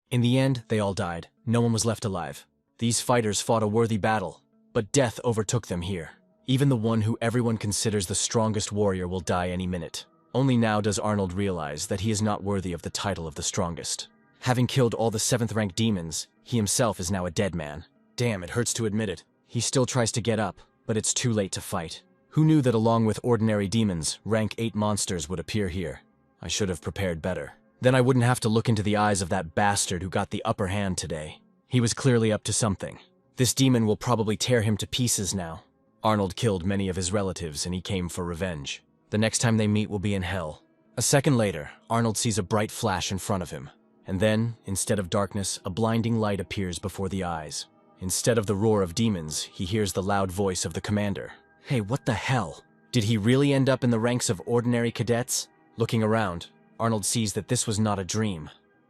In the end, they all died. No one was left alive. These fighters fought a worthy battle, but death overtook them here. Even the one who everyone considers the strongest warrior will die any minute. Only now does Arnold realize that he is not worthy of the title of the strongest. Having killed all the 7th-rank demons, he himself is now a dead man. Damn, it hurts to admit it. He still tries to get up, but it's too late to fight. Who knew that along with ordinary demons, rank 8 monsters would appear here? I should have prepared better. Then I wouldn't have to look into the eyes of that bastard who got the upper hand today. He was clearly up to something. This demon will probably tear him to pieces now. Arnold killed many of his relatives and he came for revenge. The next time they meet will be in hell. A second later, Arnold sees a bright flash in front of him. And then, instead of darkness, a blinding light appears before the eyes. Instead of the roar of demons, he hears the loud voice of the commander. Hey, what the hell? Did he really end up in the ranks of ordinary cadets? Looking around, Arnold sees that this was not a dream,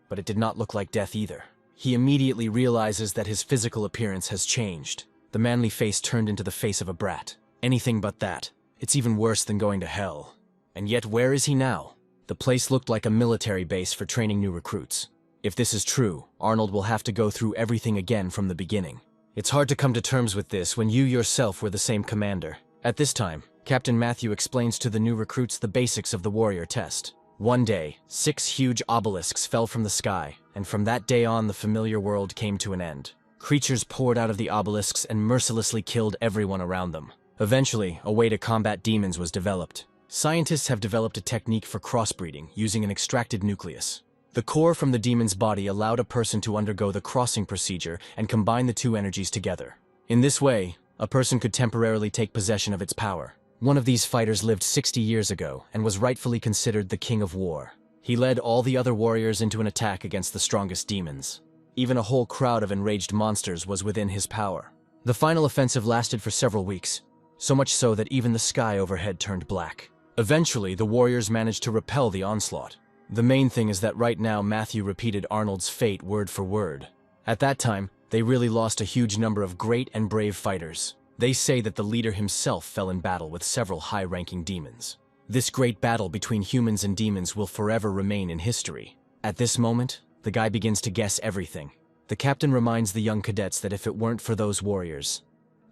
but it did not look like death either. He immediately realizes that his physical appearance has changed. The manly face turned into the face of a brat. Anything but that. It's even worse than going to hell. And yet where is he now? The place looked like a military base for training new recruits. If this is true, Arnold will have to go through everything again from the beginning. It's hard to come to terms with this when you yourself were the same commander. At this time, Captain Matthew explains to the new recruits the basics of the warrior test. One day, 6 huge obelisks fell from the sky, and from that day on the familiar world came to an end. Creatures poured out of the obelisks and mercilessly killed everyone around them. Eventually, a way to combat demons was developed. Scientists have developed a technique for crossbreeding using an extracted nucleus. The core from the demon's body allowed a person to undergo the crossing procedure and combine the two energies together. In this way, a person could temporarily take possession of its power. One of these fighters lived 60 years ago and was rightfully considered the king of war. He led all the other warriors into an attack against the strongest demons. Even a whole crowd of enraged monsters was within his power. The final offensive lasted for several weeks, so much so that even the sky overhead turned black. Eventually, the warriors managed to repel the onslaught. The main thing is that right now Matthew repeated Arnold's fate word for word. At that time, they really lost a huge number of great and brave fighters. They say that the leader himself fell in battle with several high-ranking demons. This great battle between humans and demons will forever remain in history. At this moment, the guy begins to guess everything. The captain reminds the young cadets that if it weren't for those warriors,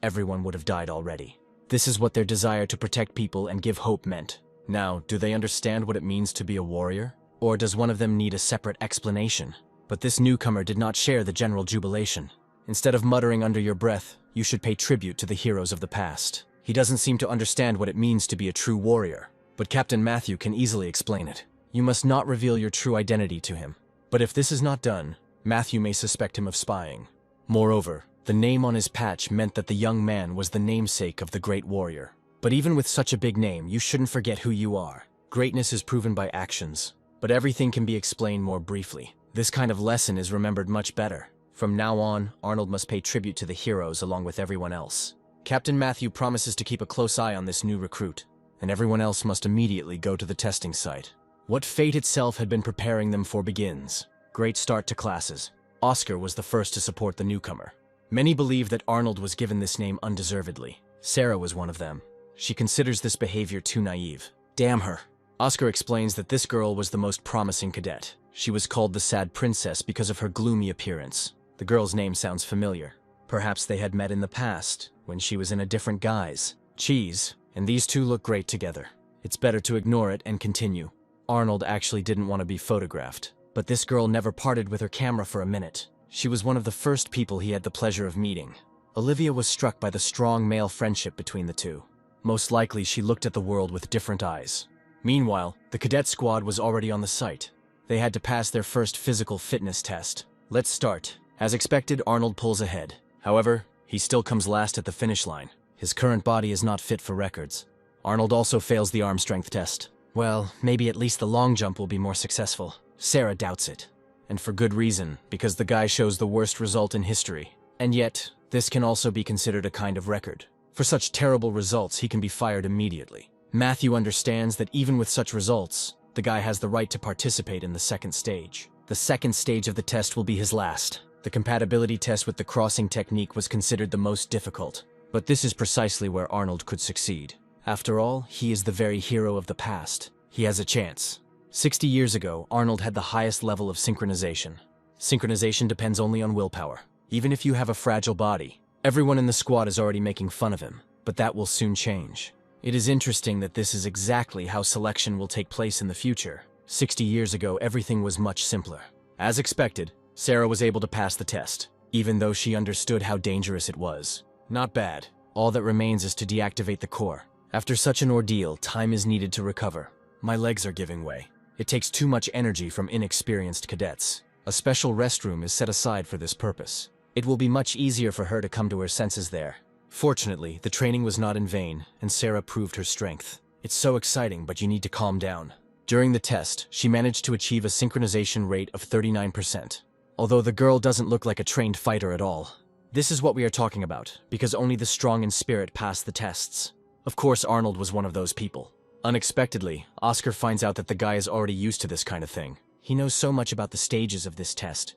everyone would have died already. This is what their desire to protect people and give hope meant. Now, do they understand what it means to be a warrior? Or does one of them need a separate explanation? But this newcomer did not share the general jubilation. Instead of muttering under your breath, you should pay tribute to the heroes of the past. He doesn't seem to understand what it means to be a true warrior, but Captain Matthew can easily explain it. You must not reveal your true identity to him. But if this is not done, Matthew may suspect him of spying. Moreover, the name on his patch meant that the young man was the namesake of the great warrior. But even with such a big name, you shouldn't forget who you are. Greatness is proven by actions, but everything can be explained more briefly. This kind of lesson is remembered much better. From now on, Arnold must pay tribute to the heroes along with everyone else. Captain Matthew promises to keep a close eye on this new recruit, and everyone else must immediately go to the testing site. What fate itself had been preparing them for begins. Great start to classes. Oscar was the first to support the newcomer. Many believe that Arnold was given this name undeservedly. Sarah was one of them. She considers this behavior too naive. Damn her. Oscar explains that this girl was the most promising cadet. She was called the Sad Princess because of her gloomy appearance. The girl's name sounds familiar. Perhaps they had met in the past, when she was in a different guise. Cheese, and these two look great together. It's better to ignore it and continue. Arnold actually didn't want to be photographed, but this girl never parted with her camera for a minute. She was one of the first people he had the pleasure of meeting. Olivia was struck by the strong male friendship between the two. Most likely she looked at the world with different eyes. Meanwhile, the cadet squad was already on the site. They had to pass their first physical fitness test. Let's start. As expected, Arnold pulls ahead. However, he still comes last at the finish line. His current body is not fit for records. Arnold also fails the arm strength test. Well, maybe at least the long jump will be more successful. Sarah doubts it. And for good reason, because the guy shows the worst result in history. And yet, this can also be considered a kind of record. For such terrible results, he can be fired immediately. Matthew understands that even with such results, the guy has the right to participate in the second stage. The second stage of the test will be his last. The compatibility test with the crossing technique was considered the most difficult. But this is precisely where Arnold could succeed. After all, he is the very hero of the past. He has a chance. 60 years ago, Arnold had the highest level of synchronization. Synchronization depends only on willpower. Even if you have a fragile body, everyone in the squad is already making fun of him, but that will soon change. It is interesting that this is exactly how selection will take place in the future. 60 years ago, everything was much simpler. As expected, Sarah was able to pass the test, even though she understood how dangerous it was. Not bad. All that remains is to deactivate the core. After such an ordeal, time is needed to recover. My legs are giving way. It takes too much energy from inexperienced cadets. A special restroom is set aside for this purpose. It will be much easier for her to come to her senses there. Fortunately, the training was not in vain, and Sarah proved her strength. It's so exciting, but you need to calm down. During the test, she managed to achieve a synchronization rate of 39%. Although the girl doesn't look like a trained fighter at all. This is what we are talking about, because only the strong in spirit pass the tests. Of course, Arnold was one of those people. Unexpectedly, Oscar finds out that the guy is already used to this kind of thing. He knows so much about the stages of this test,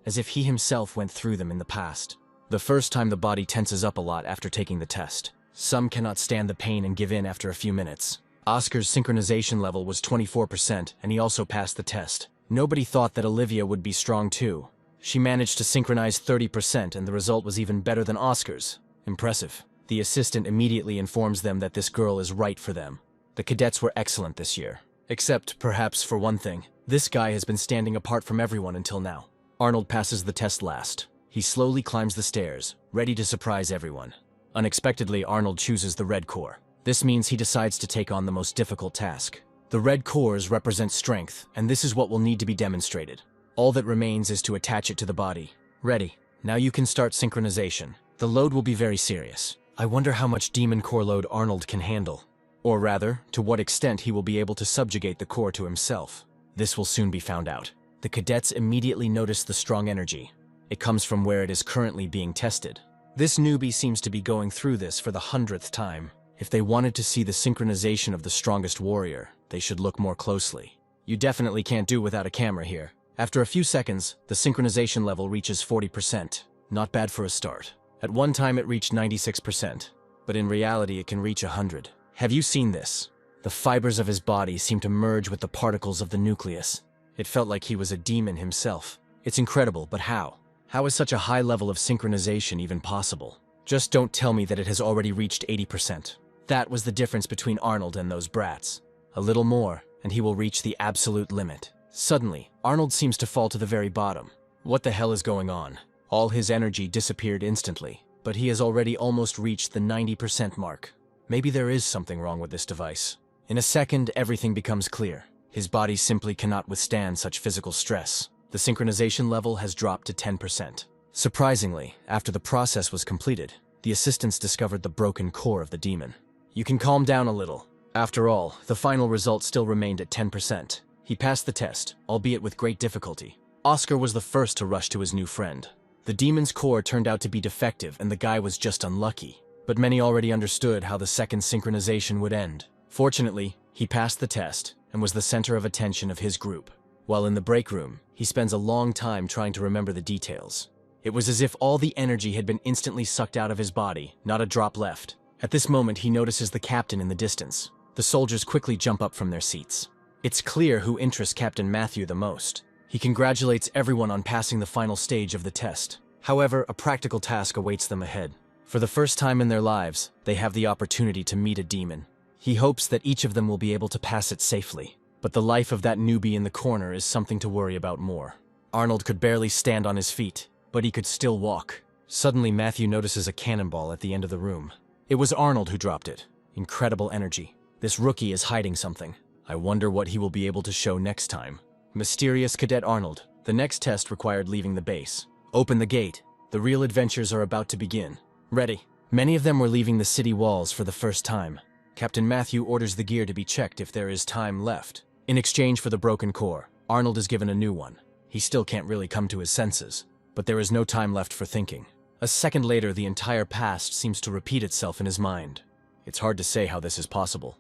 as if he himself went through them in the past. The first time the body tenses up a lot after taking the test. Some cannot stand the pain and give in after a few minutes. Oscar's synchronization level was 24%, and he also passed the test. Nobody thought that Olivia would be strong too. She managed to synchronize 30%, and the result was even better than Oscar's. Impressive. The assistant immediately informs them that this girl is right for them. The cadets were excellent this year. Except, perhaps, for one thing. This guy has been standing apart from everyone until now. Arnold passes the test last. He slowly climbs the stairs, ready to surprise everyone. Unexpectedly, Arnold chooses the red core. This means he decides to take on the most difficult task. The red cores represent strength, and this is what will need to be demonstrated. All that remains is to attach it to the body. Ready. Now you can start synchronization. The load will be very serious. I wonder how much demon core load Arnold can handle. Or rather, to what extent he will be able to subjugate the core to himself. This will soon be found out. The cadets immediately notice the strong energy. It comes from where it is currently being tested. This newbie seems to be going through this for the 100th time. If they wanted to see the synchronization of the strongest warrior, they should look more closely. You definitely can't do without a camera here. After a few seconds, the synchronization level reaches 40%. Not bad for a start. At one time it reached 96%, but in reality it can reach 100. Have you seen this? The fibers of his body seem to merge with the particles of the nucleus. It felt like he was a demon himself. It's incredible, but how? How is such a high level of synchronization even possible? Just don't tell me that it has already reached 80%. That was the difference between Arnold and those brats. A little more, and he will reach the absolute limit. Suddenly, Arnold seems to fall to the very bottom. What the hell is going on? All his energy disappeared instantly, but he has already almost reached the 90% mark. Maybe there is something wrong with this device. In a second, everything becomes clear. His body simply cannot withstand such physical stress. The synchronization level has dropped to 10%. Surprisingly, after the process was completed, the assistants discovered the broken core of the demon. You can calm down a little. After all, the final result still remained at 10%. He passed the test, albeit with great difficulty. Oscar was the first to rush to his new friend. The demon's core turned out to be defective and the guy was just unlucky. But many already understood how the second synchronization would end. Fortunately, he passed the test and was the center of attention of his group. While in the break room, he spends a long time trying to remember the details. It was as if all the energy had been instantly sucked out of his body, not a drop left. At this moment, he notices the captain in the distance. The soldiers quickly jump up from their seats. It's clear who interests Captain Matthew the most. He congratulates everyone on passing the final stage of the test. However, a practical task awaits them ahead. For the first time in their lives, they have the opportunity to meet a demon. He hopes that each of them will be able to pass it safely. But the life of that newbie in the corner is something to worry about more. Arnold could barely stand on his feet, but he could still walk. Suddenly, Matthew notices a cannonball at the end of the room. It was Arnold who dropped it. Incredible energy. This rookie is hiding something. I wonder what he will be able to show next time. Mysterious Cadet Arnold. The next test required leaving the base. Open the gate. The real adventures are about to begin. Ready. Many of them were leaving the city walls for the first time. Captain Matthew orders the gear to be checked if there is time left. In exchange for the broken core, Arnold is given a new one. He still can't really come to his senses, but there is no time left for thinking. A second later, the entire past seems to repeat itself in his mind. It's hard to say how this is possible,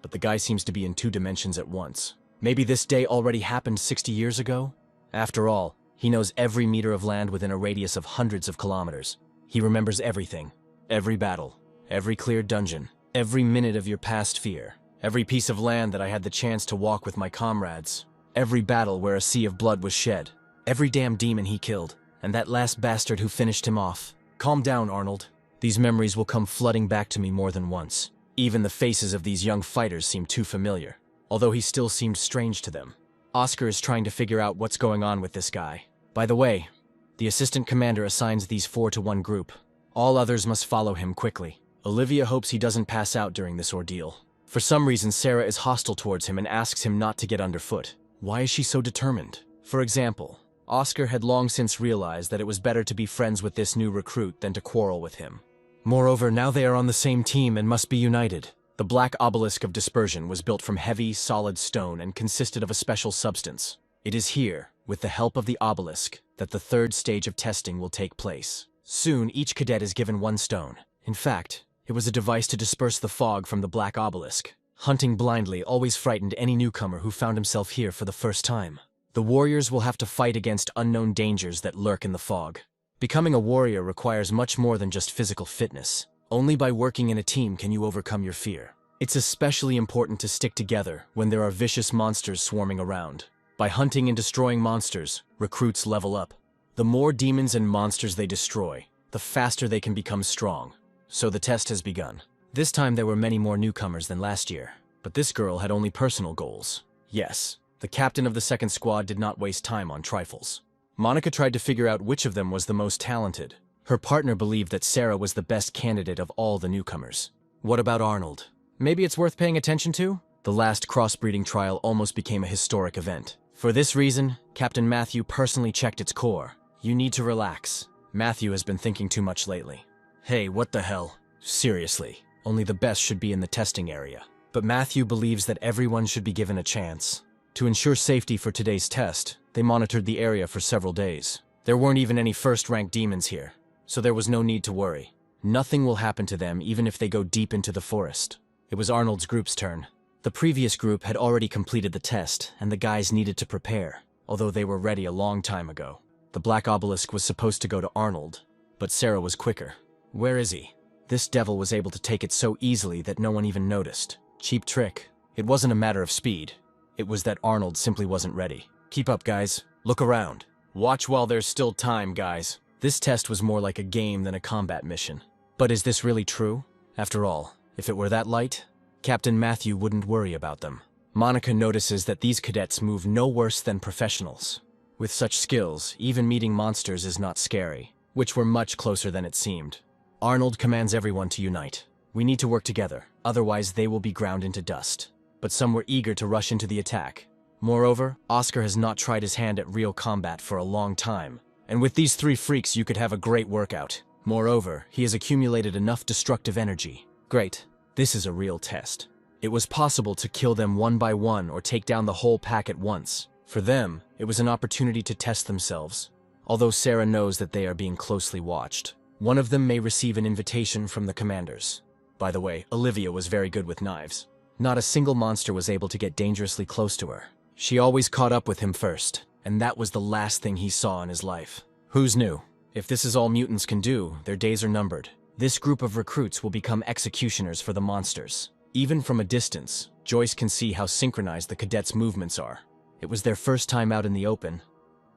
but the guy seems to be in 2 dimensions at once. Maybe this day already happened 60 years ago? After all, he knows every meter of land within a radius of hundreds of kilometers. He remembers everything. Every battle, every cleared dungeon, every minute of your past fear, every piece of land that I had the chance to walk with my comrades, every battle where a sea of blood was shed, Every damn demon he killed, and that last bastard who finished him off. Calm down, Arnold. These memories will come flooding back to me more than once. Even the faces of these young fighters seem too familiar, although he still seemed strange to them. Oscar is trying to figure out what's going on with this guy. By the way, the assistant commander assigns these 4 to one group. All others must follow him quickly. Olivia hopes he doesn't pass out during this ordeal. For some reason, Sarah is hostile towards him and asks him not to get underfoot. Why is she so determined? For example, Oscar had long since realized that it was better to be friends with this new recruit than to quarrel with him. Moreover, now they are on the same team and must be united. The Black Obelisk of Dispersion was built from heavy, solid stone and consisted of a special substance. It is here, with the help of the obelisk, that the 3rd stage of testing will take place. Soon, each cadet is given 1 stone. In fact, it was a device to disperse the fog from the Black Obelisk. Hunting blindly always frightened any newcomer who found himself here for the first time. The warriors will have to fight against unknown dangers that lurk in the fog. Becoming a warrior requires much more than just physical fitness. Only by working in a team can you overcome your fear. It's especially important to stick together when there are vicious monsters swarming around. By hunting and destroying monsters, recruits level up. The more demons and monsters they destroy, the faster they can become strong. So the test has begun. This time there were many more newcomers than last year, but this girl had only personal goals. Yes, the captain of the 2nd squad did not waste time on trifles. Monica tried to figure out which of them was the most talented. Her partner believed that Sarah was the best candidate of all the newcomers. What about Arnold? Maybe it's worth paying attention to? The last crossbreeding trial almost became a historic event. For this reason, Captain Matthew personally checked its core. You need to relax. Matthew has been thinking too much lately. Hey, what the hell? Seriously, only the best should be in the testing area. But Matthew believes that everyone should be given a chance. To ensure safety for today's test, they monitored the area for several days. There weren't even any first-rank demons here, so there was no need to worry. Nothing will happen to them even if they go deep into the forest. It was Arnold's group's turn. The previous group had already completed the test, and the guys needed to prepare, although they were ready a long time ago. The Black Obelisk was supposed to go to Arnold, but Sarah was quicker. Where is he? This devil was able to take it so easily that no one even noticed. Cheap trick. It wasn't a matter of speed. It was that Arnold simply wasn't ready. Keep up, guys. Look around. Watch while there's still time, guys. This test was more like a game than a combat mission. But is this really true? After all, if it were that light, Captain Matthew wouldn't worry about them. Monica notices that these cadets move no worse than professionals. With such skills, even meeting monsters is not scary, which were much closer than it seemed. Arnold commands everyone to unite. We need to work together, otherwise they will be ground into dust. But some were eager to rush into the attack. Moreover, Oscar has not tried his hand at real combat for a long time. And with these 3 freaks you could have a great workout. Moreover, he has accumulated enough destructive energy. Great. This is a real test. It was possible to kill them one by one or take down the whole pack at once. For them, it was an opportunity to test themselves. Although Sarah knows that they are being closely watched. One of them may receive an invitation from the commanders. By the way, Olivia was very good with knives. Not a single monster was able to get dangerously close to her. She always caught up with him first, and that was the last thing he saw in his life. Who's knew? If this is all mutants can do, their days are numbered. This group of recruits will become executioners for the monsters. Even from a distance, Joyce can see how synchronized the cadets' movements are. It was their first time out in the open,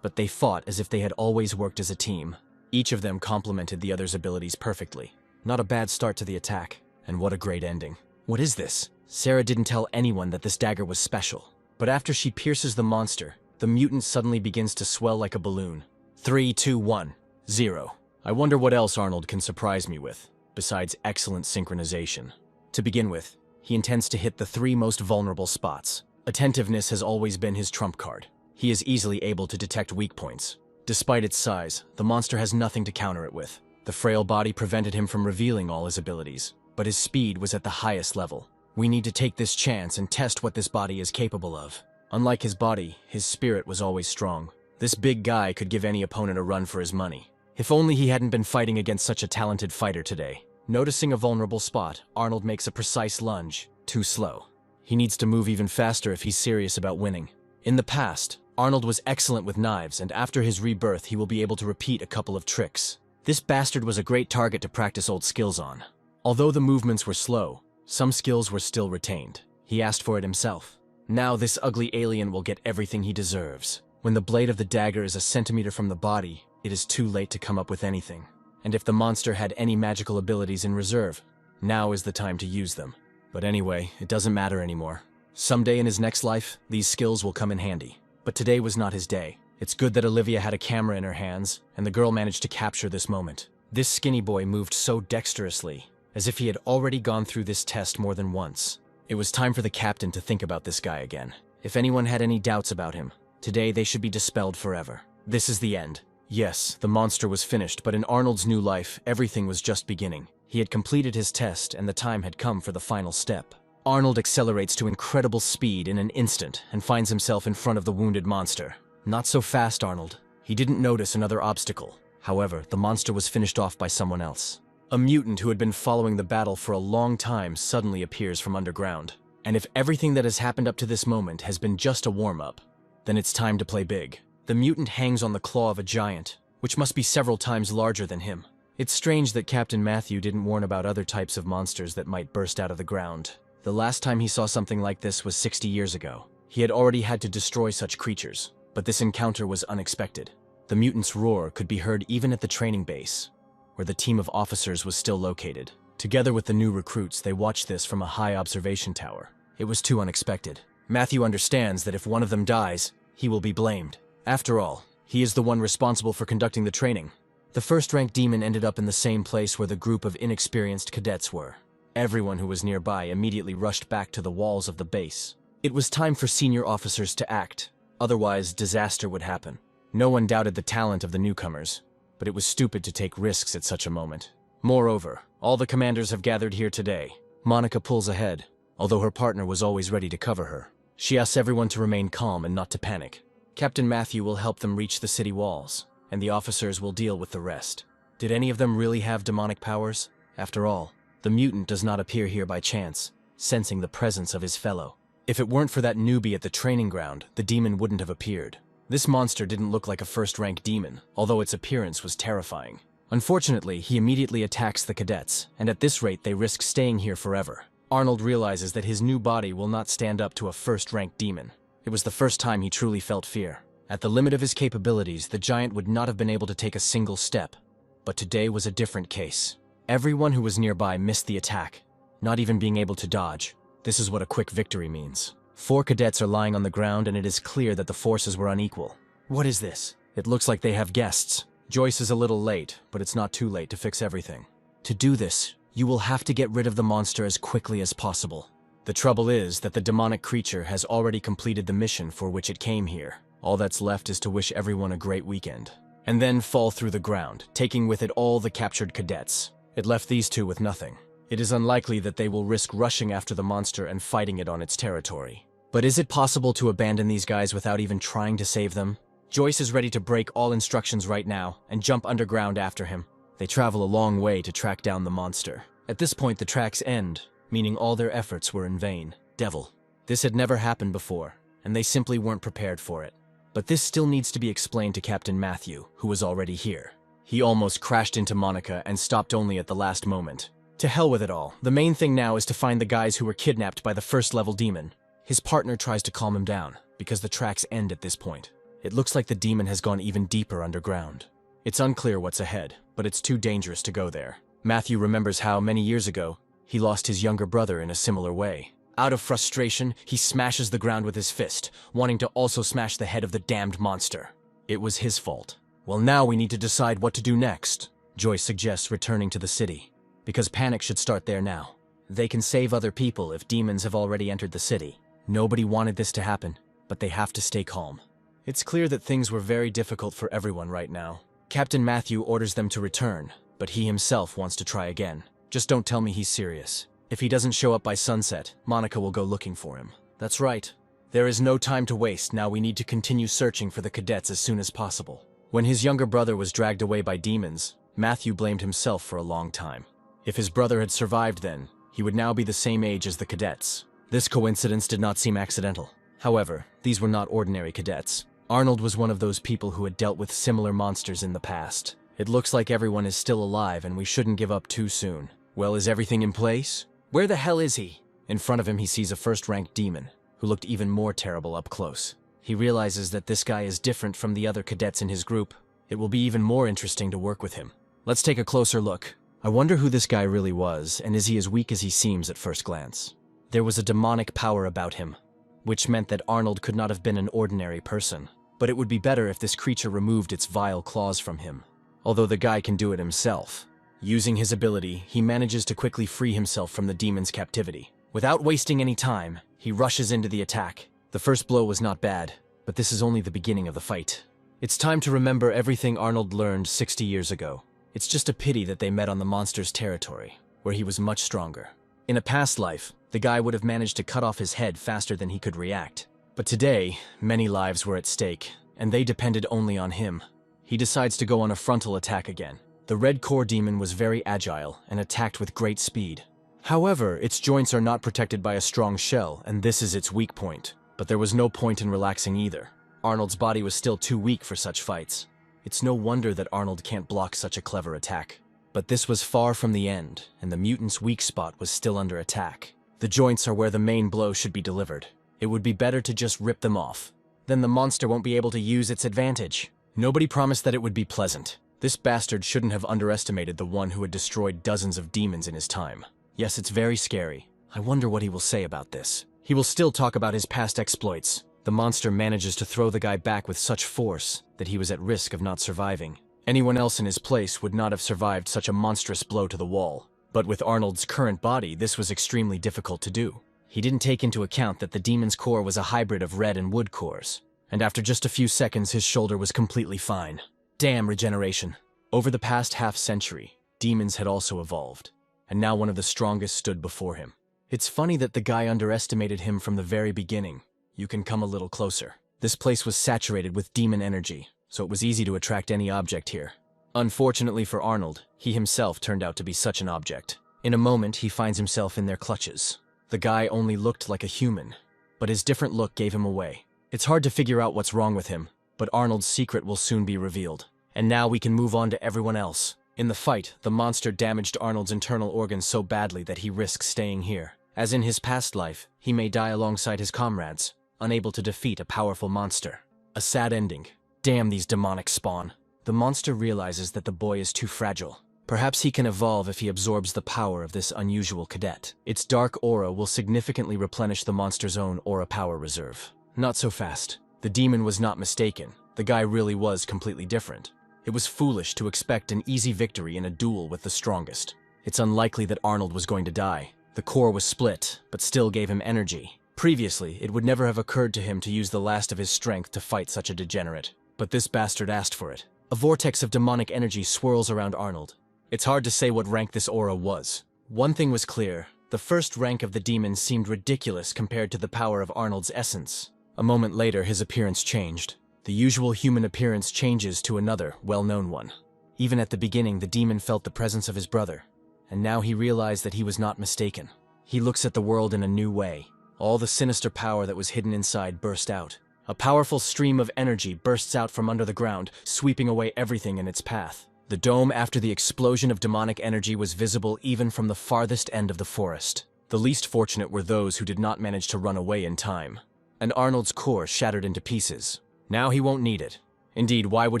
but they fought as if they had always worked as a team. Each of them complemented the other's abilities perfectly. Not a bad start to the attack, and what a great ending. What is this? Sarah didn't tell anyone that this dagger was special. But after she pierces the monster, the mutant suddenly begins to swell like a balloon. 3, 2, 1, 0. I wonder what else Arnold can surprise me with, besides excellent synchronization. To begin with, he intends to hit the 3 most vulnerable spots. Attentiveness has always been his trump card. He is easily able to detect weak points. Despite its size, the monster has nothing to counter it with. The frail body prevented him from revealing all his abilities, but his speed was at the highest level. We need to take this chance and test what this body is capable of. Unlike his body, his spirit was always strong. This big guy could give any opponent a run for his money. If only he hadn't been fighting against such a talented fighter today. Noticing a vulnerable spot, Arnold makes a precise lunge. Too slow. He needs to move even faster if he's serious about winning. In the past, Arnold was excellent with knives, and after his rebirth he will be able to repeat a couple of tricks. This bastard was a great target to practice old skills on. Although the movements were slow, some skills were still retained. He asked for it himself. Now this ugly alien will get everything he deserves. When the blade of the dagger is a centimeter from the body, it is too late to come up with anything. And if the monster had any magical abilities in reserve, now is the time to use them. But anyway, it doesn't matter anymore. Someday in his next life, these skills will come in handy. But today was not his day. It's good that Olivia had a camera in her hands, and the girl managed to capture this moment. This skinny boy moved so dexterously, as if he had already gone through this test more than once. It was time for the captain to think about this guy again. If anyone had any doubts about him, today they should be dispelled forever. This is the end. Yes, the monster was finished, but in Arnold's new life, everything was just beginning. He had completed his test, and the time had come for the final step. Arnold accelerates to incredible speed in an instant and finds himself in front of the wounded monster. Not so fast, Arnold. He didn't notice another obstacle. However, the monster was finished off by someone else. A mutant who had been following the battle for a long time suddenly appears from underground. And if everything that has happened up to this moment has been just a warm-up, then it's time to play big. The mutant hangs on the claw of a giant, which must be several times larger than him. It's strange that Captain Matthew didn't warn about other types of monsters that might burst out of the ground. The last time he saw something like this was 60 years ago. He had already had to destroy such creatures, but this encounter was unexpected. The mutant's roar could be heard even at the training base, where the team of officers was still located. Together with the new recruits, they watched this from a high observation tower. It was too unexpected. Matthew understands that if one of them dies, he will be blamed. After all, he is the one responsible for conducting the training. The first-rank demon ended up in the same place where the group of inexperienced cadets were. Everyone who was nearby immediately rushed back to the walls of the base. It was time for senior officers to act, otherwise disaster would happen. No one doubted the talent of the newcomers, but it was stupid to take risks at such a moment. Moreover, all the commanders have gathered here today. Monica pulls ahead, although her partner was always ready to cover her. She asks everyone to remain calm and not to panic. Captain Matthew will help them reach the city walls, and the officers will deal with the rest. Did any of them really have demonic powers? After all, the mutant does not appear here by chance, sensing the presence of his fellow. If it weren't for that newbie at the training ground, the demon wouldn't have appeared. This monster didn't look like a first-rank demon, although its appearance was terrifying. Unfortunately, he immediately attacks the cadets, and at this rate they risk staying here forever. Arnold realizes that his new body will not stand up to a first-rank demon. It was the first time he truly felt fear. At the limit of his capabilities, the giant would not have been able to take a single step. But today was a different case. Everyone who was nearby missed the attack, not even being able to dodge. This is what a quick victory means. 4 cadets are lying on the ground, and it is clear that the forces were unequal. What is this? It looks like they have guests. Joyce is a little late, but it's not too late to fix everything. To do this, you will have to get rid of the monster as quickly as possible. The trouble is that the demonic creature has already completed the mission for which it came here. All that's left is to wish everyone a great weekend, and then fall through the ground, taking with it all the captured cadets. It left these 2 with nothing. It is unlikely that they will risk rushing after the monster and fighting it on its territory. But is it possible to abandon these guys without even trying to save them? Joyce is ready to break all instructions right now and jump underground after him. They travel a long way to track down the monster. At this point, the tracks end, meaning all their efforts were in vain. Devil. This had never happened before, and they simply weren't prepared for it. But this still needs to be explained to Captain Matthew, who was already here. He almost crashed into Monica and stopped only at the last moment. To hell with it all. The main thing now is to find the guys who were kidnapped by the first-level demon. His partner tries to calm him down, because the tracks end at this point. It looks like the demon has gone even deeper underground. It's unclear what's ahead, but it's too dangerous to go there. Matthew remembers how, many years ago, he lost his younger brother in a similar way. Out of frustration, he smashes the ground with his fist, wanting to also smash the head of the damned monster. It was his fault. Well, now we need to decide what to do next. Joyce suggests returning to the city, because panic should start there now. They can save other people if demons have already entered the city. Nobody wanted this to happen, but they have to stay calm. It's clear that things were very difficult for everyone right now. Captain Matthew orders them to return, but he himself wants to try again. Just don't tell me he's serious. If he doesn't show up by sunset, Monica will go looking for him. That's right. There is no time to waste. Now we need to continue searching for the cadets as soon as possible. When his younger brother was dragged away by demons, Matthew blamed himself for a long time. If his brother had survived then, he would now be the same age as the cadets. This coincidence did not seem accidental. However, these were not ordinary cadets. Arnold was one of those people who had dealt with similar monsters in the past. It looks like everyone is still alive and we shouldn't give up too soon. Well, is everything in place? Where the hell is he? In front of him he sees a first-ranked demon, who looked even more terrible up close. He realizes that this guy is different from the other cadets in his group. It will be even more interesting to work with him. Let's take a closer look. I wonder who this guy really was, and is he as weak as he seems at first glance? There was a demonic power about him, which meant that Arnold could not have been an ordinary person. But it would be better if this creature removed its vile claws from him. Although the guy can do it himself. Using his ability, he manages to quickly free himself from the demon's captivity. Without wasting any time, he rushes into the attack. The first blow was not bad, but this is only the beginning of the fight. It's time to remember everything Arnold learned 60 years ago. It's just a pity that they met on the monster's territory, where he was much stronger. In a past life, the guy would have managed to cut off his head faster than he could react. But today, many lives were at stake, and they depended only on him. He decides to go on a frontal attack again. The red core demon was very agile and attacked with great speed. However, its joints are not protected by a strong shell, and this is its weak point. But there was no point in relaxing either. Arnold's body was still too weak for such fights. It's no wonder that Arnold can't block such a clever attack. But this was far from the end, and the mutant's weak spot was still under attack. The joints are where the main blow should be delivered. It would be better to just rip them off. Then the monster won't be able to use its advantage. Nobody promised that it would be pleasant. This bastard shouldn't have underestimated the one who had destroyed dozens of demons in his time. Yes, it's very scary. I wonder what he will say about this. He will still talk about his past exploits. The monster manages to throw the guy back with such force that he was at risk of not surviving. Anyone else in his place would not have survived such a monstrous blow to the wall. But with Arnold's current body, this was extremely difficult to do. He didn't take into account that the demon's core was a hybrid of red and wood cores. And after just a few seconds, his shoulder was completely fine. Damn regeneration. Over the past half-century, demons had also evolved. And now one of the strongest stood before him. It's funny that the guy underestimated him from the very beginning. You can come a little closer. This place was saturated with demon energy, so it was easy to attract any object here. Unfortunately for Arnold, he himself turned out to be such an object. In a moment, he finds himself in their clutches. The guy only looked like a human, but his different look gave him away. It's hard to figure out what's wrong with him, but Arnold's secret will soon be revealed. And now we can move on to everyone else. In the fight, the monster damaged Arnold's internal organs so badly that he risks staying here. As in his past life, he may die alongside his comrades, unable to defeat a powerful monster. A sad ending. Damn these demonic spawn. The monster realizes that the boy is too fragile. Perhaps he can evolve if he absorbs the power of this unusual cadet. Its dark aura will significantly replenish the monster's own aura power reserve. Not so fast. The demon was not mistaken. The guy really was completely different. It was foolish to expect an easy victory in a duel with the strongest. It's unlikely that Arnold was going to die. The core was split, but still gave him energy. Previously, it would never have occurred to him to use the last of his strength to fight such a degenerate. But this bastard asked for it. A vortex of demonic energy swirls around Arnold. It's hard to say what rank this aura was. One thing was clear. The first rank of the demon seemed ridiculous compared to the power of Arnold's essence. A moment later, his appearance changed. The usual human appearance changes to another, well-known one. Even at the beginning, the demon felt the presence of his brother. And now he realized that he was not mistaken. He looks at the world in a new way. All the sinister power that was hidden inside burst out. A powerful stream of energy bursts out from under the ground, sweeping away everything in its path. The dome after the explosion of demonic energy was visible even from the farthest end of the forest. The least fortunate were those who did not manage to run away in time. And Arnold's core shattered into pieces. Now he won't need it. Indeed, why would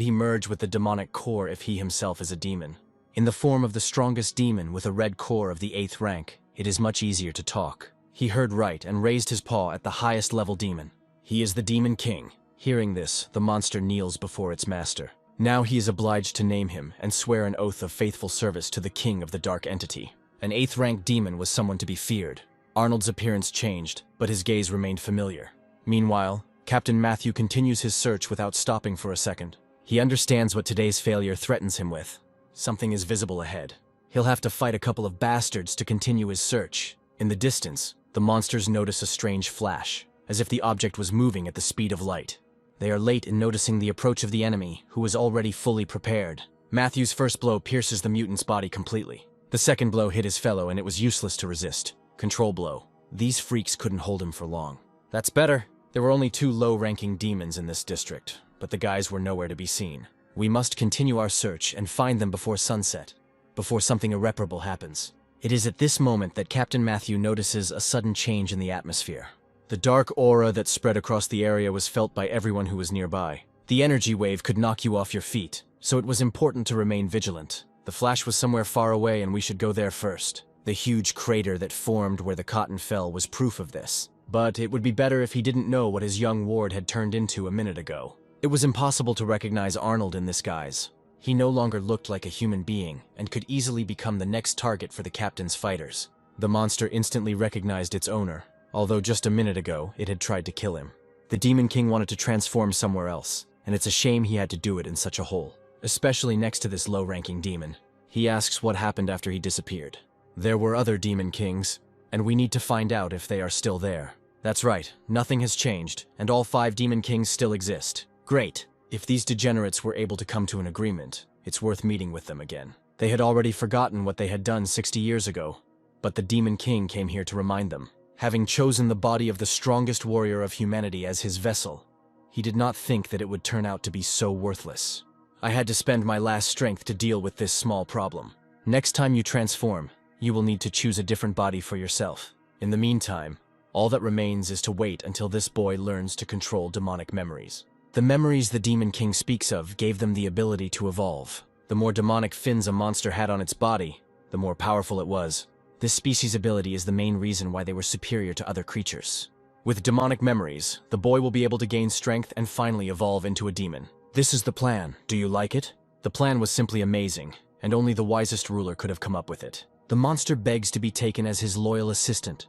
he merge with the demonic core if he himself is a demon? In the form of the strongest demon with a red core of the 8th rank, it is much easier to talk. He heard right and raised his paw at the highest level demon. He is the Demon King. Hearing this, the monster kneels before its master. Now he is obliged to name him and swear an oath of faithful service to the king of the dark entity. An 8th rank demon was someone to be feared. Arnold's appearance changed, but his gaze remained familiar. Meanwhile, Captain Matthew continues his search without stopping for a second. He understands what today's failure threatens him with. Something is visible ahead. He'll have to fight a couple of bastards to continue his search. In the distance, the monsters notice a strange flash, as if the object was moving at the speed of light. They are late in noticing the approach of the enemy, who is already fully prepared. Matthew's first blow pierces the mutant's body completely. The second blow hit his fellow, and it was useless to resist. Control blow. These freaks couldn't hold him for long. That's better. There were only 2 low-ranking demons in this district, but the guys were nowhere to be seen. We must continue our search and find them before sunset, before something irreparable happens. It is at this moment that Captain Matthew notices a sudden change in the atmosphere. The dark aura that spread across the area was felt by everyone who was nearby. The energy wave could knock you off your feet, so it was important to remain vigilant. The flash was somewhere far away and we should go there first. The huge crater that formed where the cotton fell was proof of this. But it would be better if he didn't know what his young ward had turned into a minute ago. It was impossible to recognize Arnold in this guise. He no longer looked like a human being and could easily become the next target for the captain's fighters. The monster instantly recognized its owner, although just a minute ago it had tried to kill him. The Demon King wanted to transform somewhere else, and it's a shame he had to do it in such a hole, especially next to this low-ranking demon. He asks what happened after he disappeared. There were other Demon Kings, and we need to find out if they are still there. That's right, nothing has changed, and all 5 Demon Kings still exist. Great. If these degenerates were able to come to an agreement, it's worth meeting with them again. They had already forgotten what they had done 60 years ago, but the Demon King came here to remind them. Having chosen the body of the strongest warrior of humanity as his vessel, he did not think that it would turn out to be so worthless. I had to spend my last strength to deal with this small problem. Next time you transform, you will need to choose a different body for yourself. In the meantime, all that remains is to wait until this boy learns to control demonic memories. The memories the Demon King speaks of gave them the ability to evolve. The more demonic fins a monster had on its body, the more powerful it was. This species' ability is the main reason why they were superior to other creatures. With demonic memories, the boy will be able to gain strength and finally evolve into a demon. This is the plan. Do you like it? The plan was simply amazing, and only the wisest ruler could have come up with it. The monster begs to be taken as his loyal assistant,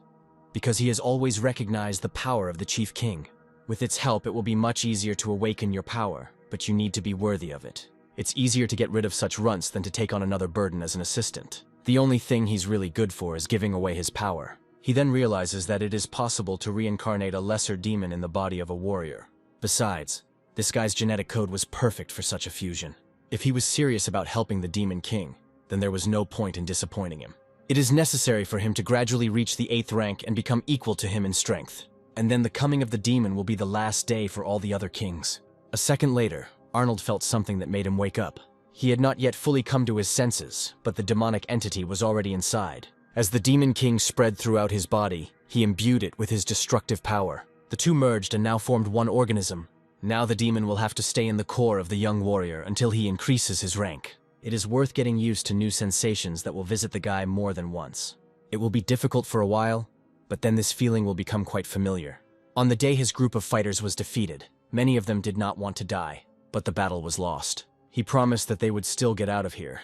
because he has always recognized the power of the Chief King. With its help, it will be much easier to awaken your power, but you need to be worthy of it. It's easier to get rid of such runts than to take on another burden as an assistant. The only thing he's really good for is giving away his power. He then realizes that it is possible to reincarnate a lesser demon in the body of a warrior. Besides, this guy's genetic code was perfect for such a fusion. If he was serious about helping the Demon King, then there was no point in disappointing him. It is necessary for him to gradually reach the 8th rank and become equal to him in strength. And then the coming of the demon will be the last day for all the other kings. A second later, Arnold felt something that made him wake up. He had not yet fully come to his senses, but the demonic entity was already inside. As the Demon King spread throughout his body, he imbued it with his destructive power. The two merged and now formed one organism. Now the demon will have to stay in the core of the young warrior until he increases his rank. It is worth getting used to new sensations that will visit the guy more than once. It will be difficult for a while, but then this feeling will become quite familiar. On the day his group of fighters was defeated, many of them did not want to die, but the battle was lost. He promised that they would still get out of here,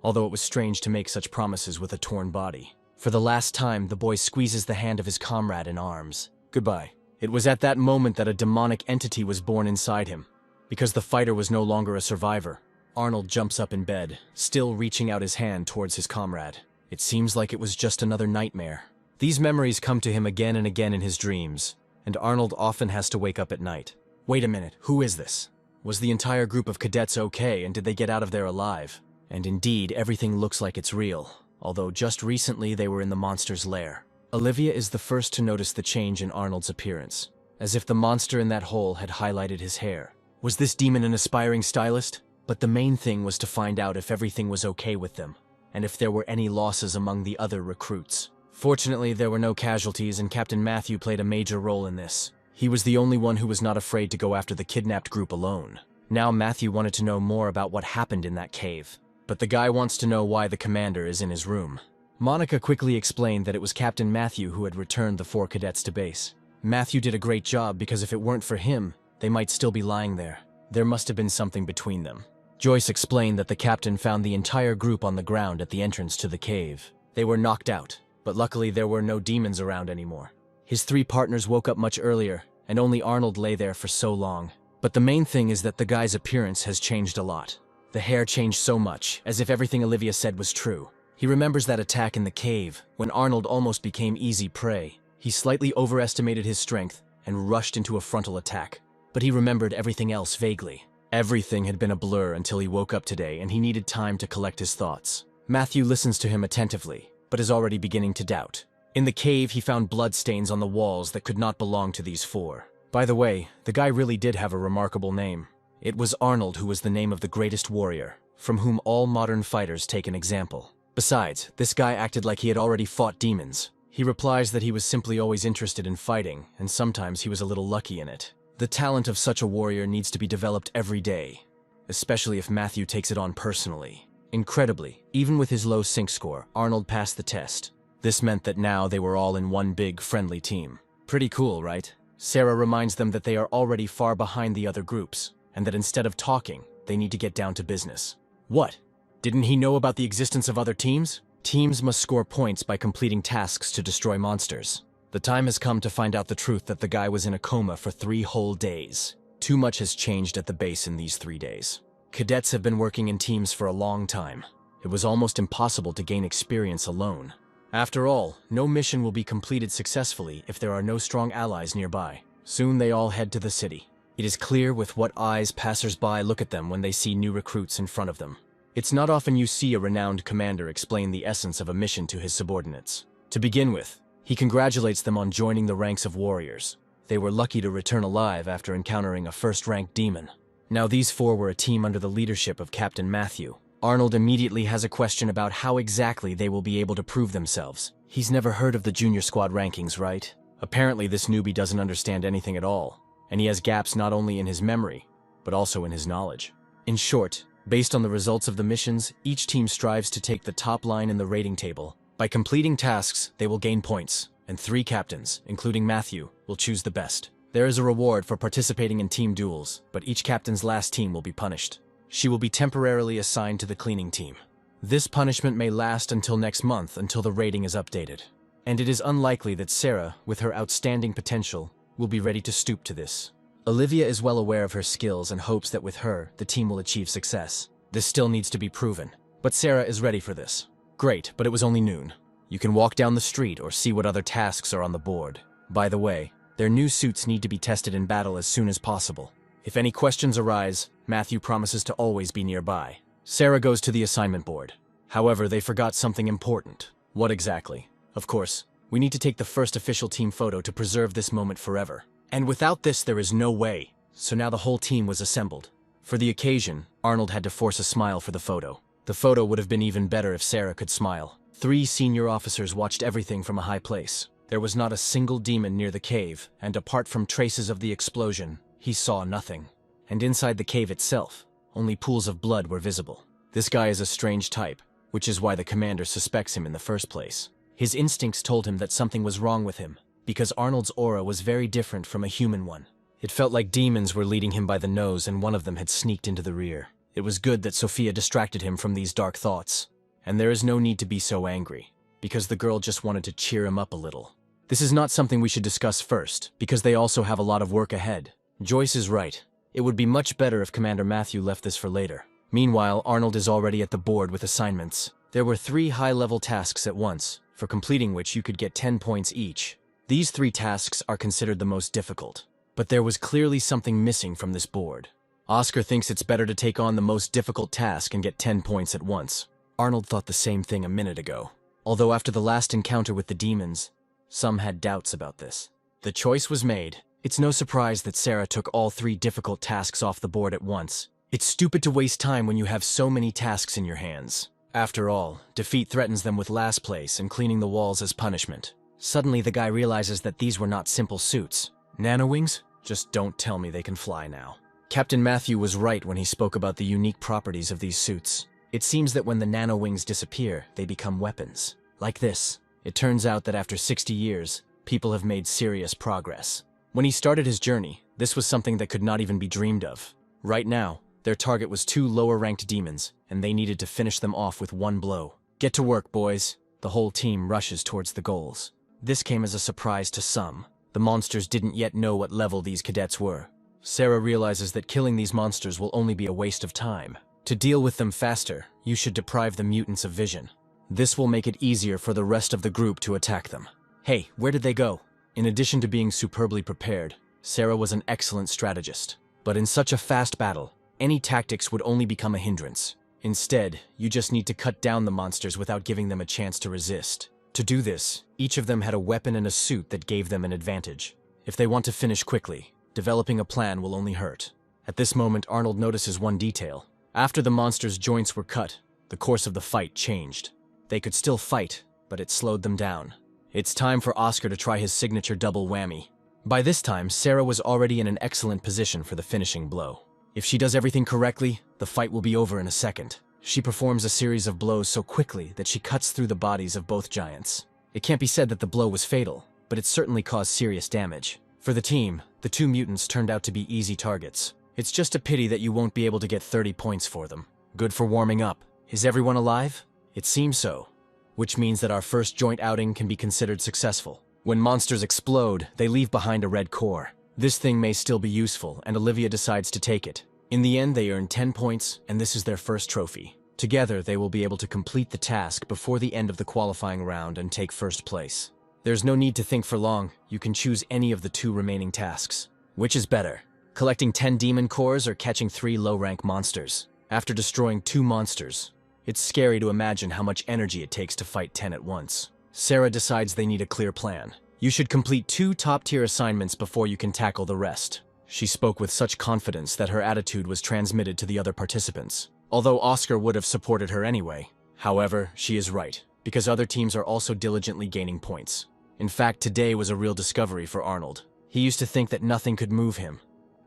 although it was strange to make such promises with a torn body. For the last time, the boy squeezes the hand of his comrade in arms. Goodbye. It was at that moment that a demonic entity was born inside him. Because the fighter was no longer a survivor, Arnold jumps up in bed, still reaching out his hand towards his comrade. It seems like it was just another nightmare. These memories come to him again and again in his dreams, and Arnold often has to wake up at night. Wait a minute, who is this? Was the entire group of cadets okay, and did they get out of there alive? And indeed, everything looks like it's real, although just recently they were in the monster's lair. Olivia is the first to notice the change in Arnold's appearance, as if the monster in that hole had highlighted his hair. Was this demon an aspiring stylist? But the main thing was to find out if everything was okay with them, and if there were any losses among the other recruits. Fortunately, there were no casualties, and Captain Matthew played a major role in this. He was the only one who was not afraid to go after the kidnapped group alone. Now Matthew wanted to know more about what happened in that cave, but the guy wants to know why the commander is in his room. Monica quickly explained that it was Captain Matthew who had returned the 4 cadets to base. Matthew did a great job because if it weren't for him, they might still be lying there. There must have been something between them. Joyce explained that the captain found the entire group on the ground at the entrance to the cave. They were knocked out, but luckily there were no demons around anymore. His 3 partners woke up much earlier, and only Arnold lay there for so long. But the main thing is that the guy's appearance has changed a lot. The hair changed so much, as if everything Olivia said was true. He remembers that attack in the cave, when Arnold almost became easy prey. He slightly overestimated his strength and rushed into a frontal attack. But he remembered everything else vaguely. Everything had been a blur until he woke up today, and he needed time to collect his thoughts. Matthew listens to him attentively, but is already beginning to doubt. In the cave, he found bloodstains on the walls that could not belong to these 4. By the way, the guy really did have a remarkable name. It was Arnold, who was the name of the greatest warrior, from whom all modern fighters take an example. Besides, this guy acted like he had already fought demons. He replies that he was simply always interested in fighting, and sometimes he was a little lucky in it. The talent of such a warrior needs to be developed every day, especially if Matthew takes it on personally. Incredibly, even with his low sync score, Arnold passed the test. This meant that now they were all in one big, friendly team. Pretty cool, right? Sarah reminds them that they are already far behind the other groups, and that instead of talking, they need to get down to business. What? Didn't he know about the existence of other teams? Teams must score points by completing tasks to destroy monsters. The time has come to find out the truth that the guy was in a coma for 3 whole days. Too much has changed at the base in these 3 days. Cadets have been working in teams for a long time. It was almost impossible to gain experience alone. After all, no mission will be completed successfully if there are no strong allies nearby. Soon they all head to the city. It is clear with what eyes passers-by look at them when they see new recruits in front of them. It's not often you see a renowned commander explain the essence of a mission to his subordinates. To begin with, he congratulates them on joining the ranks of warriors. They were lucky to return alive after encountering a first-rank demon. Now these 4 were a team under the leadership of Captain Matthew. Arnold immediately has a question about how exactly they will be able to prove themselves. He's never heard of the junior squad rankings, right? Apparently this newbie doesn't understand anything at all, and he has gaps not only in his memory, but also in his knowledge. In short, based on the results of the missions, each team strives to take the top line in the rating table. By completing tasks, they will gain points, and 3 captains, including Matthew, will choose the best. There is a reward for participating in team duels, but each captain's last team will be punished. She will be temporarily assigned to the cleaning team. This punishment may last until next month until the rating is updated. And it is unlikely that Sarah, with her outstanding potential, will be ready to stoop to this. Olivia is well aware of her skills and hopes that with her, the team will achieve success. This still needs to be proven, but Sarah is ready for this. Great, but it was only noon. You can walk down the street or see what other tasks are on the board. By the way, their new suits need to be tested in battle as soon as possible. If any questions arise, Matthew promises to always be nearby. Sarah goes to the assignment board. However, they forgot something important. What exactly? Of course, we need to take the first official team photo to preserve this moment forever. And without this, there is no way. So now the whole team was assembled. For the occasion, Arnold had to force a smile for the photo. The photo would have been even better if Sarah could smile. 3 senior officers watched everything from a high place. There was not a single demon near the cave, and apart from traces of the explosion, he saw nothing. And inside the cave itself, only pools of blood were visible. This guy is a strange type, which is why the commander suspects him in the first place. His instincts told him that something was wrong with him, because Arnold's aura was very different from a human one. It felt like demons were leading him by the nose and one of them had sneaked into the rear. It was good that Sophia distracted him from these dark thoughts. And there is no need to be so angry, because the girl just wanted to cheer him up a little. This is not something we should discuss first, because they also have a lot of work ahead. Joyce is right. It would be much better if Commander Matthew left this for later. Meanwhile, Arnold is already at the board with assignments. There were 3 high-level tasks at once, for completing which you could get 10 points each. These 3 tasks are considered the most difficult. But there was clearly something missing from this board. Oscar thinks it's better to take on the most difficult task and get 10 points at once. Arnold thought the same thing a minute ago. Although after the last encounter with the demons, some had doubts about this. The choice was made. It's no surprise that Sarah took all 3 difficult tasks off the board at once. It's stupid to waste time when you have so many tasks in your hands. After all, defeat threatens them with last place and cleaning the walls as punishment. Suddenly the guy realizes that these were not simple suits. Nano wings? Just don't tell me they can fly now. Captain Matthew was right when he spoke about the unique properties of these suits. It seems that when the nano wings disappear, they become weapons. Like this. It turns out that after 60 years, people have made serious progress. When he started his journey, this was something that could not even be dreamed of. Right now, their target was 2 lower-ranked demons, and they needed to finish them off with 1 blow. Get to work, boys. The whole team rushes towards the goals. This came as a surprise to some. The monsters didn't yet know what level these cadets were. Sarah realizes that killing these monsters will only be a waste of time. To deal with them faster, you should deprive the mutants of vision. This will make it easier for the rest of the group to attack them. Hey, where did they go? In addition to being superbly prepared, Sarah was an excellent strategist. But in such a fast battle, any tactics would only become a hindrance. Instead, you just need to cut down the monsters without giving them a chance to resist. To do this, each of them had a weapon and a suit that gave them an advantage. If they want to finish quickly, developing a plan will only hurt. At this moment, Arnold notices one detail. After the monsters' joints were cut, the course of the fight changed. They could still fight, but it slowed them down. It's time for Oscar to try his signature double whammy. By this time, Sarah was already in an excellent position for the finishing blow. If she does everything correctly, the fight will be over in a second. She performs a series of blows so quickly that she cuts through the bodies of both giants. It can't be said that the blow was fatal, but it certainly caused serious damage. For the team, the two mutants turned out to be easy targets. It's just a pity that you won't be able to get 30 points for them. Good for warming up. Is everyone alive? It seems so. Which means that our first joint outing can be considered successful. When monsters explode, they leave behind a red core. This thing may still be useful, and Olivia decides to take it. In the end, they earn 10 points, and this is their first trophy. Together, they will be able to complete the task before the end of the qualifying round and take first place. There's no need to think for long. You can choose any of the two remaining tasks. Which is better, collecting 10 demon cores or catching 3 low-rank monsters? After destroying 2 monsters, it's scary to imagine how much energy it takes to fight 10 at once. Sarah decides they need a clear plan. You should complete 2 top-tier assignments before you can tackle the rest. She spoke with such confidence that her attitude was transmitted to the other participants, although Oscar would have supported her anyway. However, she is right, because other teams are also diligently gaining points. In fact, today was a real discovery for Arnold. He used to think that nothing could move him,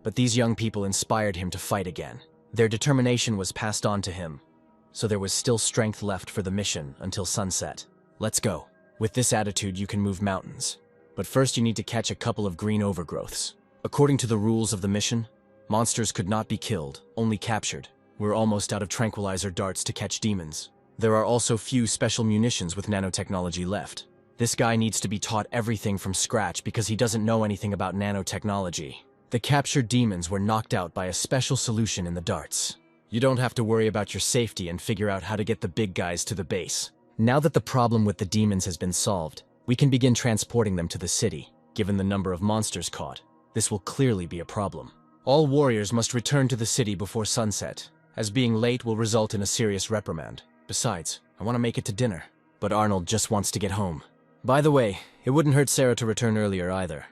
but these young people inspired him to fight again. Their determination was passed on to him, so there was still strength left for the mission until sunset. Let's go. With this attitude, you can move mountains. But first you need to catch a couple of green overgrowths. According to the rules of the mission, monsters could not be killed, only captured. We're almost out of tranquilizer darts to catch demons. There are also few special munitions with nanotechnology left. This guy needs to be taught everything from scratch because he doesn't know anything about nanotechnology. The captured demons were knocked out by a special solution in the darts. You don't have to worry about your safety and figure out how to get the big guys to the base. Now that the problem with the demons has been solved, we can begin transporting them to the city. Given the number of monsters caught, this will clearly be a problem. All warriors must return to the city before sunset, as being late will result in a serious reprimand. Besides, I want to make it to dinner. But Arnold just wants to get home. By the way, it wouldn't hurt Sarah to return earlier either.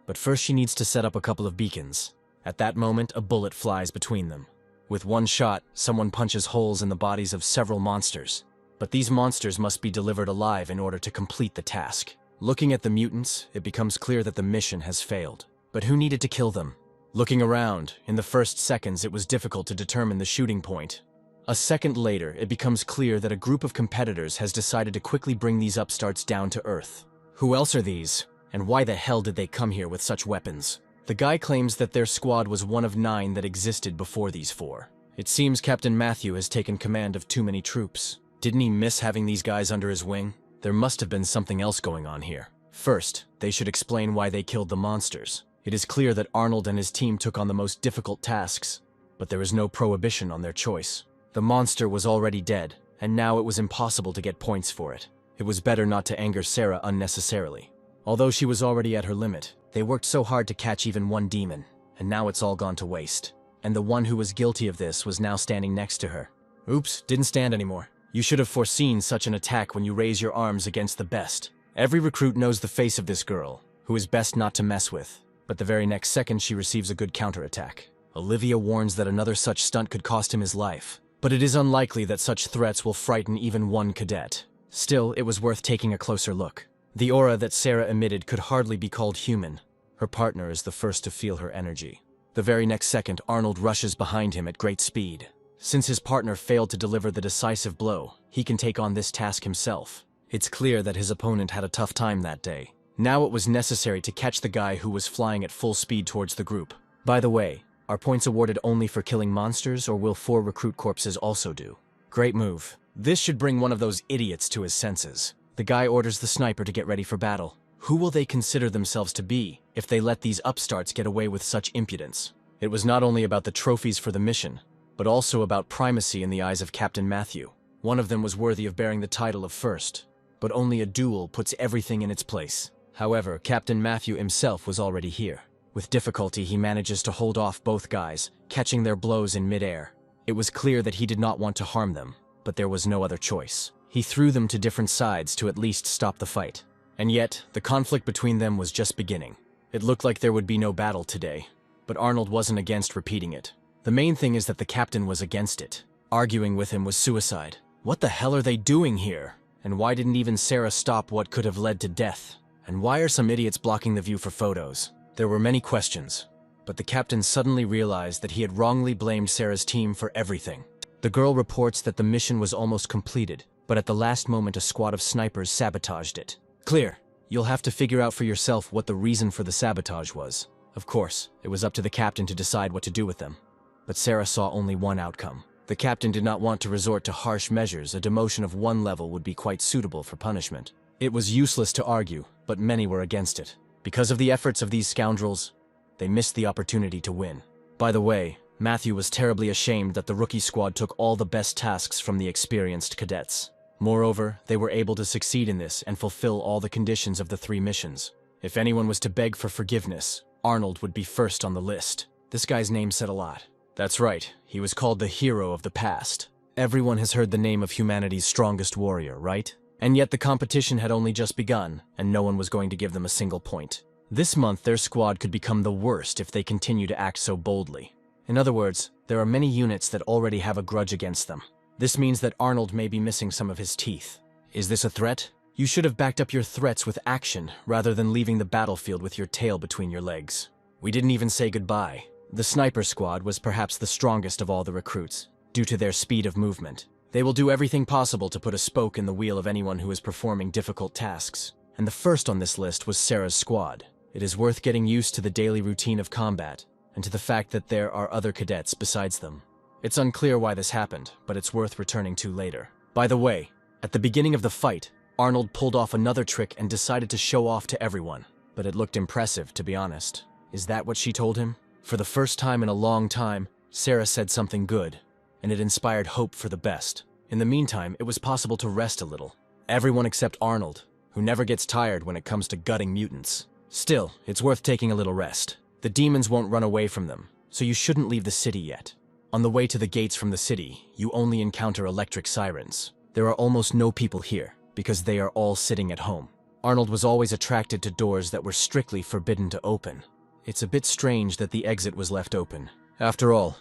But first she needs to set up a couple of beacons. At that moment, a bullet flies between them. With one shot, someone punches holes in the bodies of several monsters. But these monsters must be delivered alive in order to complete the task. Looking at the mutants, it becomes clear that the mission has failed. But who needed to kill them? Looking around, in the first seconds it was difficult to determine the shooting point. A second later, it becomes clear that a group of competitors has decided to quickly bring these upstarts down to earth. Who else are these? And why the hell did they come here with such weapons? The guy claims that their squad was one of 9 that existed before these 4. It seems Captain Matthew has taken command of too many troops. Didn't he miss having these guys under his wing? There must have been something else going on here. First, they should explain why they killed the monsters. It is clear that Arnold and his team took on the most difficult tasks, but there is no prohibition on their choice. The monster was already dead, and now it was impossible to get points for it. It was better not to anger Sarah unnecessarily. Although she was already at her limit, they worked so hard to catch even one demon, and now it's all gone to waste. And the one who was guilty of this was now standing next to her. Oops, didn't stand anymore. You should have foreseen such an attack when you raise your arms against the best. Every recruit knows the face of this girl, who is best not to mess with. But the very next second she receives a good counterattack. Olivia warns that another such stunt could cost him his life. But it is unlikely that such threats will frighten even one cadet. Still, it was worth taking a closer look. The aura that Sarah emitted could hardly be called human. Her partner is the first to feel her energy. The very next second, Arnold rushes behind him at great speed. Since his partner failed to deliver the decisive blow, he can take on this task himself. It's clear that his opponent had a tough time that day. Now it was necessary to catch the guy who was flying at full speed towards the group. By the way, are points awarded only for killing monsters, or will 4 recruit corpses also do? Great move. This should bring one of those idiots to his senses. The guy orders the sniper to get ready for battle. Who will they consider themselves to be if they let these upstarts get away with such impudence? It was not only about the trophies for the mission, but also about primacy in the eyes of Captain Matthew. One of them was worthy of bearing the title of first, but only a duel puts everything in its place. However, Captain Matthew himself was already here. With difficulty, he manages to hold off both guys, catching their blows in midair. It was clear that he did not want to harm them, but there was no other choice. He threw them to different sides to at least stop the fight. And yet, the conflict between them was just beginning. It looked like there would be no battle today, but Arnold wasn't against repeating it. The main thing is that the captain was against it. Arguing with him was suicide. What the hell are they doing here? And why didn't even Sarah stop what could have led to death? And why are some idiots blocking the view for photos? There were many questions, but the captain suddenly realized that he had wrongly blamed Sarah's team for everything. The girl reports that the mission was almost completed, but at the last moment a squad of snipers sabotaged it. Clear. You'll have to figure out for yourself what the reason for the sabotage was. Of course, it was up to the captain to decide what to do with them. But Sarah saw only one outcome. The captain did not want to resort to harsh measures. A demotion of one level would be quite suitable for punishment. It was useless to argue, but many were against it. Because of the efforts of these scoundrels, they missed the opportunity to win. By the way, Matthew was terribly ashamed that the rookie squad took all the best tasks from the experienced cadets. Moreover, they were able to succeed in this and fulfill all the conditions of the 3 missions. If anyone was to beg for forgiveness, Arnold would be first on the list. This guy's name said a lot. That's right, he was called the hero of the past. Everyone has heard the name of humanity's strongest warrior, right? And yet the competition had only just begun, and no one was going to give them a single point. This month their squad could become the worst if they continue to act so boldly. In other words, there are many units that already have a grudge against them. This means that Arnold may be missing some of his teeth. Is this a threat? You should have backed up your threats with action, rather than leaving the battlefield with your tail between your legs. We didn't even say goodbye. The sniper squad was perhaps the strongest of all the recruits, due to their speed of movement. They will do everything possible to put a spoke in the wheel of anyone who is performing difficult tasks. And the first on this list was Sarah's squad. It is worth getting used to the daily routine of combat, and to the fact that there are other cadets besides them. It's unclear why this happened, but it's worth returning to later. By the way, at the beginning of the fight, Arnold pulled off another trick and decided to show off to everyone. But it looked impressive, to be honest. Is that what she told him? For the first time in a long time, Sarah said something good, and it inspired hope for the best. In the meantime, it was possible to rest a little. Everyone except Arnold, who never gets tired when it comes to gutting mutants. Still, it's worth taking a little rest. The demons won't run away from them, so you shouldn't leave the city yet. On the way to the gates from the city, you only encounter electric sirens. There are almost no people here, because they are all sitting at home. Arnold was always attracted to doors that were strictly forbidden to open. It's a bit strange that the exit was left open. After all,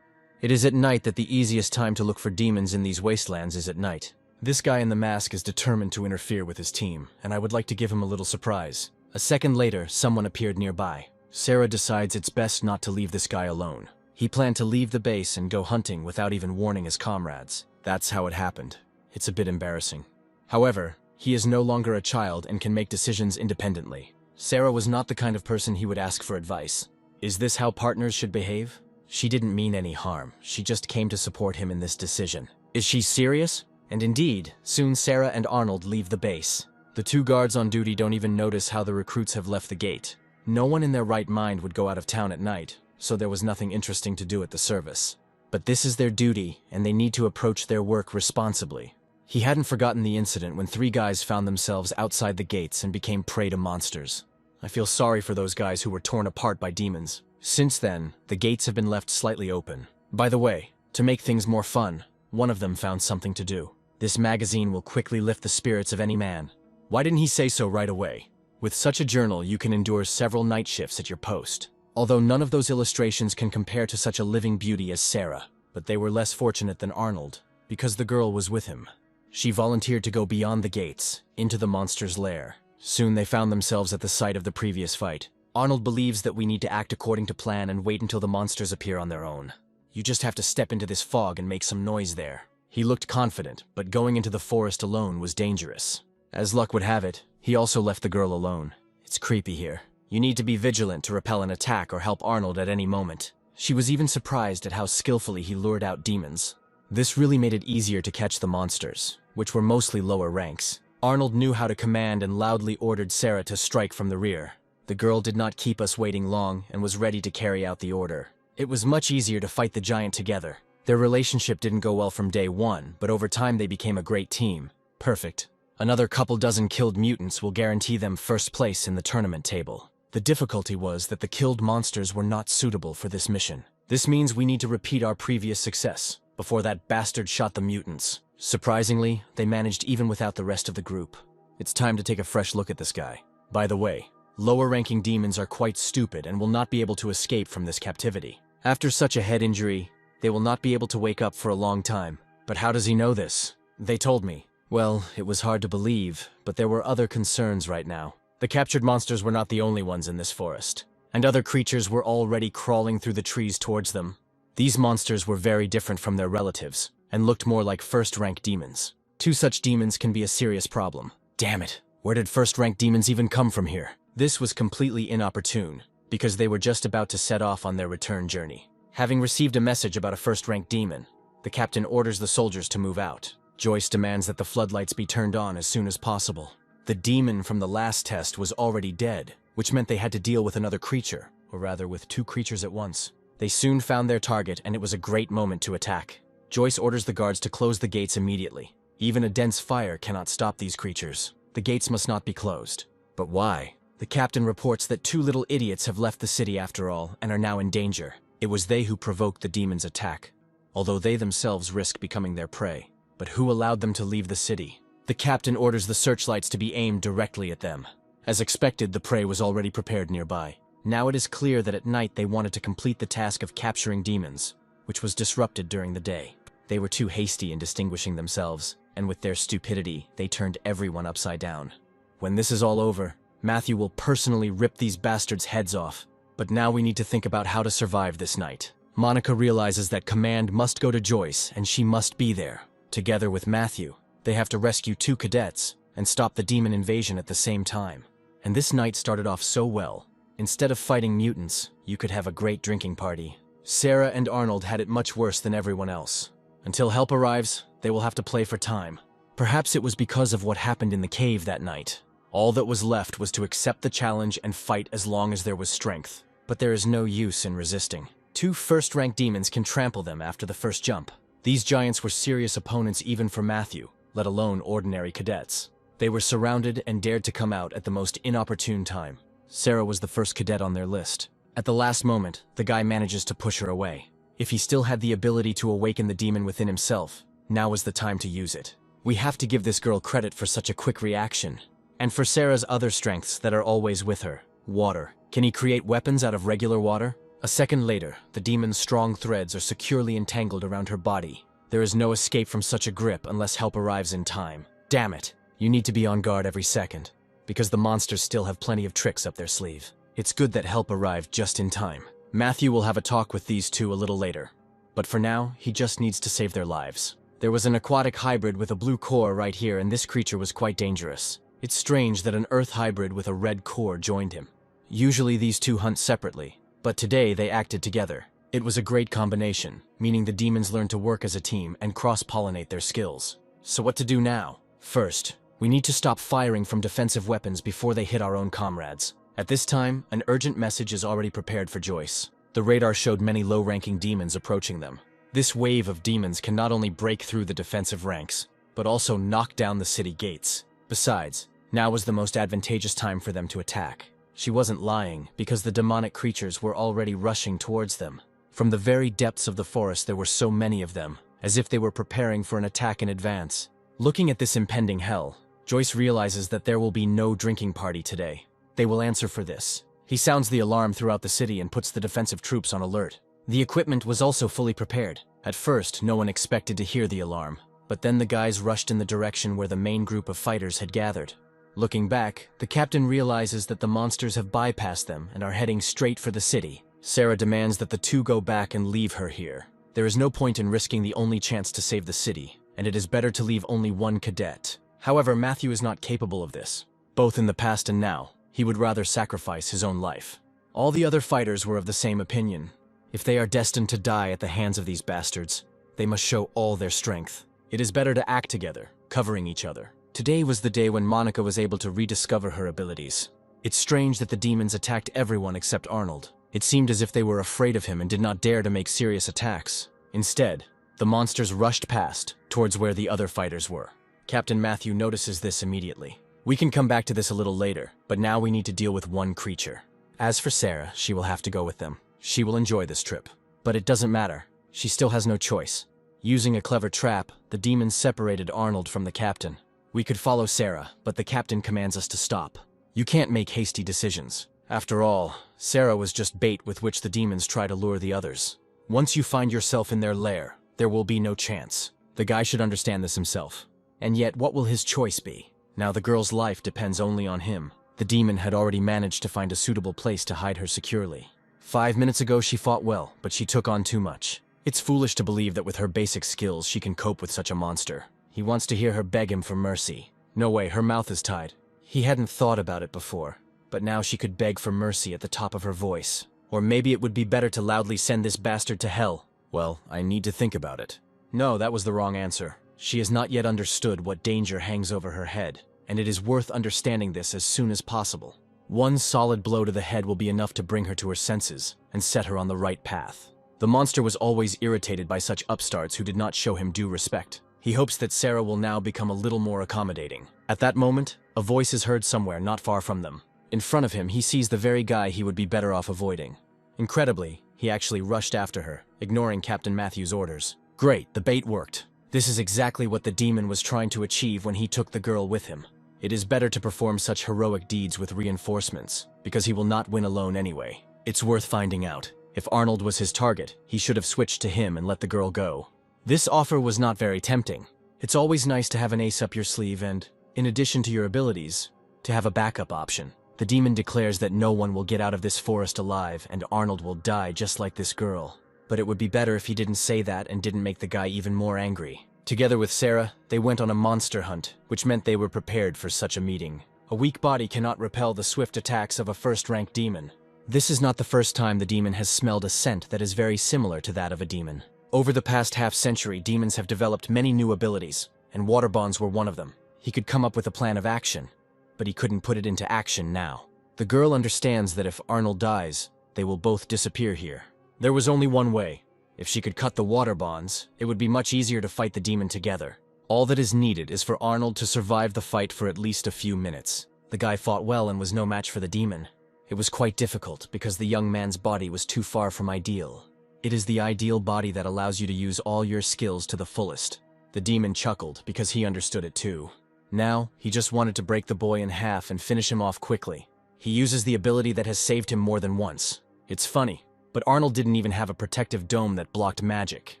it is at night that the easiest time to look for demons in these wastelands is at night. This guy in the mask is determined to interfere with his team, and I would like to give him a little surprise. A second later, someone appeared nearby. Sarah decides it's best not to leave this guy alone. He planned to leave the base and go hunting without even warning his comrades. That's how it happened. It's a bit embarrassing. However, he is no longer a child and can make decisions independently. Sarah was not the kind of person he would ask for advice. Is this how partners should behave? She didn't mean any harm. She just came to support him in this decision. Is she serious? And indeed, soon Sarah and Arnold leave the base. The 2 guards on duty don't even notice how the recruits have left the gate. No one in their right mind would go out of town at night, so there was nothing interesting to do at the service. But this is their duty, and they need to approach their work responsibly. He hadn't forgotten the incident when 3 guys found themselves outside the gates and became prey to monsters. I feel sorry for those guys who were torn apart by demons. Since then, the gates have been left slightly open. By the way, to make things more fun, one of them found something to do. This magazine will quickly lift the spirits of any man. Why didn't he say so right away? With such a journal, you can endure several night shifts at your post. Although none of those illustrations can compare to such a living beauty as Sarah, but they were less fortunate than Arnold, because the girl was with him. She volunteered to go beyond the gates, into the monster's lair. Soon they found themselves at the site of the previous fight. Arnold believes that we need to act according to plan and wait until the monsters appear on their own. You just have to step into this fog and make some noise there. He looked confident, but going into the forest alone was dangerous. As luck would have it, he also left the girl alone. It's creepy here. You need to be vigilant to repel an attack or help Arnold at any moment. She was even surprised at how skillfully he lured out demons. This really made it easier to catch the monsters, which were mostly lower ranks. Arnold knew how to command and loudly ordered Sarah to strike from the rear. The girl did not keep us waiting long and was ready to carry out the order. It was much easier to fight the giant together. Their relationship didn't go well from day one, but over time they became a great team. Perfect. Another couple dozen killed mutants will guarantee them first place in the tournament table. The difficulty was that the killed monsters were not suitable for this mission. This means we need to repeat our previous success, before that bastard shot the mutants. Surprisingly, they managed even without the rest of the group. It's time to take a fresh look at this guy. By the way, lower-ranking demons are quite stupid and will not be able to escape from this captivity. After such a head injury, they will not be able to wake up for a long time. But how does he know this? They told me. Well, it was hard to believe, but there were other concerns right now. The captured monsters were not the only ones in this forest, and other creatures were already crawling through the trees towards them. These monsters were very different from their relatives, and looked more like first-rank demons. Two such demons can be a serious problem. Damn it, where did first-rank demons even come from here? This was completely inopportune, because they were just about to set off on their return journey. Having received a message about a first-rank demon, the captain orders the soldiers to move out. Joyce demands that the floodlights be turned on as soon as possible. The demon from the last test was already dead, which meant they had to deal with another creature, or rather with two creatures at once. They soon found their target, and it was a great moment to attack. Joyce orders the guards to close the gates immediately. Even a dense fire cannot stop these creatures. The gates must not be closed. But why? The captain reports that two little idiots have left the city after all, and are now in danger. It was they who provoked the demon's attack, although they themselves risk becoming their prey. But who allowed them to leave the city? The captain orders the searchlights to be aimed directly at them. As expected, the prey was already prepared nearby. Now it is clear that at night they wanted to complete the task of capturing demons, which was disrupted during the day. They were too hasty in distinguishing themselves, and with their stupidity, they turned everyone upside down. When this is all over, Matthew will personally rip these bastards' heads off. But now we need to think about how to survive this night. Monica realizes that command must go to Joyce, and she must be there. Together with Matthew, they have to rescue two cadets and stop the demon invasion at the same time. And this night started off so well. Instead of fighting mutants, you could have a great drinking party. Sarah and Arnold had it much worse than everyone else. Until help arrives, they will have to play for time. Perhaps it was because of what happened in the cave that night. All that was left was to accept the challenge and fight as long as there was strength. But there is no use in resisting. Two first-rank demons can trample them after the first jump. These giants were serious opponents even for Matthew, let alone ordinary cadets. They were surrounded and dared to come out at the most inopportune time. Sarah was the first cadet on their list. At the last moment, the guy manages to push her away. If he still had the ability to awaken the demon within himself, now was the time to use it. We have to give this girl credit for such a quick reaction. And for Sarah's other strengths that are always with her. Water. Can he create weapons out of regular water? A second later, the demon's strong threads are securely entangled around her body. There is no escape from such a grip unless help arrives in time. Damn it. You need to be on guard every second, because the monsters still have plenty of tricks up their sleeve. It's good that help arrived just in time. Matthew will have a talk with these two a little later. But for now, he just needs to save their lives. There was an aquatic hybrid with a blue core right here, and this creature was quite dangerous. It's strange that an earth hybrid with a red core joined him. Usually these two hunt separately, but today they acted together. It was a great combination, meaning the demons learned to work as a team and cross-pollinate their skills. So what to do now? First, we need to stop firing from defensive weapons before they hit our own comrades. At this time, an urgent message is already prepared for Joyce. The radar showed many low-ranking demons approaching them. This wave of demons can not only break through the defensive ranks, but also knock down the city gates. Besides, now was the most advantageous time for them to attack. She wasn't lying, because the demonic creatures were already rushing towards them. From the very depths of the forest there were so many of them, as if they were preparing for an attack in advance. Looking at this impending hell, Joyce realizes that there will be no drinking party today. They will answer for this. He sounds the alarm throughout the city and puts the defensive troops on alert. The equipment was also fully prepared. At first, no one expected to hear the alarm, but then the guys rushed in the direction where the main group of fighters had gathered. Looking back, the captain realizes that the monsters have bypassed them and are heading straight for the city. Sarah demands that the two go back and leave her here. There is no point in risking the only chance to save the city, and it is better to leave only one cadet. However, Matthew is not capable of this. Both in the past and now, he would rather sacrifice his own life. All the other fighters were of the same opinion. If they are destined to die at the hands of these bastards, they must show all their strength. It is better to act together, covering each other. Today was the day when Monica was able to rediscover her abilities. It's strange that the demons attacked everyone except Arnold. It seemed as if they were afraid of him and did not dare to make serious attacks. Instead, the monsters rushed past, towards where the other fighters were. Captain Matthew notices this immediately. We can come back to this a little later, but now we need to deal with one creature. As for Sarah, she will have to go with them. She will enjoy this trip. But it doesn't matter. She still has no choice. Using a clever trap, the demons separated Arnold from the captain. We could follow Sarah, but the captain commands us to stop. You can't make hasty decisions. After all, Sarah was just bait with which the demons try to lure the others. Once you find yourself in their lair, there will be no chance. The guy should understand this himself. And yet, what will his choice be? Now the girl's life depends only on him. The demon had already managed to find a suitable place to hide her securely. 5 minutes ago she fought well, but she took on too much. It's foolish to believe that with her basic skills she can cope with such a monster. He wants to hear her beg him for mercy. No way, her mouth is tied. He hadn't thought about it before, but now she could beg for mercy at the top of her voice. Or maybe it would be better to loudly send this bastard to hell. Well, I need to think about it. No, that was the wrong answer. She has not yet understood what danger hangs over her head, and it is worth understanding this as soon as possible. One solid blow to the head will be enough to bring her to her senses and set her on the right path. The monster was always irritated by such upstarts who did not show him due respect. He hopes that Sarah will now become a little more accommodating. At that moment, a voice is heard somewhere not far from them. In front of him, he sees the very guy he would be better off avoiding. Incredibly, he actually rushed after her, ignoring Captain Matthew's orders. Great, the bait worked. This is exactly what the demon was trying to achieve when he took the girl with him. It is better to perform such heroic deeds with reinforcements, because he will not win alone anyway. It's worth finding out. If Arnold was his target, he should have switched to him and let the girl go. This offer was not very tempting. It's always nice to have an ace up your sleeve and, in addition to your abilities, to have a backup option. The demon declares that no one will get out of this forest alive and Arnold will die just like this girl. But it would be better if he didn't say that and didn't make the guy even more angry. Together with Sarah, they went on a monster hunt, which meant they were prepared for such a meeting. A weak body cannot repel the swift attacks of a first-rank demon. This is not the first time the demon has smelled a scent that is very similar to that of a demon. Over the past half-century, demons have developed many new abilities, and water bonds were one of them. He could come up with a plan of action, but he couldn't put it into action now. The girl understands that if Arnold dies, they will both disappear here. There was only one way. If she could cut the water bonds, it would be much easier to fight the demon together. All that is needed is for Arnold to survive the fight for at least a few minutes. The guy fought well and was no match for the demon. It was quite difficult because the young man's body was too far from ideal. It is the ideal body that allows you to use all your skills to the fullest. The demon chuckled because he understood it too. Now, he just wanted to break the boy in half and finish him off quickly. He uses the ability that has saved him more than once. It's funny, but Arnold didn't even have a protective dome that blocked magic.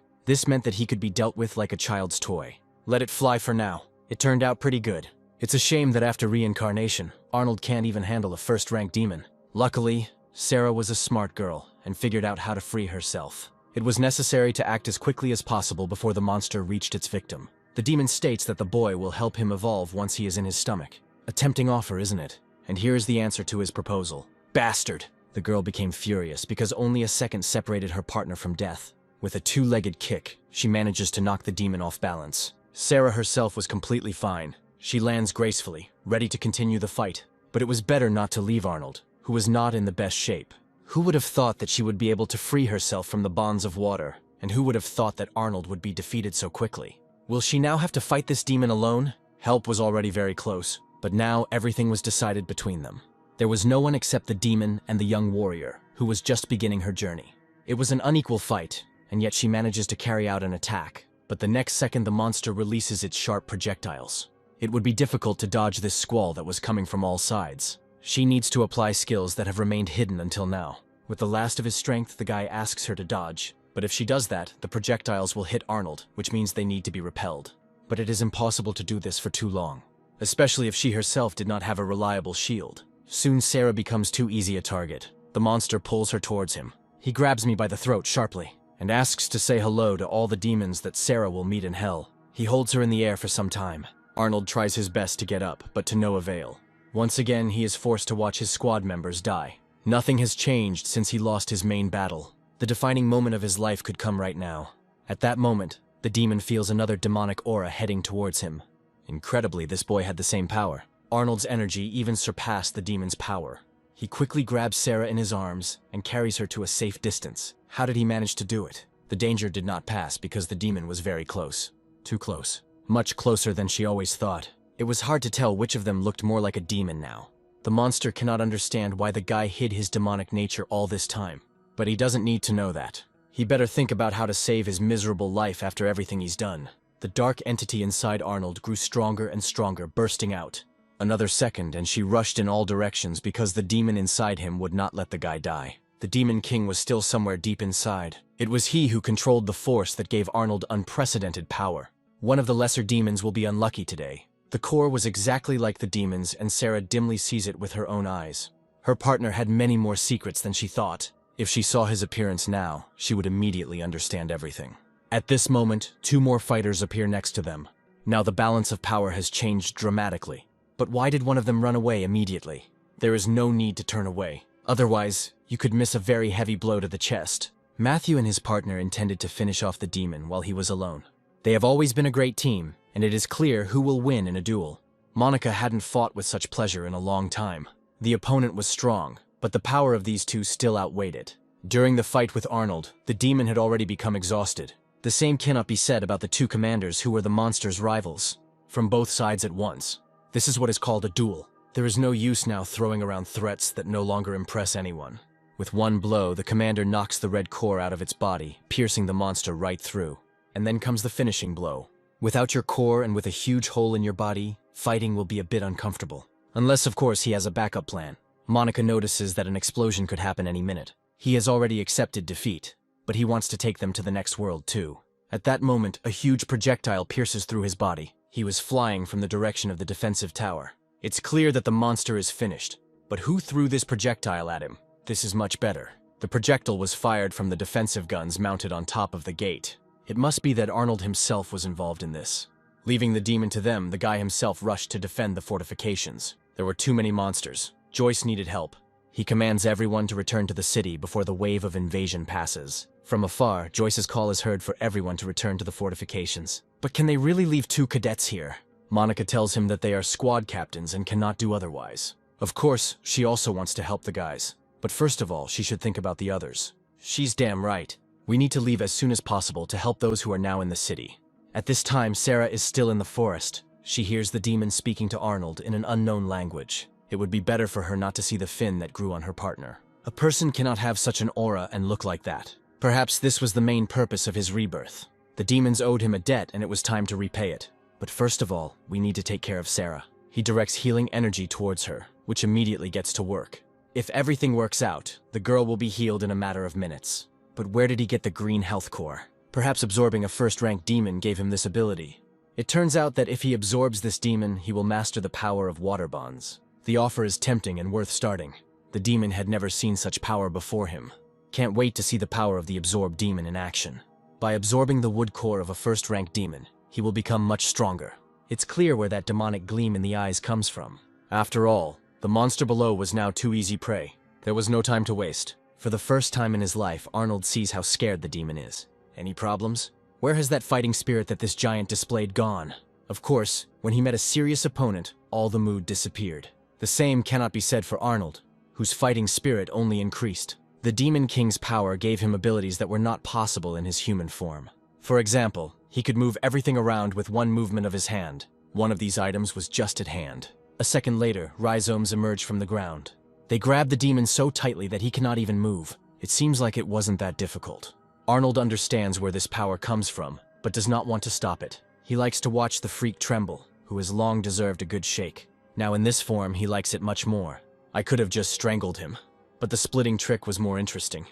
This meant that he could be dealt with like a child's toy. Let it fly for now. It turned out pretty good. It's a shame that after reincarnation, Arnold can't even handle a first-rank demon. Luckily, Sarah was a smart girl and figured out how to free herself. It was necessary to act as quickly as possible before the monster reached its victim. The demon states that the boy will help him evolve once he is in his stomach. A tempting offer, isn't it? And here is the answer to his proposal. Bastard! The girl became furious because only a second separated her partner from death. With a two-legged kick, she manages to knock the demon off balance. Sarah herself was completely fine. She lands gracefully, ready to continue the fight. But it was better not to leave Arnold, who was not in the best shape. Who would have thought that she would be able to free herself from the bonds of water? And who would have thought that Arnold would be defeated so quickly? Will she now have to fight this demon alone? Help was already very close, but now everything was decided between them. There was no one except the demon and the young warrior, who was just beginning her journey. It was an unequal fight, and yet she manages to carry out an attack. But the next second the monster releases its sharp projectiles. It would be difficult to dodge this squall that was coming from all sides. She needs to apply skills that have remained hidden until now. With the last of his strength, the guy asks her to dodge. But if she does that, the projectiles will hit Arnold, which means they need to be repelled. But it is impossible to do this for too long, especially if she herself did not have a reliable shield. Soon Sarah becomes too easy a target. The monster pulls her towards him. He grabs me by the throat sharply, and asks to say hello to all the demons that Sarah will meet in hell. He holds her in the air for some time. Arnold tries his best to get up, but to no avail. Once again, he is forced to watch his squad members die. Nothing has changed since he lost his main battle. The defining moment of his life could come right now. At that moment, the demon feels another demonic aura heading towards him. Incredibly, this boy had the same power. Arnold's energy even surpassed the demon's power. He quickly grabs Sarah in his arms and carries her to a safe distance. How did he manage to do it? The danger did not pass because the demon was very close. Too close. Much closer than she always thought. It was hard to tell which of them looked more like a demon now. The monster cannot understand why the guy hid his demonic nature all this time. But he doesn't need to know that. He better think about how to save his miserable life after everything he's done. The dark entity inside Arnold grew stronger and stronger, bursting out. Another second, and she rushed in all directions because the demon inside him would not let the guy die. The Demon King was still somewhere deep inside. It was he who controlled the force that gave Arnold unprecedented power. One of the lesser demons will be unlucky today. The core was exactly like the demons, and Sarah dimly sees it with her own eyes. Her partner had many more secrets than she thought. If she saw his appearance now, she would immediately understand everything. At this moment, 2 more fighters appear next to them. Now the balance of power has changed dramatically. But why did one of them run away immediately? There is no need to turn away. Otherwise, you could miss a very heavy blow to the chest. Matthew and his partner intended to finish off the demon while he was alone. They have always been a great team, and it is clear who will win in a duel. Monica hadn't fought with such pleasure in a long time. The opponent was strong, but the power of these two still outweighed it. During the fight with Arnold, the demon had already become exhausted. The same cannot be said about the 2 commanders who were the monster's rivals, from both sides at once. This is what is called a duel. There is no use now throwing around threats that no longer impress anyone. With one blow, the commander knocks the red core out of its body, piercing the monster right through. And then comes the finishing blow. Without your core and with a huge hole in your body, fighting will be a bit uncomfortable. Unless, of course, he has a backup plan. Monica notices that an explosion could happen any minute. He has already accepted defeat, but he wants to take them to the next world too. At that moment, a huge projectile pierces through his body. He was flying from the direction of the defensive tower. It's clear that the monster is finished. But who threw this projectile at him? This is much better. The projectile was fired from the defensive guns mounted on top of the gate. It must be that Arnold himself was involved in this. Leaving the demon to them, the guy himself rushed to defend the fortifications. There were too many monsters. Joyce needed help. He commands everyone to return to the city before the wave of invasion passes. From afar, Joyce's call is heard for everyone to return to the fortifications. But can they really leave 2 cadets here? Monica tells him that they are squad captains and cannot do otherwise. Of course, she also wants to help the guys. But first of all, she should think about the others. She's damn right. We need to leave as soon as possible to help those who are now in the city. At this time, Sarah is still in the forest. She hears the demon speaking to Arnold in an unknown language. It would be better for her not to see the fin that grew on her partner. A person cannot have such an aura and look like that. Perhaps this was the main purpose of his rebirth. The demons owed him a debt and it was time to repay it. But first of all, we need to take care of Sarah. He directs healing energy towards her, which immediately gets to work. If everything works out, the girl will be healed in a matter of minutes. But where did he get the green health core? Perhaps absorbing a first-rank demon gave him this ability. It turns out that if he absorbs this demon, he will master the power of water bonds. The offer is tempting and worth starting. The demon had never seen such power before him. Can't wait to see the power of the absorbed demon in action. By absorbing the wood core of a first-rank demon, he will become much stronger. It's clear where that demonic gleam in the eyes comes from. After all, the monster below was now too easy prey. There was no time to waste. For the first time in his life, Arnold sees how scared the demon is. Any problems? Where has that fighting spirit that this giant displayed gone? Of course, when he met a serious opponent, all the mood disappeared. The same cannot be said for Arnold, whose fighting spirit only increased. The Demon King's power gave him abilities that were not possible in his human form. For example, he could move everything around with one movement of his hand. One of these items was just at hand. A second later, rhizomes emerged from the ground. They grabbed the demon so tightly that he cannot even move. It seems like it wasn't that difficult. Arnold understands where this power comes from, but does not want to stop it. He likes to watch the freak tremble, who has long deserved a good shake. Now in this form, he likes it much more. I could have just strangled him, but the splitting trick was more interesting.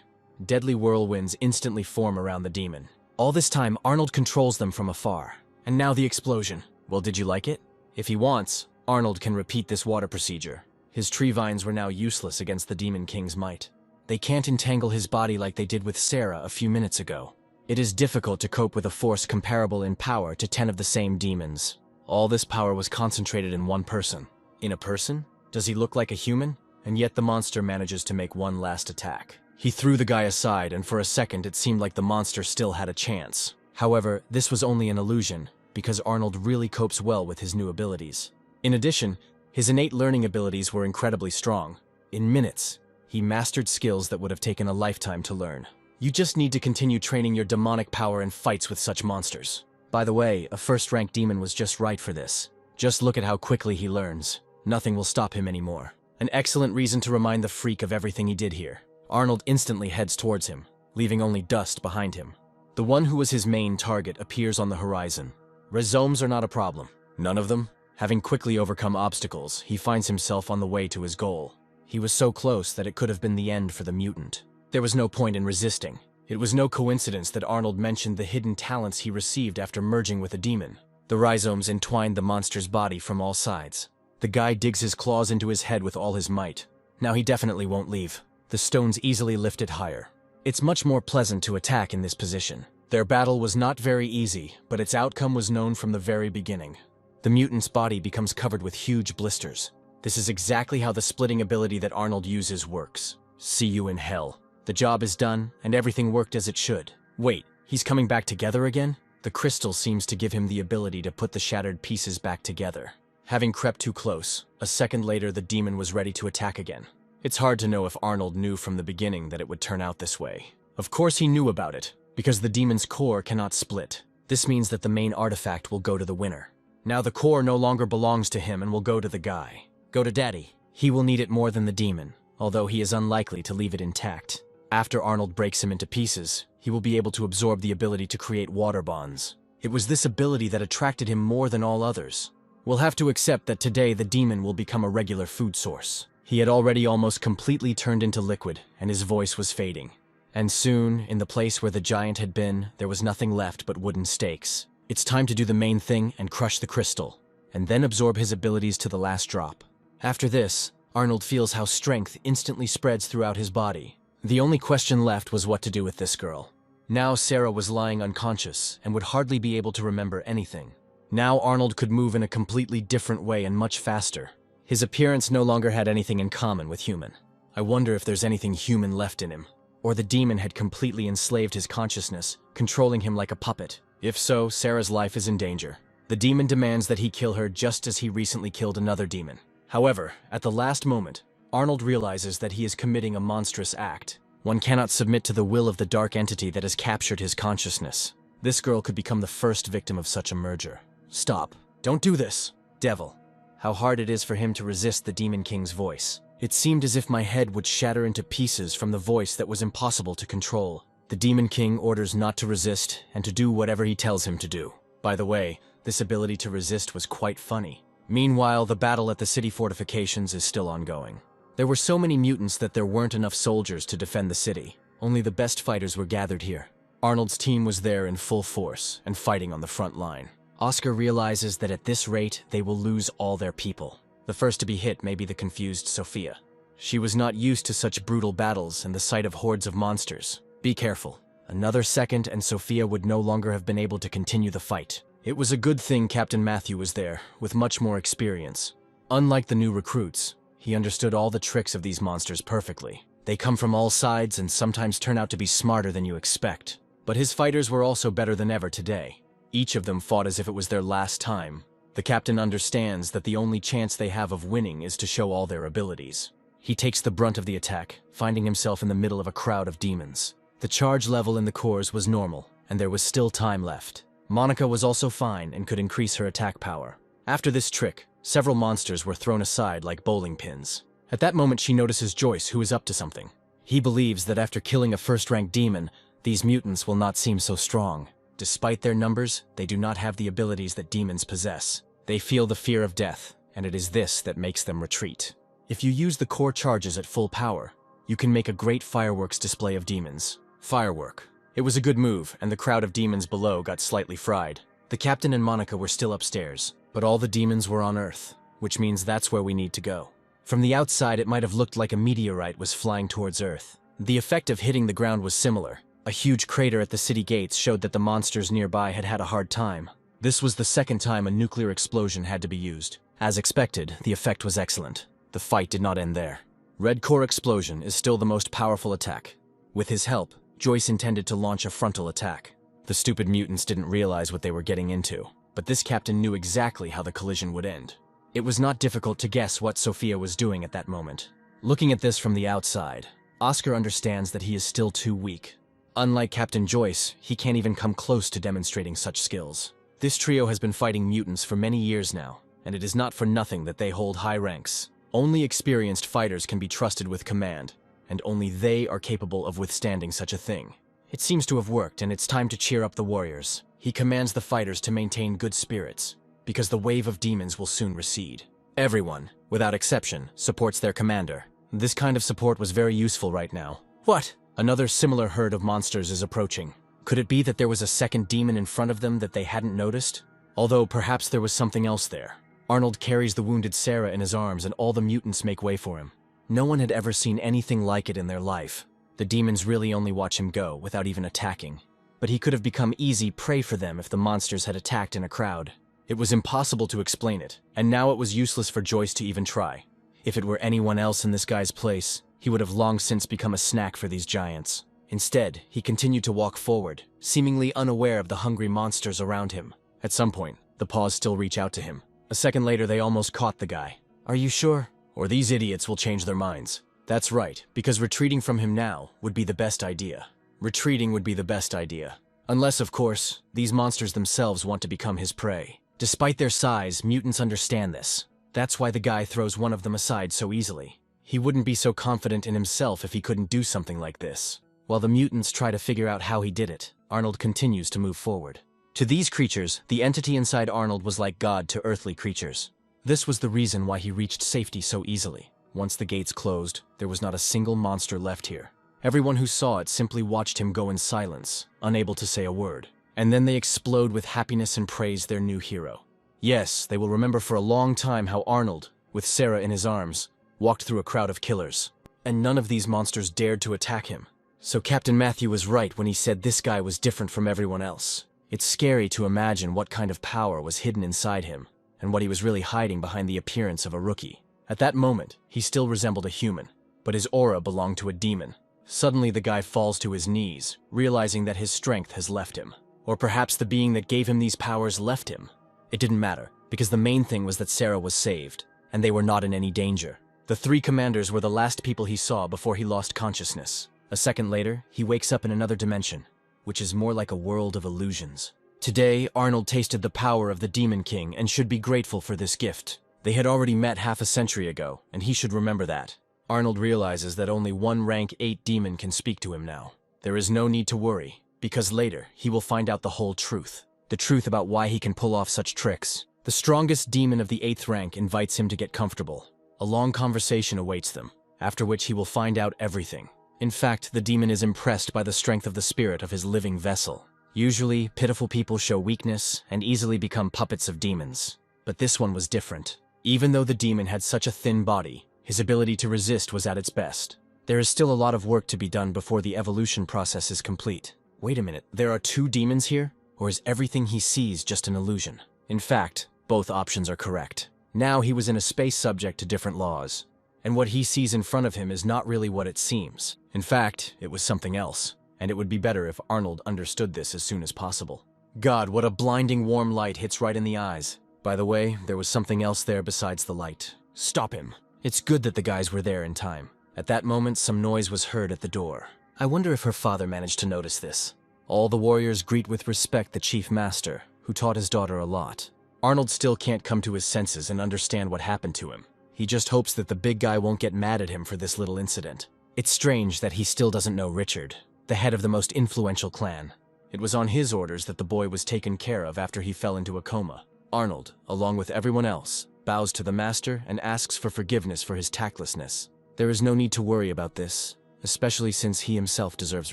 Deadly whirlwinds instantly form around the demon. All this time, Arnold controls them from afar. And now the explosion. Well, did you like it? If he wants, Arnold can repeat this water procedure. His tree vines were now useless against the Demon King's might. They can't entangle his body like they did with Sarah a few minutes ago. It is difficult to cope with a force comparable in power to 10 of the same demons. All this power was concentrated in one person. In a person? Does he look like a human? And yet the monster manages to make one last attack. He threw the guy aside, and for a second it seemed like the monster still had a chance. However, this was only an illusion, because Arnold really copes well with his new abilities. In addition, his innate learning abilities were incredibly strong. In minutes, he mastered skills that would have taken a lifetime to learn. You just need to continue training your demonic power in fights with such monsters. By the way, a first-rank demon was just right for this. Just look at how quickly he learns. Nothing will stop him anymore. An excellent reason to remind the freak of everything he did here. Arnold instantly heads towards him, leaving only dust behind him. The one who was his main target appears on the horizon. Rhizomes are not a problem. None of them. Having quickly overcome obstacles, he finds himself on the way to his goal. He was so close that it could have been the end for the mutant. There was no point in resisting. It was no coincidence that Arnold mentioned the hidden talents he received after merging with a demon. The rhizomes entwined the monster's body from all sides. The guy digs his claws into his head with all his might. Now he definitely won't leave. The stones easily lifted higher. It's much more pleasant to attack in this position. Their battle was not very easy, but its outcome was known from the very beginning. The mutant's body becomes covered with huge blisters. This is exactly how the splitting ability that Arnold uses works. See you in hell. The job is done, and everything worked as it should. Wait, he's coming back together again? The crystal seems to give him the ability to put the shattered pieces back together. Having crept too close, a second later the demon was ready to attack again. It's hard to know if Arnold knew from the beginning that it would turn out this way. Of course he knew about it, because the demon's core cannot split. This means that the main artifact will go to the winner. Now the core no longer belongs to him and will go to the guy. Go to Daddy. He will need it more than the demon, although he is unlikely to leave it intact. After Arnold breaks him into pieces, he will be able to absorb the ability to create water bonds. It was this ability that attracted him more than all others. We'll have to accept that today the demon will become a regular food source. He had already almost completely turned into liquid, and his voice was fading. And soon, in the place where the giant had been, there was nothing left but wooden stakes. It's time to do the main thing and crush the crystal, and then absorb his abilities to the last drop. After this, Arnold feels how strength instantly spreads throughout his body. The only question left was what to do with this girl. Now Sarah was lying unconscious and would hardly be able to remember anything. Now Arnold could move in a completely different way and much faster. His appearance no longer had anything in common with human. I wonder if there's anything human left in him, or the demon had completely enslaved his consciousness, controlling him like a puppet. If so, Sarah's life is in danger. The demon demands that he kill her just as he recently killed another demon. However, at the last moment, Arnold realizes that he is committing a monstrous act. One cannot submit to the will of the dark entity that has captured his consciousness. This girl could become the first victim of such a merger. Stop. Don't do this. Devil. How hard it is for him to resist the Demon King's voice. It seemed as if my head would shatter into pieces from the voice that was impossible to control. The Demon King orders not to resist and to do whatever he tells him to do. By the way, this ability to resist was quite funny. Meanwhile, the battle at the city fortifications is still ongoing. There were so many mutants that there weren't enough soldiers to defend the city. Only the best fighters were gathered here. Arnold's team was there in full force and fighting on the front line. Oscar realizes that at this rate, they will lose all their people. The first to be hit may be the confused Sophia. She was not used to such brutal battles and the sight of hordes of monsters. Be careful. Another second and Sophia would no longer have been able to continue the fight. It was a good thing Captain Matthew was there, with much more experience. Unlike the new recruits, he understood all the tricks of these monsters perfectly. They come from all sides and sometimes turn out to be smarter than you expect. But his fighters were also better than ever today. Each of them fought as if it was their last time. The captain understands that the only chance they have of winning is to show all their abilities. He takes the brunt of the attack, finding himself in the middle of a crowd of demons. The charge level in the cores was normal, and there was still time left. Monica was also fine and could increase her attack power. After this trick, several monsters were thrown aside like bowling pins. At that moment she notices Joyce, who is up to something. He believes that after killing a first-rank demon, these mutants will not seem so strong. Despite their numbers, they do not have the abilities that demons possess. They feel the fear of death, and it is this that makes them retreat. If you use the core charges at full power, you can make a great fireworks display of demons. Firework. It was a good move, and the crowd of demons below got slightly fried. The captain and Monica were still upstairs, but all the demons were on Earth, which means that's where we need to go. From the outside, it might have looked like a meteorite was flying towards Earth. The effect of hitting the ground was similar. A huge crater at the city gates showed that the monsters nearby had had a hard time. This was the second time a nuclear explosion had to be used. As expected, the effect was excellent. The fight did not end there. Red Core Explosion is still the most powerful attack. With his help, Joyce intended to launch a frontal attack. The stupid mutants didn't realize what they were getting into, but this captain knew exactly how the collision would end. It was not difficult to guess what Sophia was doing at that moment. Looking at this from the outside, Oscar understands that he is still too weak. Unlike Captain Joyce, he can't even come close to demonstrating such skills. This trio has been fighting mutants for many years now, and it is not for nothing that they hold high ranks. Only experienced fighters can be trusted with command, and only they are capable of withstanding such a thing. It seems to have worked, and it's time to cheer up the warriors. He commands the fighters to maintain good spirits, because the wave of demons will soon recede. Everyone, without exception, supports their commander. This kind of support was very useful right now. What? Another similar herd of monsters is approaching. Could it be that there was a second demon in front of them that they hadn't noticed? Although perhaps there was something else there. Arnold carries the wounded Sarah in his arms and all the mutants make way for him. No one had ever seen anything like it in their life. The demons really only watch him go without even attacking. But he could have become easy prey for them if the monsters had attacked in a crowd. It was impossible to explain it, and now it was useless for Joyce to even try. If it were anyone else in this guy's place, he would have long since become a snack for these giants. Instead, he continued to walk forward, seemingly unaware of the hungry monsters around him. At some point, the paws still reach out to him. A second later, they almost caught the guy. Are you sure? Or these idiots will change their minds. That's right, because retreating from him now would be the best idea. Retreating would be the best idea. Unless, of course, these monsters themselves want to become his prey. Despite their size, mutants understand this. That's why the guy throws one of them aside so easily. He wouldn't be so confident in himself if he couldn't do something like this. While the mutants try to figure out how he did it, Arnold continues to move forward. To these creatures, the entity inside Arnold was like God to earthly creatures. This was the reason why he reached safety so easily. Once the gates closed, there was not a single monster left here. Everyone who saw it simply watched him go in silence, unable to say a word. And then they explode with happiness and praise their new hero. Yes, they will remember for a long time how Arnold, with Sarah in his arms, walked through a crowd of killers. And none of these monsters dared to attack him. So Captain Matthew was right when he said this guy was different from everyone else. It's scary to imagine what kind of power was hidden inside him, and what he was really hiding behind the appearance of a rookie. At that moment, he still resembled a human, but his aura belonged to a demon. Suddenly the guy falls to his knees, realizing that his strength has left him. Or perhaps the being that gave him these powers left him. It didn't matter, because the main thing was that Sarah was saved, and they were not in any danger. The three commanders were the last people he saw before he lost consciousness. A second later, he wakes up in another dimension, which is more like a world of illusions. Today, Arnold tasted the power of the Demon King and should be grateful for this gift. They had already met half a century ago, and he should remember that. Arnold realizes that only one rank 8 demon can speak to him now. There is no need to worry, because later he will find out the whole truth. The truth about why he can pull off such tricks. The strongest demon of the 8th rank invites him to get comfortable. A long conversation awaits them, after which he will find out everything. In fact, the demon is impressed by the strength of the spirit of his living vessel. Usually, pitiful people show weakness and easily become puppets of demons. But this one was different. Even though the demon had such a thin body, his ability to resist was at its best. There is still a lot of work to be done before the evolution process is complete. Wait a minute, there are 2 demons here? Or is everything he sees just an illusion? In fact, both options are correct. Now he was in a space subject to different laws. And what he sees in front of him is not really what it seems. In fact, it was something else. And it would be better if Arnold understood this as soon as possible. God, what a blinding warm light hits right in the eyes. By the way, there was something else there besides the light. Stop him. It's good that the guys were there in time. At that moment, some noise was heard at the door. I wonder if her father managed to notice this. All the warriors greet with respect the chief master, who taught his daughter a lot. Arnold still can't come to his senses and understand what happened to him. He just hopes that the big guy won't get mad at him for this little incident. It's strange that he still doesn't know Richard, the head of the most influential clan. It was on his orders that the boy was taken care of after he fell into a coma. Arnold, along with everyone else, bows to the master and asks for forgiveness for his tactlessness. There is no need to worry about this, especially since he himself deserves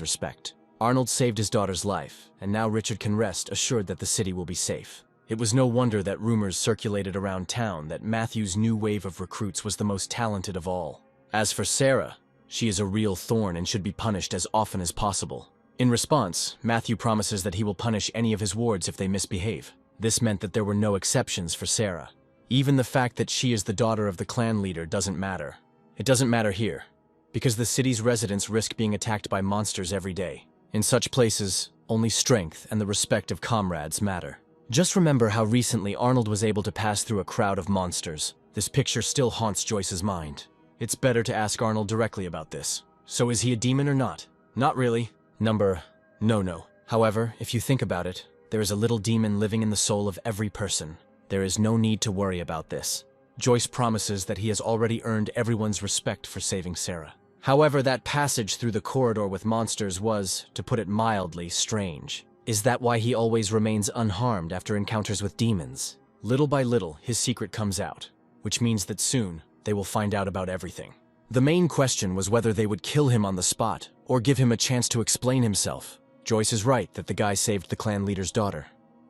respect. Arnold saved his daughter's life, and now Richard can rest assured that the city will be safe. It was no wonder that rumors circulated around town that Matthew's new wave of recruits was the most talented of all. As for Sarah, she is a real thorn and should be punished as often as possible. In response, Matthew promises that he will punish any of his wards if they misbehave. This meant that there were no exceptions for Sarah. Even the fact that she is the daughter of the clan leader doesn't matter. It doesn't matter here, because the city's residents risk being attacked by monsters every day. In such places, only strength and the respect of comrades matter. Just remember how recently Arnold was able to pass through a crowd of monsters. This picture still haunts Joyce's mind. It's better to ask Arnold directly about this. So is he a demon or not? Not really. No. However, if you think about it, there is a little demon living in the soul of every person. There is no need to worry about this. Joyce promises that he has already earned everyone's respect for saving Sarah. However, that passage through the corridor with monsters was, to put it mildly, strange. Is that why he always remains unharmed after encounters with demons? Little by little, his secret comes out, which means that soon, they will find out about everything. The main question was whether they would kill him on the spot, or give him a chance to explain himself. Joyce is right that the guy saved the clan leader's daughter,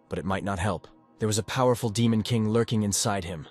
but it might not help. There was a powerful demon king lurking inside him,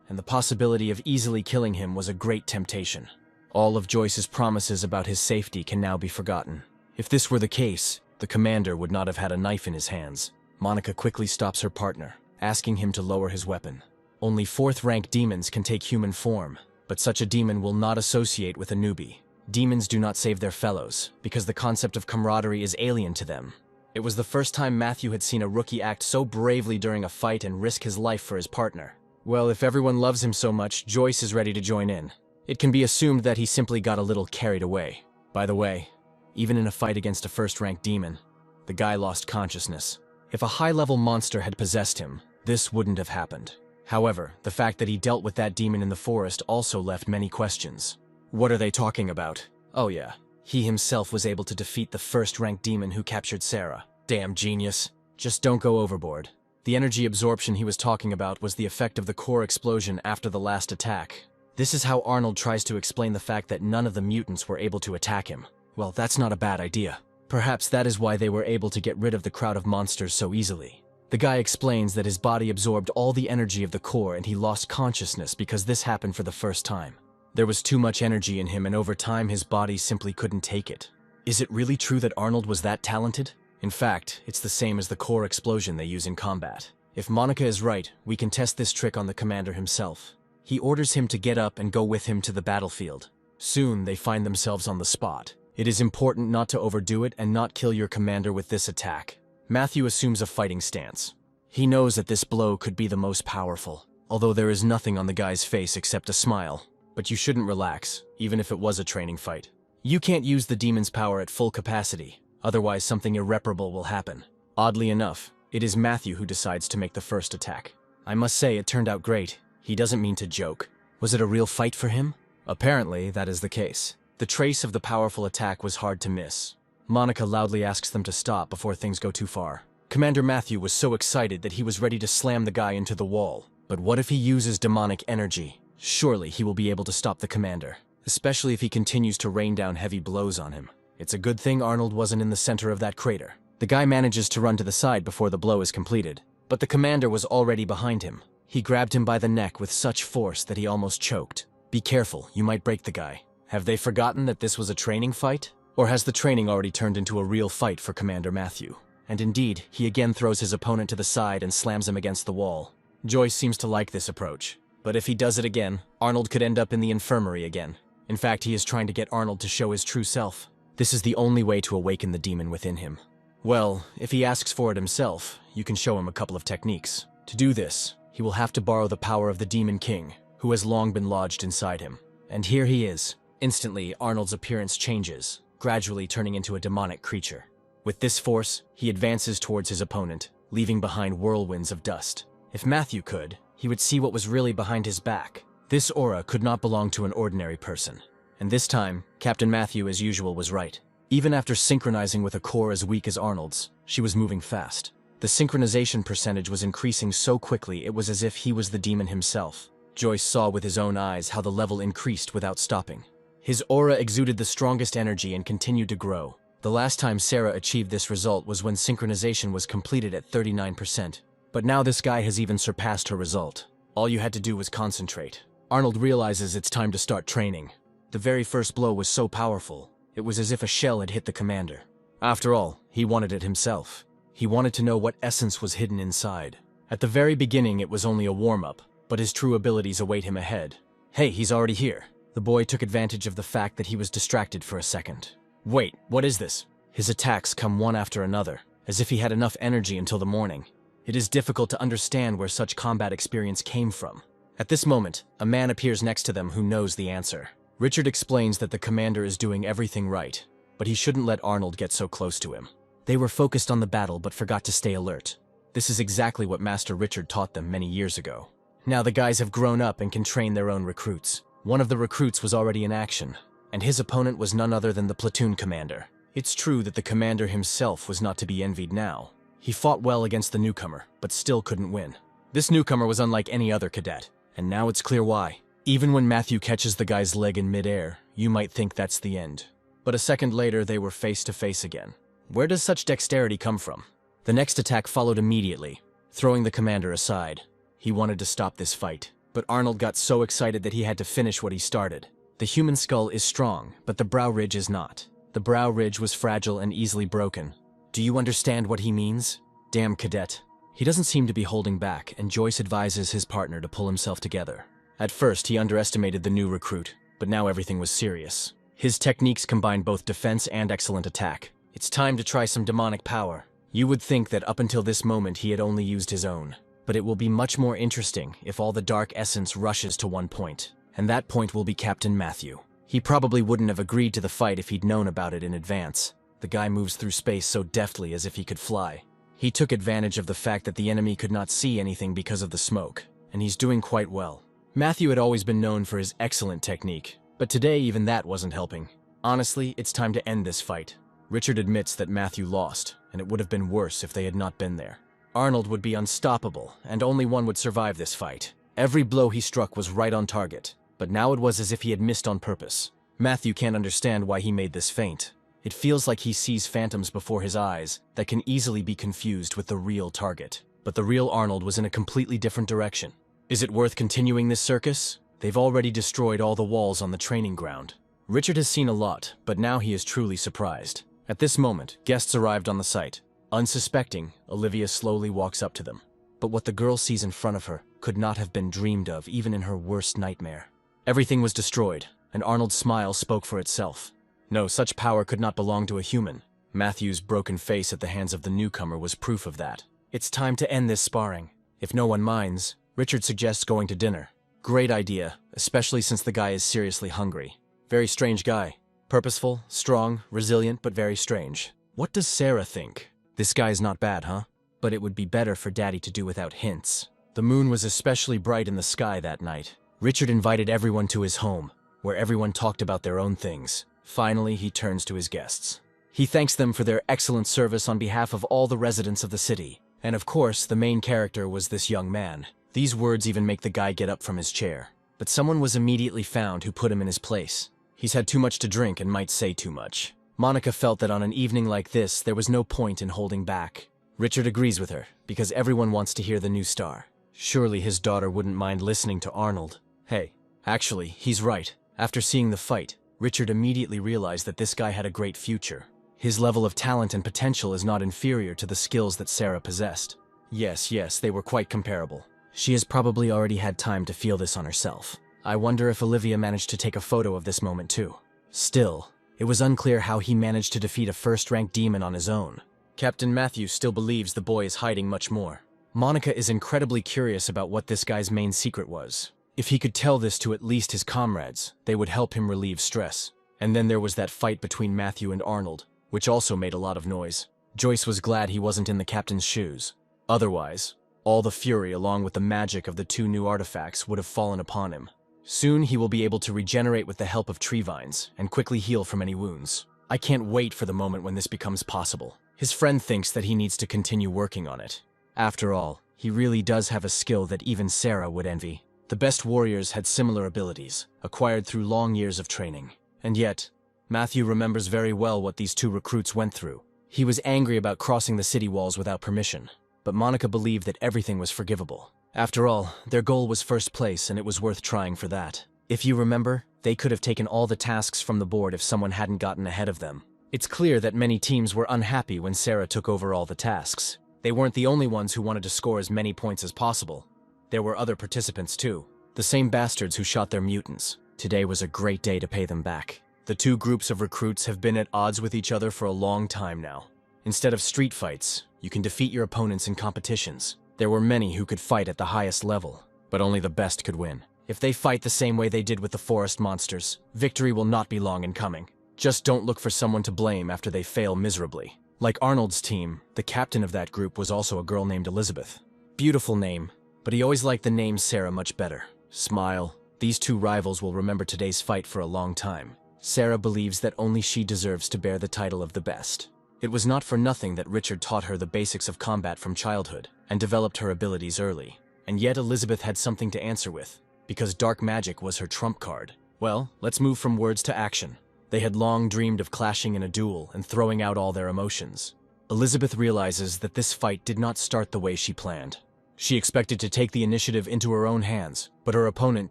and the possibility of easily killing him was a great temptation. All of Joyce's promises about his safety can now be forgotten. If this were the case, the commander would not have had a knife in his hands. Monica quickly stops her partner, asking him to lower his weapon. Only 4th rank demons can take human form, but such a demon will not associate with a newbie. Demons do not save their fellows, because the concept of camaraderie is alien to them. It was the first time Matthew had seen a rookie act so bravely during a fight and risk his life for his partner. Well, if everyone loves him so much, Joyce is ready to join in. It can be assumed that he simply got a little carried away. By the way, even in a fight against a 1st-rank demon, the guy lost consciousness. If a high-level monster had possessed him, this wouldn't have happened. However, the fact that he dealt with that demon in the forest also left many questions. What are they talking about? Oh yeah, he himself was able to defeat the 1st-rank demon who captured Sarah. Damn genius. Just don't go overboard. The energy absorption he was talking about was the effect of the core explosion after the last attack. This is how Arnold tries to explain the fact that none of the mutants were able to attack him. Well, that's not a bad idea. Perhaps that is why they were able to get rid of the crowd of monsters so easily. The guy explains that his body absorbed all the energy of the core and he lost consciousness because this happened for the first time. There was too much energy in him and over time his body simply couldn't take it. Is it really true that Arnold was that talented? In fact, it's the same as the core explosion they use in combat. If Monica is right, we can test this trick on the commander himself. He orders him to get up and go with him to the battlefield. Soon they find themselves on the spot. It is important not to overdo it and not kill your commander with this attack. Matthew assumes a fighting stance. He knows that this blow could be the most powerful, although there is nothing on the guy's face except a smile. But you shouldn't relax, even if it was a training fight. You can't use the demon's power at full capacity, otherwise something irreparable will happen. Oddly enough, it is Matthew who decides to make the first attack. I must say it turned out great. He doesn't mean to joke. Was it a real fight for him? Apparently, that is the case. The trace of the powerful attack was hard to miss. Monica loudly asks them to stop before things go too far. Commander Matthew was so excited that he was ready to slam the guy into the wall. But what if he uses demonic energy? Surely he will be able to stop the commander, especially if he continues to rain down heavy blows on him. It's a good thing Arnold wasn't in the center of that crater. The guy manages to run to the side before the blow is completed, but the commander was already behind him. He grabbed him by the neck with such force that he almost choked. Be careful, you might break the guy. Have they forgotten that this was a training fight? Or has the training already turned into a real fight for Commander Matthew? And indeed, he again throws his opponent to the side and slams him against the wall. Joyce seems to like this approach. But if he does it again, Arnold could end up in the infirmary again. In fact, he is trying to get Arnold to show his true self. This is the only way to awaken the demon within him. Well, if he asks for it himself, you can show him a couple of techniques. To do this, he will have to borrow the power of the Demon King, who has long been lodged inside him. And here he is. Instantly, Arnold's appearance changes, gradually turning into a demonic creature. With this force, he advances towards his opponent, leaving behind whirlwinds of dust. If Matthew could, he would see what was really behind his back. This aura could not belong to an ordinary person. And this time, Captain Matthew, as usual, was right. Even after synchronizing with a core as weak as Arnold's, she was moving fast. The synchronization percentage was increasing so quickly it was as if he was the demon himself. Joyce saw with his own eyes how the level increased without stopping. His aura exuded the strongest energy and continued to grow. The last time Sarah achieved this result was when synchronization was completed at 39%. But now this guy has even surpassed her result. All you had to do was concentrate. Arnold realizes it's time to start training. The very first blow was so powerful, it was as if a shell had hit the commander. After all, he wanted it himself. He wanted to know what essence was hidden inside. At the very beginning, it was only a warm-up, but his true abilities await him ahead. Hey, he's already here. The boy took advantage of the fact that he was distracted for a second. Wait, what is this? His attacks come one after another, as if he had enough energy until the morning. It is difficult to understand where such combat experience came from. At this moment, a man appears next to them who knows the answer. Richard explains that the commander is doing everything right, but he shouldn't let Arnold get so close to him. They were focused on the battle but forgot to stay alert. This is exactly what Master Richard taught them many years ago. Now the guys have grown up and can train their own recruits. One of the recruits was already in action, and his opponent was none other than the platoon commander. It's true that the commander himself was not to be envied now. He fought well against the newcomer, but still couldn't win. This newcomer was unlike any other cadet, and now it's clear why. Even when Matthew catches the guy's leg in midair, you might think that's the end. But a second later, they were face to face again. Where does such dexterity come from? The next attack followed immediately, throwing the commander aside. He wanted to stop this fight, but Arnold got so excited that he had to finish what he started. The human skull is strong, but the brow ridge is not. The brow ridge was fragile and easily broken. Do you understand what he means? Damn cadet. He doesn't seem to be holding back, and Joyce advises his partner to pull himself together. At first, he underestimated the new recruit, but now everything was serious. His techniques combined both defense and excellent attack. It's time to try some demonic power. You would think that up until this moment he had only used his own. But it will be much more interesting if all the dark essence rushes to one point. And that point will be Captain Matthew. He probably wouldn't have agreed to the fight if he'd known about it in advance. The guy moves through space so deftly as if he could fly. He took advantage of the fact that the enemy could not see anything because of the smoke, and he's doing quite well. Matthew had always been known for his excellent technique, but today even that wasn't helping. Honestly, it's time to end this fight. Richard admits that Matthew lost, and it would have been worse if they had not been there. Arnold would be unstoppable, and only one would survive this fight. Every blow he struck was right on target, but now it was as if he had missed on purpose. Matthew can't understand why he made this feint. It feels like he sees phantoms before his eyes that can easily be confused with the real target. But the real Arnold was in a completely different direction. Is it worth continuing this circus? They've already destroyed all the walls on the training ground. Richard has seen a lot, but now he is truly surprised. At this moment, guests arrived on the site. Unsuspecting, Olivia slowly walks up to them. But what the girl sees in front of her could not have been dreamed of even in her worst nightmare. Everything was destroyed, and Arnold's smile spoke for itself. No, such power could not belong to a human. Matthew's broken face at the hands of the newcomer was proof of that. It's time to end this sparring. If no one minds, Richard suggests going to dinner. Great idea, especially since the guy is seriously hungry. Very strange guy. Purposeful, strong, resilient, but very strange. What does Sarah think? This guy's not bad, huh? But it would be better for Daddy to do without hints. The moon was especially bright in the sky that night. Richard invited everyone to his home, where everyone talked about their own things. Finally, he turns to his guests. He thanks them for their excellent service on behalf of all the residents of the city. And of course, the main character was this young man. These words even make the guy get up from his chair. But someone was immediately found who put him in his place. He's had too much to drink and might say too much. Monica felt that on an evening like this, there was no point in holding back. Richard agrees with her, because everyone wants to hear the new star. Surely his daughter wouldn't mind listening to Arnold. Hey, actually, he's right. After seeing the fight, Richard immediately realized that this guy had a great future. His level of talent and potential is not inferior to the skills that Sarah possessed. Yes, they were quite comparable. She has probably already had time to feel this on herself. I wonder if Olivia managed to take a photo of this moment too. Still, it was unclear how he managed to defeat a first-rank demon on his own. Captain Matthew still believes the boy is hiding much more. Monica is incredibly curious about what this guy's main secret was. If he could tell this to at least his comrades, they would help him relieve stress. And then there was that fight between Matthew and Arnold, which also made a lot of noise. Joyce was glad he wasn't in the captain's shoes. Otherwise, all the fury along with the magic of the two new artifacts would have fallen upon him. Soon he will be able to regenerate with the help of tree vines and quickly heal from any wounds. I can't wait for the moment when this becomes possible. His friend thinks that he needs to continue working on it. After all, he really does have a skill that even Sarah would envy. The best warriors had similar abilities, acquired through long years of training. And yet, Matthew remembers very well what these two recruits went through. He was angry about crossing the city walls without permission, but Monica believed that everything was forgivable. After all, their goal was first place and it was worth trying for that. If you remember, they could have taken all the tasks from the board if someone hadn't gotten ahead of them. It's clear that many teams were unhappy when Sarah took over all the tasks. They weren't the only ones who wanted to score as many points as possible. There were other participants too. The same bastards who shot their mutants. Today was a great day to pay them back. The two groups of recruits have been at odds with each other for a long time now. Instead of street fights, you can defeat your opponents in competitions. There were many who could fight at the highest level, but only the best could win. If they fight the same way they did with the forest monsters, victory will not be long in coming. Just don't look for someone to blame after they fail miserably. Like Arnold's team, the captain of that group was also a girl named Elizabeth. Beautiful name, but he always liked the name Sarah much better. Smile. These two rivals will remember today's fight for a long time. Sarah believes that only she deserves to bear the title of the best. It was not for nothing that Richard taught her the basics of combat from childhood and developed her abilities early. And yet Elizabeth had something to answer with. because dark magic was her trump card. Well, let's move from words to action. They had long dreamed of clashing in a duel and throwing out all their emotions. Elizabeth realizes that this fight did not start the way she planned. She expected to take the initiative into her own hands, but her opponent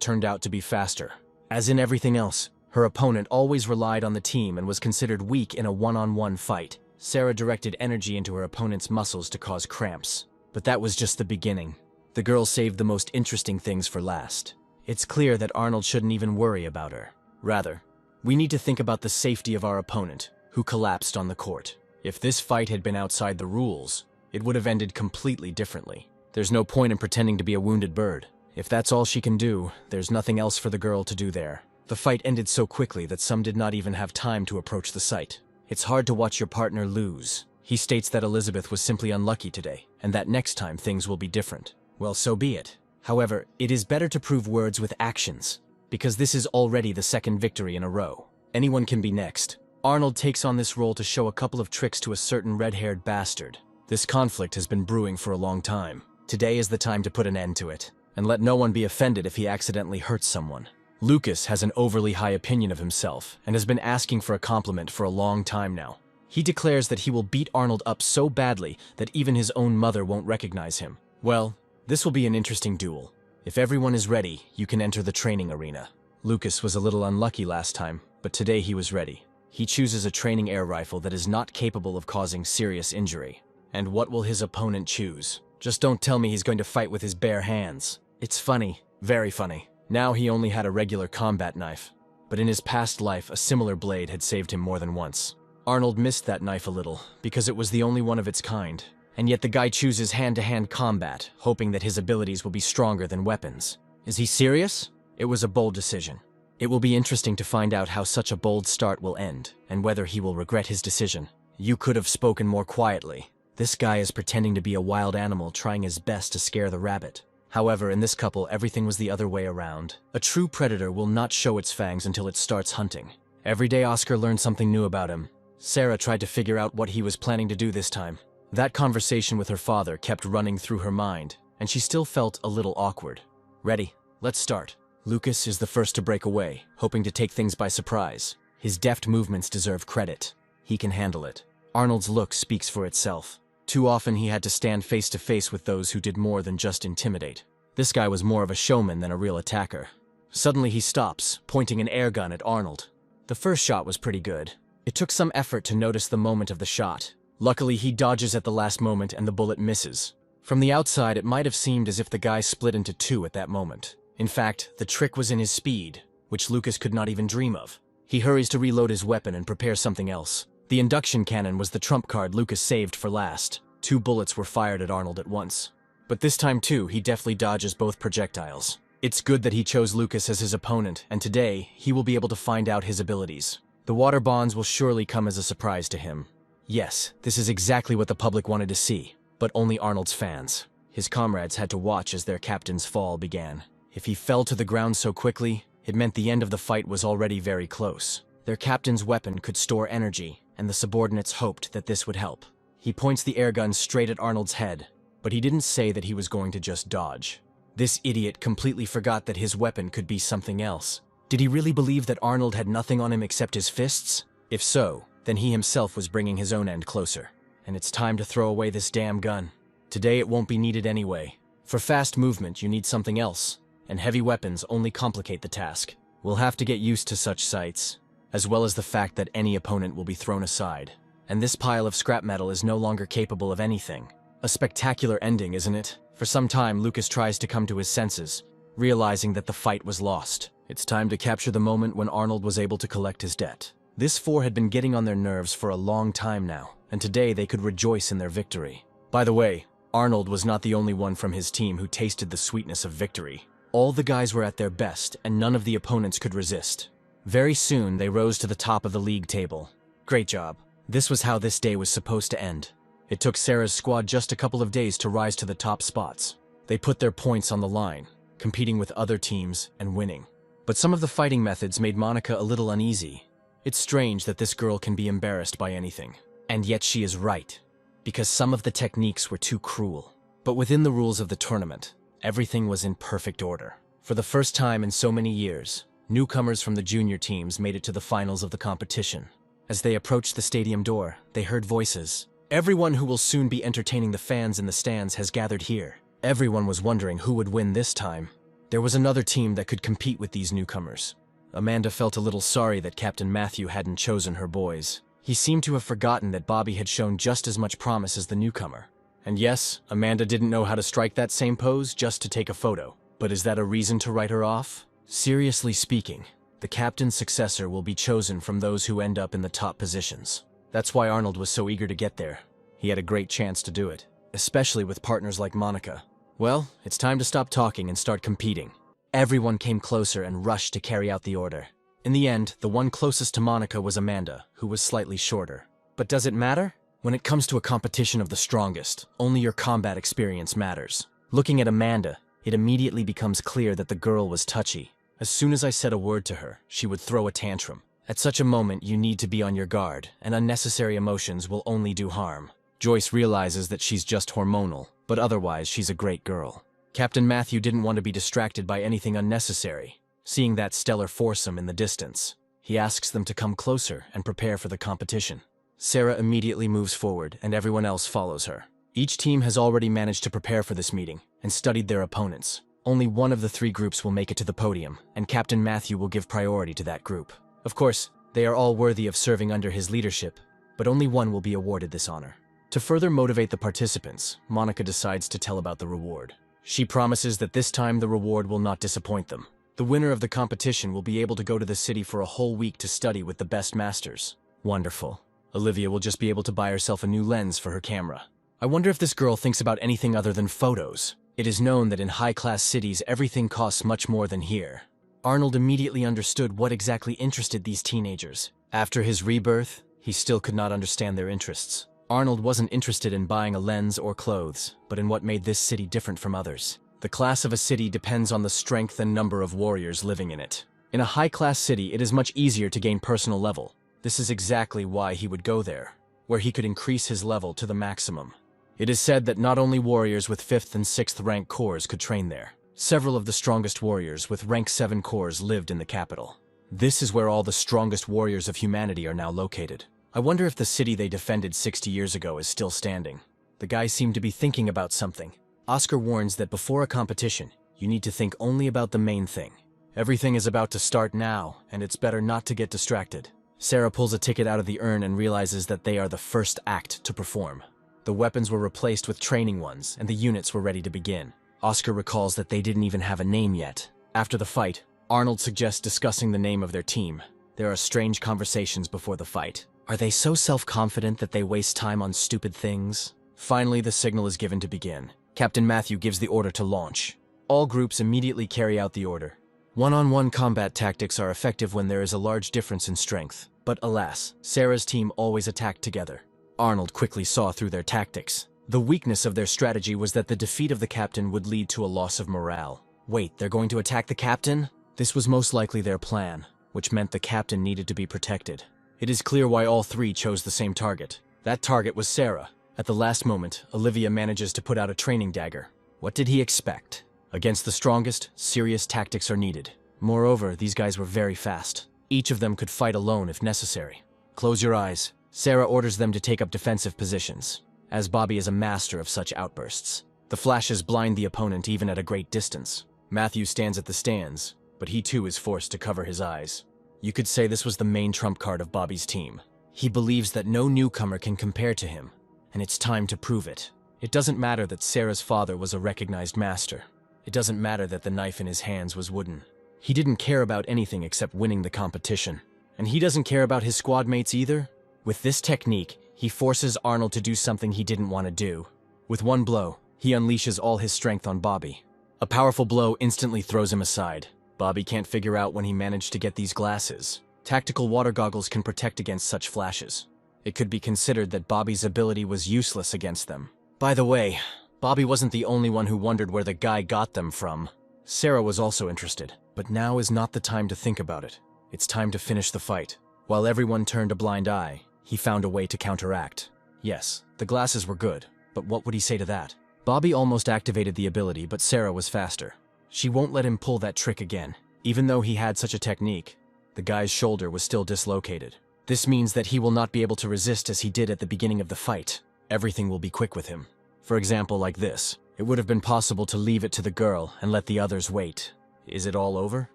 turned out to be faster. As in everything else, her opponent always relied on the team and was considered weak in a one-on-one fight. Sarah directed energy into her opponent's muscles to cause cramps. But that was just the beginning. The girl saved the most interesting things for last. It's clear that Arnold shouldn't even worry about her. Rather, we need to think about the safety of our opponent, who collapsed on the court. If this fight had been outside the rules, it would have ended completely differently. There's no point in pretending to be a wounded bird. If that's all she can do, there's nothing else for the girl to do there. The fight ended so quickly that some did not even have time to approach the site. It's hard to watch your partner lose. He states that Elizabeth was simply unlucky today, and that next time things will be different. Well, so be it. However, it is better to prove words with actions, because this is already the second victory in a row. Anyone can be next. Arnold takes on this role to show a couple of tricks to a certain red-haired bastard. This conflict has been brewing for a long time. Today is the time to put an end to it, and let no one be offended if he accidentally hurts someone. Lucas has an overly high opinion of himself and has been asking for a compliment for a long time now. He declares that he will beat Arnold up so badly that even his own mother won't recognize him. Well, this will be an interesting duel. If everyone is ready, you can enter the training arena. Lucas was a little unlucky last time, but today he was ready. He chooses a training air rifle that is not capable of causing serious injury. And what will his opponent choose? Just don't tell me he's going to fight with his bare hands. It's funny, very funny. Now he only had a regular combat knife, but in his past life a similar blade had saved him more than once. Arnold missed that knife a little, because it was the only one of its kind, and yet the guy chooses hand-to-hand combat, hoping that his abilities will be stronger than weapons. Is he serious? It was a bold decision. It will be interesting to find out how such a bold start will end, and whether he will regret his decision. You could have spoken more quietly. This guy is pretending to be a wild animal trying his best to scare the rabbit. However, in this couple, everything was the other way around. A true predator will not show its fangs until it starts hunting. Every day Oscar learned something new about him. Sarah tried to figure out what he was planning to do this time. That conversation with her father kept running through her mind, and she still felt a little awkward. Ready? Let's start. Lucas is the first to break away, hoping to take things by surprise. His deft movements deserve credit. He can handle it. Arnold's look speaks for itself. Too often he had to stand face to face with those who did more than just intimidate. This guy was more of a showman than a real attacker. Suddenly he stops, pointing an air gun at Arnold. The first shot was pretty good. It took some effort to notice the moment of the shot. Luckily, he dodges at the last moment and the bullet misses. From the outside, it might have seemed as if the guy split into two at that moment. In fact, the trick was in his speed, which Lucas could not even dream of. He hurries to reload his weapon and prepare something else. The induction cannon was the trump card Lucas saved for last. 2 bullets were fired at Arnold at once. But this time too, he deftly dodges both projectiles. It's good that he chose Lucas as his opponent, and today, he will be able to find out his abilities. The water bonds will surely come as a surprise to him. Yes, this is exactly what the public wanted to see, but only Arnold's fans. His comrades had to watch as their captain's fall began. If he fell to the ground so quickly, it meant the end of the fight was already very close. Their captain's weapon could store energy, and the subordinates hoped that this would help. He points the airgun straight at Arnold's head, but he didn't say that he was going to just dodge. This idiot completely forgot that his weapon could be something else. Did he really believe that Arnold had nothing on him except his fists? If so, then he himself was bringing his own end closer. And it's time to throw away this damn gun. Today it won't be needed anyway. For fast movement, you need something else, and heavy weapons only complicate the task. We'll have to get used to such sights, as well as the fact that any opponent will be thrown aside. And this pile of scrap metal is no longer capable of anything. A spectacular ending, isn't it? For some time, Lucas tries to come to his senses, realizing that the fight was lost. It's time to capture the moment when Arnold was able to collect his debt. This 4 had been getting on their nerves for a long time now, and today they could rejoice in their victory. By the way, Arnold was not the only one from his team who tasted the sweetness of victory. All the guys were at their best, and none of the opponents could resist. Very soon, they rose to the top of the league table. Great job. This was how this day was supposed to end. It took Sarah's squad just a couple of days to rise to the top spots. They put their points on the line, competing with other teams and winning. But some of the fighting methods made Monica a little uneasy. It's strange that this girl can be embarrassed by anything. And yet she is right, because some of the techniques were too cruel. But within the rules of the tournament, everything was in perfect order. For the first time in so many years, newcomers from the junior teams made it to the finals of the competition. As they approached the stadium door, they heard voices. Everyone who will soon be entertaining the fans in the stands has gathered here. Everyone was wondering who would win this time. There was another team that could compete with these newcomers. Amanda felt a little sorry that Captain Matthew hadn't chosen her boys. He seemed to have forgotten that Bobby had shown just as much promise as the newcomer. And yes, Amanda didn't know how to strike that same pose just to take a photo. But is that a reason to write her off? Seriously speaking, the captain's successor will be chosen from those who end up in the top positions. That's why Arnold was so eager to get there. He had a great chance to do it, especially with partners like Monica. Well, it's time to stop talking and start competing. Everyone came closer and rushed to carry out the order. In the end, the one closest to Monica was Amanda, who was slightly shorter. But does it matter? When it comes to a competition of the strongest, only your combat experience matters. Looking at Amanda, it immediately becomes clear that the girl was touchy. As soon as I said a word to her, she would throw a tantrum. At such a moment, you need to be on your guard, and unnecessary emotions will only do harm. Joyce realizes that she's just hormonal, but otherwise she's a great girl. Captain Matthew didn't want to be distracted by anything unnecessary, seeing that stellar foursome in the distance. He asks them to come closer and prepare for the competition. Sarah immediately moves forward, and everyone else follows her. Each team has already managed to prepare for this meeting and studied their opponents. Only one of the three groups will make it to the podium, and Captain Matthew will give priority to that group. Of course, they are all worthy of serving under his leadership, but only one will be awarded this honor. To further motivate the participants, Monica decides to tell about the reward. She promises that this time the reward will not disappoint them. The winner of the competition will be able to go to the city for a whole week to study with the best masters. Wonderful. Olivia will just be able to buy herself a new lens for her camera. I wonder if this girl thinks about anything other than photos. It is known that in high-class cities everything costs much more than here. Arnold immediately understood what exactly interested these teenagers. After his rebirth, he still could not understand their interests. Arnold wasn't interested in buying a lens or clothes, but in what made this city different from others. The class of a city depends on the strength and number of warriors living in it. In a high-class city, it is much easier to gain personal level. This is exactly why he would go there, where he could increase his level to the maximum. It is said that not only warriors with 5th and 6th rank corps could train there. Several of the strongest warriors with rank 7 corps lived in the capital. This is where all the strongest warriors of humanity are now located. I wonder if the city they defended 60 years ago is still standing. The guys seem to be thinking about something. Oscar warns that before a competition, you need to think only about the main thing. Everything is about to start now, and it's better not to get distracted. Sarah pulls a ticket out of the urn and realizes that they are the first act to perform. The weapons were replaced with training ones, and the units were ready to begin. Oscar recalls that they didn't even have a name yet. After the fight, Arnold suggests discussing the name of their team. There are strange conversations before the fight. Are they so self-confident that they waste time on stupid things? Finally, the signal is given to begin. Captain Matthew gives the order to launch. All groups immediately carry out the order. One-on-one combat tactics are effective when there is a large difference in strength. But alas, Sarah's team always attacked together. Arnold quickly saw through their tactics. The weakness of their strategy was that the defeat of the captain would lead to a loss of morale. Wait, they're going to attack the captain? This was most likely their plan, which meant the captain needed to be protected. It is clear why all three chose the same target. That target was Sarah. At the last moment, Olivia manages to put out a training dagger. What did he expect? Against the strongest, serious tactics are needed. Moreover, these guys were very fast. Each of them could fight alone if necessary. Close your eyes. Sarah orders them to take up defensive positions, as Bobby is a master of such outbursts. The flashes blind the opponent even at a great distance. Matthew stands at the stands, but he too is forced to cover his eyes. You could say this was the main trump card of Bobby's team. He believes that no newcomer can compare to him, and it's time to prove it. It doesn't matter that Sarah's father was a recognized master. It doesn't matter that the knife in his hands was wooden. He didn't care about anything except winning the competition. And he doesn't care about his squad mates either. With this technique, he forces Arnold to do something he didn't want to do. With one blow, he unleashes all his strength on Bobby. A powerful blow instantly throws him aside. Bobby can't figure out when he managed to get these glasses. Tactical water goggles can protect against such flashes. It could be considered that Bobby's ability was useless against them. By the way, Bobby wasn't the only one who wondered where the guy got them from. Sarah was also interested, but now is not the time to think about it. It's time to finish the fight. While everyone turned a blind eye, he found a way to counteract. Yes, the glasses were good, but what would he say to that? Bobby almost activated the ability, but Sarah was faster. She won't let him pull that trick again. Even though he had such a technique, the guy's shoulder was still dislocated. This means that he will not be able to resist as he did at the beginning of the fight. Everything will be quick with him. For example, like this. It would have been possible to leave it to the girl and let the others wait. Is it all over?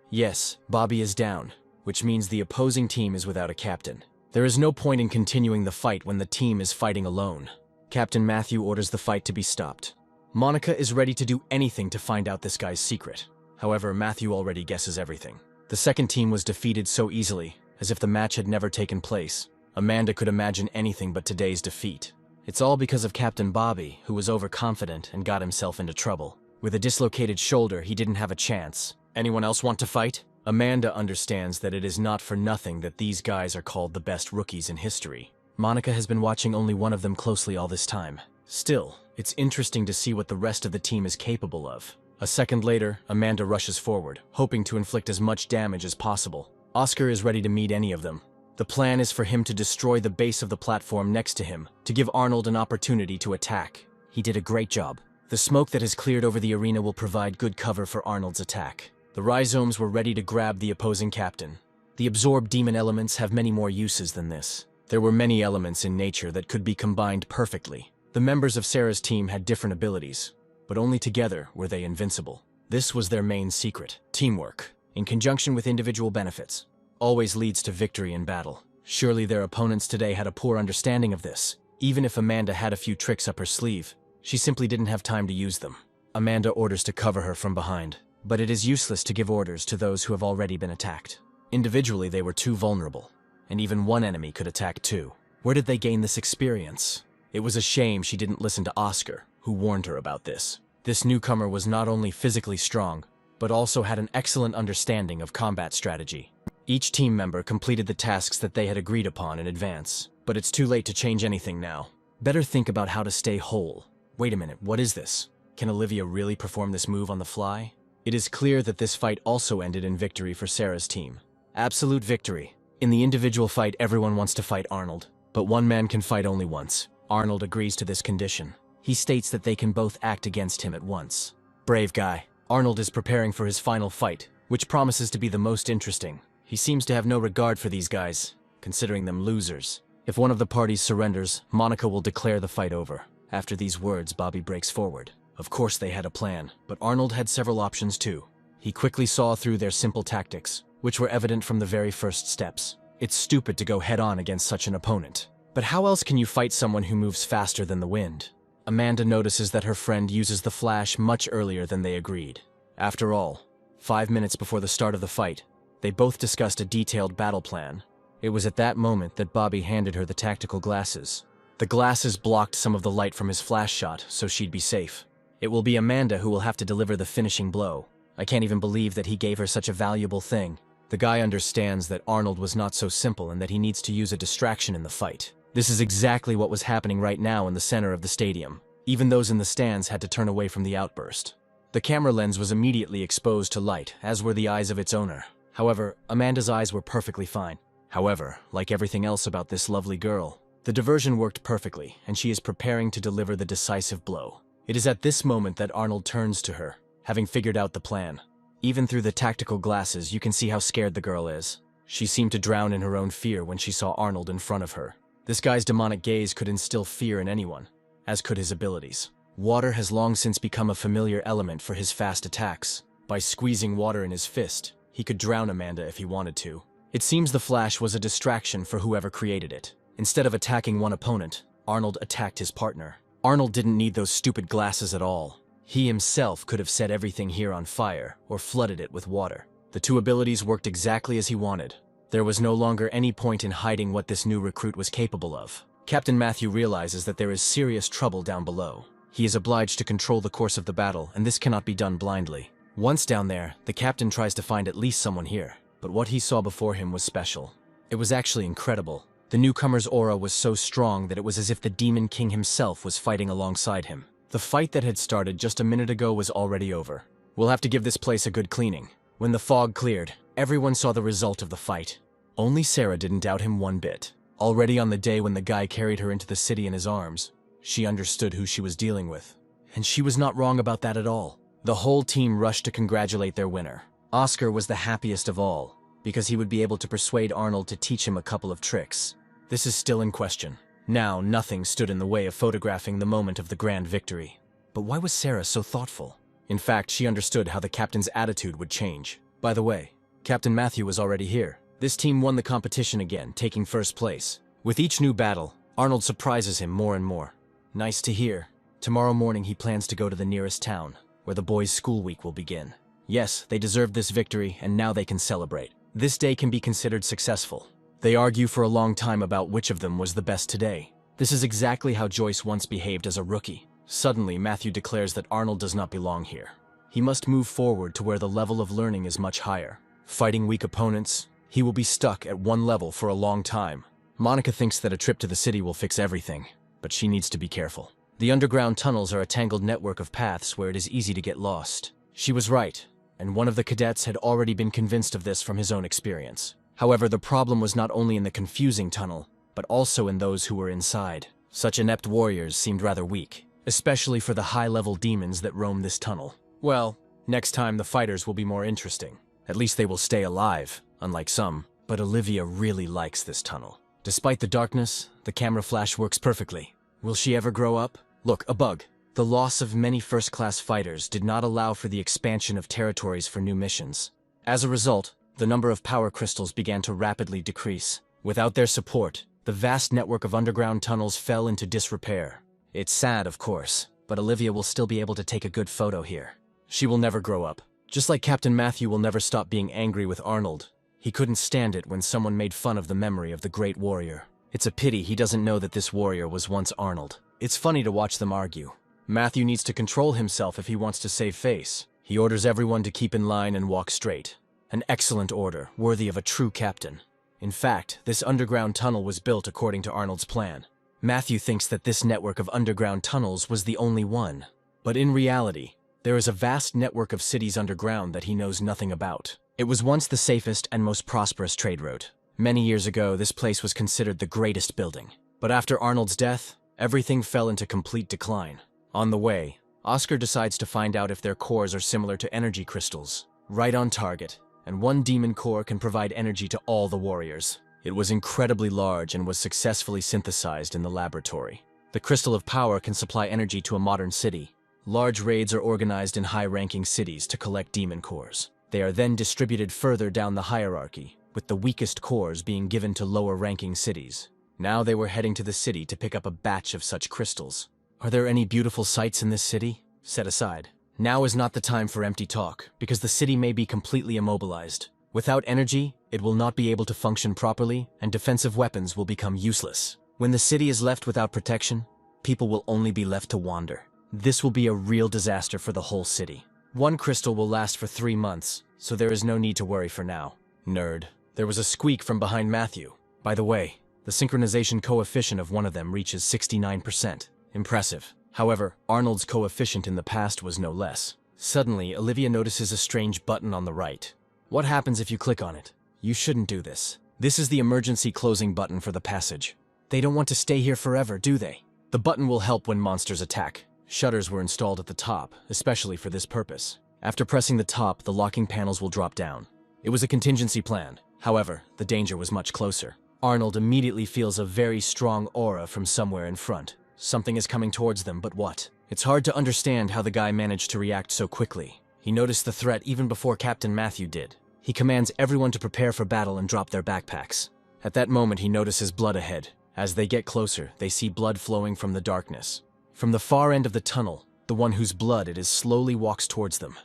Yes, Bobby is down, which means the opposing team is without a captain. There is no point in continuing the fight when the team is fighting alone. Captain Matthew orders the fight to be stopped. Monica is ready to do anything to find out this guy's secret. However, Matthew already guesses everything. The second team was defeated so easily, as if the match had never taken place. Amanda could imagine anything but today's defeat. It's all because of Captain Bobby, who was overconfident and got himself into trouble. With a dislocated shoulder, he didn't have a chance. Anyone else want to fight? Amanda understands that it is not for nothing that these guys are called the best rookies in history. Monica has been watching only one of them closely all this time. Still, it's interesting to see what the rest of the team is capable of. A second later, Amanda rushes forward, hoping to inflict as much damage as possible. Oscar is ready to meet any of them. The plan is for him to destroy the base of the platform next to him, to give Arnold an opportunity to attack. He did a great job. The smoke that has cleared over the arena will provide good cover for Arnold's attack. The rhizomes were ready to grab the opposing captain. The absorbed demon elements have many more uses than this. There were many elements in nature that could be combined perfectly. The members of Sarah's team had different abilities, but only together were they invincible. This was their main secret. Teamwork, in conjunction with individual benefits, always leads to victory in battle. Surely their opponents today had a poor understanding of this. Even if Amanda had a few tricks up her sleeve, she simply didn't have time to use them. Amanda orders to cover her from behind, but it is useless to give orders to those who have already been attacked. Individually, they were too vulnerable, and even one enemy could attack two. Where did they gain this experience? It was a shame she didn't listen to Oscar, who warned her about this. This newcomer was not only physically strong, but also had an excellent understanding of combat strategy. Each team member completed the tasks that they had agreed upon in advance, but it's too late to change anything now. Better think about how to stay whole. Wait a minute, what is this? Can Olivia really perform this move on the fly? It is clear that this fight also ended in victory for Sarah's team. Absolute victory. In the individual fight, everyone wants to fight Arnold, but one man can fight only once. Arnold agrees to this condition. He states that they can both act against him at once. Brave guy. Arnold is preparing for his final fight, which promises to be the most interesting. He seems to have no regard for these guys, considering them losers. If one of the parties surrenders, Monica will declare the fight over. After these words, Bobby breaks forward. Of course they had a plan, but Arnold had several options too. He quickly saw through their simple tactics, which were evident from the very first steps. It's stupid to go head-on against such an opponent. But how else can you fight someone who moves faster than the wind? Amanda notices that her friend uses the flash much earlier than they agreed. After all, 5 minutes before the start of the fight, they both discussed a detailed battle plan. It was at that moment that Bobby handed her the tactical glasses. The glasses blocked some of the light from his flash shot, so she'd be safe. It will be Amanda who will have to deliver the finishing blow. I can't even believe that he gave her such a valuable thing. The guy understands that Arnold was not so simple and that he needs to use a distraction in the fight. This is exactly what was happening right now in the center of the stadium. Even those in the stands had to turn away from the outburst. The camera lens was immediately exposed to light, as were the eyes of its owner. However, Amanda's eyes were perfectly fine. However, like everything else about this lovely girl, the diversion worked perfectly, and she is preparing to deliver the decisive blow. It is at this moment that Arnold turns to her, having figured out the plan. Even through the tactical glasses, you can see how scared the girl is. She seemed to drown in her own fear when she saw Arnold in front of her. This guy's demonic gaze could instill fear in anyone, as could his abilities. Water has long since become a familiar element for his fast attacks. By squeezing water in his fist, he could drown Amanda if he wanted to. It seems the flash was a distraction for whoever created it. Instead of attacking one opponent, Arnold attacked his partner. Arnold didn't need those stupid glasses at all. He himself could have set everything here on fire or flooded it with water. The two abilities worked exactly as he wanted. There was no longer any point in hiding what this new recruit was capable of. Captain Matthew realizes that there is serious trouble down below. He is obliged to control the course of the battle, and this cannot be done blindly. Once down there, the captain tries to find at least someone here. But what he saw before him was special. It was actually incredible. The newcomer's aura was so strong that it was as if the Demon King himself was fighting alongside him. The fight that had started just a minute ago was already over. We'll have to give this place a good cleaning. When the fog cleared, everyone saw the result of the fight. Only Sarah didn't doubt him one bit. Already on the day when the guy carried her into the city in his arms, she understood who she was dealing with. And she was not wrong about that at all. The whole team rushed to congratulate their winner. Oscar was the happiest of all, because he would be able to persuade Arnold to teach him a couple of tricks. This is still in question. Now, nothing stood in the way of photographing the moment of the grand victory. But why was Sarah so thoughtful? In fact, she understood how the captain's attitude would change. By the way, Captain Matthew was already here. This team won the competition again, taking first place. With each new battle, Arnold surprises him more and more. Nice to hear. Tomorrow morning he plans to go to the nearest town, where the boys' school week will begin. Yes, they deserved this victory, and now they can celebrate. This day can be considered successful. They argue for a long time about which of them was the best today. This is exactly how Joyce once behaved as a rookie. Suddenly, Matthew declares that Arnold does not belong here. He must move forward to where the level of learning is much higher. Fighting weak opponents, he will be stuck at one level for a long time. Monica thinks that a trip to the city will fix everything, but she needs to be careful. The underground tunnels are a tangled network of paths where it is easy to get lost. She was right, and one of the cadets had already been convinced of this from his own experience. However, the problem was not only in the confusing tunnel, but also in those who were inside. Such inept warriors seemed rather weak, especially for the high-level demons that roam this tunnel. Well, next time the fighters will be more interesting. At least they will stay alive, unlike some. But Olivia really likes this tunnel. Despite the darkness, the camera flash works perfectly. Will she ever grow up? Look, a bug. The loss of many first-class fighters did not allow for the expansion of territories for new missions. As a result, the number of power crystals began to rapidly decrease. Without their support, the vast network of underground tunnels fell into disrepair. It's sad, of course, but Olivia will still be able to take a good photo here. She will never grow up. Just like Captain Matthew will never stop being angry with Arnold. He couldn't stand it when someone made fun of the memory of the great warrior. It's a pity he doesn't know that this warrior was once Arnold. It's funny to watch them argue. Matthew needs to control himself if he wants to save face. He orders everyone to keep in line and walk straight. An excellent order, worthy of a true captain. In fact, this underground tunnel was built according to Arnold's plan. Matthew thinks that this network of underground tunnels was the only one. But in reality, there is a vast network of cities underground that he knows nothing about. It was once the safest and most prosperous trade route. Many years ago, this place was considered the greatest building. But after Arnold's death, everything fell into complete decline. On the way, Oscar decides to find out if their cores are similar to energy crystals. Right on target, and one demon core can provide energy to all the warriors. It was incredibly large and was successfully synthesized in the laboratory. The crystal of power can supply energy to a modern city. Large raids are organized in high-ranking cities to collect demon cores. They are then distributed further down the hierarchy, with the weakest cores being given to lower-ranking cities. Now they were heading to the city to pick up a batch of such crystals. Are there any beautiful sights in this city? Set aside. Now is not the time for empty talk, because the city may be completely immobilized. Without energy, it will not be able to function properly, and defensive weapons will become useless. When the city is left without protection, people will only be left to wander. This will be a real disaster for the whole city. One crystal will last for 3 months, so there is no need to worry for now. Nerd. There was a squeak from behind Matthew. By the way, the synchronization coefficient of one of them reaches 69%. Impressive. However, Arnold's coefficient in the past was no less. Suddenly, Olivia notices a strange button on the right. What happens if you click on it? You shouldn't do this. This is the emergency closing button for the passage. They don't want to stay here forever, do they? The button will help when monsters attack. Shutters were installed at the top, especially for this purpose. After pressing the top, the locking panels will drop down. It was a contingency plan. However, the danger was much closer. Arnold immediately feels a very strong aura from somewhere in front. Something is coming towards them, but what? It's hard to understand how the guy managed to react so quickly. He noticed the threat even before Captain Matthew did. He commands everyone to prepare for battle and drop their backpacks. At that moment, he notices blood ahead. As they get closer, they see blood flowing from the darkness. From the far end of the tunnel, the one whose blood it is slowly walks towards them.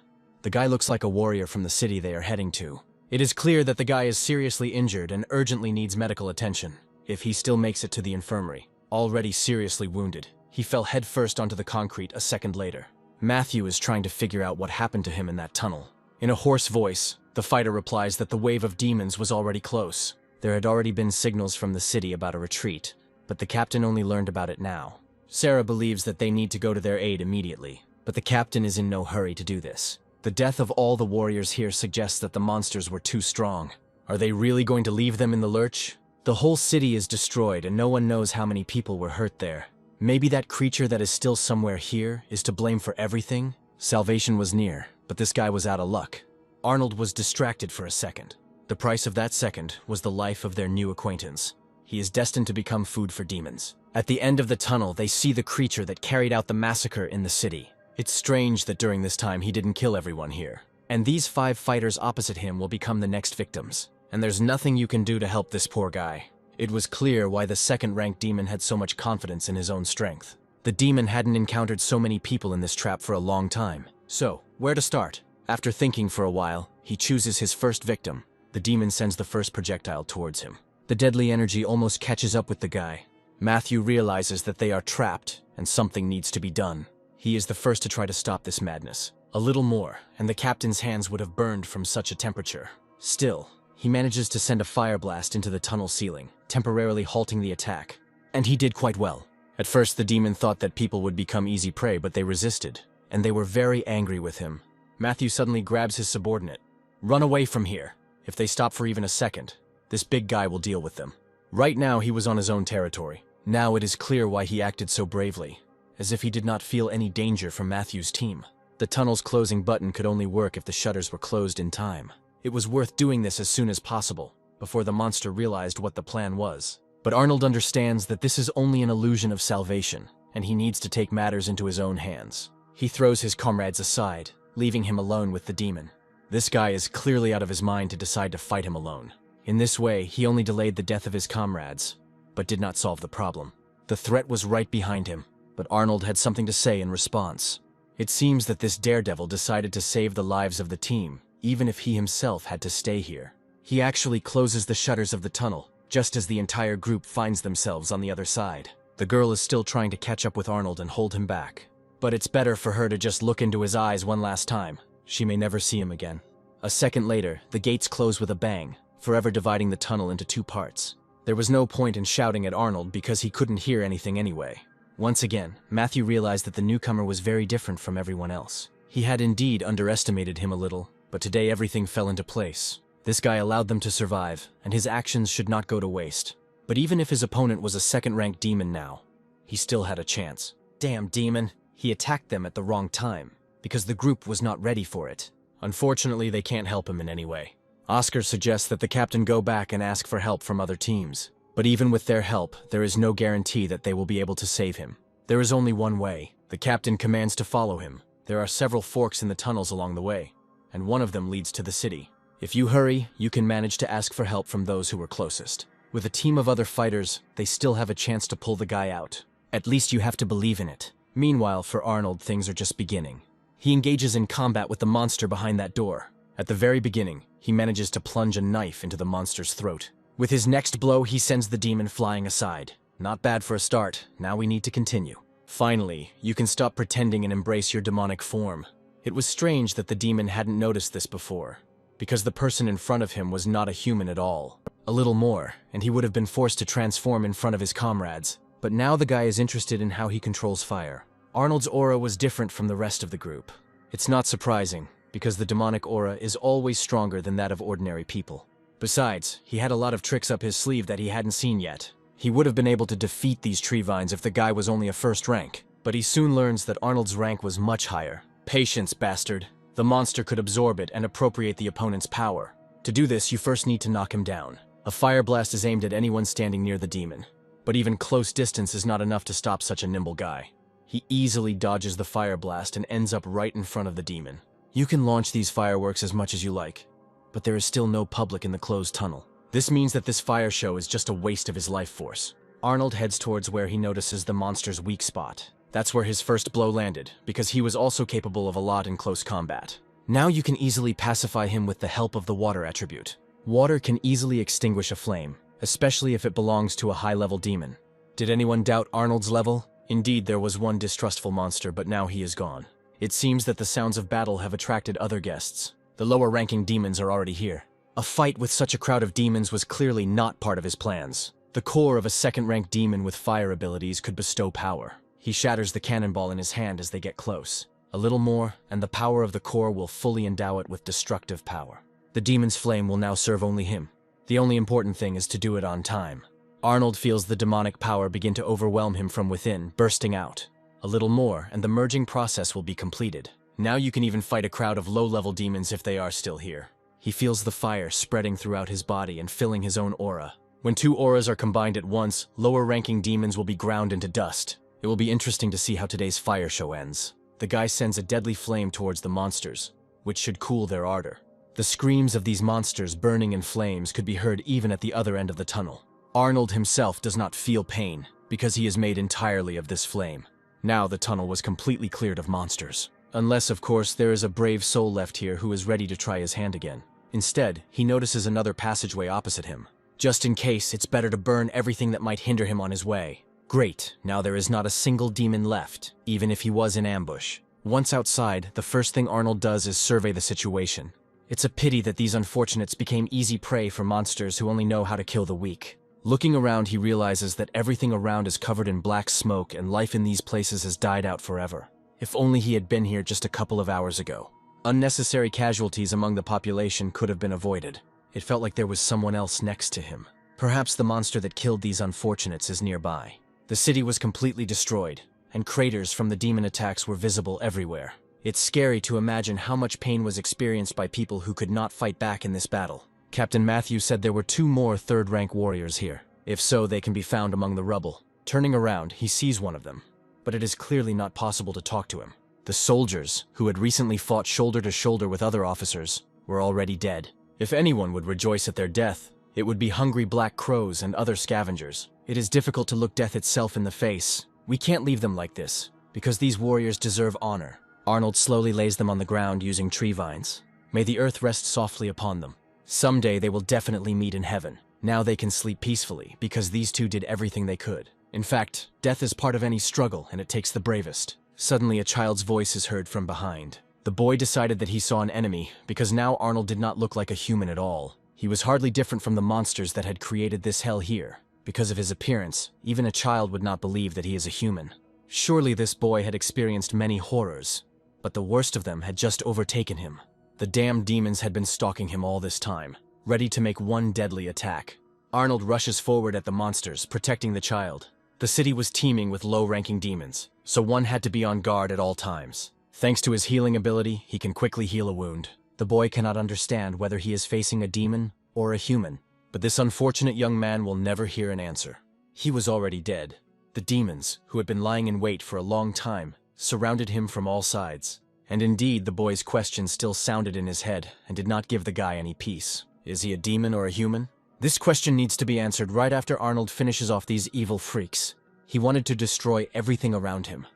The guy looks like a warrior from the city they are heading to. It is clear that the guy is seriously injured and urgently needs medical attention, if he still makes it to the infirmary. Already seriously wounded, he fell headfirst onto the concrete a second later. Matthew is trying to figure out what happened to him in that tunnel. In a hoarse voice, the fighter replies that the wave of demons was already close. There had already been signals from the city about a retreat, but the captain only learned about it now. Sarah believes that they need to go to their aid immediately, but the captain is in no hurry to do this. The death of all the warriors here suggests that the monsters were too strong. Are they really going to leave them in the lurch? The whole city is destroyed and no one knows how many people were hurt there. Maybe that creature that is still somewhere here is to blame for everything? Salvation was near, but this guy was out of luck. Arnold was distracted for a second. The price of that second was the life of their new acquaintance. He is destined to become food for demons. At the end of the tunnel, they see the creature that carried out the massacre in the city. It's strange that during this time he didn't kill everyone here. And these 5 fighters opposite him will become the next victims. And there's nothing you can do to help this poor guy. It was clear why the second-ranked demon had so much confidence in his own strength. The demon hadn't encountered so many people in this trap for a long time. So, where to start? After thinking for a while, he chooses his first victim. The demon sends the first projectile towards him. The deadly energy almost catches up with the guy. Matthew realizes that they are trapped, and something needs to be done. He is the first to try to stop this madness. A little more, and the captain's hands would have burned from such a temperature. Still, he manages to send a fire blast into the tunnel ceiling, temporarily halting the attack. And he did quite well. At first, the demon thought that people would become easy prey, but they resisted, and they were very angry with him. Matthew suddenly grabs his subordinate. "Run away from here. If they stop for even a second, this big guy will deal with them." Right now, he was on his own territory. Now it is clear why he acted so bravely, as if he did not feel any danger from Matthew's team. The tunnel's closing button could only work if the shutters were closed in time. It was worth doing this as soon as possible, before the monster realized what the plan was. But Arnold understands that this is only an illusion of salvation, and he needs to take matters into his own hands. He throws his comrades aside, leaving him alone with the demon. This guy is clearly out of his mind to decide to fight him alone. In this way, he only delayed the death of his comrades, but did not solve the problem. The threat was right behind him, but Arnold had something to say in response. It seems that this daredevil decided to save the lives of the team, even if he himself had to stay here. He actually closes the shutters of the tunnel, just as the entire group finds themselves on the other side. The girl is still trying to catch up with Arnold and hold him back. But it's better for her to just look into his eyes one last time. She may never see him again. A second later, the gates close with a bang, forever dividing the tunnel into 2 parts. There was no point in shouting at Arnold because he couldn't hear anything anyway. Once again, Matthew realized that the newcomer was very different from everyone else. He had indeed underestimated him a little, but today everything fell into place. This guy allowed them to survive, and his actions should not go to waste. But even if his opponent was a second-ranked demon now, he still had a chance. Damn demon, he attacked them at the wrong time, because the group was not ready for it. Unfortunately, they can't help him in any way. Oscar suggests that the captain go back and ask for help from other teams. But even with their help, there is no guarantee that they will be able to save him. There is only one way. The captain commands to follow him. There are several forks in the tunnels along the way, and one of them leads to the city. If you hurry, you can manage to ask for help from those who were closest. With a team of other fighters, they still have a chance to pull the guy out. At least you have to believe in it. Meanwhile, for Arnold, things are just beginning. He engages in combat with the monster behind that door. At the very beginning, he manages to plunge a knife into the monster's throat. With his next blow, he sends the demon flying aside. Not bad for a start. Now we need to continue. Finally, you can stop pretending and embrace your demonic form. It was strange that the demon hadn't noticed this before, because the person in front of him was not a human at all. A little more, and he would have been forced to transform in front of his comrades. But now the guy is interested in how he controls fire. Arnold's aura was different from the rest of the group. It's not surprising, because the demonic aura is always stronger than that of ordinary people. Besides, he had a lot of tricks up his sleeve that he hadn't seen yet. He would have been able to defeat these tree vines if the guy was only a first rank, but he soon learns that Arnold's rank was much higher. Patience, bastard. The monster could absorb it and appropriate the opponent's power. To do this, you first need to knock him down. A fire blast is aimed at anyone standing near the demon, but even close distance is not enough to stop such a nimble guy. He easily dodges the fire blast and ends up right in front of the demon. You can launch these fireworks as much as you like, but there is still no public in the closed tunnel. This means that this fire show is just a waste of his life force. Arnold heads towards where he notices the monster's weak spot. That's where his first blow landed, because he was also capable of a lot in close combat. Now you can easily pacify him with the help of the water attribute. Water can easily extinguish a flame, especially if it belongs to a high-level demon. Did anyone doubt Arnold's level? Indeed, there was one distrustful monster, but now he is gone. It seems that the sounds of battle have attracted other guests. The lower-ranking demons are already here. A fight with such a crowd of demons was clearly not part of his plans. The core of a second-ranked demon with fire abilities could bestow power. He shatters the cannonball in his hand as they get close. A little more, and the power of the core will fully endow it with destructive power. The demon's flame will now serve only him. The only important thing is to do it on time. Arnold feels the demonic power begin to overwhelm him from within, bursting out. A little more, and the merging process will be completed. Now you can even fight a crowd of low-level demons if they are still here. He feels the fire spreading throughout his body and filling his own aura. When two auras are combined at once, lower-ranking demons will be ground into dust. It will be interesting to see how today's fire show ends. The guy sends a deadly flame towards the monsters, which should cool their ardor. The screams of these monsters burning in flames could be heard even at the other end of the tunnel. Arnold himself does not feel pain, because he is made entirely of this flame. Now the tunnel was completely cleared of monsters. Unless, of course, there is a brave soul left here who is ready to try his hand again. Instead, he notices another passageway opposite him. Just in case, it's better to burn everything that might hinder him on his way. Great, now there is not a single demon left, even if he was in ambush. Once outside, the first thing Arnold does is survey the situation. It's a pity that these unfortunates became easy prey for monsters who only know how to kill the weak. Looking around, he realizes that everything around is covered in black smoke and life in these places has died out forever. If only he had been here just a couple of hours ago. Unnecessary casualties among the population could have been avoided. It felt like there was someone else next to him. Perhaps the monster that killed these unfortunates is nearby. The city was completely destroyed, and craters from the demon attacks were visible everywhere. It's scary to imagine how much pain was experienced by people who could not fight back in this battle. Captain Matthew said there were 2 more third-rank warriors here. If so, they can be found among the rubble. Turning around, he sees one of them, but it is clearly not possible to talk to him. The soldiers, who had recently fought shoulder to shoulder with other officers, were already dead. If anyone would rejoice at their death, it would be hungry black crows and other scavengers. It is difficult to look death itself in the face. We can't leave them like this, because these warriors deserve honor. Arnold slowly lays them on the ground using tree vines. May the earth rest softly upon them. Someday they will definitely meet in heaven. Now they can sleep peacefully, because these two did everything they could. In fact, death is part of any struggle, and it takes the bravest. Suddenly, a child's voice is heard from behind. The boy decided that he saw an enemy, because now Arnold did not look like a human at all. He was hardly different from the monsters that had created this hell here. Because of his appearance, even a child would not believe that he is a human. Surely this boy had experienced many horrors, but the worst of them had just overtaken him. The damned demons had been stalking him all this time, ready to make one deadly attack. Arnold rushes forward at the monsters, protecting the child. The city was teeming with low-ranking demons, so one had to be on guard at all times. Thanks to his healing ability, he can quickly heal a wound. The boy cannot understand whether he is facing a demon or a human, but this unfortunate young man will never hear an answer. He was already dead. The demons, who had been lying in wait for a long time, surrounded him from all sides. And indeed, the boy's question still sounded in his head and did not give the guy any peace. Is he a demon or a human? This question needs to be answered right after Arnold finishes off these evil freaks. He wanted to destroy everything around him,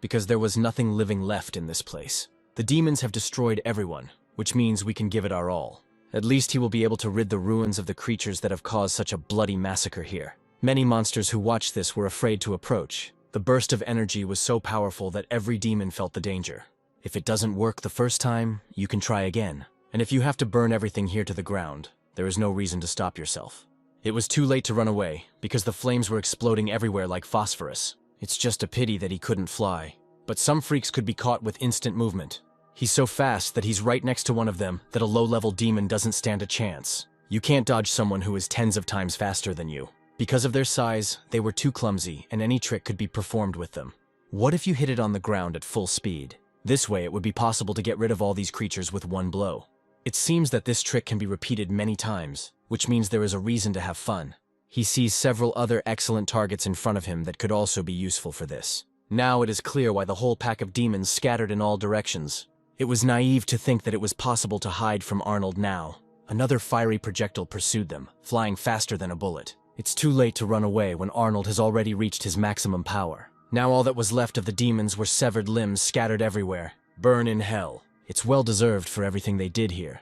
because there was nothing living left in this place. The demons have destroyed everyone, which means we can give it our all. At least he will be able to rid the ruins of the creatures that have caused such a bloody massacre here. Many monsters who watched this were afraid to approach. The burst of energy was so powerful that every demon felt the danger. If it doesn't work the first time, you can try again. And if you have to burn everything here to the ground, there is no reason to stop yourself. It was too late to run away, because the flames were exploding everywhere like phosphorus. It's just a pity that he couldn't fly. But some freaks could be caught with instant movement. He's so fast that he's right next to one of them that a low-level demon doesn't stand a chance. You can't dodge someone who is tens of times faster than you. Because of their size, they were too clumsy, and any trick could be performed with them. What if you hit it on the ground at full speed? This way, it would be possible to get rid of all these creatures with one blow. It seems that this trick can be repeated many times, which means there is a reason to have fun. He sees several other excellent targets in front of him that could also be useful for this. Now it is clear why the whole pack of demons scattered in all directions. It was naive to think that it was possible to hide from Arnold now. Another fiery projectile pursued them, flying faster than a bullet. It's too late to run away when Arnold has already reached his maximum power. Now all that was left of the demons were severed limbs scattered everywhere. Burn in hell. It's well deserved for everything they did here.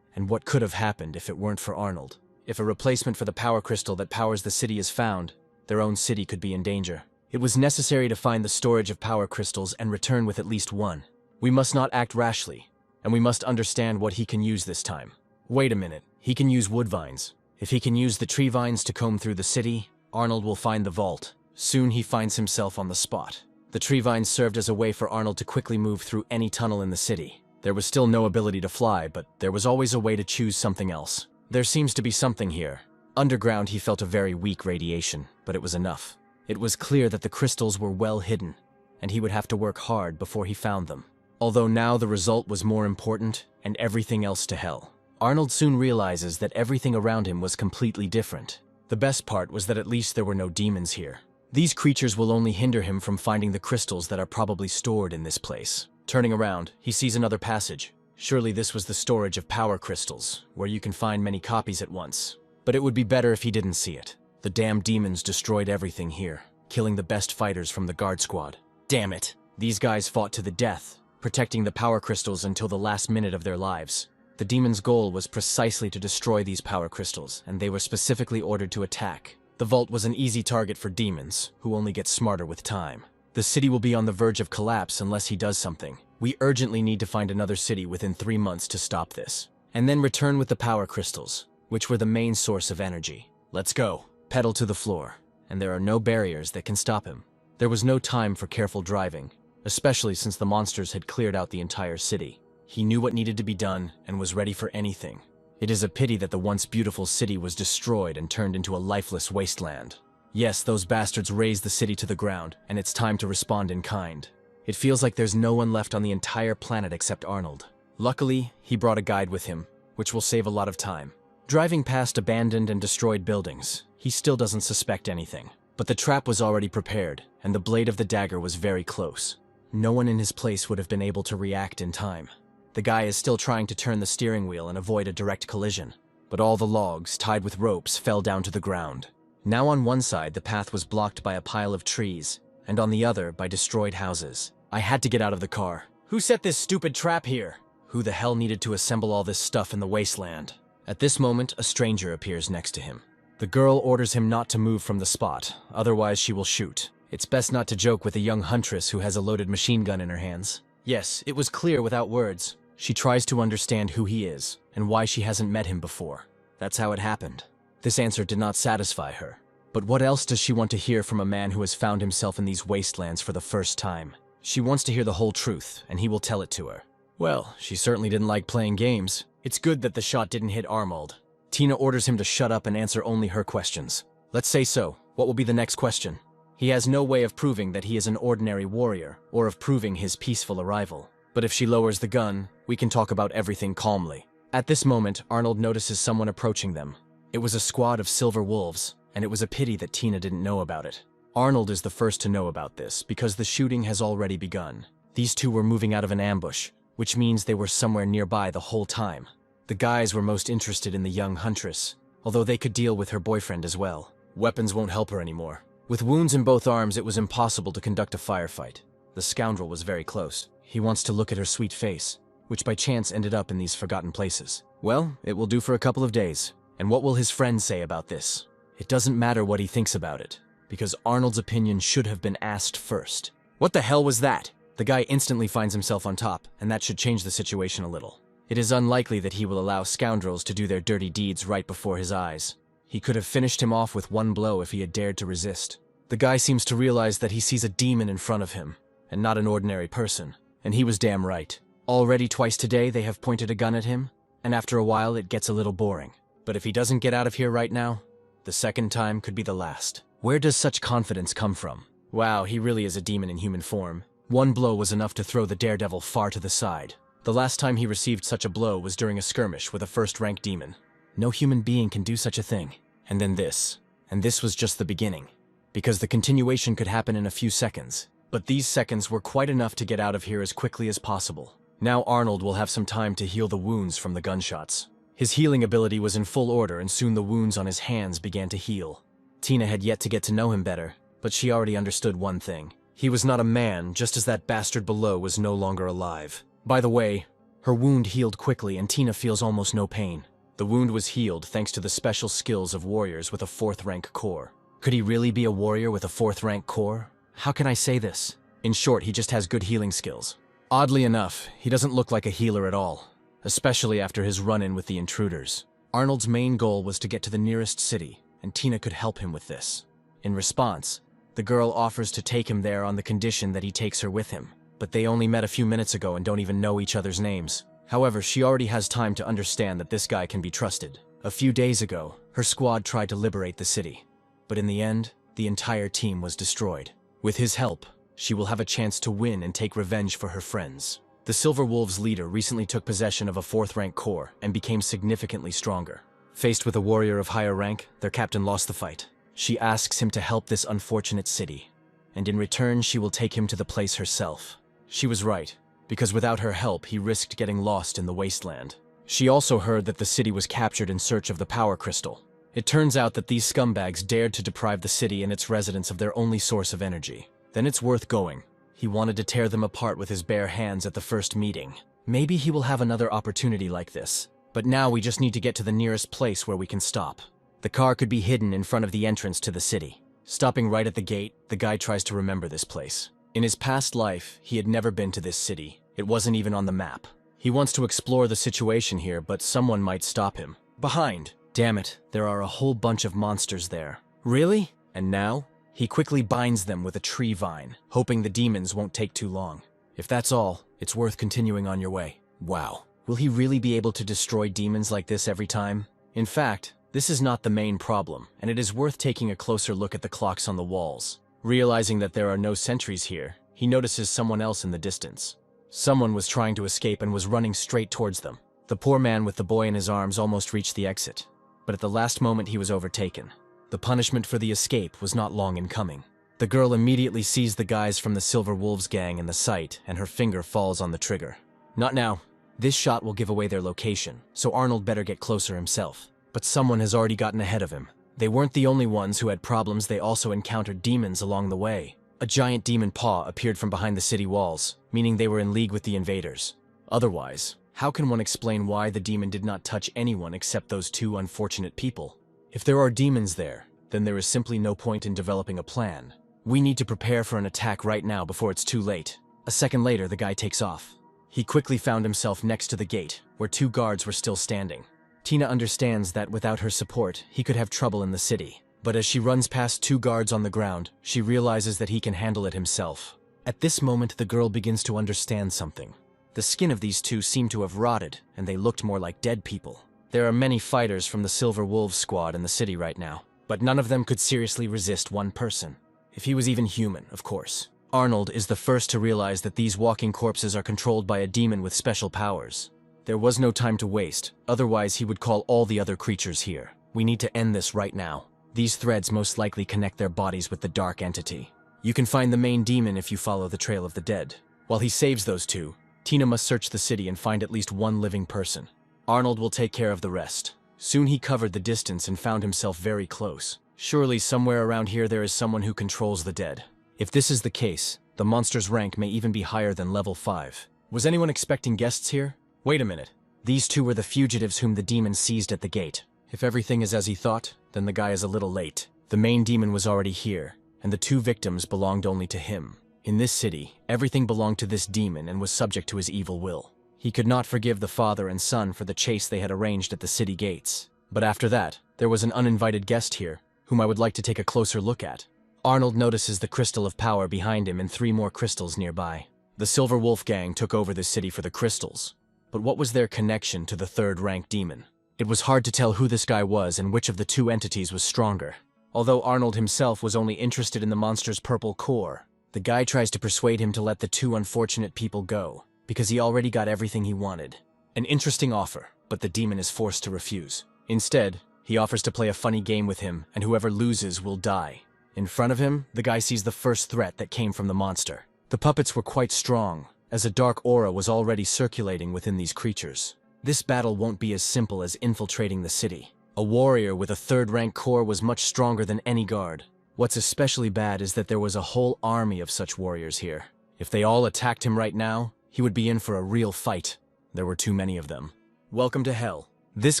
And what could have happened if it weren't for Arnold? If a replacement for the power crystal that powers the city is found, their own city could be in danger. It was necessary to find the storage of power crystals and return with at least one. We must not act rashly, and we must understand what he can use this time. Wait a minute, he can use wood vines. If he can use the tree vines to comb through the city, Arnold will find the vault. Soon he finds himself on the spot. The tree vines served as a way for Arnold to quickly move through any tunnel in the city. There was still no ability to fly, but there was always a way to choose something else. There seems to be something here. Underground he felt a very weak radiation, but it was enough. It was clear that the crystals were well hidden, and he would have to work hard before he found them. Although now the result was more important and everything else to hell. Arnold soon realizes that everything around him was completely different. The best part was that at least there were no demons here. These creatures will only hinder him from finding the crystals that are probably stored in this place. Turning around, he sees another passage. Surely this was the storage of power crystals, where you can find many copies at once. But it would be better if he didn't see it. The damn demons destroyed everything here, killing the best fighters from the guard squad. Damn it! These guys fought to the death, protecting the power crystals until the last minute of their lives. The demons' goal was precisely to destroy these power crystals, and they were specifically ordered to attack. The vault was an easy target for demons, who only get smarter with time. The city will be on the verge of collapse unless he does something. We urgently need to find another city within 3 months to stop this. And then return with the power crystals, which were the main source of energy. Let's go. Pedal to the floor. And there are no barriers that can stop him. There was no time for careful driving, especially since the monsters had cleared out the entire city. He knew what needed to be done and was ready for anything. It is a pity that the once beautiful city was destroyed and turned into a lifeless wasteland. Yes, those bastards razed the city to the ground, and it's time to respond in kind. It feels like there's no one left on the entire planet except Arnold. Luckily, he brought a guide with him, which will save a lot of time. Driving past abandoned and destroyed buildings, he still doesn't suspect anything. But the trap was already prepared, and the blade of the dagger was very close. No one in his place would have been able to react in time. The guy is still trying to turn the steering wheel and avoid a direct collision, but all the logs, tied with ropes, fell down to the ground. Now on one side, the path was blocked by a pile of trees, and on the other by destroyed houses. I had to get out of the car. Who set this stupid trap here? Who the hell needed to assemble all this stuff in the wasteland? At this moment, a stranger appears next to him. The girl orders him not to move from the spot, otherwise she will shoot. It's best not to joke with a young huntress who has a loaded machine gun in her hands. Yes, it was clear without words. She tries to understand who he is, and why she hasn't met him before. That's how it happened. This answer did not satisfy her. But what else does she want to hear from a man who has found himself in these wastelands for the first time? She wants to hear the whole truth, and he will tell it to her. Well, she certainly didn't like playing games. It's good that the shot didn't hit Arnold. Tina orders him to shut up and answer only her questions. Let's say so. What will be the next question? He has no way of proving that he is an ordinary warrior, or of proving his peaceful arrival. But if she lowers the gun, we can talk about everything calmly. At this moment, Arnold notices someone approaching them. It was a squad of silver wolves, and it was a pity that Tina didn't know about it. Arnold is the first to know about this, because the shooting has already begun. These two were moving out of an ambush, which means they were somewhere nearby the whole time. The guys were most interested in the young huntress, although they could deal with her boyfriend as well. Weapons won't help her anymore. With wounds in both arms, it was impossible to conduct a firefight. The scoundrel was very close. He wants to look at her sweet face, which by chance ended up in these forgotten places. Well, it will do for a couple of days. And what will his friends say about this? It doesn't matter what he thinks about it, because Arnold's opinion should have been asked first. What the hell was that? The guy instantly finds himself on top, and that should change the situation a little. It is unlikely that he will allow scoundrels to do their dirty deeds right before his eyes. He could have finished him off with one blow if he had dared to resist. The guy seems to realize that he sees a demon in front of him, and not an ordinary person. And he was damn right. Already twice today they have pointed a gun at him, and after a while it gets a little boring. But if he doesn't get out of here right now, the second time could be the last. Where does such confidence come from? Wow, he really is a demon in human form. One blow was enough to throw the daredevil far to the side. The last time he received such a blow was during a skirmish with a first-rank demon. No human being can do such a thing. And then this. And this was just the beginning. Because the continuation could happen in a few seconds. But these seconds were quite enough to get out of here as quickly as possible. Now Arnold will have some time to heal the wounds from the gunshots. His healing ability was in full order, and soon the wounds on his hands began to heal. Tina had yet to get to know him better, but she already understood one thing. He was not a man, just as that bastard below was no longer alive. By the way, her wound healed quickly and Tina feels almost no pain. The wound was healed thanks to the special skills of warriors with a 4th rank core. Could he really be a warrior with a 4th rank core? How can I say this? In short, he just has good healing skills. Oddly enough, he doesn't look like a healer at all, especially after his run-in with the intruders. Arnold's main goal was to get to the nearest city, and Tina could help him with this. In response, the girl offers to take him there on the condition that he takes her with him. But they only met a few minutes ago and don't even know each other's names. However, she already has time to understand that this guy can be trusted. A few days ago, her squad tried to liberate the city. But in the end, the entire team was destroyed. With his help, she will have a chance to win and take revenge for her friends. The Silver Wolves' leader recently took possession of a 4th rank corps and became significantly stronger. Faced with a warrior of higher rank, their captain lost the fight. She asks him to help this unfortunate city, and in return she will take him to the place herself. She was right, because without her help he risked getting lost in the wasteland. She also heard that the city was captured in search of the power crystal. It turns out that these scumbags dared to deprive the city and its residents of their only source of energy. Then it's worth going. He wanted to tear them apart with his bare hands at the first meeting. Maybe he will have another opportunity like this. But now we just need to get to the nearest place where we can stop. The car could be hidden in front of the entrance to the city. Stopping right at the gate, the guy tries to remember this place. In his past life, he had never been to this city. It wasn't even on the map. He wants to explore the situation here, but someone might stop him. Behind! Damn it, there are a whole bunch of monsters there. Really? And now? He quickly binds them with a tree vine, hoping the demons won't take too long. If that's all, it's worth continuing on your way. Wow. Will he really be able to destroy demons like this every time? In fact, this is not the main problem, and it is worth taking a closer look at the clocks on the walls. Realizing that there are no sentries here, he notices someone else in the distance. Someone was trying to escape and was running straight towards them. The poor man with the boy in his arms almost reached the exit, but at the last moment he was overtaken. The punishment for the escape was not long in coming. The girl immediately sees the guys from the Silver Wolves gang in the sight, and her finger falls on the trigger. Not now. This shot will give away their location, so Arnold better get closer himself. But someone has already gotten ahead of him. They weren't the only ones who had problems, they also encountered demons along the way. A giant demon paw appeared from behind the city walls, meaning they were in league with the invaders. Otherwise, how can one explain why the demon did not touch anyone except those 2 unfortunate people? If there are demons there, then there is simply no point in developing a plan. We need to prepare for an attack right now before it's too late. A second later, the guy takes off. He quickly found himself next to the gate, where 2 guards were still standing. Tina understands that without her support, he could have trouble in the city. But as she runs past 2 guards on the ground, she realizes that he can handle it himself. At this moment, the girl begins to understand something. The skin of these 2 seemed to have rotted, and they looked more like dead people. There are many fighters from the Silver Wolves squad in the city right now, but none of them could seriously resist one person. If he was even human, of course. Arnold is the first to realize that these walking corpses are controlled by a demon with special powers. There was no time to waste, otherwise he would call all the other creatures here. We need to end this right now. These threads most likely connect their bodies with the dark entity. You can find the main demon if you follow the trail of the dead. While he saves those 2, Tina must search the city and find at least 1 living person. Arnold will take care of the rest. Soon he covered the distance and found himself very close. Surely somewhere around here there is someone who controls the dead. If this is the case, the monster's rank may even be higher than level 5. Was anyone expecting guests here? Wait a minute. These 2 were the fugitives whom the demon seized at the gate. If everything is as he thought, then the guy is a little late. The main demon was already here, and the 2 victims belonged only to him. In this city, everything belonged to this demon and was subject to his evil will. He could not forgive the father and son for the chase they had arranged at the city gates. But after that, there was an uninvited guest here, whom I would like to take a closer look at. Arnold notices the crystal of power behind him and 3 more crystals nearby. The Silver Wolf gang took over this city for the crystals. But what was their connection to the 3rd-rank demon? It was hard to tell who this guy was and which of the 2 entities was stronger. Although Arnold himself was only interested in the monster's purple core, the guy tries to persuade him to let the 2 unfortunate people go, because he already got everything he wanted. An interesting offer, but the demon is forced to refuse. Instead, he offers to play a funny game with him, and whoever loses will die. In front of him, the guy sees the first threat that came from the monster. The puppets were quite strong, as a dark aura was already circulating within these creatures. This battle won't be as simple as infiltrating the city. A warrior with a 3rd-rank core was much stronger than any guard. What's especially bad is that there was a whole army of such warriors here. If they all attacked him right now, he would be in for a real fight. There were too many of them. Welcome to hell. This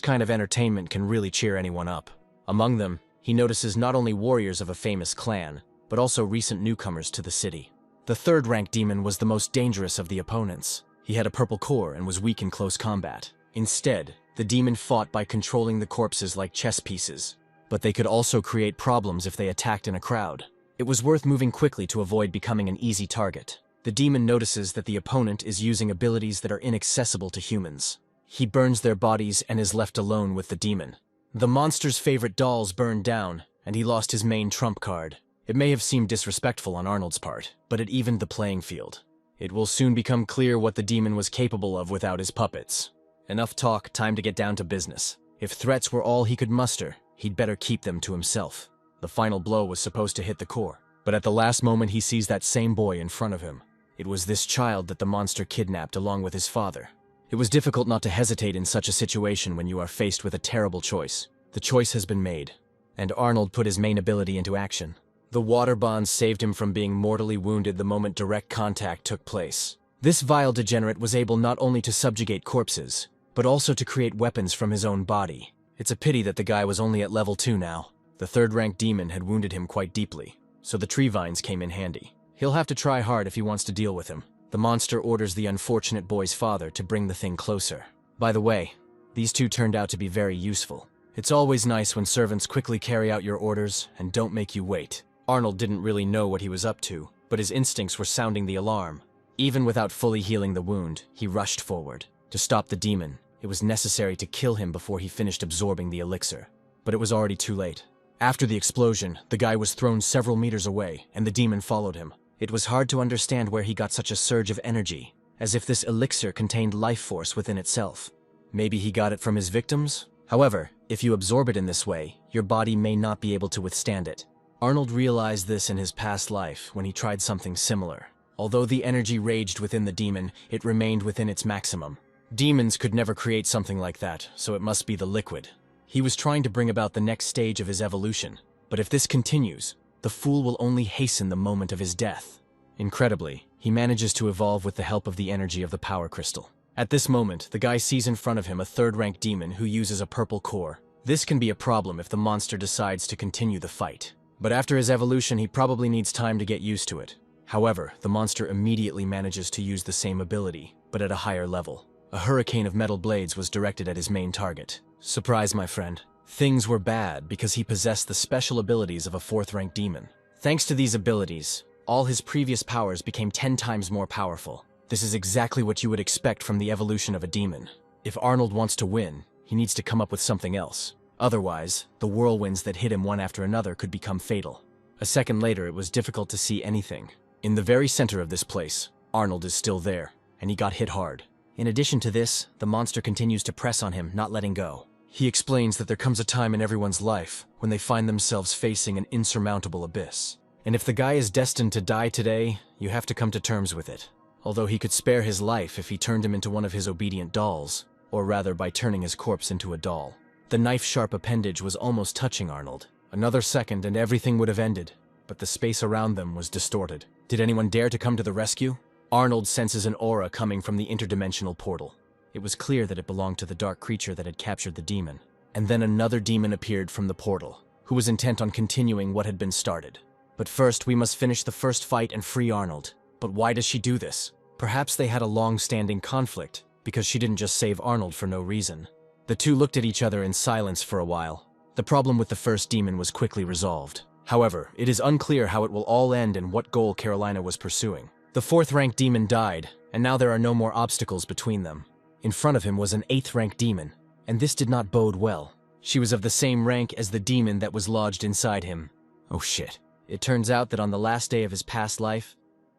kind of entertainment can really cheer anyone up. Among them, he notices not only warriors of a famous clan, but also recent newcomers to the city. The 3rd-rank demon was the most dangerous of the opponents. He had a purple core and was weak in close combat. Instead, the demon fought by controlling the corpses like chess pieces. But they could also create problems if they attacked in a crowd. It was worth moving quickly to avoid becoming an easy target. The demon notices that the opponent is using abilities that are inaccessible to humans. He burns their bodies and is left alone with the demon. The monster's favorite dolls burned down, and he lost his main trump card. It may have seemed disrespectful on Arnold's part, but it evened the playing field. It will soon become clear what the demon was capable of without his puppets. Enough talk, time to get down to business. If threats were all he could muster, he'd better keep them to himself. The final blow was supposed to hit the core, but at the last moment he sees that same boy in front of him. It was this child that the monster kidnapped along with his father. It was difficult not to hesitate in such a situation when you are faced with a terrible choice. The choice has been made, and Arnold put his main ability into action. The water bond saved him from being mortally wounded the moment direct contact took place. This vile degenerate was able not only to subjugate corpses, but also to create weapons from his own body. It's a pity that the guy was only at level 2 now. The third-rank demon had wounded him quite deeply, so the tree vines came in handy. He'll have to try hard if he wants to deal with him. The monster orders the unfortunate boy's father to bring the thing closer. By the way, these two turned out to be very useful. It's always nice when servants quickly carry out your orders and don't make you wait. Arnold didn't really know what he was up to, but his instincts were sounding the alarm. Even without fully healing the wound, he rushed forward. To stop the demon, it was necessary to kill him before he finished absorbing the elixir. But it was already too late. After the explosion, the guy was thrown several meters away, and the demon followed him. It was hard to understand where he got such a surge of energy, as if this elixir contained life force within itself. Maybe he got it from his victims? However, if you absorb it in this way, your body may not be able to withstand it. Arnold realized this in his past life when he tried something similar. Although the energy raged within the demon, it remained within its maximum. Demons could never create something like that, so it must be the liquid. He was trying to bring about the next stage of his evolution, but if this continues, the fool will only hasten the moment of his death. Incredibly, he manages to evolve with the help of the energy of the power crystal. At this moment, the guy sees in front of him a third-rank demon who uses a purple core. This can be a problem if the monster decides to continue the fight. But after his evolution, he probably needs time to get used to it. However, the monster immediately manages to use the same ability, but at a higher level. A hurricane of metal blades was directed at his main target. Surprise, my friend. Things were bad because he possessed the special abilities of a fourth-rank demon. Thanks to these abilities, all his previous powers became 10 times more powerful. This is exactly what you would expect from the evolution of a demon. If Arnold wants to win, he needs to come up with something else. Otherwise, the whirlwinds that hit him one after another could become fatal. A second later, it was difficult to see anything. In the very center of this place, Arnold is still there, and he got hit hard. In addition to this, the monster continues to press on him, not letting go. He explains that there comes a time in everyone's life when they find themselves facing an insurmountable abyss. And if the guy is destined to die today, you have to come to terms with it. Although he could spare his life if he turned him into one of his obedient dolls, or rather by turning his corpse into a doll. The knife-sharp appendage was almost touching Arnold. Another second and everything would have ended, but the space around them was distorted. Did anyone dare to come to the rescue? Arnold senses an aura coming from the interdimensional portal. It was clear that it belonged to the dark creature that had captured the demon. And then another demon appeared from the portal, who was intent on continuing what had been started. But first, we must finish the first fight and free Arnold. But why does she do this? Perhaps they had a long-standing conflict, because she didn't just save Arnold for no reason. The two looked at each other in silence for a while. The problem with the first demon was quickly resolved. However, it is unclear how it will all end and what goal Carolina was pursuing. The fourth-rank demon died, and now there are no more obstacles between them. In front of him was an 8th-rank demon, and this did not bode well. She was of the same rank as the demon that was lodged inside him. Oh shit. It turns out that on the last day of his past life,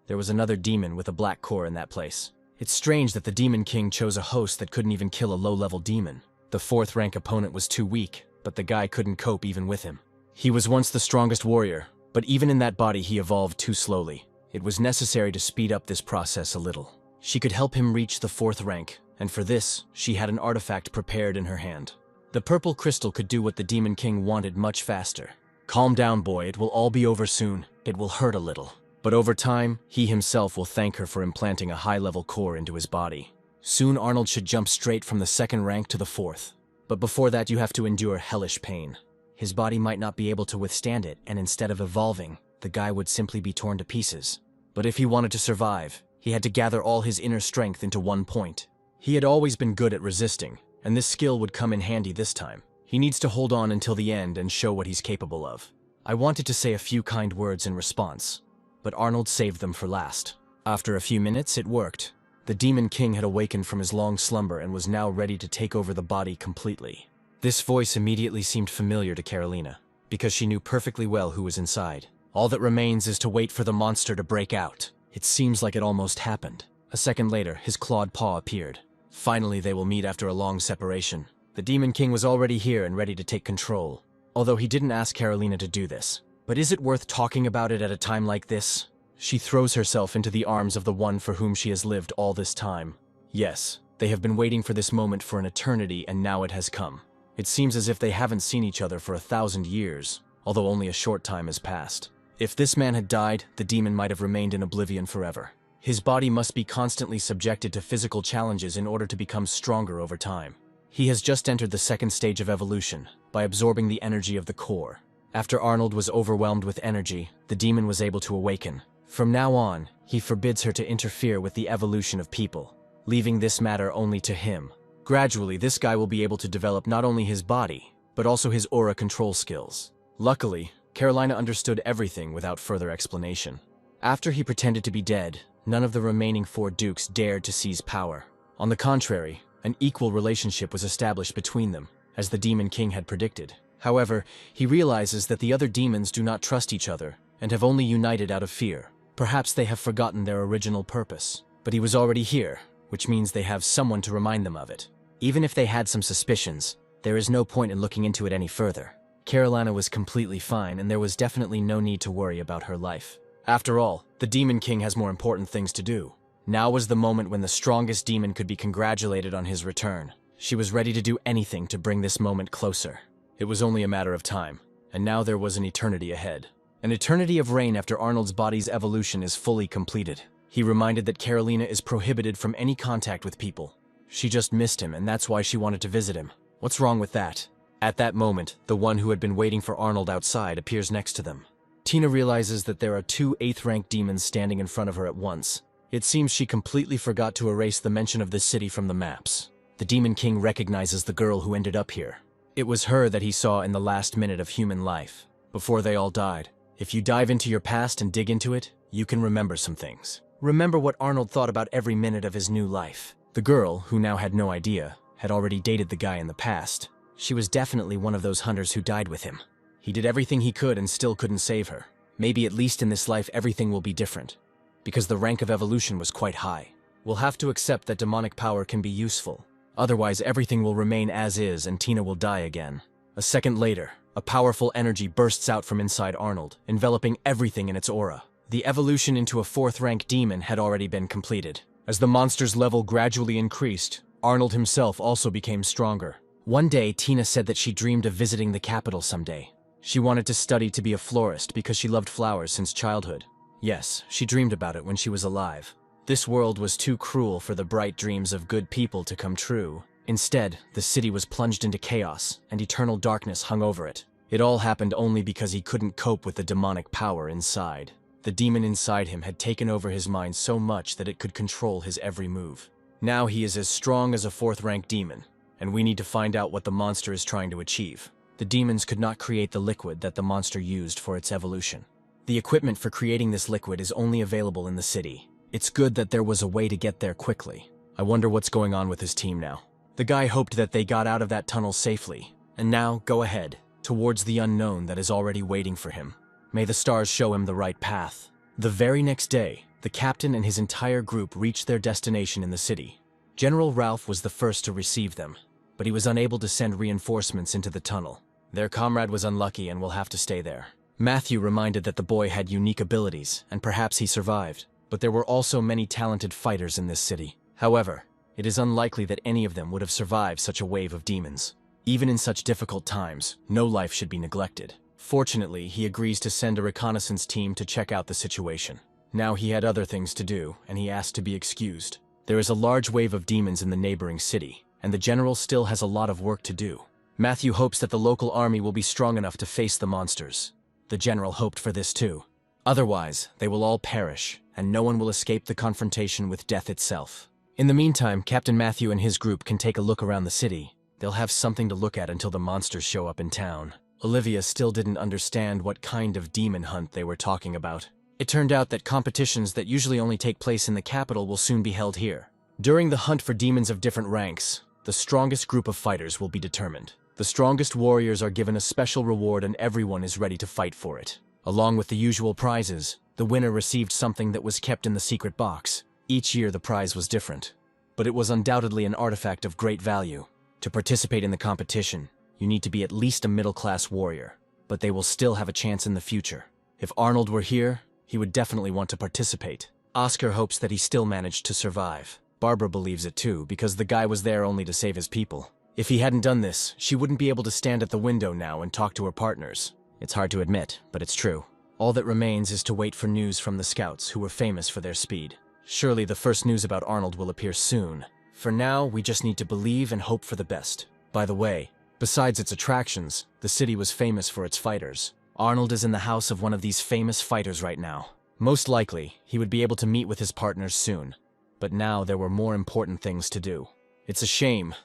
there was another demon with a black core in that place. It's strange that the Demon King chose a host that couldn't even kill a low-level demon. The 4th-rank opponent was too weak, but the guy couldn't cope even with him. He was once the strongest warrior, but even in that body he evolved too slowly. It was necessary to speed up this process a little. She could help him reach the 4th rank, and for this, she had an artifact prepared in her hand. The purple crystal could do what the Demon King wanted much faster. Calm down, boy, it will all be over soon. It will hurt a little. But over time, he himself will thank her for implanting a high-level core into his body. Soon Arnold should jump straight from the 2nd rank to the 4th. But before that, you have to endure hellish pain. His body might not be able to withstand it, and instead of evolving, the guy would simply be torn to pieces. But if he wanted to survive, he had to gather all his inner strength into one point. He had always been good at resisting, and this skill would come in handy this time. He needs to hold on until the end and show what he's capable of. I wanted to say a few kind words in response, but Arnold saved them for last. After a few minutes, it worked. The Demon King had awakened from his long slumber and was now ready to take over the body completely. This voice immediately seemed familiar to Carolina, because she knew perfectly well who was inside. All that remains is to wait for the monster to break out. It seems like it almost happened. A second later, his clawed paw appeared. Finally, they will meet after a long separation. The Demon King was already here and ready to take control, although he didn't ask Carolina to do this. But is it worth talking about it at a time like this? She throws herself into the arms of the one for whom she has lived all this time. Yes, they have been waiting for this moment for an eternity, and now it has come. It seems as if they haven't seen each other for 1,000 years, although only a short time has passed. If this man had died, the demon might have remained in oblivion forever. His body must be constantly subjected to physical challenges in order to become stronger over time. He has just entered the second stage of evolution, by absorbing the energy of the core. After Arnold was overwhelmed with energy, the demon was able to awaken. From now on, he forbids her to interfere with the evolution of people, leaving this matter only to him. Gradually, this guy will be able to develop not only his body, but also his aura control skills. Luckily, Carolina understood everything without further explanation. After he pretended to be dead, none of the remaining 4 dukes dared to seize power. On the contrary, an equal relationship was established between them, as the Demon King had predicted. However, he realizes that the other demons do not trust each other, and have only united out of fear. Perhaps they have forgotten their original purpose. But he was already here, which means they have someone to remind them of it. Even if they had some suspicions, there is no point in looking into it any further. Carolina was completely fine, and there was definitely no need to worry about her life. After all, the Demon King has more important things to do. Now was the moment when the strongest demon could be congratulated on his return. She was ready to do anything to bring this moment closer. It was only a matter of time, and now there was an eternity ahead. An eternity of reign after Arnold's body's evolution is fully completed. He reminded that Carolina is prohibited from any contact with people. She just missed him, and that's why she wanted to visit him. What's wrong with that? At that moment, the one who had been waiting for Arnold outside appears next to them. Tina realizes that there are 2 8th-rank demons standing in front of her at once. It seems she completely forgot to erase the mention of this city from the maps. The Demon King recognizes the girl who ended up here. It was her that he saw in the last minute of human life, before they all died. If you dive into your past and dig into it, you can remember some things. Remember what Arnold thought about every minute of his new life. The girl, who now had no idea, had already dated the guy in the past. She was definitely one of those hunters who died with him. He did everything he could and still couldn't save her. Maybe at least in this life everything will be different, because the rank of evolution was quite high. We'll have to accept that demonic power can be useful. Otherwise, everything will remain as is and Tina will die again. A second later, a powerful energy bursts out from inside Arnold, enveloping everything in its aura. The evolution into a 4th-rank demon had already been completed. As the monster's level gradually increased, Arnold himself also became stronger. One day, Tina said that she dreamed of visiting the capital someday. She wanted to study to be a florist because she loved flowers since childhood. Yes, she dreamed about it when she was alive. This world was too cruel for the bright dreams of good people to come true. Instead, the city was plunged into chaos, and eternal darkness hung over it. It all happened only because he couldn't cope with the demonic power inside. The demon inside him had taken over his mind so much that it could control his every move. Now he is as strong as a 4th-rank demon, and we need to find out what the monster is trying to achieve. The demons could not create the liquid that the monster used for its evolution. The equipment for creating this liquid is only available in the city. It's good that there was a way to get there quickly. I wonder what's going on with his team now. The guy hoped that they got out of that tunnel safely, and now go ahead, towards the unknown that is already waiting for him. May the stars show him the right path. The very next day, the captain and his entire group reached their destination in the city. General Ralph was the first to receive them, but he was unable to send reinforcements into the tunnel. Their comrade was unlucky and will have to stay there. Matthew reminded that the boy had unique abilities, and perhaps he survived. But there were also many talented fighters in this city. However, it is unlikely that any of them would have survived such a wave of demons. Even in such difficult times, no life should be neglected. Fortunately, he agrees to send a reconnaissance team to check out the situation. Now he had other things to do, and he asked to be excused. There is a large wave of demons in the neighboring city, and the general still has a lot of work to do. Matthew hopes that the local army will be strong enough to face the monsters. The general hoped for this too. Otherwise, they will all perish, and no one will escape the confrontation with death itself. In the meantime, Captain Matthew and his group can take a look around the city. They'll have something to look at until the monsters show up in town. Olivia still didn't understand what kind of demon hunt they were talking about. It turned out that competitions that usually only take place in the capital will soon be held here. During the hunt for demons of different ranks, the strongest group of fighters will be determined. The strongest warriors are given a special reward and everyone is ready to fight for it. Along with the usual prizes, the winner received something that was kept in the secret box. Each year the prize was different, but it was undoubtedly an artifact of great value. To participate in the competition, you need to be at least a middle-class warrior, but they will still have a chance in the future. If Arnold were here, he would definitely want to participate. Oscar hopes that he still managed to survive. Barbara believes it too, because the guy was there only to save his people. If he hadn't done this, she wouldn't be able to stand at the window now and talk to her partners. It's hard to admit, but it's true. All that remains is to wait for news from the scouts, who were famous for their speed. Surely the first news about Arnold will appear soon. For now, we just need to believe and hope for the best. By the way, besides its attractions, the city was famous for its fighters. Arnold is in the house of one of these famous fighters right now. Most likely, he would be able to meet with his partners soon. But now there were more important things to do. It's a shame,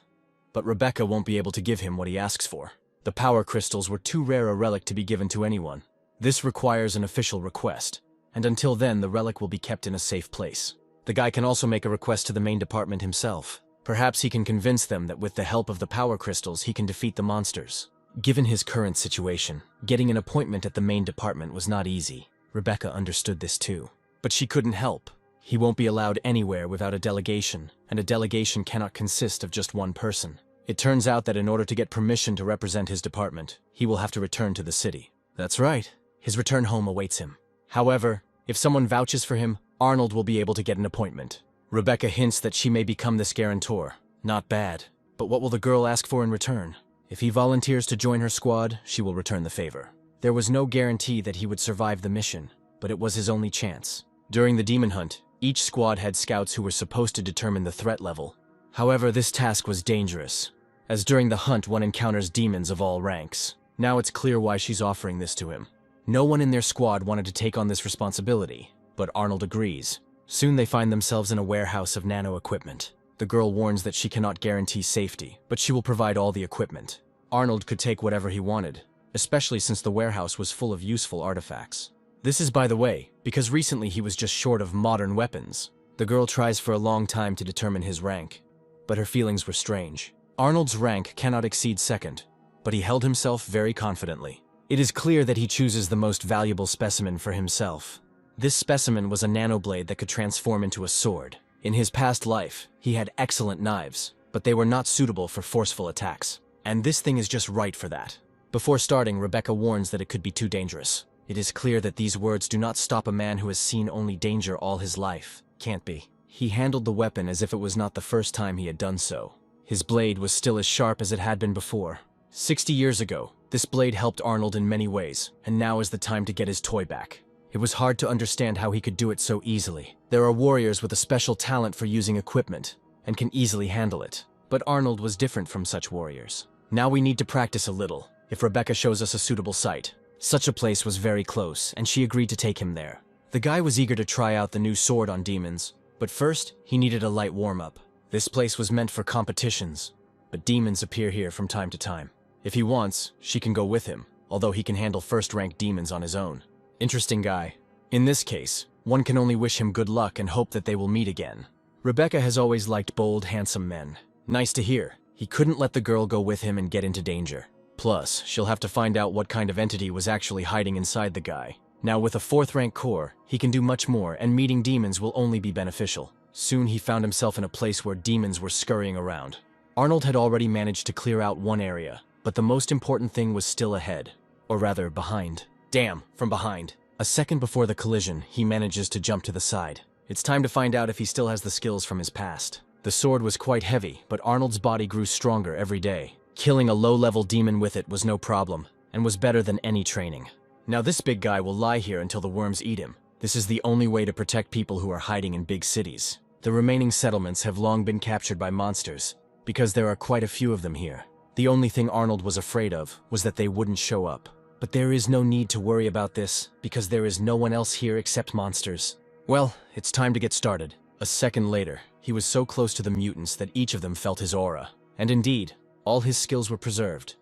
but Rebecca won't be able to give him what he asks for. The power crystals were too rare a relic to be given to anyone. This requires an official request, and until then the relic will be kept in a safe place. The guy can also make a request to the main department himself. Perhaps he can convince them that with the help of the power crystals he can defeat the monsters. Given his current situation, getting an appointment at the main department was not easy. Rebecca understood this too. But she couldn't help. He won't be allowed anywhere without a delegation, and a delegation cannot consist of just one person. It turns out that in order to get permission to represent his department, he will have to return to the city. That's right. His return home awaits him. However, if someone vouches for him, Arnold will be able to get an appointment. Rebecca hints that she may become this guarantor. Not bad. But what will the girl ask for in return? If he volunteers to join her squad, she will return the favor. There was no guarantee that he would survive the mission, but it was his only chance. During the demon hunt, each squad had scouts who were supposed to determine the threat level. However, this task was dangerous, as during the hunt one encounters demons of all ranks. Now it's clear why she's offering this to him. No one in their squad wanted to take on this responsibility, but Arnold agrees. Soon they find themselves in a warehouse of nano equipment. The girl warns that she cannot guarantee safety, but she will provide all the equipment. Arnold could take whatever he wanted, especially since the warehouse was full of useful artifacts. This is, by the way, because recently he was just short of modern weapons. The girl tries for a long time to determine his rank, but her feelings were strange. Arnold's rank cannot exceed second, but he held himself very confidently. It is clear that he chooses the most valuable specimen for himself. This specimen was a nanoblade that could transform into a sword. In his past life, he had excellent knives, but they were not suitable for forceful attacks. And this thing is just right for that. Before starting, Rebecca warns that it could be too dangerous. It is clear that these words do not stop a man who has seen only danger all his life. Can't be. He handled the weapon as if it was not the first time he had done so. His blade was still as sharp as it had been before. 60 years ago, this blade helped Arnold in many ways, and now is the time to get his toy back. It was hard to understand how he could do it so easily. There are warriors with a special talent for using equipment, and can easily handle it. But Arnold was different from such warriors. Now we need to practice a little, if Rebecca shows us a suitable site. Such a place was very close, and she agreed to take him there. The guy was eager to try out the new sword on demons, but first, he needed a light warm-up. This place was meant for competitions, but demons appear here from time to time. If he wants, she can go with him, although he can handle first-rank demons on his own. Interesting guy. In this case, one can only wish him good luck and hope that they will meet again. Rebecca has always liked bold, handsome men. Nice to hear. He couldn't let the girl go with him and get into danger. Plus, she'll have to find out what kind of entity was actually hiding inside the guy. Now with a 4th rank core, he can do much more, and meeting demons will only be beneficial. Soon he found himself in a place where demons were scurrying around. Arnold had already managed to clear out one area, but the most important thing was still ahead. Or rather, behind. Damn, from behind. A second before the collision, he manages to jump to the side. It's time to find out if he still has the skills from his past. The sword was quite heavy, but Arnold's body grew stronger every day. Killing a low-level demon with it was no problem, and was better than any training. Now this big guy will lie here until the worms eat him. This is the only way to protect people who are hiding in big cities. The remaining settlements have long been captured by monsters, because there are quite a few of them here. The only thing Arnold was afraid of was that they wouldn't show up. But there is no need to worry about this, because there is no one else here except monsters. Well, it's time to get started. A second later, he was so close to the mutants that each of them felt his aura. And indeed, all his skills were preserved.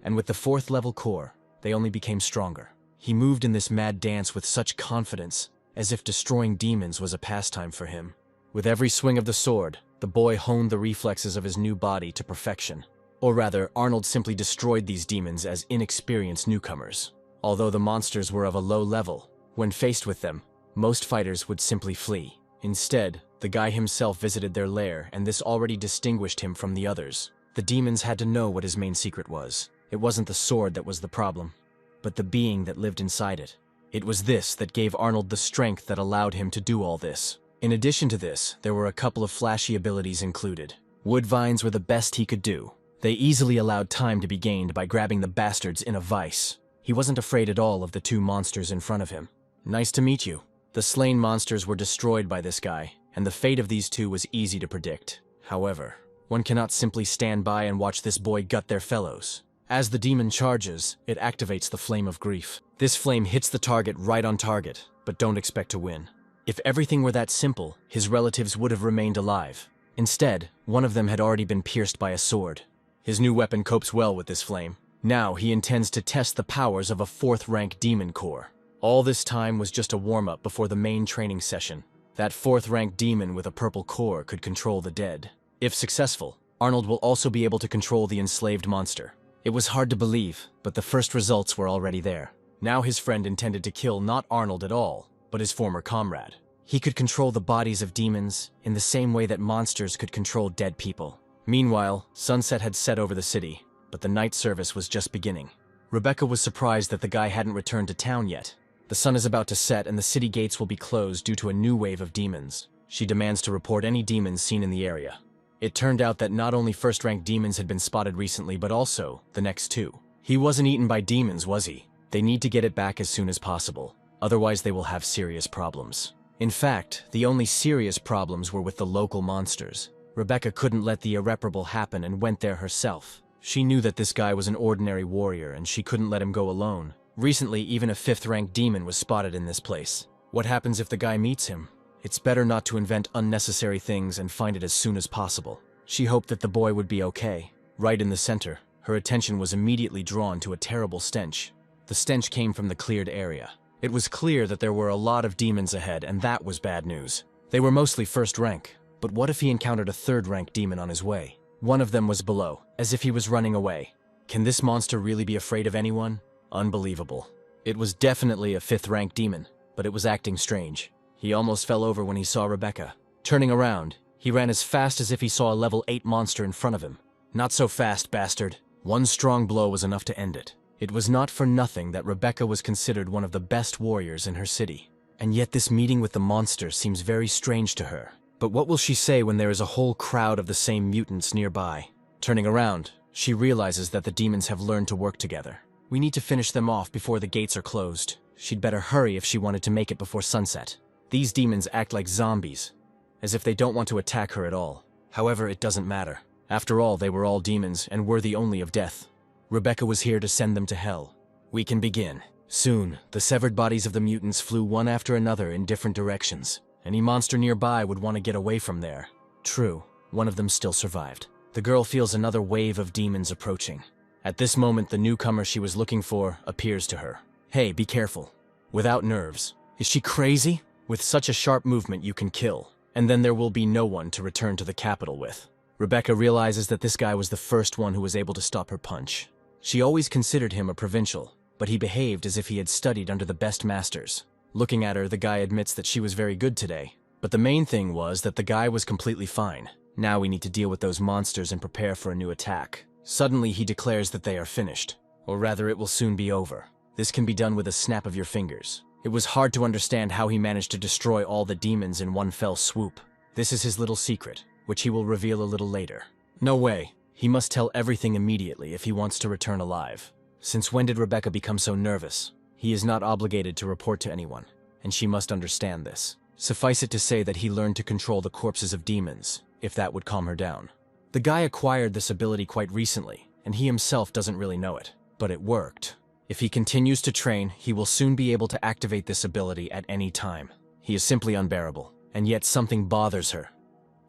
And with the 4th level core, they only became stronger. He moved in this mad dance with such confidence, as if destroying demons was a pastime for him. With every swing of the sword, the boy honed the reflexes of his new body to perfection. Or rather, Arnold simply destroyed these demons as inexperienced newcomers. Although the monsters were of a low level, when faced with them, most fighters would simply flee. Instead, the guy himself visited their lair, and this already distinguished him from the others. The demons had to know what his main secret was. It wasn't the sword that was the problem, but the being that lived inside it. It was this that gave Arnold the strength that allowed him to do all this. In addition to this, there were a couple of flashy abilities included. Wood vines were the best he could do. They easily allowed time to be gained by grabbing the bastards in a vice. He wasn't afraid at all of the two monsters in front of him. Nice to meet you. The slain monsters were destroyed by this guy, and the fate of these two was easy to predict. However, one cannot simply stand by and watch this boy gut their fellows. As the demon charges, it activates the Flame of Grief. This flame hits the target right on target, but don't expect to win. If everything were that simple, his relatives would have remained alive. Instead, one of them had already been pierced by a sword. His new weapon copes well with this flame. Now he intends to test the powers of a 4th-rank demon core. All this time was just a warm-up before the main training session. That 4th-rank demon with a purple core could control the dead. If successful, Arnold will also be able to control the enslaved monster. It was hard to believe, but the first results were already there. Now his friend intended to kill not Arnold at all, but his former comrade. He could control the bodies of demons in the same way that monsters could control dead people. Meanwhile, sunset had set over the city, but the night service was just beginning. Rebecca was surprised that the guy hadn't returned to town yet. The sun is about to set and the city gates will be closed due to a new wave of demons. She demands to report any demons seen in the area. It turned out that not only 1st-rank demons had been spotted recently, but also the next two. He wasn't eaten by demons, was he? They need to get it back as soon as possible. Otherwise they will have serious problems. In fact, the only serious problems were with the local monsters. Rebecca couldn't let the irreparable happen and went there herself. She knew that this guy was an ordinary warrior and she couldn't let him go alone. Recently, even a 5th-rank demon was spotted in this place. What happens if the guy meets him? It's better not to invent unnecessary things and find it as soon as possible. She hoped that the boy would be okay. Right in the center, her attention was immediately drawn to a terrible stench. The stench came from the cleared area. It was clear that there were a lot of demons ahead, and that was bad news. They were mostly 1st rank. But what if he encountered a 3rd-rank demon on his way? One of them was below, as if he was running away. Can this monster really be afraid of anyone? Unbelievable. It was definitely a 5th-rank demon, but it was acting strange. He almost fell over when he saw Rebecca. Turning around, he ran as fast as if he saw a level 8 monster in front of him. Not so fast, bastard. One strong blow was enough to end it. It was not for nothing that Rebecca was considered one of the best warriors in her city. And yet this meeting with the monster seems very strange to her. But what will she say when there is a whole crowd of the same mutants nearby? Turning around, she realizes that the demons have learned to work together. We need to finish them off before the gates are closed. She'd better hurry if she wanted to make it before sunset. These demons act like zombies, as if they don't want to attack her at all. However, it doesn't matter. After all, they were all demons and worthy only of death. Rebecca was here to send them to hell. We can begin. Soon, the severed bodies of the mutants flew one after another in different directions. Any monster nearby would want to get away from there. True, one of them still survived. The girl feels another wave of demons approaching. At this moment, the newcomer she was looking for appears to her. Hey, be careful. Without nerves. Is she crazy? With such a sharp movement, you can kill. And then there will be no one to return to the capital with. Rebecca realizes that this guy was the first one who was able to stop her punch. She always considered him a provincial, but he behaved as if he had studied under the best masters. Looking at her, the guy admits that she was very good today. But the main thing was that the guy was completely fine. Now we need to deal with those monsters and prepare for a new attack. Suddenly he declares that they are finished. Or rather, it will soon be over. This can be done with a snap of your fingers. It was hard to understand how he managed to destroy all the demons in one fell swoop. This is his little secret, which he will reveal a little later. No way. He must tell everything immediately if he wants to return alive. Since when did Rebecca become so nervous? He is not obligated to report to anyone, and she must understand this. Suffice it to say that he learned to control the corpses of demons, if that would calm her down. The guy acquired this ability quite recently, and he himself doesn't really know it, but it worked. If he continues to train, he will soon be able to activate this ability at any time. He is simply unbearable, and yet something bothers her.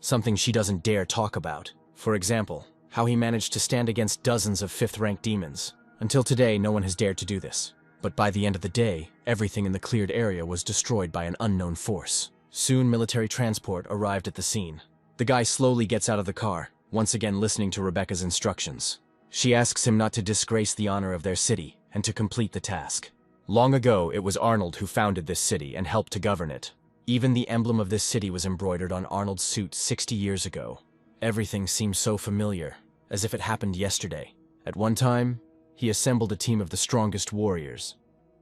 Something she doesn't dare talk about. For example, how he managed to stand against dozens of 5th-rank demons. Until today, no one has dared to do this. But by the end of the day, everything in the cleared area was destroyed by an unknown force. Soon, military transport arrived at the scene. The guy slowly gets out of the car, once again listening to Rebecca's instructions. She asks him not to disgrace the honor of their city and to complete the task. Long ago, it was Arnold who founded this city and helped to govern it. Even the emblem of this city was embroidered on Arnold's suit 60 years ago. Everything seems so familiar, as if it happened yesterday. At one time, he assembled a team of the strongest warriors,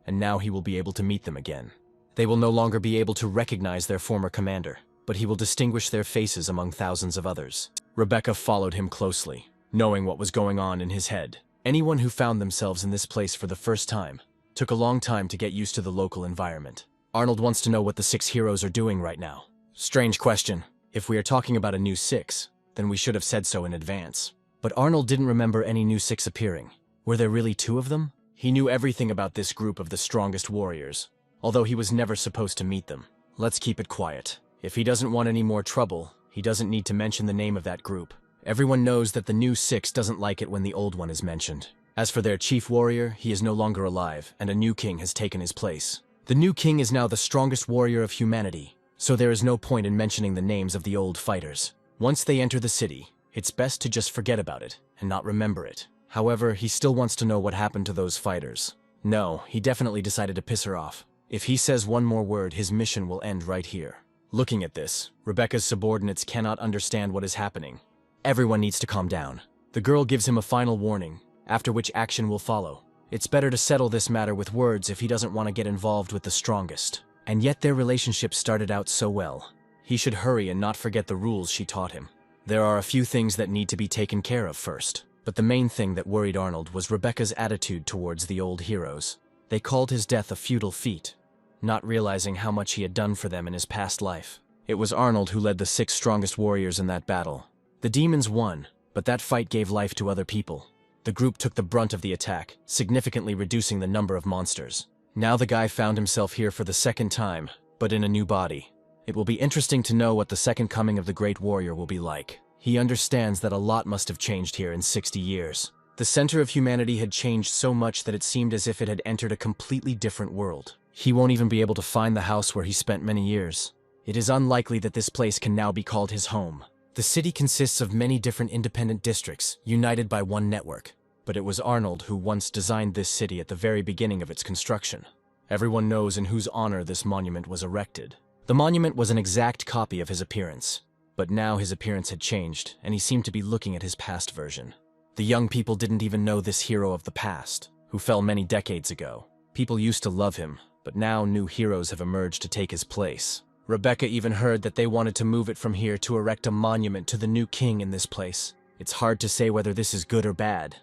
and now he will be able to meet them again. They will no longer be able to recognize their former commander, but he will distinguish their faces among thousands of others. Rebecca followed him closely, knowing what was going on in his head. Anyone who found themselves in this place for the first time took a long time to get used to the local environment. Arnold wants to know what the 6 heroes are doing right now. Strange question. If we are talking about a new 6, then we should have said so in advance. But Arnold didn't remember any new 6 appearing. Were there really 2 of them? He knew everything about this group of the strongest warriors, although he was never supposed to meet them. Let's keep it quiet. If he doesn't want any more trouble, he doesn't need to mention the name of that group. Everyone knows that the new 6 doesn't like it when the old one is mentioned. As for their chief warrior, he is no longer alive, and a new king has taken his place. The new king is now the strongest warrior of humanity, so there is no point in mentioning the names of the old fighters. Once they enter the city, it's best to just forget about it and not remember it. However, he still wants to know what happened to those fighters. No, he definitely decided to piss her off. If he says one more word, his mission will end right here. Looking at this, Rebecca's subordinates cannot understand what is happening. Everyone needs to calm down. The girl gives him a final warning, after which action will follow. It's better to settle this matter with words if he doesn't want to get involved with the strongest. And yet their relationship started out so well. He should hurry and not forget the rules she taught him. There are a few things that need to be taken care of first. But the main thing that worried Arnold was Rebecca's attitude towards the old heroes. They called his death a futile feat, not realizing how much he had done for them in his past life. It was Arnold who led the 6 strongest warriors in that battle. The demons won, but that fight gave life to other people. The group took the brunt of the attack, significantly reducing the number of monsters. Now the guy found himself here for the second time, but in a new body. It will be interesting to know what the second coming of the great warrior will be like. He understands that a lot must have changed here in 60 years. The center of humanity had changed so much that it seemed as if it had entered a completely different world. He won't even be able to find the house where he spent many years. It is unlikely that this place can now be called his home. The city consists of many different independent districts, united by one network. But it was Arnold who once designed this city at the very beginning of its construction. Everyone knows in whose honor this monument was erected. The monument was an exact copy of his appearance. But now his appearance had changed, and he seemed to be looking at his past version. The young people didn't even know this hero of the past, who fell many decades ago. People used to love him, but now new heroes have emerged to take his place. Rebecca even heard that they wanted to move it from here to erect a monument to the new king in this place. It's hard to say whether this is good or bad,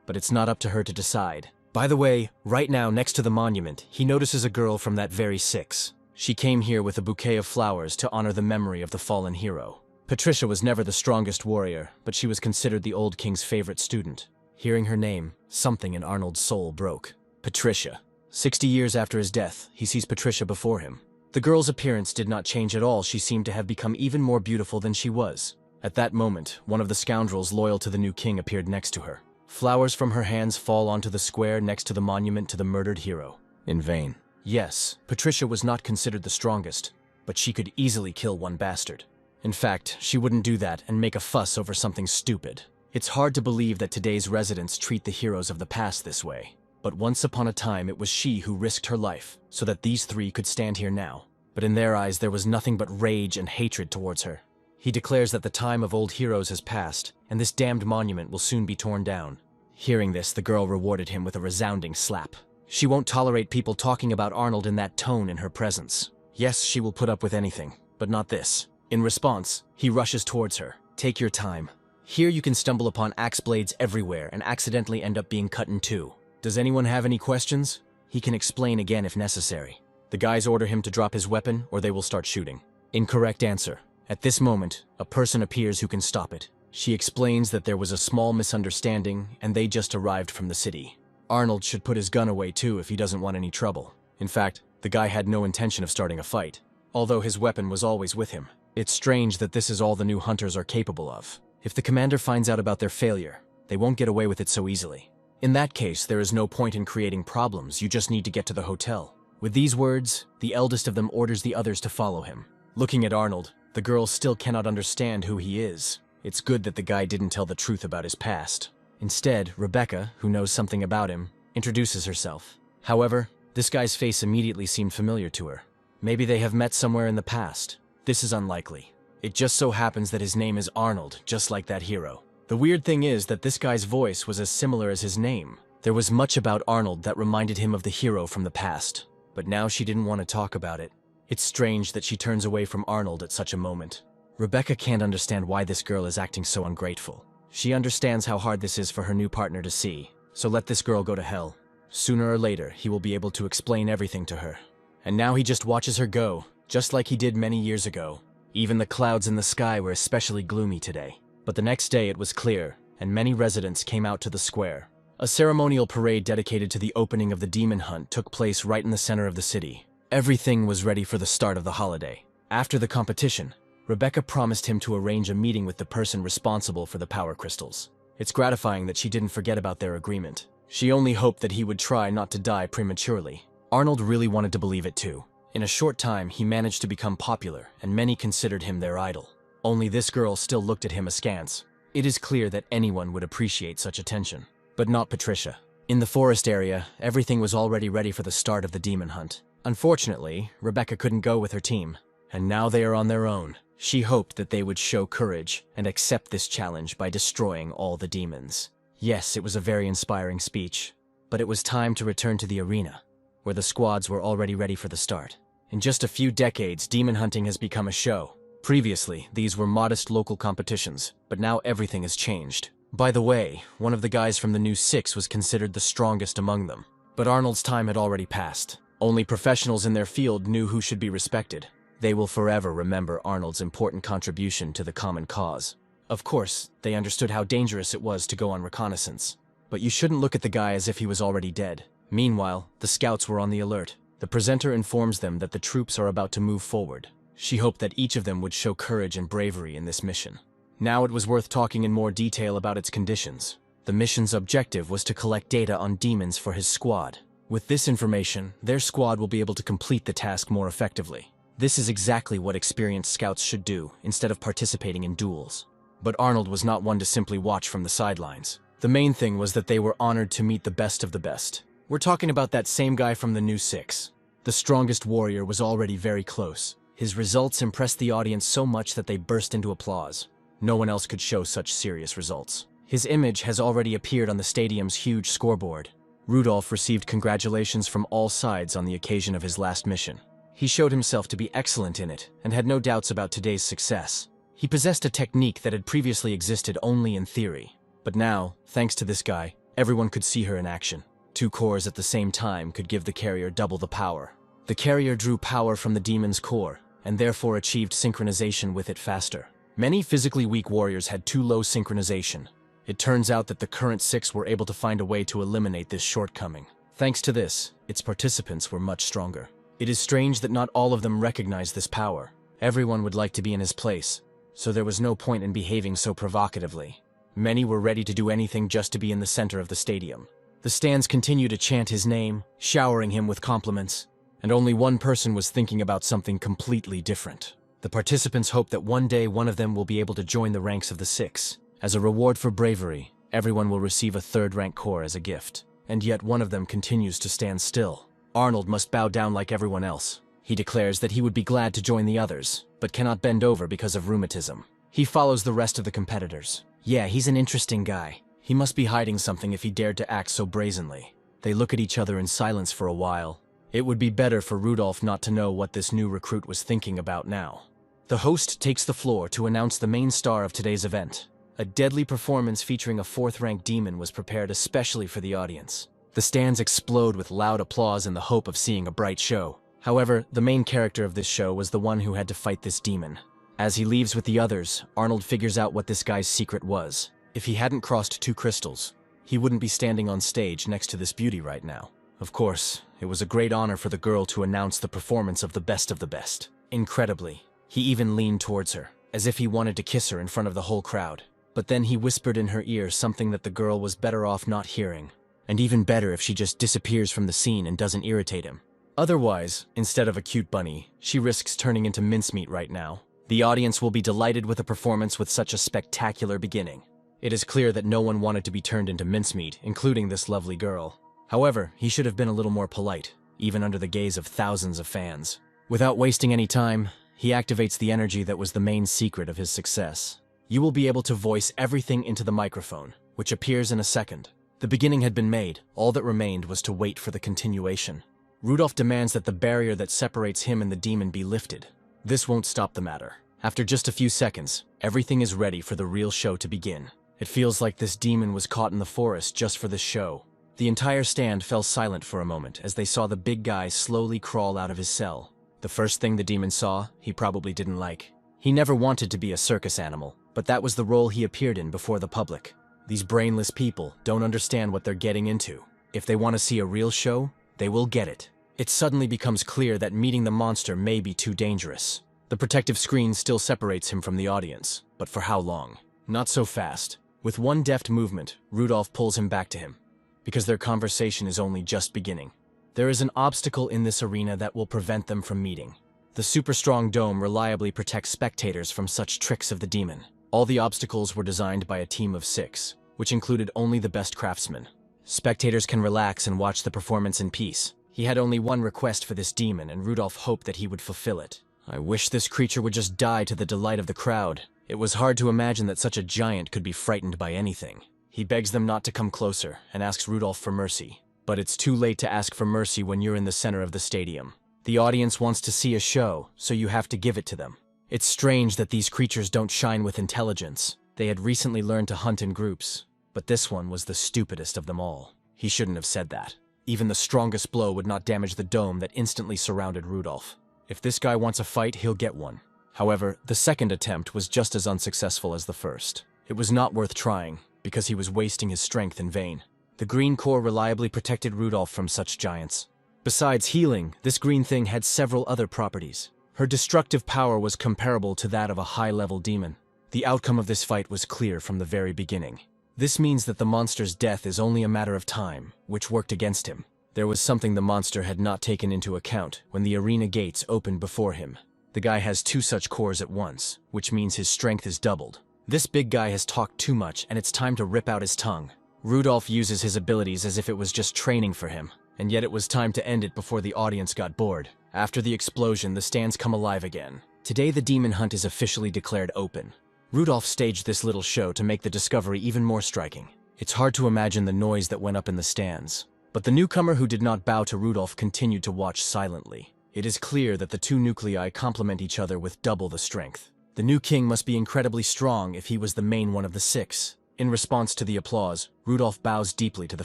but it's not up to her to decide. By the way, right now next to the monument, he notices a girl from that very 6. She came here with a bouquet of flowers to honor the memory of the fallen hero. Patricia was never the strongest warrior, but she was considered the old king's favorite student. Hearing her name, something in Arnold's soul broke. Patricia. 60 years after his death, he sees Patricia before him. The girl's appearance did not change at all. She seemed to have become even more beautiful than she was. At that moment, one of the scoundrels loyal to the new king appeared next to her. Flowers from her hands fall onto the square next to the monument to the murdered hero. In vain. Yes, Patricia was not considered the strongest, but she could easily kill one bastard. In fact, she wouldn't do that and make a fuss over something stupid. It's hard to believe that today's residents treat the heroes of the past this way. But once upon a time, it was she who risked her life so that these 3 could stand here now. But in their eyes, there was nothing but rage and hatred towards her. He declares that the time of old heroes has passed, and this damned monument will soon be torn down. Hearing this, the girl rewarded him with a resounding slap. She won't tolerate people talking about Arnold in that tone in her presence. Yes, she will put up with anything, but not this. In response, he rushes towards her. Take your time. Here you can stumble upon axe blades everywhere and accidentally end up being cut in 2. Does anyone have any questions? He can explain again if necessary. The guys order him to drop his weapon or they will start shooting. Incorrect answer. At this moment, a person appears who can stop it. She explains that there was a small misunderstanding and they just arrived from the city. Arnold should put his gun away too if he doesn't want any trouble. In fact, the guy had no intention of starting a fight, although his weapon was always with him. It's strange that this is all the new hunters are capable of. If the commander finds out about their failure, they won't get away with it so easily. In that case, there is no point in creating problems, you just need to get to the hotel. With these words, the eldest of them orders the others to follow him. Looking at Arnold, the girl still cannot understand who he is. It's good that the guy didn't tell the truth about his past. Instead, Rebecca, who knows something about him, introduces herself. However, This guy's face immediately seemed familiar to her. Maybe they have met somewhere in the past. This is unlikely. It just so happens that his name is Arnold, just like that hero. The weird thing is that this guy's voice was as similar as his name. There was much about Arnold that reminded him of the hero from the past, but now she didn't want to talk about it. It's strange that she turns away from Arnold at such a moment. Rebecca can't understand why this girl is acting so ungrateful. She understands how hard this is for her new partner to see, so let this girl go to hell. Sooner or later, he will be able to explain everything to her. And now he just watches her go, just like he did many years ago. Even the clouds in the sky were especially gloomy today. But the next day it was clear, and many residents came out to the square. A ceremonial parade dedicated to the opening of the demon hunt took place right in the center of the city. Everything was ready for the start of the holiday. After the competition, Rebecca promised him to arrange a meeting with the person responsible for the power crystals. It's gratifying that she didn't forget about their agreement. She only hoped that he would try not to die prematurely. Arnold really wanted to believe it too. In a short time, he managed to become popular, and many considered him their idol. Only this girl still looked at him askance. It is clear that anyone would appreciate such attention. But not Patricia. In the forest area, everything was already ready for the start of the demon hunt. Unfortunately, Rebecca couldn't go with her team, and now they are on their own. She hoped that they would show courage and accept this challenge by destroying all the demons. Yes, it was a very inspiring speech, but it was time to return to the arena, where the squads were already ready for the start. In just a few decades, demon hunting has become a show. Previously, these were modest local competitions, but now everything has changed. By the way, one of the guys from the new Six was considered the strongest among them. But Arnold's time had already passed. Only professionals in their field knew who should be respected. They will forever remember Arnold's important contribution to the common cause. Of course, they understood how dangerous it was to go on reconnaissance. But you shouldn't look at the guy as if he was already dead. Meanwhile, the scouts were on the alert. The presenter informs them that the troops are about to move forward. She hoped that each of them would show courage and bravery in this mission. Now it was worth talking in more detail about its conditions. The mission's objective was to collect data on demons for his squad. With this information, their squad will be able to complete the task more effectively. This is exactly what experienced scouts should do, instead of participating in duels. But Arnold was not one to simply watch from the sidelines. The main thing was that they were honored to meet the best of the best. We're talking about that same guy from the new Six. The strongest warrior was already very close. His results impressed the audience so much that they burst into applause. No one else could show such serious results. His image has already appeared on the stadium's huge scoreboard. Rudolph received congratulations from all sides on the occasion of his last mission. He showed himself to be excellent in it, and had no doubts about today's success. He possessed a technique that had previously existed only in theory. But now, thanks to this guy, everyone could see her in action. 2 cores at the same time could give the carrier double the power. The carrier drew power from the demon's core, and therefore achieved synchronization with it faster. Many physically weak warriors had too low synchronization. It turns out that the current 6 were able to find a way to eliminate this shortcoming. Thanks to this, its participants were much stronger. It is strange that not all of them recognize this power. Everyone would like to be in his place, so there was no point in behaving so provocatively. Many were ready to do anything just to be in the center of the stadium. The stands continued to chant his name, showering him with compliments, and only one person was thinking about something completely different. The participants hope that one day one of them will be able to join the ranks of the 6. As a reward for bravery, everyone will receive a 3rd-rank core as a gift. And yet one of them continues to stand still. Arnold must bow down like everyone else. He declares that he would be glad to join the others, but cannot bend over because of rheumatism. He follows the rest of the competitors. Yeah, he's an interesting guy. He must be hiding something if he dared to act so brazenly. They look at each other in silence for a while. It would be better for Rudolph not to know what this new recruit was thinking about now. The host takes the floor to announce the main star of today's event. A deadly performance featuring a 4th-rank demon was prepared especially for the audience. The stands explode with loud applause in the hope of seeing a bright show. However, the main character of this show was the one who had to fight this demon. As he leaves with the others, Arnold figures out what this guy's secret was. If he hadn't crossed 2 crystals, he wouldn't be standing on stage next to this beauty right now. Of course, it was a great honor for the girl to announce the performance of the best. Incredibly, he even leaned towards her, as if he wanted to kiss her in front of the whole crowd. But then he whispered in her ear something that the girl was better off not hearing. And even better if she just disappears from the scene and doesn't irritate him. Otherwise, instead of a cute bunny, she risks turning into mincemeat right now. The audience will be delighted with a performance with such a spectacular beginning. It is clear that no one wanted to be turned into mincemeat, including this lovely girl. However, he should have been a little more polite. even under the gaze of thousands of fans. Without wasting any time, he activates the energy that was the main secret of his success. You will be able to voice everything into the microphone, which appears in a second. The beginning had been made, all that remained was to wait for the continuation. Rudolph demands that the barrier that separates him and the demon be lifted. This won't stop the matter. After just a few seconds, everything is ready for the real show to begin. It feels like this demon was caught in the forest just for this show. The entire stand fell silent for a moment as they saw the big guy slowly crawl out of his cell. The first thing the demon saw, he probably didn't like. He never wanted to be a circus animal, but that was the role he appeared in before the public. These brainless people don't understand what they're getting into. If they want to see a real show, they will get it. It suddenly becomes clear that meeting the monster may be too dangerous. The protective screen still separates him from the audience, but for how long? Not so fast. With one deft movement, Rudolph pulls him back to him, because their conversation is only just beginning. There is an obstacle in this arena that will prevent them from meeting. The super strong dome reliably protects spectators from such tricks of the demon. All the obstacles were designed by a team of 6, which included only the best craftsmen. Spectators can relax and watch the performance in peace. He had only one request for this demon, and Rudolph hoped that he would fulfill it. I wish this creature would just die to the delight of the crowd. It was hard to imagine that such a giant could be frightened by anything. He begs them not to come closer and asks Rudolph for mercy. But it's too late to ask for mercy when you're in the center of the stadium. The audience wants to see a show, so you have to give it to them. It's strange that these creatures don't shine with intelligence. They had recently learned to hunt in groups, but this one was the stupidest of them all. He shouldn't have said that. Even the strongest blow would not damage the dome that instantly surrounded Rudolph. If this guy wants a fight, he'll get one. However, the second attempt was just as unsuccessful as the first. It was not worth trying, because he was wasting his strength in vain. The green core reliably protected Rudolph from such giants. Besides healing, this green thing had several other properties. Her destructive power was comparable to that of a high-level demon. The outcome of this fight was clear from the very beginning. This means that the monster's death is only a matter of time, which worked against him. There was something the monster had not taken into account when the arena gates opened before him. The guy has 2 such cores at once, which means his strength is doubled. This big guy has talked too much, and it's time to rip out his tongue. Rudolph uses his abilities as if it was just training for him, and yet it was time to end it before the audience got bored. After the explosion, the stands come alive again. Today the demon hunt is officially declared open. Rudolph staged this little show to make the discovery even more striking. It's hard to imagine the noise that went up in the stands. But the newcomer who did not bow to Rudolph continued to watch silently. It is clear that the 2 nuclei complement each other with double the strength. The new king must be incredibly strong if he was the main one of the 6. In response to the applause, Rudolph bows deeply to the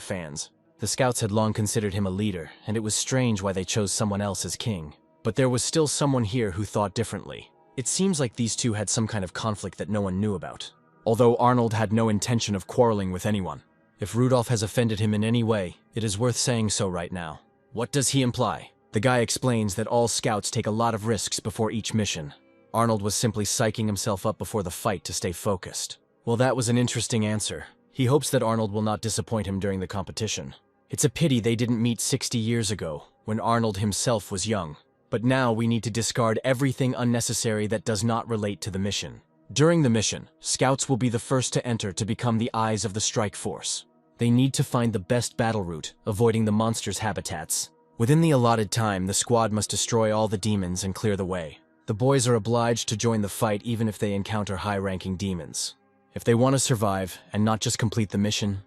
fans. The scouts had long considered him a leader, and it was strange why they chose someone else as king. But there was still someone here who thought differently. It seems like these 2 had some kind of conflict that no one knew about. Although Arnold had no intention of quarreling with anyone. If Rudolph has offended him in any way, it is worth saying so right now. What does he imply? The guy explains that all scouts take a lot of risks before each mission. Arnold was simply psyching himself up before the fight to stay focused. Well, that was an interesting answer. He hopes that Arnold will not disappoint him during the competition. It's a pity they didn't meet 60 years ago, when Arnold himself was young. But now we need to discard everything unnecessary that does not relate to the mission. During the mission, scouts will be the first to enter to become the eyes of the strike force. They need to find the best battle route, avoiding the monsters' habitats. Within the allotted time, the squad must destroy all the demons and clear the way. The boys are obliged to join the fight even if they encounter high-ranking demons. If they want to survive, and not just complete the mission,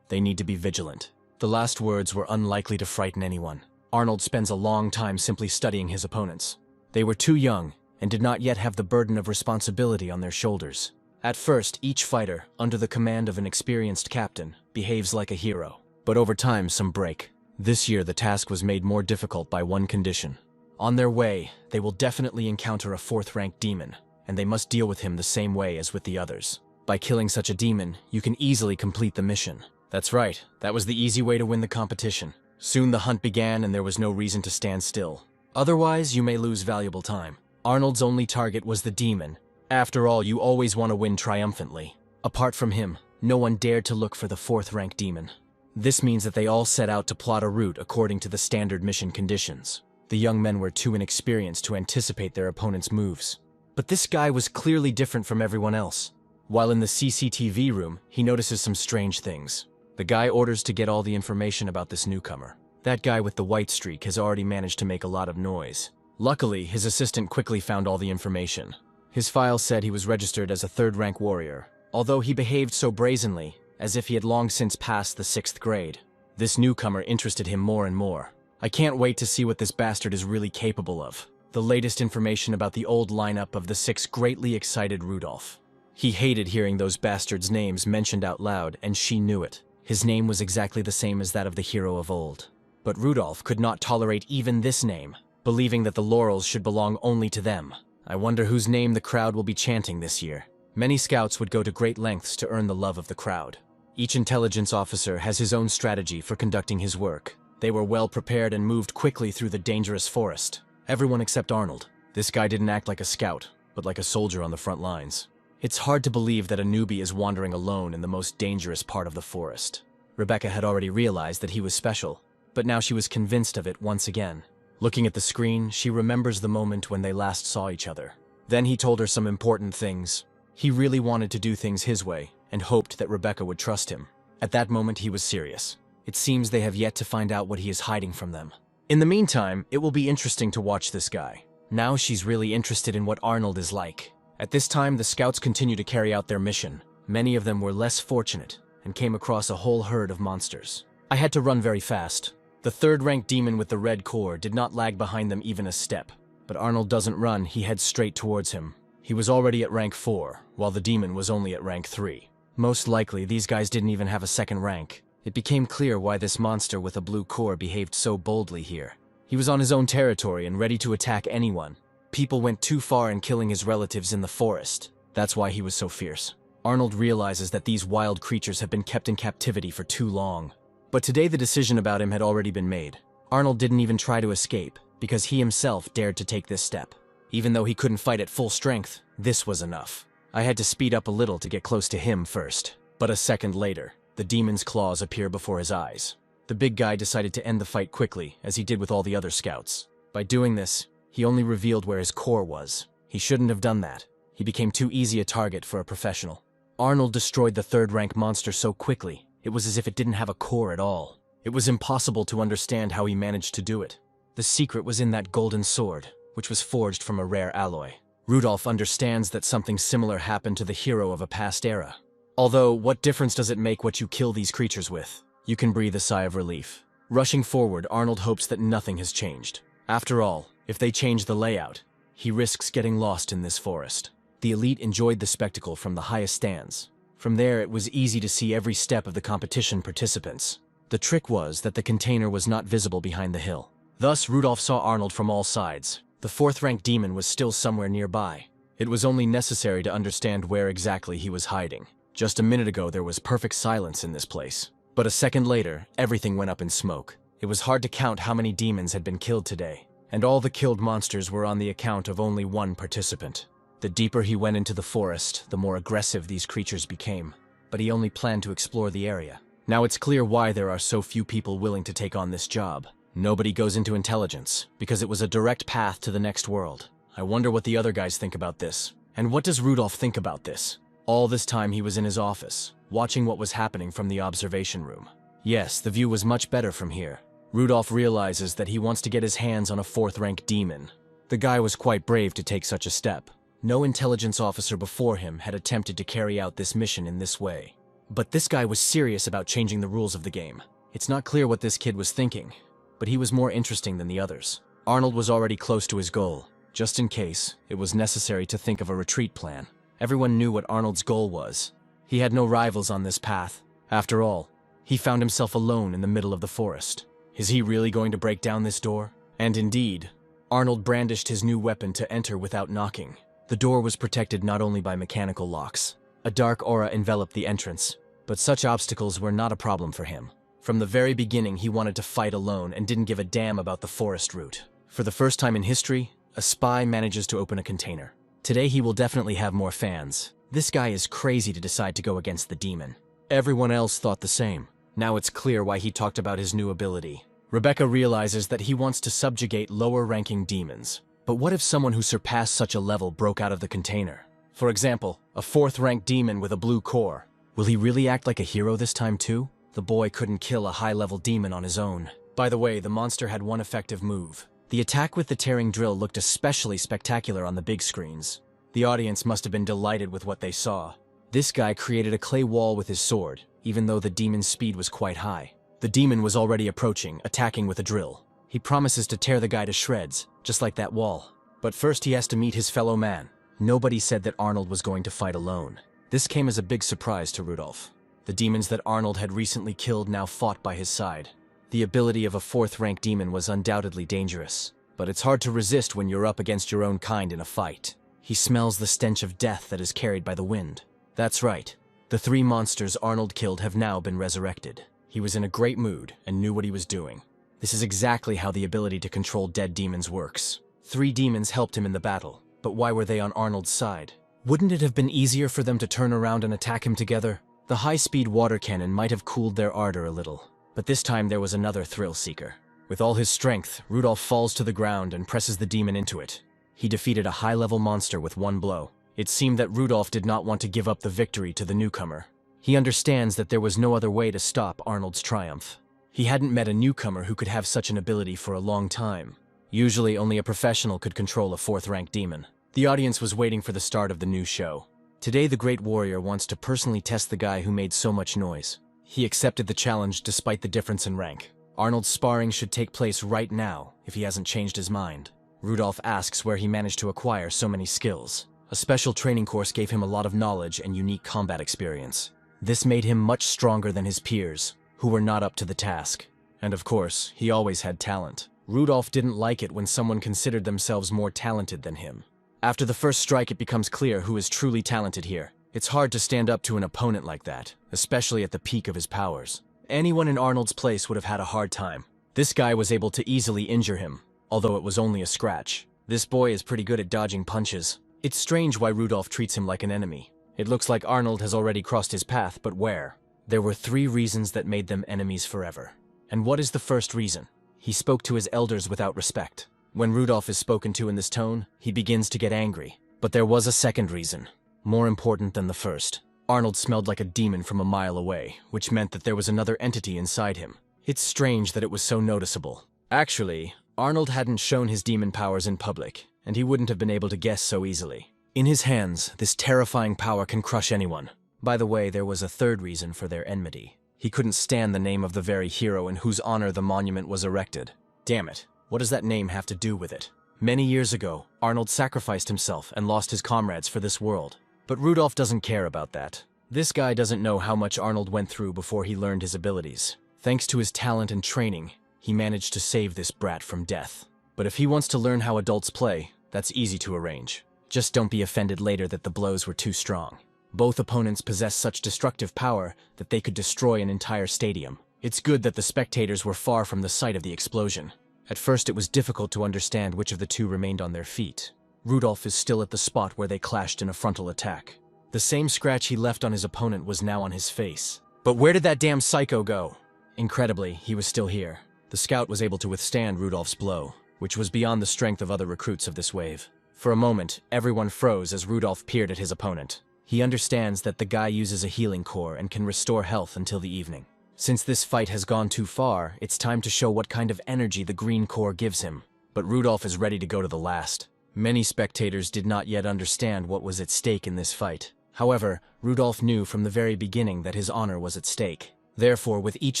they need to be vigilant. The last words were unlikely to frighten anyone. Arnold spends a long time simply studying his opponents. They were too young, and did not yet have the burden of responsibility on their shoulders. At first, each fighter, under the command of an experienced captain, behaves like a hero. But over time, some break. This year, the task was made more difficult by one condition. On their way, they will definitely encounter a 4th-ranked demon, and they must deal with him the same way as with the others. By killing such a demon, you can easily complete the mission. That's right, that was the easy way to win the competition. Soon the hunt began and there was no reason to stand still. Otherwise, you may lose valuable time. Arnold's only target was the demon. After all, you always want to win triumphantly. Apart from him, no one dared to look for the 4th-ranked demon. This means that they all set out to plot a route according to the standard mission conditions. The young men were too inexperienced to anticipate their opponent's moves. But this guy was clearly different from everyone else. While in the CCTV room, he notices some strange things. The guy orders to get all the information about this newcomer. That guy with the white streak has already managed to make a lot of noise. Luckily, his assistant quickly found all the information. His file said he was registered as a third-rank warrior, although he behaved so brazenly, as if he had long since passed the 6th grade. This newcomer interested him more and more. I can't wait to see what this bastard is really capable of. The latest information about the old lineup of the 6 greatly excited Rudolph. He hated hearing those bastards' names mentioned out loud, and she knew it. His name was exactly the same as that of the hero of old. But Rudolph could not tolerate even this name, believing that the laurels should belong only to them. I wonder whose name the crowd will be chanting this year. Many scouts would go to great lengths to earn the love of the crowd. Each intelligence officer has his own strategy for conducting his work. They were well prepared and moved quickly through the dangerous forest. Everyone except Arnold. This guy didn't act like a scout, but like a soldier on the front lines. It's hard to believe that a newbie is wandering alone in the most dangerous part of the forest. Rebecca had already realized that he was special, but now she was convinced of it once again. Looking at the screen, she remembers the moment when they last saw each other. Then he told her some important things. He really wanted to do things his way, and hoped that Rebecca would trust him. At that moment, he was serious. It seems they have yet to find out what he is hiding from them. In the meantime, it will be interesting to watch this guy. Now she's really interested in what Arnold is like. At this time, the scouts continue to carry out their mission. Many of them were less fortunate, and came across a whole herd of monsters. I had to run very fast. The third-rank demon with the red core did not lag behind them even a step. But Arnold doesn't run, he heads straight towards him. He was already at rank 4, while the demon was only at rank 3. Most likely, these guys didn't even have a second rank. It became clear why this monster with a blue core behaved so boldly here. He was on his own territory and ready to attack anyone. People went too far in killing his relatives in the forest. That's why he was so fierce. Arnold realizes that these wild creatures have been kept in captivity for too long. But today the decision about him had already been made. Arnold didn't even try to escape, because he himself dared to take this step. Even though he couldn't fight at full strength, this was enough. I had to speed up a little to get close to him first. But a second later, the demon's claws appear before his eyes. The big guy decided to end the fight quickly, as he did with all the other scouts. By doing this, he only revealed where his core was. He shouldn't have done that. He became too easy a target for a professional. Arnold destroyed the third-rank monster so quickly, it was as if it didn't have a core at all. It was impossible to understand how he managed to do it. The secret was in that golden sword, which was forged from a rare alloy. Rudolph understands that something similar happened to the hero of a past era. Although, what difference does it make what you kill these creatures with? You can breathe a sigh of relief. Rushing forward, Arnold hopes that nothing has changed. After all, if they change the layout, he risks getting lost in this forest. The elite enjoyed the spectacle from the highest stands. From there, it was easy to see every step of the competition participants. The trick was that the container was not visible behind the hill. Thus, Rudolph saw Arnold from all sides. The 4th-rank demon was still somewhere nearby. It was only necessary to understand where exactly he was hiding. Just a minute ago, there was perfect silence in this place. But a second later, everything went up in smoke. It was hard to count how many demons had been killed today, and all the killed monsters were on the account of only one participant. The deeper he went into the forest, the more aggressive these creatures became, but he only planned to explore the area. Now it's clear why there are so few people willing to take on this job. Nobody goes into intelligence, because it was a direct path to the next world. I wonder what the other guys think about this. And what does Rudolph think about this? All this time he was in his office, watching what was happening from the observation room. Yes, the view was much better from here. Rudolph realizes that he wants to get his hands on a 4th-rank demon. The guy was quite brave to take such a step. No intelligence officer before him had attempted to carry out this mission in this way. But this guy was serious about changing the rules of the game. It's not clear what this kid was thinking, but he was more interesting than the others. Arnold was already close to his goal. Just in case, it was necessary to think of a retreat plan. Everyone knew what Arnold's goal was. He had no rivals on this path. After all, he found himself alone in the middle of the forest. Is he really going to break down this door? And indeed, Arnold brandished his new weapon to enter without knocking. The door was protected not only by mechanical locks. A dark aura enveloped the entrance, but such obstacles were not a problem for him. From the very beginning, he wanted to fight alone and didn't give a damn about the forest route. For the first time in history, a spy manages to open a container. Today he will definitely have more fans. This guy is crazy to decide to go against the demon. Everyone else thought the same. Now it's clear why he talked about his new ability. Rebecca realizes that he wants to subjugate lower-ranking demons. But what if someone who surpassed such a level broke out of the container? For example, a 4th-rank demon with a blue core. Will he really act like a hero this time too? The boy couldn't kill a high-level demon on his own. By the way, the monster had one effective move. The attack with the tearing drill looked especially spectacular on the big screens. The audience must have been delighted with what they saw. This guy created a clay wall with his sword, even though the demon's speed was quite high. The demon was already approaching, attacking with a drill. He promises to tear the guy to shreds, just like that wall. But first he has to meet his fellow man. Nobody said that Arnold was going to fight alone. This came as a big surprise to Rudolph. The demons that Arnold had recently killed now fought by his side. The ability of a 4th-rank demon was undoubtedly dangerous, but it's hard to resist when you're up against your own kind in a fight. He smells the stench of death that is carried by the wind. That's right. The 3 monsters Arnold killed have now been resurrected. He was in a great mood and knew what he was doing. This is exactly how the ability to control dead demons works. 3 demons helped him in the battle, but why were they on Arnold's side? Wouldn't it have been easier for them to turn around and attack him together? The high-speed water cannon might have cooled their ardor a little. But this time there was another thrill-seeker. With all his strength, Rudolph falls to the ground and presses the demon into it. He defeated a high-level monster with one blow. It seemed that Rudolph did not want to give up the victory to the newcomer. He understands that there was no other way to stop Arnold's triumph. He hadn't met a newcomer who could have such an ability for a long time. Usually only a professional could control a 4th-rank demon. The audience was waiting for the start of the new show. Today the great warrior wants to personally test the guy who made so much noise. He accepted the challenge despite the difference in rank. Arnold's sparring should take place right now, if he hasn't changed his mind. Rudolph asks where he managed to acquire so many skills. A special training course gave him a lot of knowledge and unique combat experience. This made him much stronger than his peers, who were not up to the task. And of course, he always had talent. Rudolph didn't like it when someone considered themselves more talented than him. After the first strike, it becomes clear who is truly talented here. It's hard to stand up to an opponent like that, especially at the peak of his powers. Anyone in Arnold's place would have had a hard time. This guy was able to easily injure him, although it was only a scratch. This boy is pretty good at dodging punches. It's strange why Rudolph treats him like an enemy. It looks like Arnold has already crossed his path, but where? There were 3 reasons that made them enemies forever. And what is the first reason? He spoke to his elders without respect. When Rudolph is spoken to in this tone, he begins to get angry. But there was a second reason. More important than the first. Arnold smelled like a demon from a mile away, which meant that there was another entity inside him. It's strange that it was so noticeable. Actually, Arnold hadn't shown his demon powers in public, and he wouldn't have been able to guess so easily. In his hands, this terrifying power can crush anyone. By the way, there was a third reason for their enmity. He couldn't stand the name of the very hero in whose honor the monument was erected. Damn it, what does that name have to do with it? Many years ago, Arnold sacrificed himself and lost his comrades for this world. But Rudolph doesn't care about that. This guy doesn't know how much Arnold went through before he learned his abilities. Thanks to his talent and training, he managed to save this brat from death. But if he wants to learn how adults play, that's easy to arrange. Just don't be offended later that the blows were too strong. Both opponents possess such destructive power that they could destroy an entire stadium. It's good that the spectators were far from the site of the explosion. At first it was difficult to understand which of the 2 remained on their feet. Rudolph is still at the spot where they clashed in a frontal attack. The same scratch he left on his opponent was now on his face. But where did that damn psycho go? Incredibly, he was still here. The scout was able to withstand Rudolph's blow, which was beyond the strength of other recruits of this wave. For a moment, everyone froze as Rudolph peered at his opponent. He understands that the guy uses a healing core and can restore health until the evening. Since this fight has gone too far, it's time to show what kind of energy the green core gives him. But Rudolph is ready to go to the last. Many spectators did not yet understand what was at stake in this fight. However, Rudolph knew from the very beginning that his honor was at stake. Therefore, with each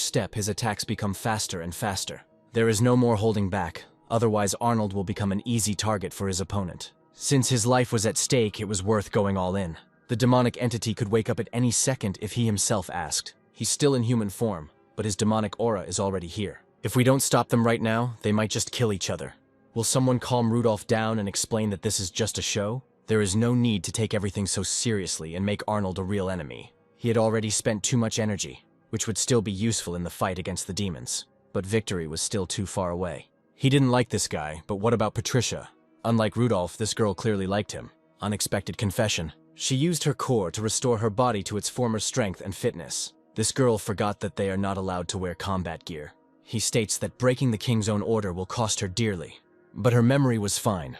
step, his attacks become faster and faster. There is no more holding back, otherwise Arnold will become an easy target for his opponent. Since his life was at stake, it was worth going all in. The demonic entity could wake up at any second if he himself asked. He's still in human form, but his demonic aura is already here. If we don't stop them right now, they might just kill each other. Will someone calm Rudolph down and explain that this is just a show? There is no need to take everything so seriously and make Arnold a real enemy. He had already spent too much energy, which would still be useful in the fight against the demons. But victory was still too far away. He didn't like this guy, but what about Patricia? Unlike Rudolph, this girl clearly liked him. Unexpected confession. She used her core to restore her body to its former strength and fitness. This girl forgot that they are not allowed to wear combat gear. He states that breaking the king's own order will cost her dearly. But her memory was fine,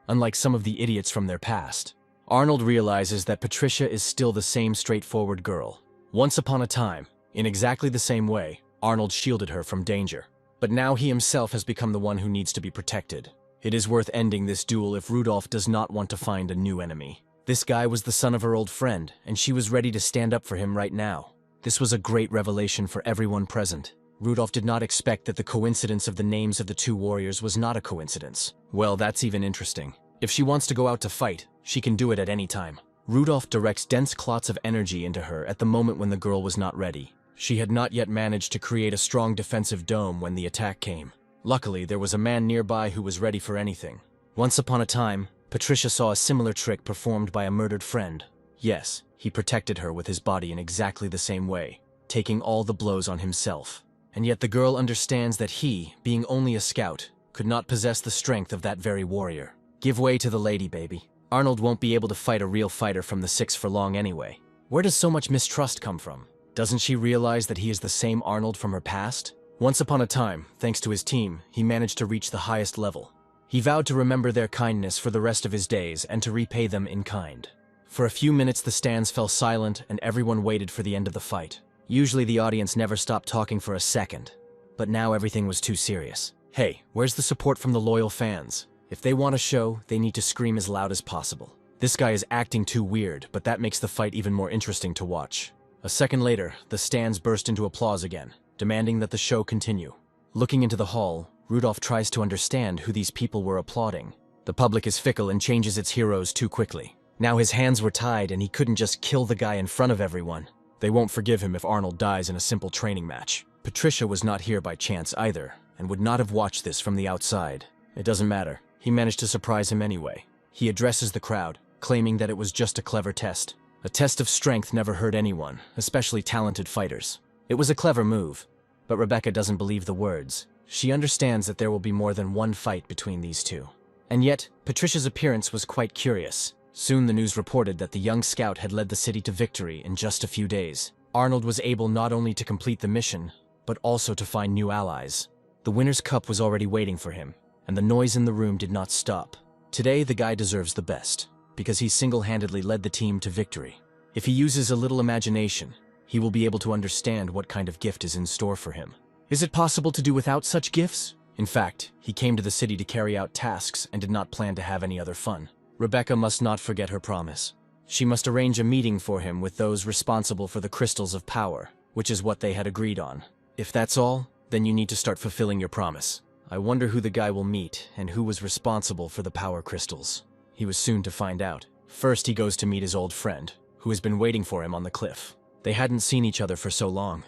unlike some of the idiots from their past. Arnold realizes that Patricia is still the same straightforward girl. Once upon a time, in exactly the same way, Arnold shielded her from danger. But now he himself has become the one who needs to be protected. It is worth ending this duel if Rudolph does not want to find a new enemy. This guy was the son of her old friend, and she was ready to stand up for him right now. This was a great revelation for everyone present. Rudolph did not expect that the coincidence of the names of the two warriors was not a coincidence. Well, that's even interesting. If she wants to go out to fight, she can do it at any time. Rudolph directs dense clots of energy into her at the moment when the girl was not ready. She had not yet managed to create a strong defensive dome when the attack came. Luckily, there was a man nearby who was ready for anything. Once upon a time, Patricia saw a similar trick performed by a murdered friend. Yes, he protected her with his body in exactly the same way, taking all the blows on himself. And yet the girl understands that he, being only a scout, could not possess the strength of that very warrior. Give way to the lady, baby. Arnold won't be able to fight a real fighter from the Six for long anyway. Where does so much mistrust come from? Doesn't she realize that he is the same Arnold from her past? Once upon a time, thanks to his team, he managed to reach the highest level. He vowed to remember their kindness for the rest of his days and to repay them in kind. For a few minutes the stands fell silent and everyone waited for the end of the fight. Usually the audience never stopped talking for a second, but now everything was too serious. Hey, where's the support from the loyal fans? If they want a show, they need to scream as loud as possible. This guy is acting too weird, but that makes the fight even more interesting to watch. A second later, the stands burst into applause again, demanding that the show continue. Looking into the hall, Rudolph tries to understand who these people were applauding. The public is fickle and changes its heroes too quickly. Now his hands were tied and he couldn't just kill the guy in front of everyone. They won't forgive him if Arnold dies in a simple training match. Patricia was not here by chance either, and would not have watched this from the outside. It doesn't matter. He managed to surprise him anyway. He addresses the crowd, claiming that it was just a clever test. A test of strength never hurt anyone, especially talented fighters. It was a clever move, but Rebecca doesn't believe the words. She understands that there will be more than one fight between these two. And yet, Patricia's appearance was quite curious. Soon the news reported that the young scout had led the city to victory in just a few days. Arnold was able not only to complete the mission, but also to find new allies. The winner's cup was already waiting for him, and the noise in the room did not stop. Today, the guy deserves the best, because he single-handedly led the team to victory. If he uses a little imagination, he will be able to understand what kind of gift is in store for him. Is it possible to do without such gifts? In fact, he came to the city to carry out tasks and did not plan to have any other fun. Rebecca must not forget her promise. She must arrange a meeting for him with those responsible for the crystals of power, which is what they had agreed on. If that's all, then you need to start fulfilling your promise. I wonder who the guy will meet and who was responsible for the power crystals. He was soon to find out. First, he goes to meet his old friend, who has been waiting for him on the cliff. They hadn't seen each other for so long.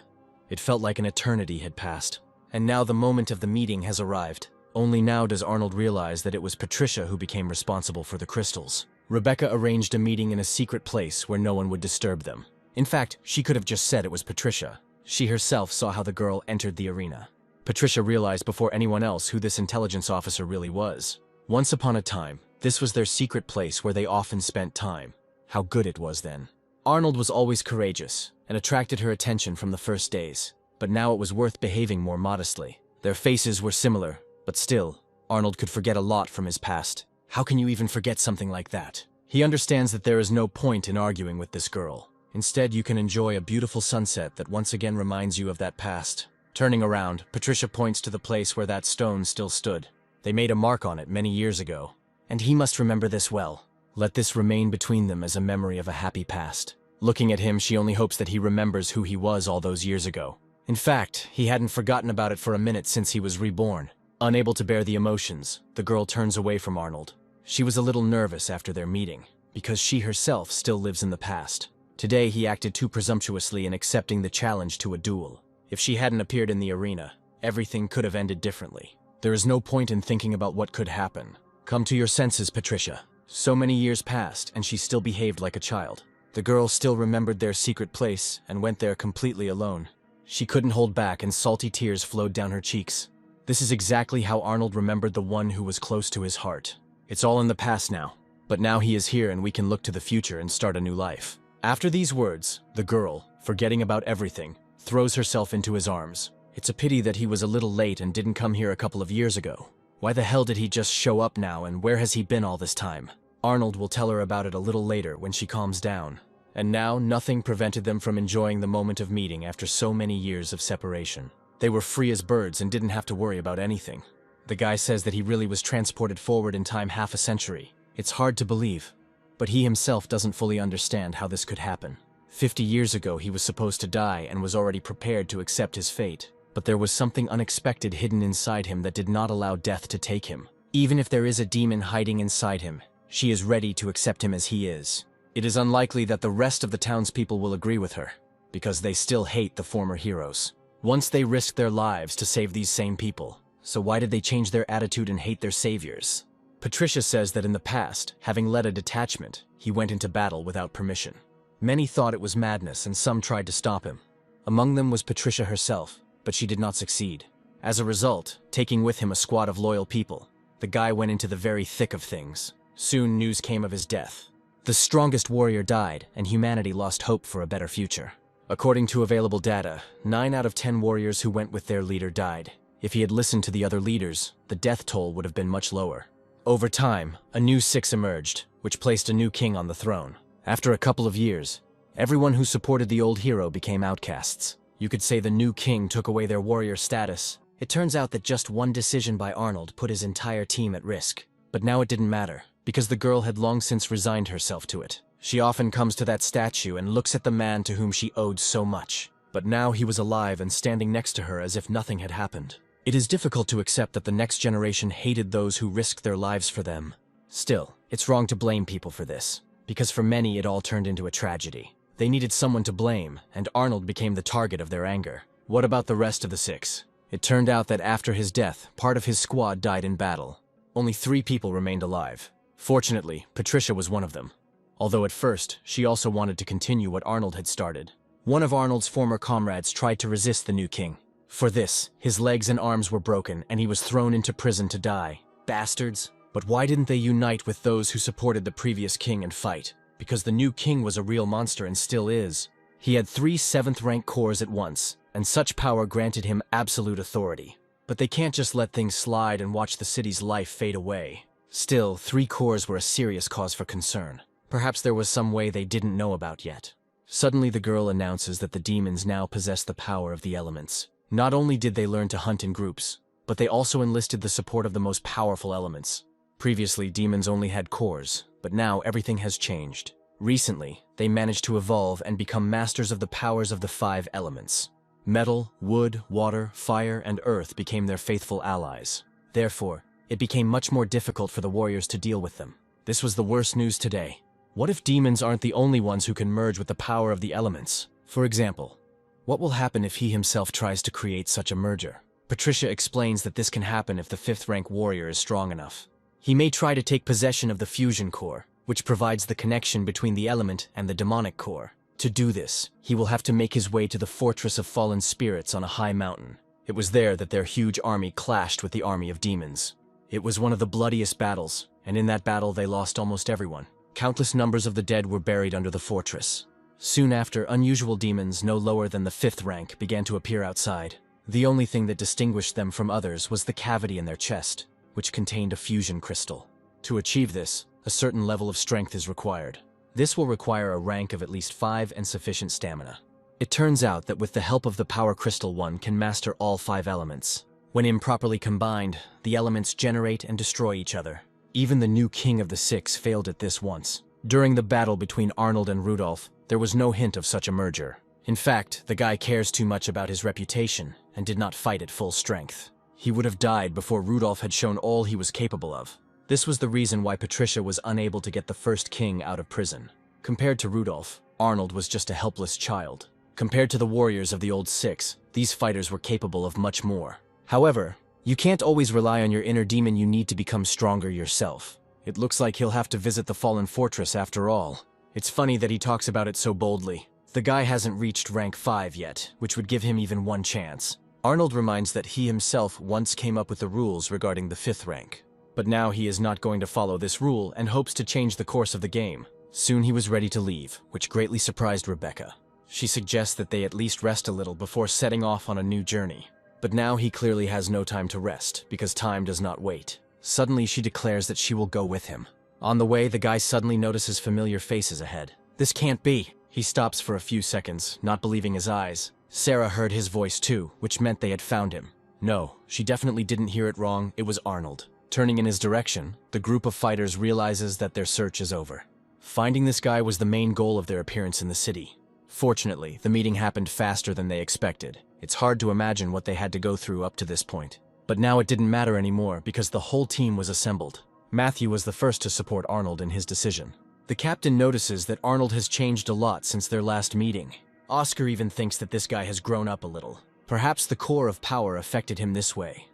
It felt like an eternity had passed. And now the moment of the meeting has arrived. Only now does Arnold realize that it was Patricia who became responsible for the crystals. Rebecca arranged a meeting in a secret place where no one would disturb them. In fact, she could have just said it was Patricia. She herself saw how the girl entered the arena. Patricia realized before anyone else who this intelligence officer really was. Once upon a time, this was their secret place where they often spent time. How good it was then. Arnold was always courageous and attracted her attention from the first days, but now it was worth behaving more modestly. Their faces were similar, but still, Arnold could forget a lot from his past. How can you even forget something like that? He understands that there is no point in arguing with this girl. Instead, you can enjoy a beautiful sunset that once again reminds you of that past. Turning around, Patricia points to the place where that stone still stood. They made a mark on it many years ago, and he must remember this well. Let this remain between them as a memory of a happy past. Looking at him, she only hopes that he remembers who he was all those years ago. In fact, he hadn't forgotten about it for a minute since he was reborn. Unable to bear the emotions, the girl turns away from Arnold. She was a little nervous after their meeting, because she herself still lives in the past. Today he acted too presumptuously in accepting the challenge to a duel. If she hadn't appeared in the arena, everything could have ended differently. There is no point in thinking about what could happen. Come to your senses, Patricia. So many years passed, and she still behaved like a child. The girl still remembered their secret place and went there completely alone. She couldn't hold back, and salty tears flowed down her cheeks. This is exactly how Arnold remembered the one who was close to his heart. It's all in the past now, but now he is here and we can look to the future and start a new life. After these words, the girl, forgetting about everything, throws herself into his arms. It's a pity that he was a little late and didn't come here a couple of years ago. Why the hell did he just show up now, and where has he been all this time? Arnold will tell her about it a little later when she calms down. And now, nothing prevented them from enjoying the moment of meeting after so many years of separation. They were free as birds and didn't have to worry about anything. The guy says that he really was transported forward in time half a century. It's hard to believe, but he himself doesn't fully understand how this could happen. 50 years ago, he was supposed to die and was already prepared to accept his fate. But there was something unexpected hidden inside him that did not allow death to take him. Even if there is a demon hiding inside him, she is ready to accept him as he is. It is unlikely that the rest of the townspeople will agree with her, because they still hate the former heroes. Once they risked their lives to save these same people, so why did they change their attitude and hate their saviors? Patricia says that in the past, having led a detachment, he went into battle without permission. Many thought it was madness and some tried to stop him. Among them was Patricia herself, but she did not succeed. As a result, taking with him a squad of loyal people, the guy went into the very thick of things. Soon news came of his death. The strongest warrior died, and humanity lost hope for a better future. According to available data, 9 out of 10 warriors who went with their leader died. If he had listened to the other leaders, the death toll would have been much lower. Over time, a new 6 emerged, which placed a new king on the throne. After a couple of years, everyone who supported the old hero became outcasts. You could say the new king took away their warrior status. It turns out that just one decision by Arnold put his entire team at risk. But now it didn't matter, because the girl had long since resigned herself to it. She often comes to that statue and looks at the man to whom she owed so much. But now he was alive and standing next to her as if nothing had happened. It is difficult to accept that the next generation hated those who risked their lives for them. Still, it's wrong to blame people for this, because for many it all turned into a tragedy. They needed someone to blame, and Arnold became the target of their anger. What about the rest of the 6? It turned out that after his death, part of his squad died in battle. Only 3 people remained alive. Fortunately, Patricia was one of them. Although at first, she also wanted to continue what Arnold had started. One of Arnold's former comrades tried to resist the new king. For this, his legs and arms were broken, and he was thrown into prison to die. Bastards. But why didn't they unite with those who supported the previous king and fight? Because the new king was a real monster and still is. He had 3 7th-rank corps at once, and such power granted him absolute authority. But they can't just let things slide and watch the city's life fade away. Still, 3 corps were a serious cause for concern. Perhaps there was some way they didn't know about yet. Suddenly the girl announces that the demons now possess the power of the elements. Not only did they learn to hunt in groups, but they also enlisted the support of the most powerful elements. Previously, demons only had corps, but now everything has changed. Recently, they managed to evolve and become masters of the powers of the 5 elements. Metal, wood, water, fire, and earth became their faithful allies. Therefore, it became much more difficult for the warriors to deal with them. This was the worst news today. What if demons aren't the only ones who can merge with the power of the elements? For example, what will happen if he himself tries to create such a merger? Patricia explains that this can happen if the 5th-rank warrior is strong enough. He may try to take possession of the fusion core, which provides the connection between the element and the demonic core. To do this, he will have to make his way to the Fortress of Fallen Spirits on a high mountain. It was there that their huge army clashed with the army of demons. It was one of the bloodiest battles, and in that battle they lost almost everyone. Countless numbers of the dead were buried under the fortress. Soon after, unusual demons no lower than the 5th rank began to appear outside. The only thing that distinguished them from others was the cavity in their chest, which contained a fusion crystal. To achieve this, a certain level of strength is required. This will require a rank of at least 5 and sufficient stamina. It turns out that with the help of the power crystal, one can master all 5 elements. When improperly combined, the elements generate and destroy each other. Even the new king of the 6 failed at this once. During the battle between Arnold and Rudolph, there was no hint of such a merger. In fact, the guy cares too much about his reputation and did not fight at full strength. He would have died before Rudolph had shown all he was capable of. This was the reason why Patricia was unable to get the first king out of prison. Compared to Rudolph, Arnold was just a helpless child. Compared to the warriors of the old 6, these fighters were capable of much more. However, you can't always rely on your inner demon. You need to become stronger yourself. It looks like he'll have to visit the Fallen Fortress after all. It's funny that he talks about it so boldly. The guy hasn't reached rank 5 yet, which would give him even one chance. Arnold reminds that he himself once came up with the rules regarding the 5th rank. But now he is not going to follow this rule and hopes to change the course of the game. Soon he was ready to leave, which greatly surprised Rebecca. She suggests that they at least rest a little before setting off on a new journey. But now he clearly has no time to rest, because time does not wait. Suddenly she declares that she will go with him. On the way, the guy suddenly notices familiar faces ahead. This can't be. He stops for a few seconds, not believing his eyes. Sarah heard his voice too, which meant they had found him. No, she definitely didn't hear it wrong, it was Arnold. Turning in his direction, the group of fighters realizes that their search is over. Finding this guy was the main goal of their appearance in the city. Fortunately, the meeting happened faster than they expected. It's hard to imagine what they had to go through up to this point. But now it didn't matter anymore because the whole team was assembled. Matthew was the first to support Arnold in his decision. The captain notices that Arnold has changed a lot since their last meeting. Oscar even thinks that this guy has grown up a little. Perhaps the core of power affected him this way.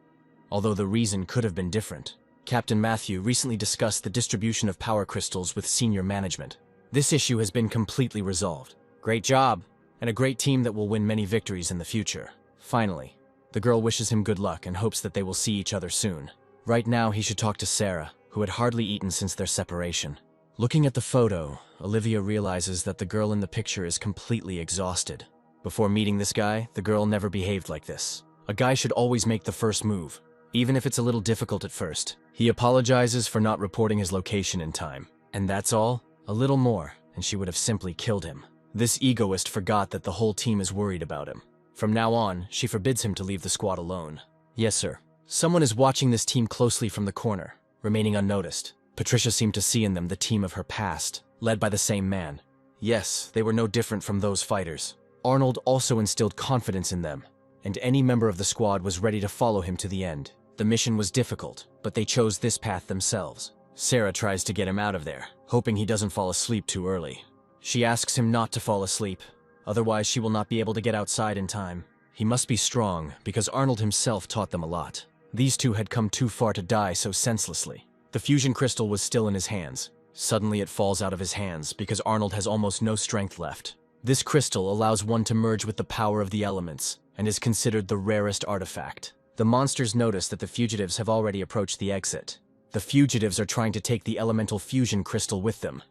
Although the reason could have been different. Captain Matthew recently discussed the distribution of power crystals with senior management. This issue has been completely resolved. Great job, and a great team that will win many victories in the future. Finally, the girl wishes him good luck and hopes that they will see each other soon. Right now, he should talk to Sarah, who had hardly eaten since their separation. Looking at the photo, Olivia realizes that the girl in the picture is completely exhausted. Before meeting this guy, the girl never behaved like this. A guy should always make the first move, even if it's a little difficult at first. He apologizes for not reporting his location in time. And that's all? A little more, and she would have simply killed him. This egoist forgot that the whole team is worried about him. From now on, she forbids him to leave the squad alone. Yes, sir. Someone is watching this team closely from the corner, remaining unnoticed. Patricia seemed to see in them the team of her past, led by the same man. Yes, they were no different from those fighters. Arnold also instilled confidence in them, and any member of the squad was ready to follow him to the end. The mission was difficult, but they chose this path themselves. Sarah tries to get him out of there, hoping he doesn't fall asleep too early. She asks him not to fall asleep, otherwise she will not be able to get outside in time. He must be strong, because Arnold himself taught them a lot. These two had come too far to die so senselessly. The fusion crystal was still in his hands. Suddenly it falls out of his hands because Arnold has almost no strength left. This crystal allows one to merge with the power of the elements, and is considered the rarest artifact. The monsters notice that the fugitives have already approached the exit. The fugitives are trying to take the elemental fusion crystal with them,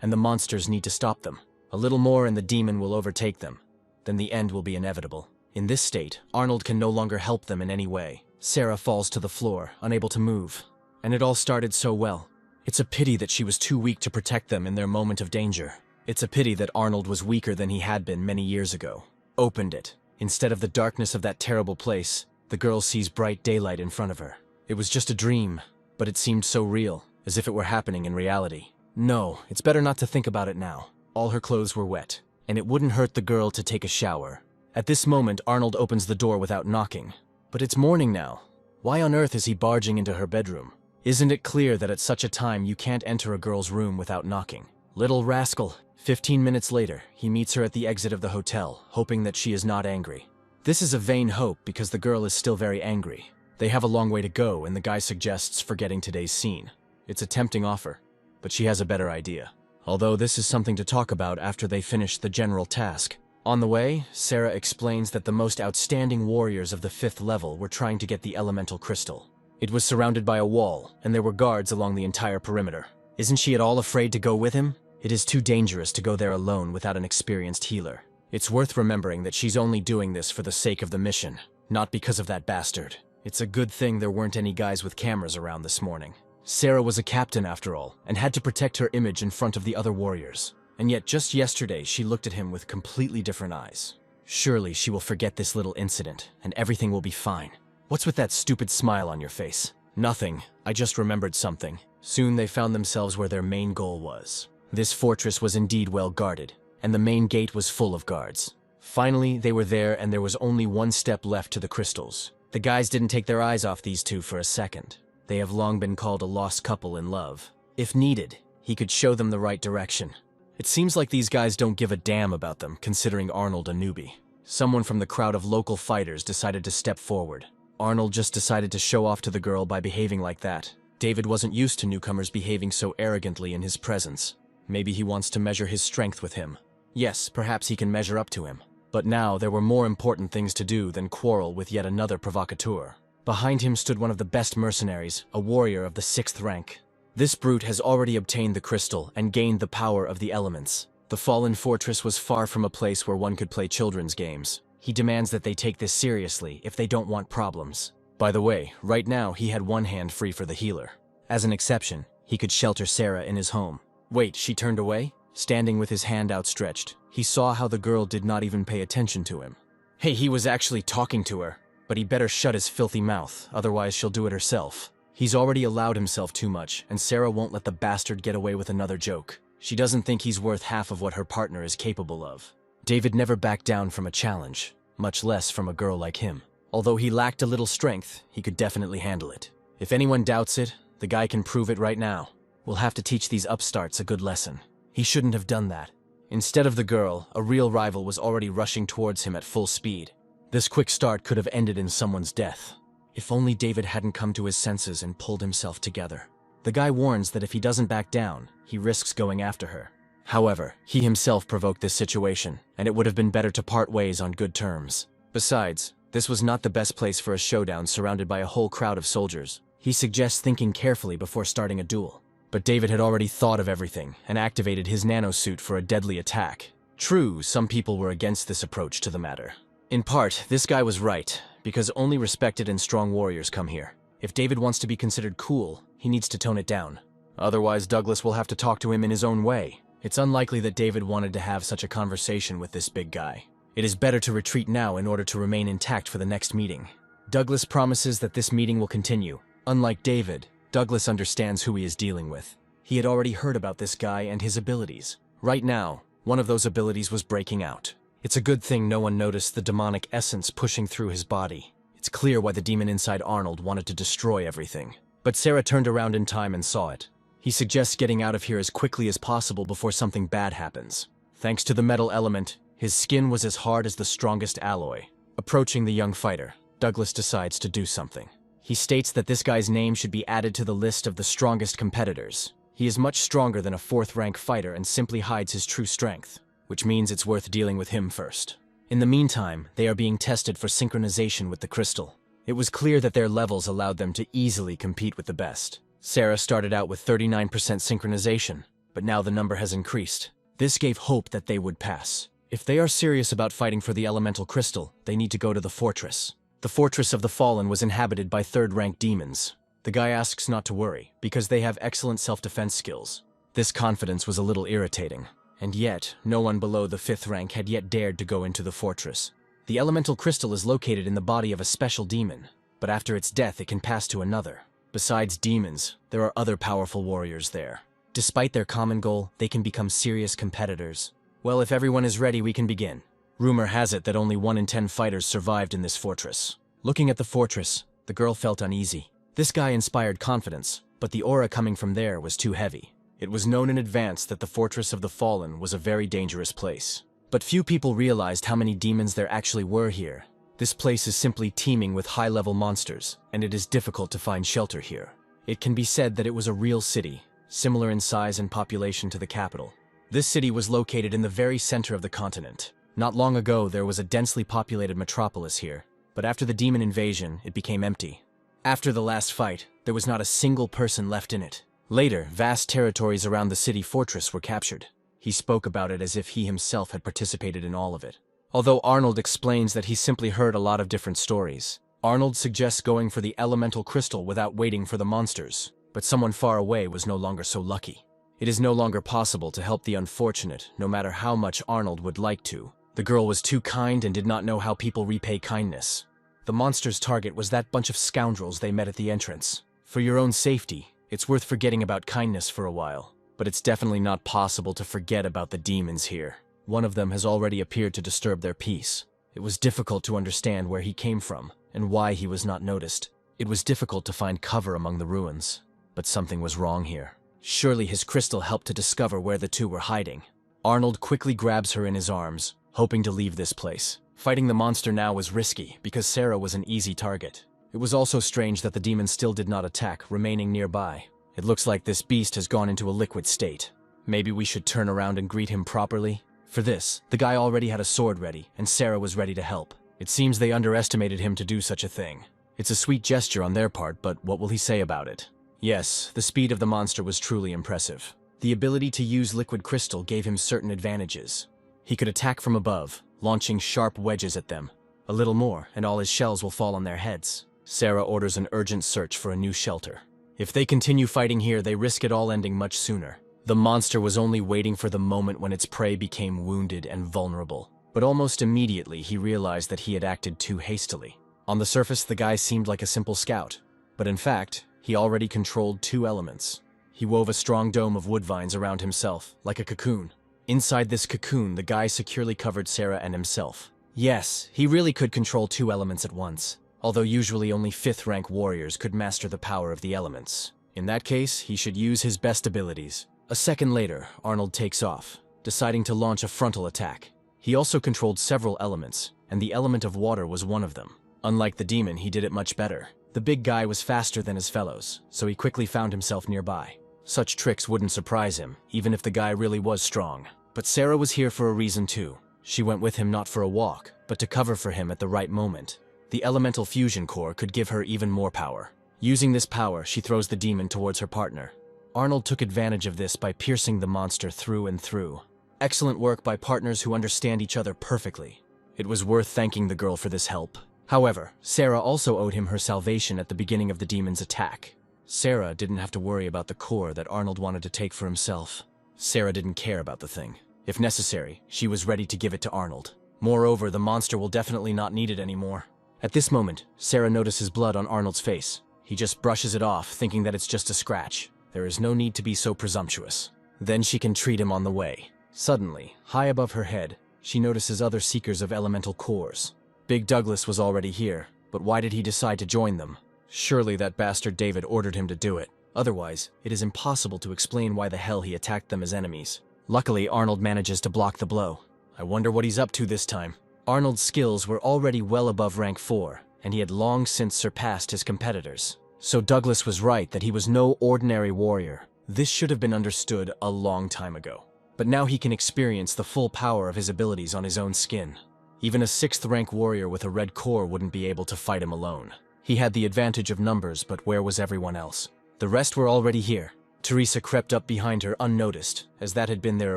and the monsters need to stop them. A little more and the demon will overtake them. Then the end will be inevitable. In this state, Arnold can no longer help them in any way. Sarah falls to the floor, unable to move. And it all started so well. It's a pity that she was too weak to protect them in their moment of danger. It's a pity that Arnold was weaker than he had been many years ago. Opened it. Instead of the darkness of that terrible place, the girl sees bright daylight in front of her. It was just a dream, but it seemed so real, as if it were happening in reality. No, it's better not to think about it now. All her clothes were wet, and it wouldn't hurt the girl to take a shower. At this moment, Arnold opens the door without knocking. But it's morning now. Why on earth is he barging into her bedroom? Isn't it clear that at such a time you can't enter a girl's room without knocking? Little rascal. 15 minutes later, he meets her at the exit of the hotel, hoping that she is not angry. This is a vain hope because the girl is still very angry. They have a long way to go, and the guy suggests forgetting today's scene. It's a tempting offer, but she has a better idea. Although this is something to talk about after they finish the general task. On the way, Sarah explains that the most outstanding warriors of the 5th level were trying to get the elemental crystal. It was surrounded by a wall, and there were guards along the entire perimeter. Isn't she at all afraid to go with him? It is too dangerous to go there alone without an experienced healer. It's worth remembering that she's only doing this for the sake of the mission, not because of that bastard. It's a good thing there weren't any guys with cameras around this morning. Sarah was a captain after all, and had to protect her image in front of the other warriors. And yet just yesterday she looked at him with completely different eyes. Surely she will forget this little incident, and everything will be fine. What's with that stupid smile on your face? Nothing. I just remembered something. Soon they found themselves where their main goal was. This fortress was indeed well guarded, and the main gate was full of guards. Finally, they were there, and there was only one step left to the crystals. The guys didn't take their eyes off these two for a second. They have long been called a lost couple in love. If needed, he could show them the right direction. It seems like these guys don't give a damn about them, considering Arnold a newbie. Someone from the crowd of local fighters decided to step forward. Arnold just decided to show off to the girl by behaving like that. David wasn't used to newcomers behaving so arrogantly in his presence. Maybe he wants to measure his strength with him. Yes, perhaps he can measure up to him. But now there were more important things to do than quarrel with yet another provocateur. Behind him stood one of the best mercenaries, a warrior of the 6th rank. This brute has already obtained the crystal and gained the power of the elements. The fallen fortress was far from a place where one could play children's games. He demands that they take this seriously if they don't want problems. By the way, right now he had one hand free for the healer. As an exception, he could shelter Sarah in his home. Wait, she turned away? standing with his hand outstretched. He saw how the girl did not even pay attention to him. Hey, he was actually talking to her, but he better shut his filthy mouth, otherwise she'll do it herself. He's already allowed himself too much, and Sarah won't let the bastard get away with another joke. She doesn't think he's worth half of what her partner is capable of. David never backed down from a challenge, much less from a girl like him. Although he lacked a little strength, he could definitely handle it. If anyone doubts it, the guy can prove it right now. We'll have to teach these upstarts a good lesson. He shouldn't have done that. Instead of the girl, a real rival was already rushing towards him at full speed. This quick start could have ended in someone's death. If only David hadn't come to his senses and pulled himself together. The guy warns that if he doesn't back down, he risks going after her. However, he himself provoked this situation, and it would have been better to part ways on good terms. Besides, this was not the best place for a showdown surrounded by a whole crowd of soldiers. He suggests thinking carefully before starting a duel. But David had already thought of everything and activated his nanosuit for a deadly attack. True, some people were against this approach to the matter. In part, this guy was right, because only respected and strong warriors come here. If David wants to be considered cool, he needs to tone it down. Otherwise, Douglas will have to talk to him in his own way. It's unlikely that David wanted to have such a conversation with this big guy. It is better to retreat now in order to remain intact for the next meeting. Douglas promises that this meeting will continue. Unlike David, Douglas understands who he is dealing with. He had already heard about this guy and his abilities. Right now, one of those abilities was breaking out. It's a good thing no one noticed the demonic essence pushing through his body. It's clear why the demon inside Arnold wanted to destroy everything. But Sarah turned around in time and saw it. He suggests getting out of here as quickly as possible before something bad happens. Thanks to the metal element, his skin was as hard as the strongest alloy. Approaching the young fighter, Douglas decides to do something. He states that this guy's name should be added to the list of the strongest competitors. He is much stronger than a 4th-rank fighter and simply hides his true strength, which means it's worth dealing with him first. In the meantime, they are being tested for synchronization with the crystal. It was clear that their levels allowed them to easily compete with the best. Sarah started out with 39% synchronization, but now the number has increased. This gave hope that they would pass. If they are serious about fighting for the elemental crystal, they need to go to the fortress. The Fortress of the Fallen was inhabited by 3rd-rank demons. The guy asks not to worry, because they have excellent self-defense skills. This confidence was a little irritating. And yet, no one below the 5th rank had yet dared to go into the fortress. The elemental crystal is located in the body of a special demon, but after its death it can pass to another. Besides demons, there are other powerful warriors there. Despite their common goal, they can become serious competitors. Well, if everyone is ready, we can begin. Rumor has it that only 1 in 10 fighters survived in this fortress. Looking at the fortress, the girl felt uneasy. This guy inspired confidence, but the aura coming from there was too heavy. It was known in advance that the Fortress of the Fallen was a very dangerous place. But few people realized how many demons there actually were here. This place is simply teeming with high-level monsters, and it is difficult to find shelter here. It can be said that it was a real city, similar in size and population to the capital. This city was located in the very center of the continent. Not long ago, there was a densely populated metropolis here, but after the demon invasion, it became empty. After the last fight, there was not a single person left in it. Later, vast territories around the city fortress were captured. He spoke about it as if he himself had participated in all of it. Although Arnold explains that he simply heard a lot of different stories. Arnold suggests going for the elemental crystal without waiting for the monsters, but someone far away was no longer so lucky. It is no longer possible to help the unfortunate, no matter how much Arnold would like to. The girl was too kind and did not know how people repay kindness. The monster's target was that bunch of scoundrels they met at the entrance. For your own safety, it's worth forgetting about kindness for a while. But it's definitely not possible to forget about the demons here. One of them has already appeared to disturb their peace. It was difficult to understand where he came from and why he was not noticed. It was difficult to find cover among the ruins. But something was wrong here. Surely his crystal helped to discover where the two were hiding. Arnold quickly grabs her in his arms, hoping to leave this place. Fighting the monster now was risky because Sarah was an easy target. It was also strange that the demon still did not attack, remaining nearby. It looks like this beast has gone into a liquid state. Maybe we should turn around and greet him properly? For this, the guy already had a sword ready, and Sarah was ready to help. It seems they underestimated him to do such a thing. It's a sweet gesture on their part, but what will he say about it? Yes, the speed of the monster was truly impressive. The ability to use liquid crystal gave him certain advantages. He could attack from above, launching sharp wedges at them. A little more, and all his shells will fall on their heads. Sarah orders an urgent search for a new shelter. If they continue fighting here, they risk it all ending much sooner. The monster was only waiting for the moment when its prey became wounded and vulnerable. But almost immediately, he realized that he had acted too hastily. On the surface, the guy seemed like a simple scout, but in fact, he already controlled 2 elements. He wove a strong dome of wood vines around himself, like a cocoon. Inside this cocoon, the guy securely covered Sarah and himself. Yes, he really could control 2 elements at once, although usually only 5th rank warriors could master the power of the elements. In that case, he should use his best abilities. A second later, Arnold takes off, deciding to launch a frontal attack. He also controlled several elements, and the element of water was one of them. Unlike the demon, he did it much better. The big guy was faster than his fellows, so he quickly found himself nearby. Such tricks wouldn't surprise him, even if the guy really was strong. But Sarah was here for a reason too. She went with him not for a walk, but to cover for him at the right moment. The elemental fusion core could give her even more power. Using this power, she throws the demon towards her partner. Arnold took advantage of this by piercing the monster through and through. Excellent work by partners who understand each other perfectly. It was worth thanking the girl for this help. However, Sarah also owed him her salvation at the beginning of the demon's attack. Sarah didn't have to worry about the core that Arnold wanted to take for himself. Sarah didn't care about the thing. If necessary, she was ready to give it to Arnold. Moreover, the monster will definitely not need it anymore. At this moment, Sarah notices blood on Arnold's face. He just brushes it off, thinking that it's just a scratch. There is no need to be so presumptuous. Then she can treat him on the way. Suddenly, high above her head, she notices other seekers of elemental cores. Big Douglas was already here, but why did he decide to join them? Surely that bastard David ordered him to do it. Otherwise, it is impossible to explain why the hell he attacked them as enemies. Luckily, Arnold manages to block the blow. I wonder what he's up to this time. Arnold's skills were already well above rank 4, and he had long since surpassed his competitors. So Douglas was right that he was no ordinary warrior. This should have been understood a long time ago. But now he can experience the full power of his abilities on his own skin. Even a 6th rank warrior with a red core wouldn't be able to fight him alone. He had the advantage of numbers, but where was everyone else? The rest were already here. Teresa crept up behind her unnoticed, as that had been their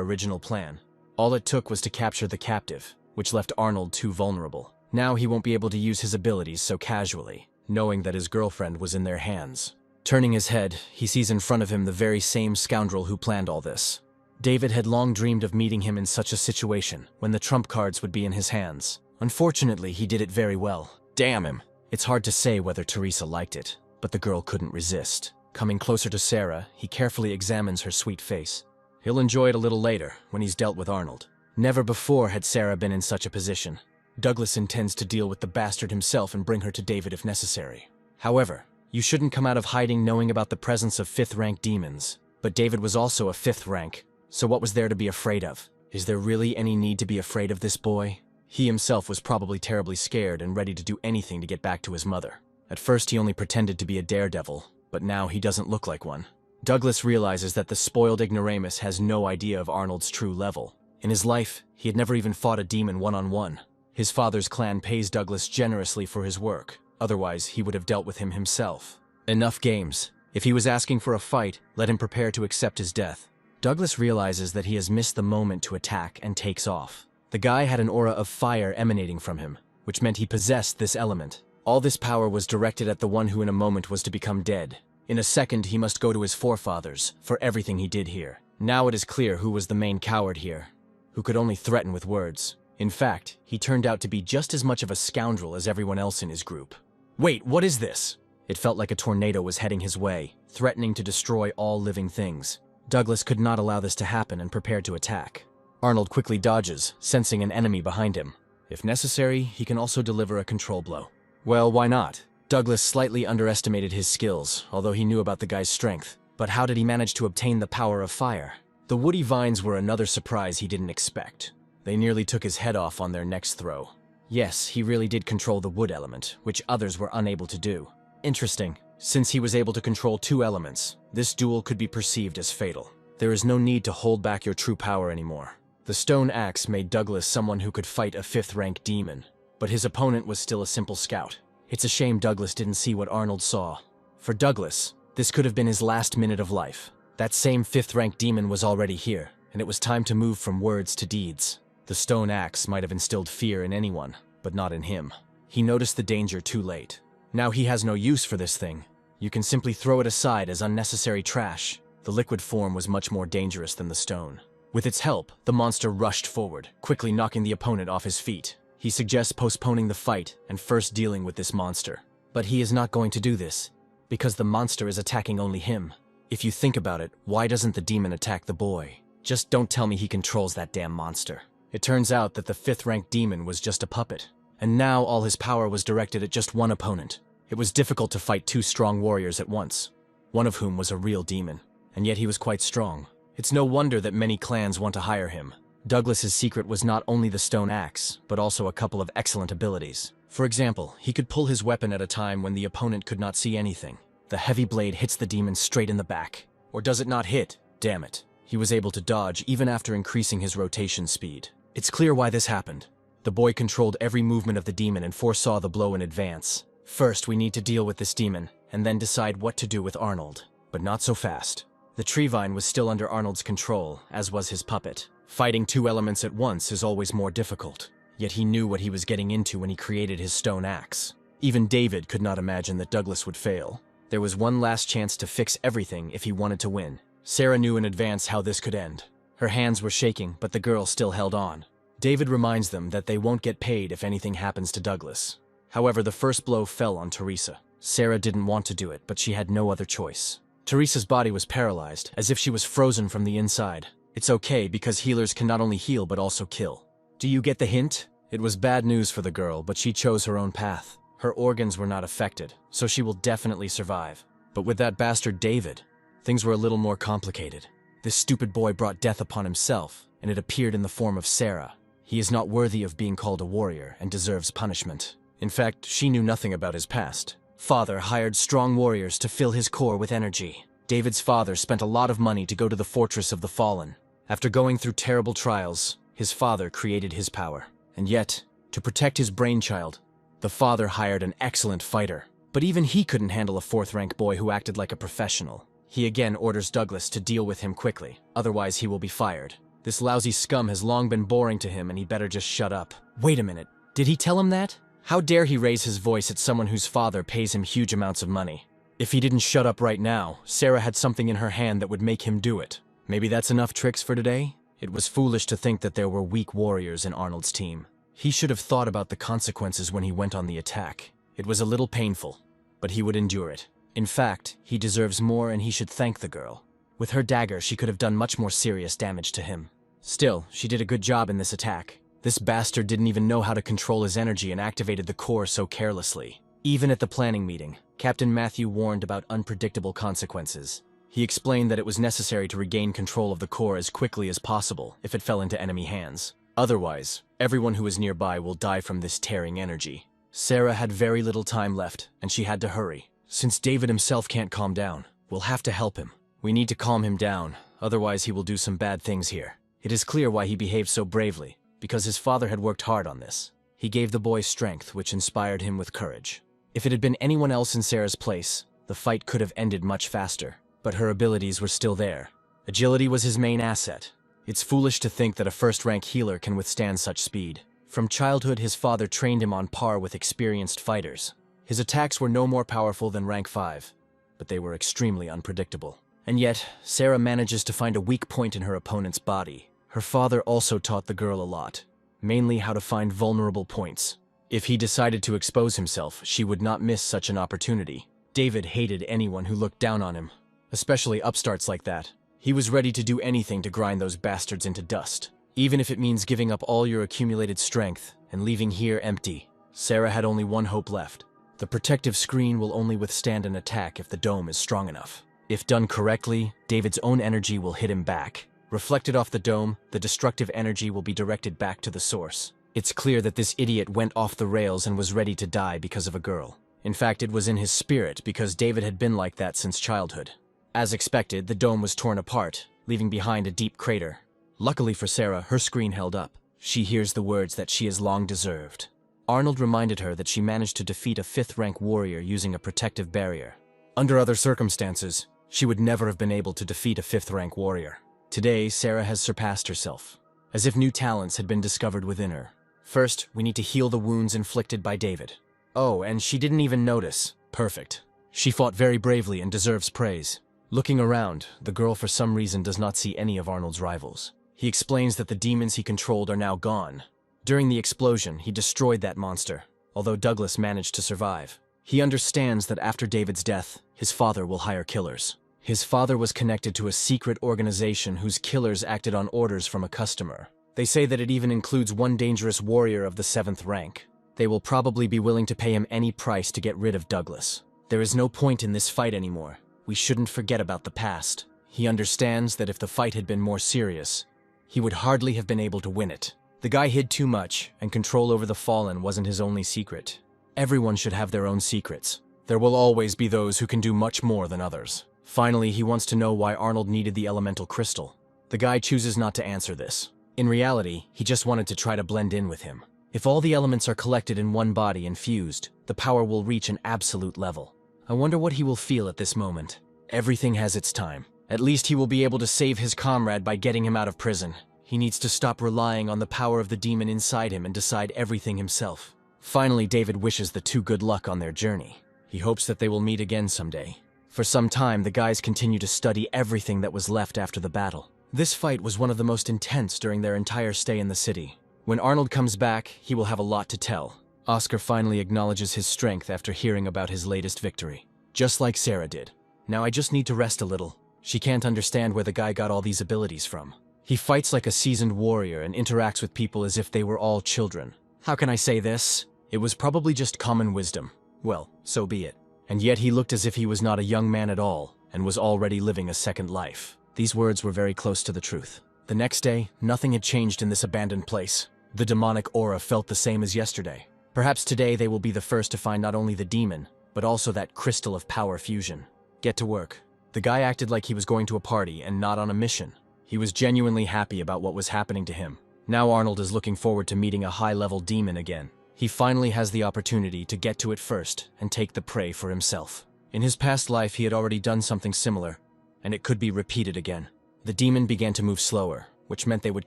original plan. All it took was to capture the captive, which left Arnold too vulnerable. Now he won't be able to use his abilities so casually, knowing that his girlfriend was in their hands. Turning his head, he sees in front of him the very same scoundrel who planned all this. David had long dreamed of meeting him in such a situation, when the trump cards would be in his hands. Unfortunately, he did it very well. Damn him! It's hard to say whether Teresa liked it, but the girl couldn't resist. Coming closer to Sarah, he carefully examines her sweet face. He'll enjoy it a little later, when he's dealt with Arnold. Never before had Sarah been in such a position. Douglas intends to deal with the bastard himself and bring her to David if necessary. However, you shouldn't come out of hiding knowing about the presence of 5th rank demons. But David was also a 5th rank, so what was there to be afraid of? Is there really any need to be afraid of this boy? He himself was probably terribly scared and ready to do anything to get back to his mother. At first he only pretended to be a daredevil, but now he doesn't look like one. Douglas realizes that the spoiled ignoramus has no idea of Arnold's true level. In his life, he had never even fought a demon one-on-one. His father's clan pays Douglas generously for his work, otherwise he would have dealt with him himself. Enough games. If he was asking for a fight, let him prepare to accept his death. Douglas realizes that he has missed the moment to attack and takes off. The guy had an aura of fire emanating from him, which meant he possessed this element. All this power was directed at the one who in a moment was to become dead. In a second, he must go to his forefathers for everything he did here. Now it is clear who was the main coward here, who could only threaten with words. In fact, he turned out to be just as much of a scoundrel as everyone else in his group. Wait, what is this? It felt like a tornado was heading his way, threatening to destroy all living things. Douglas could not allow this to happen and prepared to attack. Arnold quickly dodges, sensing an enemy behind him. If necessary, he can also deliver a control blow. Well, why not? Douglas slightly underestimated his skills, although he knew about the guy's strength. But how did he manage to obtain the power of fire? The woody vines were another surprise he didn't expect. They nearly took his head off on their next throw. Yes, he really did control the wood element, which others were unable to do. Interesting. Since he was able to control 2 elements, this duel could be perceived as fatal. There is no need to hold back your true power anymore. The stone axe made Douglas someone who could fight a 5th rank demon, but his opponent was still a simple scout. It's a shame Douglas didn't see what Arnold saw. For Douglas, this could have been his last minute of life. That same 5th rank demon was already here, and it was time to move from words to deeds. The stone axe might have instilled fear in anyone, but not in him. He noticed the danger too late. Now he has no use for this thing. You can simply throw it aside as unnecessary trash. The liquid form was much more dangerous than the stone. With its help, the monster rushed forward, quickly knocking the opponent off his feet. He suggests postponing the fight and first dealing with this monster. But he is not going to do this, because the monster is attacking only him. If you think about it, why doesn't the demon attack the boy? Just don't tell me he controls that damn monster. It turns out that the 5th rank demon was just a puppet, and now all his power was directed at just one opponent. It was difficult to fight 2 strong warriors at once, one of whom was a real demon, and yet he was quite strong. It's no wonder that many clans want to hire him. Douglas's secret was not only the stone axe, but also a couple of excellent abilities. For example, he could pull his weapon at a time when the opponent could not see anything. The heavy blade hits the demon straight in the back. Or does it not hit? Damn it. He was able to dodge even after increasing his rotation speed. It's clear why this happened. The boy controlled every movement of the demon and foresaw the blow in advance. First, we need to deal with this demon, and then decide what to do with Arnold. But not so fast. The tree vine was still under Arnold's control, as was his puppet. Fighting 2 elements at once is always more difficult. Yet he knew what he was getting into when he created his stone axe. Even David could not imagine that Douglas would fail. There was one last chance to fix everything if he wanted to win. Sarah knew in advance how this could end. Her hands were shaking, but the girl still held on. David reminds them that they won't get paid if anything happens to Douglas. However, the first blow fell on Teresa. Sarah didn't want to do it, but she had no other choice. Teresa's body was paralyzed, as if she was frozen from the inside. It's okay, because healers can not only heal but also kill. Do you get the hint? It was bad news for the girl, but she chose her own path. Her organs were not affected, so she will definitely survive. But with that bastard David, things were a little more complicated. This stupid boy brought death upon himself, and it appeared in the form of Sarah. He is not worthy of being called a warrior and deserves punishment. In fact, she knew nothing about his past. Father hired strong warriors to fill his core with energy. David's father spent a lot of money to go to the Fortress of the Fallen. After going through terrible trials, his father created his power. And yet, to protect his brainchild, the father hired an excellent fighter. But even he couldn't handle a 4th rank boy who acted like a professional. He again orders Douglas to deal with him quickly, otherwise he will be fired. This lousy scum has long been boring to him and he better just shut up. Wait a minute, did he tell him that? How dare he raise his voice at someone whose father pays him huge amounts of money? If he didn't shut up right now, Sarah had something in her hand that would make him do it. Maybe that's enough tricks for today? It was foolish to think that there were weak warriors in Arnold's team. He should have thought about the consequences when he went on the attack. It was a little painful, but he would endure it. In fact, he deserves more and he should thank the girl. With her dagger, she could have done much more serious damage to him. Still, she did a good job in this attack. This bastard didn't even know how to control his energy and activated the core so carelessly. Even at the planning meeting, Captain Matthew warned about unpredictable consequences. He explained that it was necessary to regain control of the core as quickly as possible if it fell into enemy hands. Otherwise, everyone who is nearby will die from this tearing energy. Sarah had very little time left, and she had to hurry. Since David himself can't calm down, we'll have to help him. We need to calm him down, otherwise he will do some bad things here. It is clear why he behaved so bravely, because his father had worked hard on this. He gave the boy strength, which inspired him with courage. If it had been anyone else in Sarah's place, the fight could have ended much faster, but her abilities were still there. Agility was his main asset. It's foolish to think that a first-rank healer can withstand such speed. From childhood, his father trained him on par with experienced fighters. His attacks were no more powerful than rank 5, but they were extremely unpredictable. And yet, Sarah manages to find a weak point in her opponent's body. Her father also taught the girl a lot, mainly how to find vulnerable points. If he decided to expose himself, she would not miss such an opportunity. David hated anyone who looked down on him, especially upstarts like that. He was ready to do anything to grind those bastards into dust, even if it means giving up all your accumulated strength and leaving here empty. Sarah had only one hope left. The protective screen will only withstand an attack if the dome is strong enough. If done correctly, David's own energy will hit him back. Reflected off the dome, the destructive energy will be directed back to the source. It's clear that this idiot went off the rails and was ready to die because of a girl. In fact, it was in his spirit because David had been like that since childhood. As expected, the dome was torn apart, leaving behind a deep crater. Luckily for Sarah, her screen held up. She hears the words that she has long deserved. Arnold reminded her that she managed to defeat a 5th-rank warrior using a protective barrier. Under other circumstances, she would never have been able to defeat a 5th-rank warrior. Today, Sarah has surpassed herself, as if new talents had been discovered within her. First, we need to heal the wounds inflicted by David. Oh, and she didn't even notice. Perfect. She fought very bravely and deserves praise. Looking around, the girl for some reason does not see any of Arnold's rivals. He explains that the demons he controlled are now gone. During the explosion, he destroyed that monster, although Douglas managed to survive. He understands that after David's death, his father will hire killers. His father was connected to a secret organization whose killers acted on orders from a customer. They say that it even includes one dangerous warrior of the 7th rank. They will probably be willing to pay him any price to get rid of Douglas. There is no point in this fight anymore. We shouldn't forget about the past. He understands that if the fight had been more serious, he would hardly have been able to win it. The guy hid too much, and control over the Fallen wasn't his only secret. Everyone should have their own secrets. There will always be those who can do much more than others. Finally, he wants to know why Arnold needed the elemental crystal. The guy chooses not to answer this. In reality, he just wanted to try to blend in with him. If all the elements are collected in one body and fused, the power will reach an absolute level. I wonder what he will feel at this moment. Everything has its time. At least he will be able to save his comrade by getting him out of prison. He needs to stop relying on the power of the demon inside him and decide everything himself. Finally, David wishes the two good luck on their journey. He hopes that they will meet again someday. For some time, the guys continue to study everything that was left after the battle. This fight was one of the most intense during their entire stay in the city. When Arnold comes back, he will have a lot to tell. Oscar finally acknowledges his strength after hearing about his latest victory. Just like Sarah did. Now I just need to rest a little. She can't understand where the guy got all these abilities from. He fights like a seasoned warrior and interacts with people as if they were all children. How can I say this? It was probably just common wisdom. Well, so be it. And yet he looked as if he was not a young man at all, and was already living a second life. These words were very close to the truth. The next day, nothing had changed in this abandoned place. The demonic aura felt the same as yesterday. Perhaps today they will be the first to find not only the demon, but also that crystal of power fusion. Get to work. The guy acted like he was going to a party and not on a mission. He was genuinely happy about what was happening to him. Now Arnold is looking forward to meeting a high-level demon again. He finally has the opportunity to get to it first and take the prey for himself. In his past life, he had already done something similar, and it could be repeated again. The demon began to move slower, which meant they would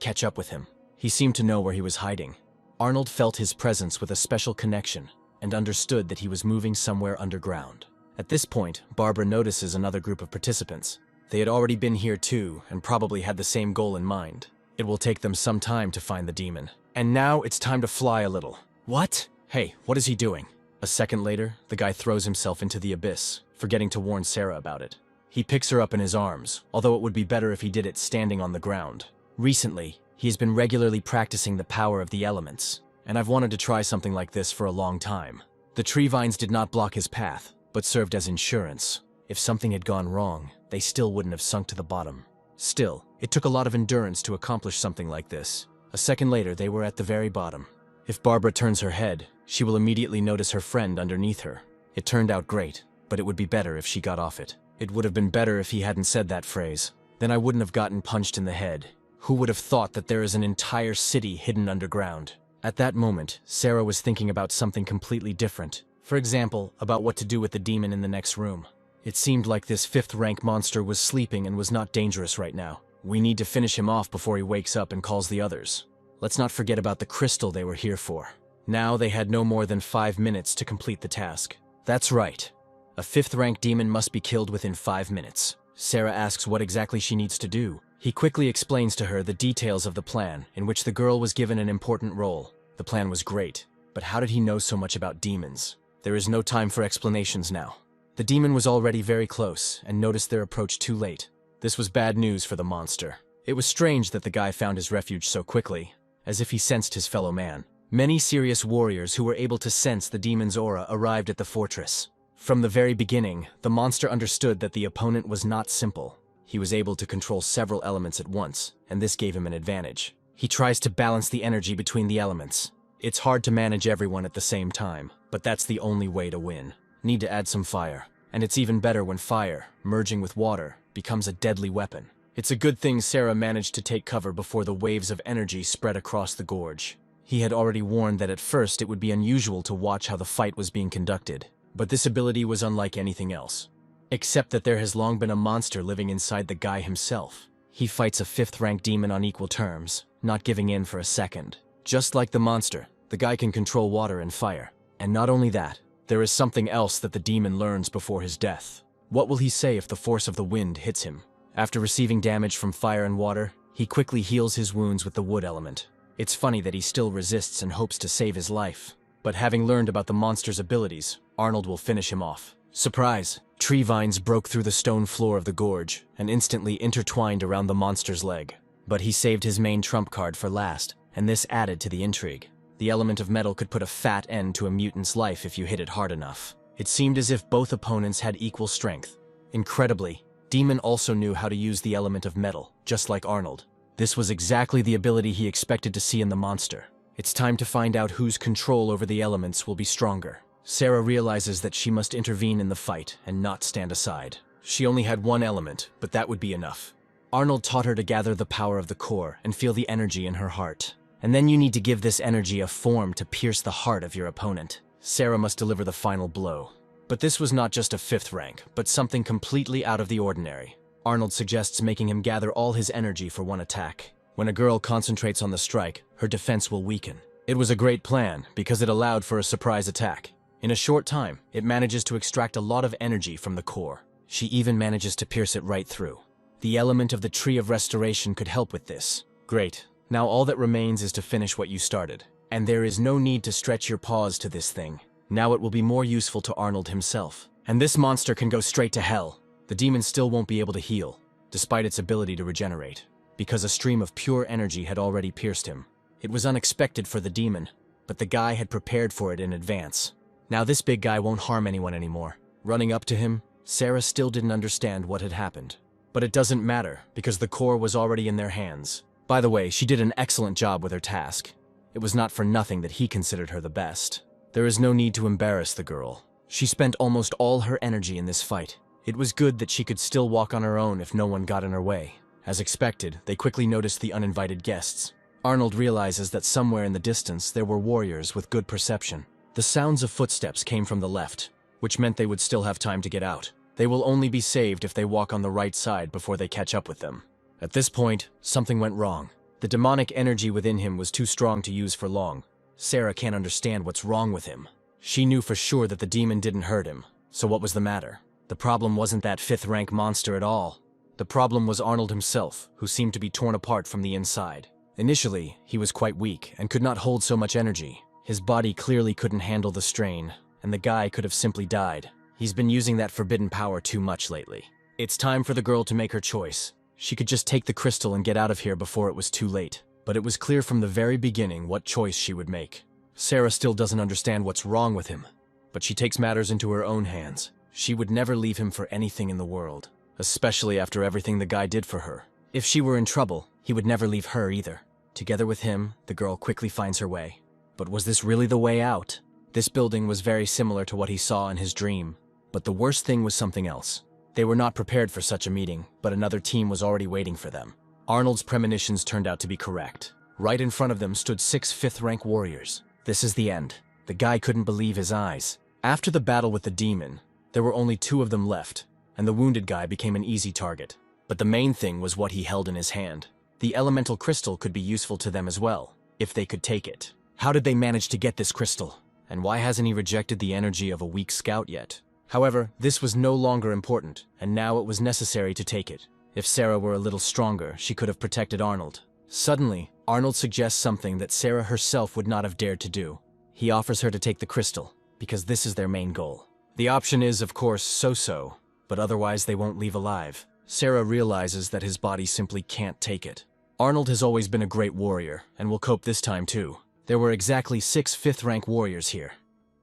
catch up with him. He seemed to know where he was hiding. Arnold felt his presence with a special connection and understood that he was moving somewhere underground. At this point, Barbara notices another group of participants. They had already been here too and probably had the same goal in mind. It will take them some time to find the demon. And now it's time to fly a little. What? Hey, what is he doing? A second later, the guy throws himself into the abyss, forgetting to warn Sarah about it. He picks her up in his arms, although it would be better if he did it standing on the ground. Recently, he has been regularly practicing the power of the elements, and I've wanted to try something like this for a long time. The tree vines did not block his path, but served as insurance. If something had gone wrong, they still wouldn't have sunk to the bottom. Still, it took a lot of endurance to accomplish something like this. A second later, they were at the very bottom. If Barbara turns her head, she will immediately notice her friend underneath her. It turned out great, but it would be better if she got off it. It would have been better if he hadn't said that phrase. Then I wouldn't have gotten punched in the head. Who would have thought that there is an entire city hidden underground? At that moment, Sarah was thinking about something completely different. For example, about what to do with the demon in the next room. It seemed like this 5th rank monster was sleeping and was not dangerous right now. We need to finish him off before he wakes up and calls the others. Let's not forget about the crystal they were here for. Now they had no more than 5 minutes to complete the task. That's right. A 5th rank demon must be killed within 5 minutes. Sarah asks what exactly she needs to do. He quickly explains to her the details of the plan, in which the girl was given an important role. The plan was great, but how did he know so much about demons? There is no time for explanations now. The demon was already very close and noticed their approach too late. This was bad news for the monster. It was strange that the guy found his refuge so quickly, as if he sensed his fellow man. Many serious warriors who were able to sense the demon's aura arrived at the fortress. From the very beginning, the monster understood that the opponent was not simple. He was able to control several elements at once, and this gave him an advantage. He tries to balance the energy between the elements. It's hard to manage everyone at the same time, but that's the only way to win. Need to add some fire. And it's even better when fire, merging with water, becomes a deadly weapon. It's a good thing Sarah managed to take cover before the waves of energy spread across the gorge. He had already warned that at first it would be unusual to watch how the fight was being conducted, but this ability was unlike anything else. Except that there has long been a monster living inside the guy himself. He fights a 5th rank demon on equal terms, not giving in for a second. Just like the monster, the guy can control water and fire. And not only that, there is something else that the demon learns before his death. What will he say if the force of the wind hits him? After receiving damage from fire and water, he quickly heals his wounds with the wood element. It's funny that he still resists and hopes to save his life. But having learned about the monster's abilities, Arnold will finish him off. Surprise! Tree vines broke through the stone floor of the gorge and instantly intertwined around the monster's leg. But he saved his main trump card for last, and this added to the intrigue. The element of metal could put a fat end to a mutant's life if you hit it hard enough. It seemed as if both opponents had equal strength. Incredibly, Demon also knew how to use the element of metal, just like Arnold. This was exactly the ability he expected to see in the monster. It's time to find out whose control over the elements will be stronger. Sarah realizes that she must intervene in the fight and not stand aside. She only had one element, but that would be enough. Arnold taught her to gather the power of the core and feel the energy in her heart. And then you need to give this energy a form to pierce the heart of your opponent. Sarah must deliver the final blow. But this was not just a 5th rank, but something completely out of the ordinary. Arnold suggests making him gather all his energy for one attack. When a girl concentrates on the strike, her defense will weaken. It was a great plan because it allowed for a surprise attack. In a short time, it manages to extract a lot of energy from the core. She even manages to pierce it right through. The element of the Tree of Restoration could help with this. Great. Now all that remains is to finish what you started. And there is no need to stretch your paws to this thing. Now it will be more useful to Arnold himself. And this monster can go straight to hell. The demon still won't be able to heal, despite its ability to regenerate, because a stream of pure energy had already pierced him. It was unexpected for the demon, but the guy had prepared for it in advance. Now this big guy won't harm anyone anymore. Running up to him, Sarah still didn't understand what had happened. But it doesn't matter, because the core was already in their hands. By the way, she did an excellent job with her task. It was not for nothing that he considered her the best. There is no need to embarrass the girl. She spent almost all her energy in this fight. It was good that she could still walk on her own if no one got in her way. As expected, they quickly noticed the uninvited guests. Arnold realizes that somewhere in the distance there were warriors with good perception. The sounds of footsteps came from the left, which meant they would still have time to get out. They will only be saved if they walk on the right side before they catch up with them. At this point, something went wrong. The demonic energy within him was too strong to use for long. Sarah can't understand what's wrong with him. She knew for sure that the demon didn't hurt him, so what was the matter? The problem wasn't that 5th rank monster at all. The problem was Arnold himself, who seemed to be torn apart from the inside. Initially, he was quite weak and could not hold so much energy. His body clearly couldn't handle the strain, and the guy could have simply died. He's been using that forbidden power too much lately. It's time for the girl to make her choice. She could just take the crystal and get out of here before it was too late. But it was clear from the very beginning what choice she would make. Sarah still doesn't understand what's wrong with him, but she takes matters into her own hands. She would never leave him for anything in the world, especially after everything the guy did for her. If she were in trouble, he would never leave her either. Together with him, the girl quickly finds her way. But was this really the way out? This building was very similar to what he saw in his dream. But the worst thing was something else. They were not prepared for such a meeting, but another team was already waiting for them. Arnold's premonitions turned out to be correct. Right in front of them stood 6 5th rank warriors. This is the end. The guy couldn't believe his eyes. After the battle with the demon, there were only 2 of them left, and the wounded guy became an easy target. But the main thing was what he held in his hand. The elemental crystal could be useful to them as well, if they could take it. How did they manage to get this crystal? And why hasn't he rejected the energy of a weak scout yet? However, this was no longer important, and now it was necessary to take it. If Sarah were a little stronger, she could have protected Arnold. Suddenly, Arnold suggests something that Sarah herself would not have dared to do. He offers her to take the crystal, because this is their main goal. The option is, of course, so-so, but otherwise they won't leave alive. Sarah realizes that his body simply can't take it. Arnold has always been a great warrior, and will cope this time too. There were exactly 6 5th rank warriors here,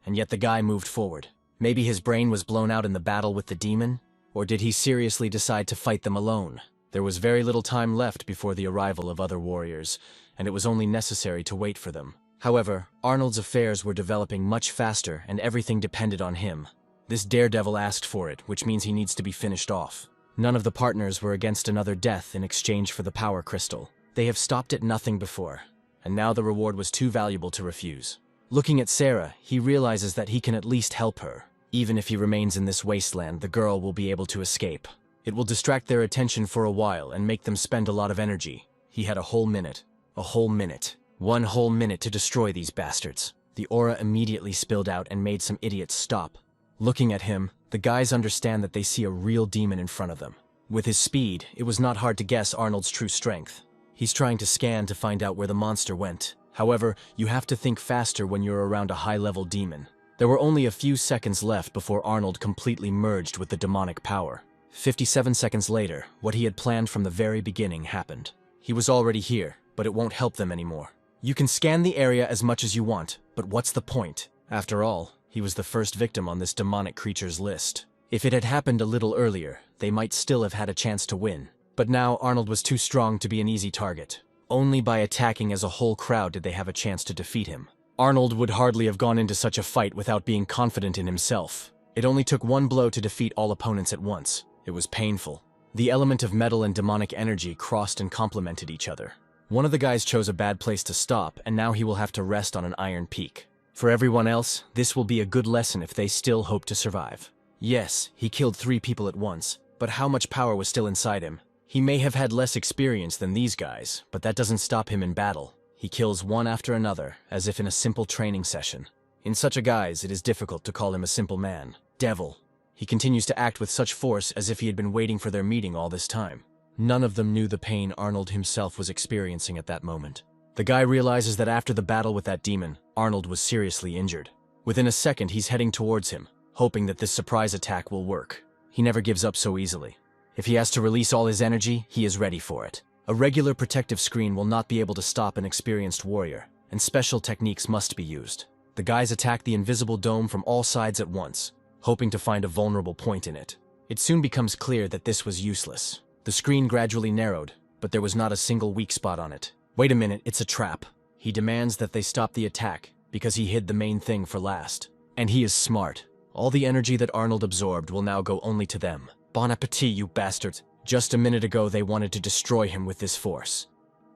and yet the guy moved forward. Maybe his brain was blown out in the battle with the demon? Or did he seriously decide to fight them alone? There was very little time left before the arrival of other warriors, and it was only necessary to wait for them. However, Arnold's affairs were developing much faster, and everything depended on him. This daredevil asked for it, which means he needs to be finished off. None of the partners were against another death in exchange for the power crystal. They have stopped at nothing before, and now the reward was too valuable to refuse. Looking at Sarah, he realizes that he can at least help her. Even if he remains in this wasteland, the girl will be able to escape. It will distract their attention for a while and make them spend a lot of energy. He had a whole minute. A whole minute. 1 whole minute to destroy these bastards. The aura immediately spilled out and made some idiots stop. Looking at him, the guys understand that they see a real demon in front of them. With his speed, it was not hard to guess Arnold's true strength. He's trying to scan to find out where the monster went. However, you have to think faster when you're around a high-level demon. There were only a few seconds left before Arnold completely merged with the demonic power. 57 seconds later, what he had planned from the very beginning happened. He was already here, but it won't help them anymore. You can scan the area as much as you want, but what's the point? After all, he was the first victim on this demonic creature's list. If it had happened a little earlier, they might still have had a chance to win. But now Arnold was too strong to be an easy target. Only by attacking as a whole crowd did they have a chance to defeat him. Arnold would hardly have gone into such a fight without being confident in himself. It only took one blow to defeat all opponents at once. It was painful. The element of metal and demonic energy crossed and complemented each other. One of the guys chose a bad place to stop, and now he will have to rest on an iron peak. For everyone else, this will be a good lesson if they still hope to survive. Yes, he killed 3 people at once, but how much power was still inside him? He may have had less experience than these guys, but that doesn't stop him in battle. He kills one after another, as if in a simple training session. In such a guise, it is difficult to call him a simple man. Devil. He continues to act with such force as if he had been waiting for their meeting all this time. None of them knew the pain Arnold himself was experiencing at that moment. The guy realizes that after the battle with that demon, Arnold was seriously injured. Within a second, he's heading towards him, hoping that this surprise attack will work. He never gives up so easily. If he has to release all his energy, he is ready for it. A regular protective screen will not be able to stop an experienced warrior, and special techniques must be used. The guys attack the invisible dome from all sides at once, hoping to find a vulnerable point in it. It soon becomes clear that this was useless. The screen gradually narrowed, but there was not a single weak spot on it. Wait a minute, it's a trap. He demands that they stop the attack, because he hid the main thing for last. And he is smart. All the energy that Arnold absorbed will now go only to them. Bon appetit, you bastards. Just a minute ago they wanted to destroy him with this force.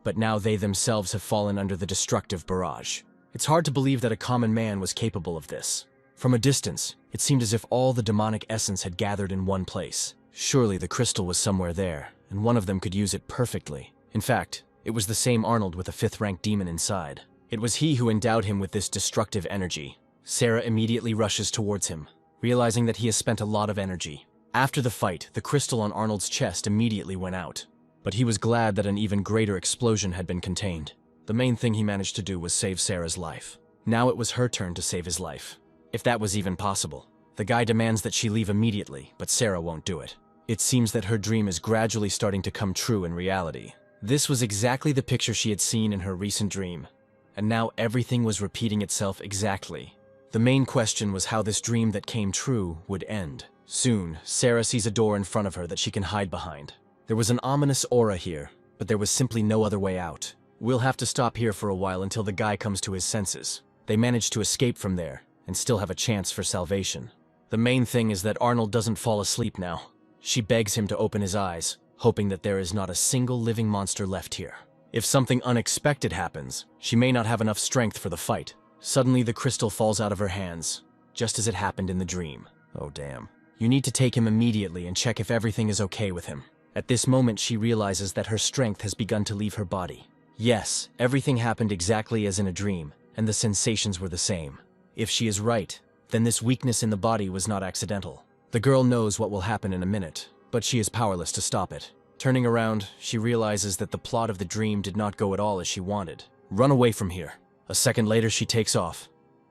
But now they themselves have fallen under the destructive barrage. It's hard to believe that a common man was capable of this. From a distance, it seemed as if all the demonic essence had gathered in one place. Surely the crystal was somewhere there, and one of them could use it perfectly. In fact, it was the same Arnold with a 5th-ranked demon inside. It was he who endowed him with this destructive energy. Sarah immediately rushes towards him, realizing that he has spent a lot of energy. After the fight, the crystal on Arnold's chest immediately went out. But he was glad that an even greater explosion had been contained. The main thing he managed to do was save Sarah's life. Now it was her turn to save his life. If that was even possible. The guy demands that she leave immediately, but Sarah won't do it. It seems that her dream is gradually starting to come true in reality. This was exactly the picture she had seen in her recent dream. And now everything was repeating itself exactly. The main question was how this dream that came true would end. Soon, Sarah sees a door in front of her that she can hide behind. There was an ominous aura here, but there was simply no other way out. We'll have to stop here for a while until the guy comes to his senses. They manage to escape from there, and still have a chance for salvation. The main thing is that Arnold doesn't fall asleep now. She begs him to open his eyes, hoping that there is not a single living monster left here. If something unexpected happens, she may not have enough strength for the fight. Suddenly the crystal falls out of her hands, just as it happened in the dream. Oh damn. You need to take him immediately and check if everything is okay with him. At this moment she realizes that her strength has begun to leave her body. Yes, everything happened exactly as in a dream, and the sensations were the same. If she is right, then this weakness in the body was not accidental. The girl knows what will happen in a minute, but she is powerless to stop it. Turning around, she realizes that the plot of the dream did not go at all as she wanted. Run away from here. A second later she takes off,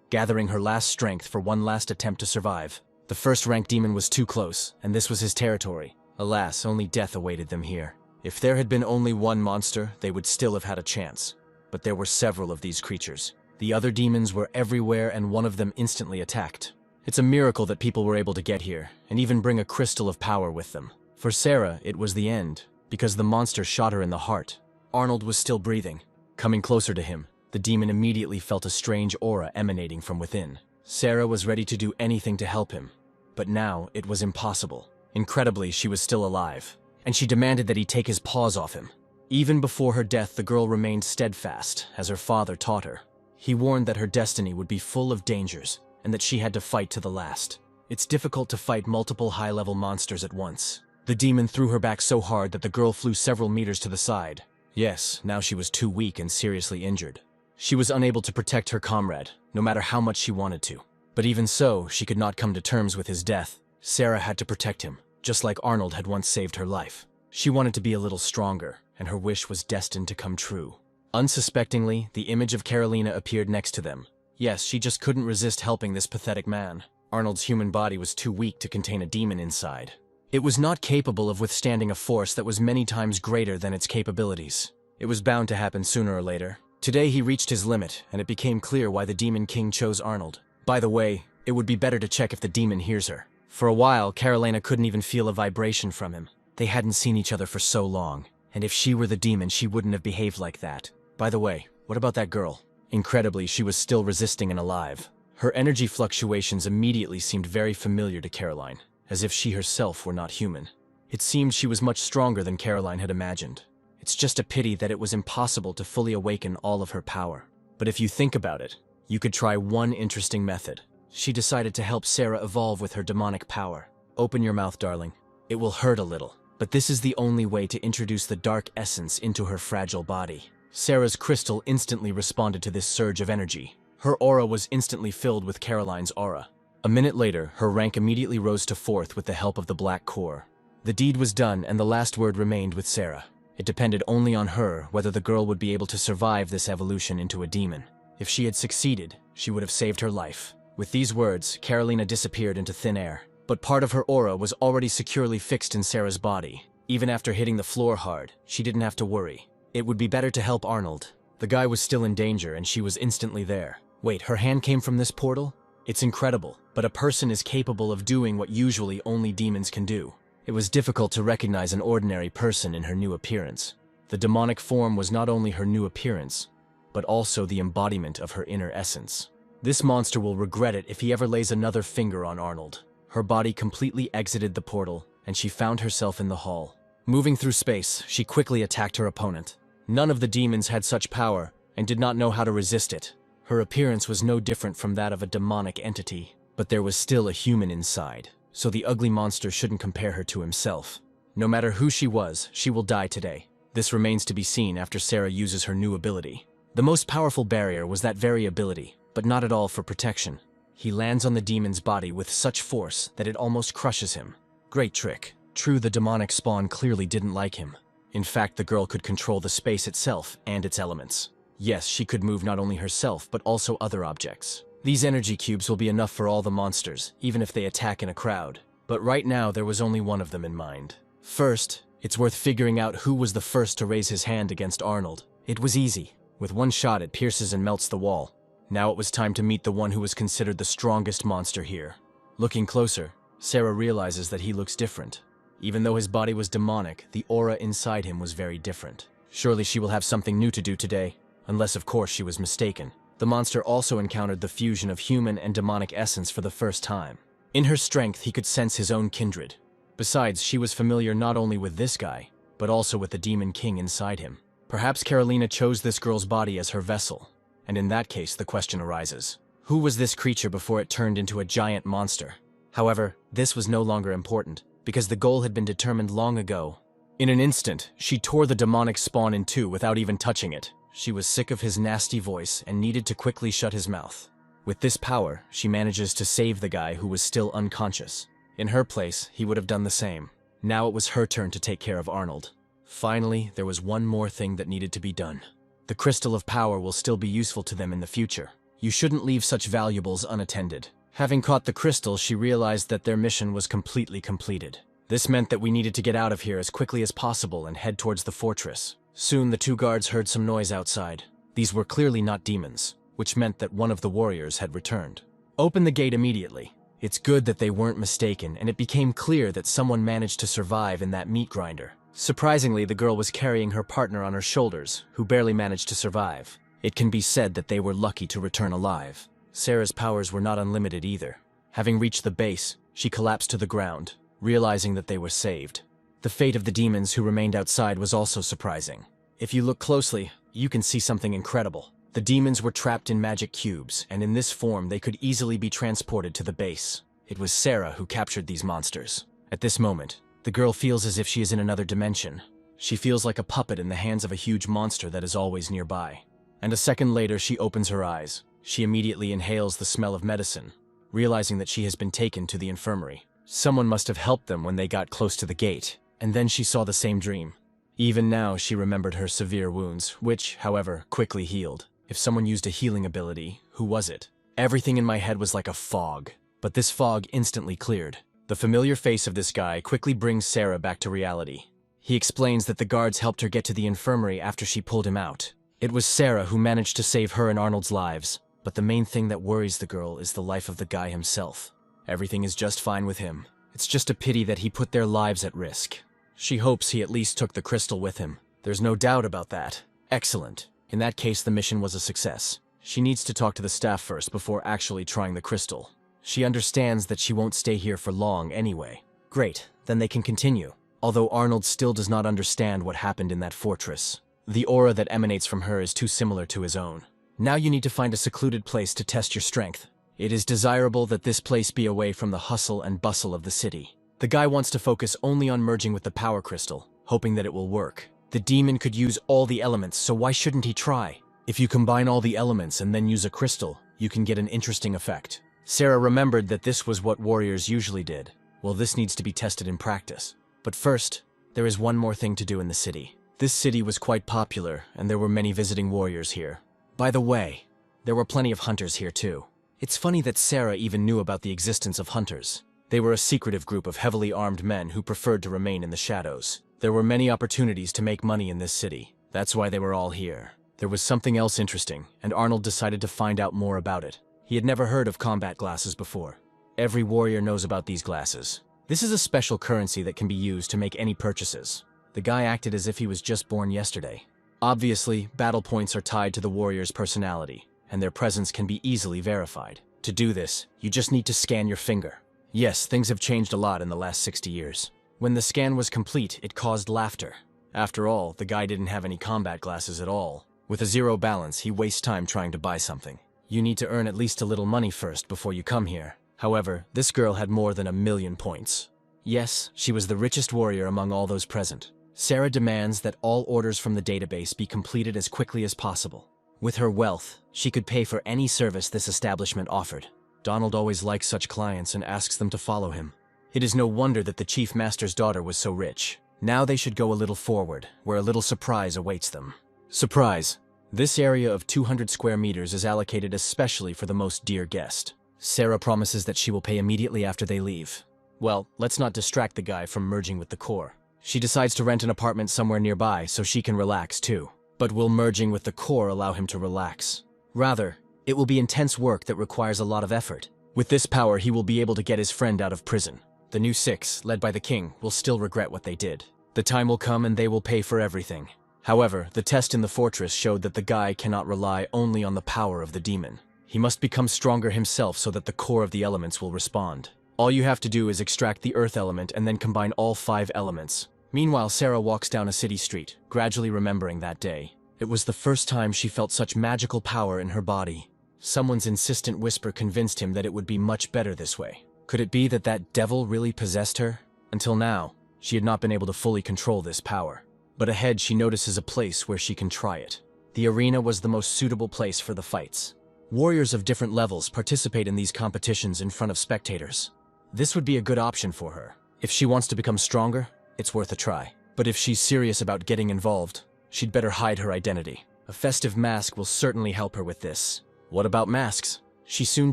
gathering her last strength for one last attempt to survive. The 1st-ranked demon was too close, and this was his territory. Alas, only death awaited them here. If there had been only one monster, they would still have had a chance. But there were several of these creatures. The other demons were everywhere, and one of them instantly attacked. It's a miracle that people were able to get here, and even bring a crystal of power with them. For Sarah, it was the end, because the monster shot her in the heart. Arnold was still breathing. Coming closer to him, the demon immediately felt a strange aura emanating from within. Sarah was ready to do anything to help him, but now it was impossible. Incredibly, she was still alive, and she demanded that he take his paws off him. Even before her death, the girl remained steadfast, as her father taught her. He warned that her destiny would be full of dangers, and that she had to fight to the last. It's difficult to fight multiple high-level monsters at once. The demon threw her back so hard that the girl flew several meters to the side. Yes, now she was too weak and seriously injured. She was unable to protect her comrade, no matter how much she wanted to. But even so, she could not come to terms with his death. Sarah had to protect him, just like Arnold had once saved her life. She wanted to be a little stronger, and her wish was destined to come true. Unsuspectingly, the image of Carolina appeared next to them. Yes, she just couldn't resist helping this pathetic man. Arnold's human body was too weak to contain a demon inside. It was not capable of withstanding a force that was many times greater than its capabilities. It was bound to happen sooner or later. Today he reached his limit, and it became clear why the Demon King chose Arnold. By the way, it would be better to check if the demon hears her. For a while, Carolina couldn't even feel a vibration from him. They hadn't seen each other for so long, and if she were the demon, she wouldn't have behaved like that. By the way, what about that girl? Incredibly, she was still resisting and alive. Her energy fluctuations immediately seemed very familiar to Caroline, as if she herself were not human. It seemed she was much stronger than Caroline had imagined. It's just a pity that it was impossible to fully awaken all of her power. But if you think about it, you could try one interesting method. She decided to help Sarah evolve with her demonic power. Open your mouth, darling. It will hurt a little, but this is the only way to introduce the dark essence into her fragile body. Sarah's crystal instantly responded to this surge of energy. Her aura was instantly filled with Caroline's aura. A minute later, her rank immediately rose to 4th with the help of the Black Core. The deed was done, and the last word remained with Sarah. It depended only on her whether the girl would be able to survive this evolution into a demon. If she had succeeded, she would have saved her life. With these words, Carolina disappeared into thin air. But part of her aura was already securely fixed in Sarah's body. Even after hitting the floor hard, she didn't have to worry. It would be better to help Arnold. The guy was still in danger, and she was instantly there. Wait, her hand came from this portal? It's incredible, but a person is capable of doing what usually only demons can do. It was difficult to recognize an ordinary person in her new appearance. The demonic form was not only her new appearance, but also the embodiment of her inner essence. This monster will regret it if he ever lays another finger on Arnold. Her body completely exited the portal, and she found herself in the hall. Moving through space, she quickly attacked her opponent. None of the demons had such power, and did not know how to resist it. Her appearance was no different from that of a demonic entity, but there was still a human inside, so the ugly monster shouldn't compare her to himself. No matter who she was, she will die today. This remains to be seen after Sarah uses her new ability. The most powerful barrier was that very ability, but not at all for protection. He lands on the demon's body with such force that it almost crushes him. Great trick. True, the demonic spawn clearly didn't like him. In fact, the girl could control the space itself and its elements. Yes, she could move not only herself, but also other objects. These energy cubes will be enough for all the monsters, even if they attack in a crowd. But right now, there was only one of them in mind. First, it's worth figuring out who was the first to raise his hand against Arnold. It was easy. With one shot, it pierces and melts the wall. Now it was time to meet the one who was considered the strongest monster here. Looking closer, Sarah realizes that he looks different. Even though his body was demonic, the aura inside him was very different. Surely she will have something new to do today, unless of course she was mistaken. The monster also encountered the fusion of human and demonic essence for the first time. In her strength, he could sense his own kindred. Besides, she was familiar not only with this guy, but also with the Demon King inside him. Perhaps Carolina chose this girl's body as her vessel, and in that case the question arises. Who was this creature before it turned into a giant monster? However, this was no longer important, because the goal had been determined long ago. In an instant, she tore the demonic spawn in two without even touching it. She was sick of his nasty voice and needed to quickly shut his mouth. With this power, she manages to save the guy who was still unconscious. In her place, he would have done the same. Now it was her turn to take care of Arnold. Finally, there was one more thing that needed to be done. The crystal of power will still be useful to them in the future. You shouldn't leave such valuables unattended. Having caught the crystal, she realized that their mission was completely completed. This meant that we needed to get out of here as quickly as possible and head towards the fortress. Soon the two guards heard some noise outside. These were clearly not demons, which meant that one of the warriors had returned. Open the gate immediately. It's good that they weren't mistaken, and it became clear that someone managed to survive in that meat grinder. Surprisingly, the girl was carrying her partner on her shoulders, who barely managed to survive. It can be said that they were lucky to return alive. Sarah's powers were not unlimited either. Having reached the base, she collapsed to the ground, realizing that they were saved. The fate of the demons who remained outside was also surprising. If you look closely, you can see something incredible. The demons were trapped in magic cubes, and in this form they could easily be transported to the base. It was Sarah who captured these monsters. At this moment, the girl feels as if she is in another dimension. She feels like a puppet in the hands of a huge monster that is always nearby. And a second later, she opens her eyes. She immediately inhales the smell of medicine. realizing that she has been taken to the infirmary. Someone must have helped them when they got close to the gate, and then she saw the same dream. Even now, she remembered her severe wounds, which, however, quickly healed. If someone used a healing ability, who was it? Everything in my head was like a fog, but this fog instantly cleared. The familiar face of this guy quickly brings Sarah back to reality. He explains that the guards helped her get to the infirmary after she pulled him out. It was Sarah who managed to save her and Arnold's lives, but the main thing that worries the girl is the life of the guy himself. Everything is just fine with him. It's just a pity that he put their lives at risk. She hopes he at least took the crystal with him. There's no doubt about that. Excellent. In that case, the mission was a success. She needs to talk to the staff first before actually trying the crystal. She understands that she won't stay here for long anyway. Great, then they can continue. Although Arnold still does not understand what happened in that fortress. The aura that emanates from her is too similar to his own. Now you need to find a secluded place to test your strength. It is desirable that this place be away from the hustle and bustle of the city. The guy wants to focus only on merging with the power crystal, hoping that it will work. The demon could use all the elements, so why shouldn't he try? If you combine all the elements and then use a crystal, you can get an interesting effect. Sarah remembered that this was what warriors usually did. Well, this needs to be tested in practice. But first, there is one more thing to do in the city. This city was quite popular, and there were many visiting warriors here. By the way, there were plenty of hunters here too. It's funny that Sarah even knew about the existence of hunters. They were a secretive group of heavily armed men who preferred to remain in the shadows. There were many opportunities to make money in this city. That's why they were all here. There was something else interesting, and Arnold decided to find out more about it. He had never heard of combat glasses before. Every warrior knows about these glasses. This is a special currency that can be used to make any purchases. The guy acted as if he was just born yesterday. Obviously, battle points are tied to the warrior's personality, and their presence can be easily verified. To do this, you just need to scan your finger. Yes, things have changed a lot in the last 60 years. When the scan was complete, it caused laughter. After all, the guy didn't have any combat glasses at all. With a zero balance, he wastes time trying to buy something. You need to earn at least a little money first before you come here. However, this girl had more than 1,000,000 points. Yes, she was the richest warrior among all those present. Sarah demands that all orders from the database be completed as quickly as possible. With her wealth, she could pay for any service this establishment offered. Donald always likes such clients and asks them to follow him. It is no wonder that the chief master's daughter was so rich. Now they should go a little forward, where a little surprise awaits them. Surprise! This area of 200 square meters is allocated especially for the most dear guest. Sarah promises that she will pay immediately after they leave. Well, let's not distract the guy from merging with the core. She decides to rent an apartment somewhere nearby so she can relax too. But will merging with the core allow him to relax? Rather, it will be intense work that requires a lot of effort. With this power, he will be able to get his friend out of prison. The new six, led by the king, will still regret what they did. The time will come and they will pay for everything. However, the test in the fortress showed that the guy cannot rely only on the power of the demon. He must become stronger himself so that the core of the elements will respond. All you have to do is extract the earth element and then combine all 5 elements. Meanwhile, Sarah walks down a city street, gradually remembering that day. It was the first time she felt such magical power in her body. Someone's insistent whisper convinced him that it would be much better this way. Could it be that that devil really possessed her? Until now, she had not been able to fully control this power. But ahead she notices a place where she can try it. The arena was the most suitable place for the fights. Warriors of different levels participate in these competitions in front of spectators. This would be a good option for her. If she wants to become stronger, it's worth a try. But if she's serious about getting involved, she'd better hide her identity. A festive mask will certainly help her with this. What about masks? She soon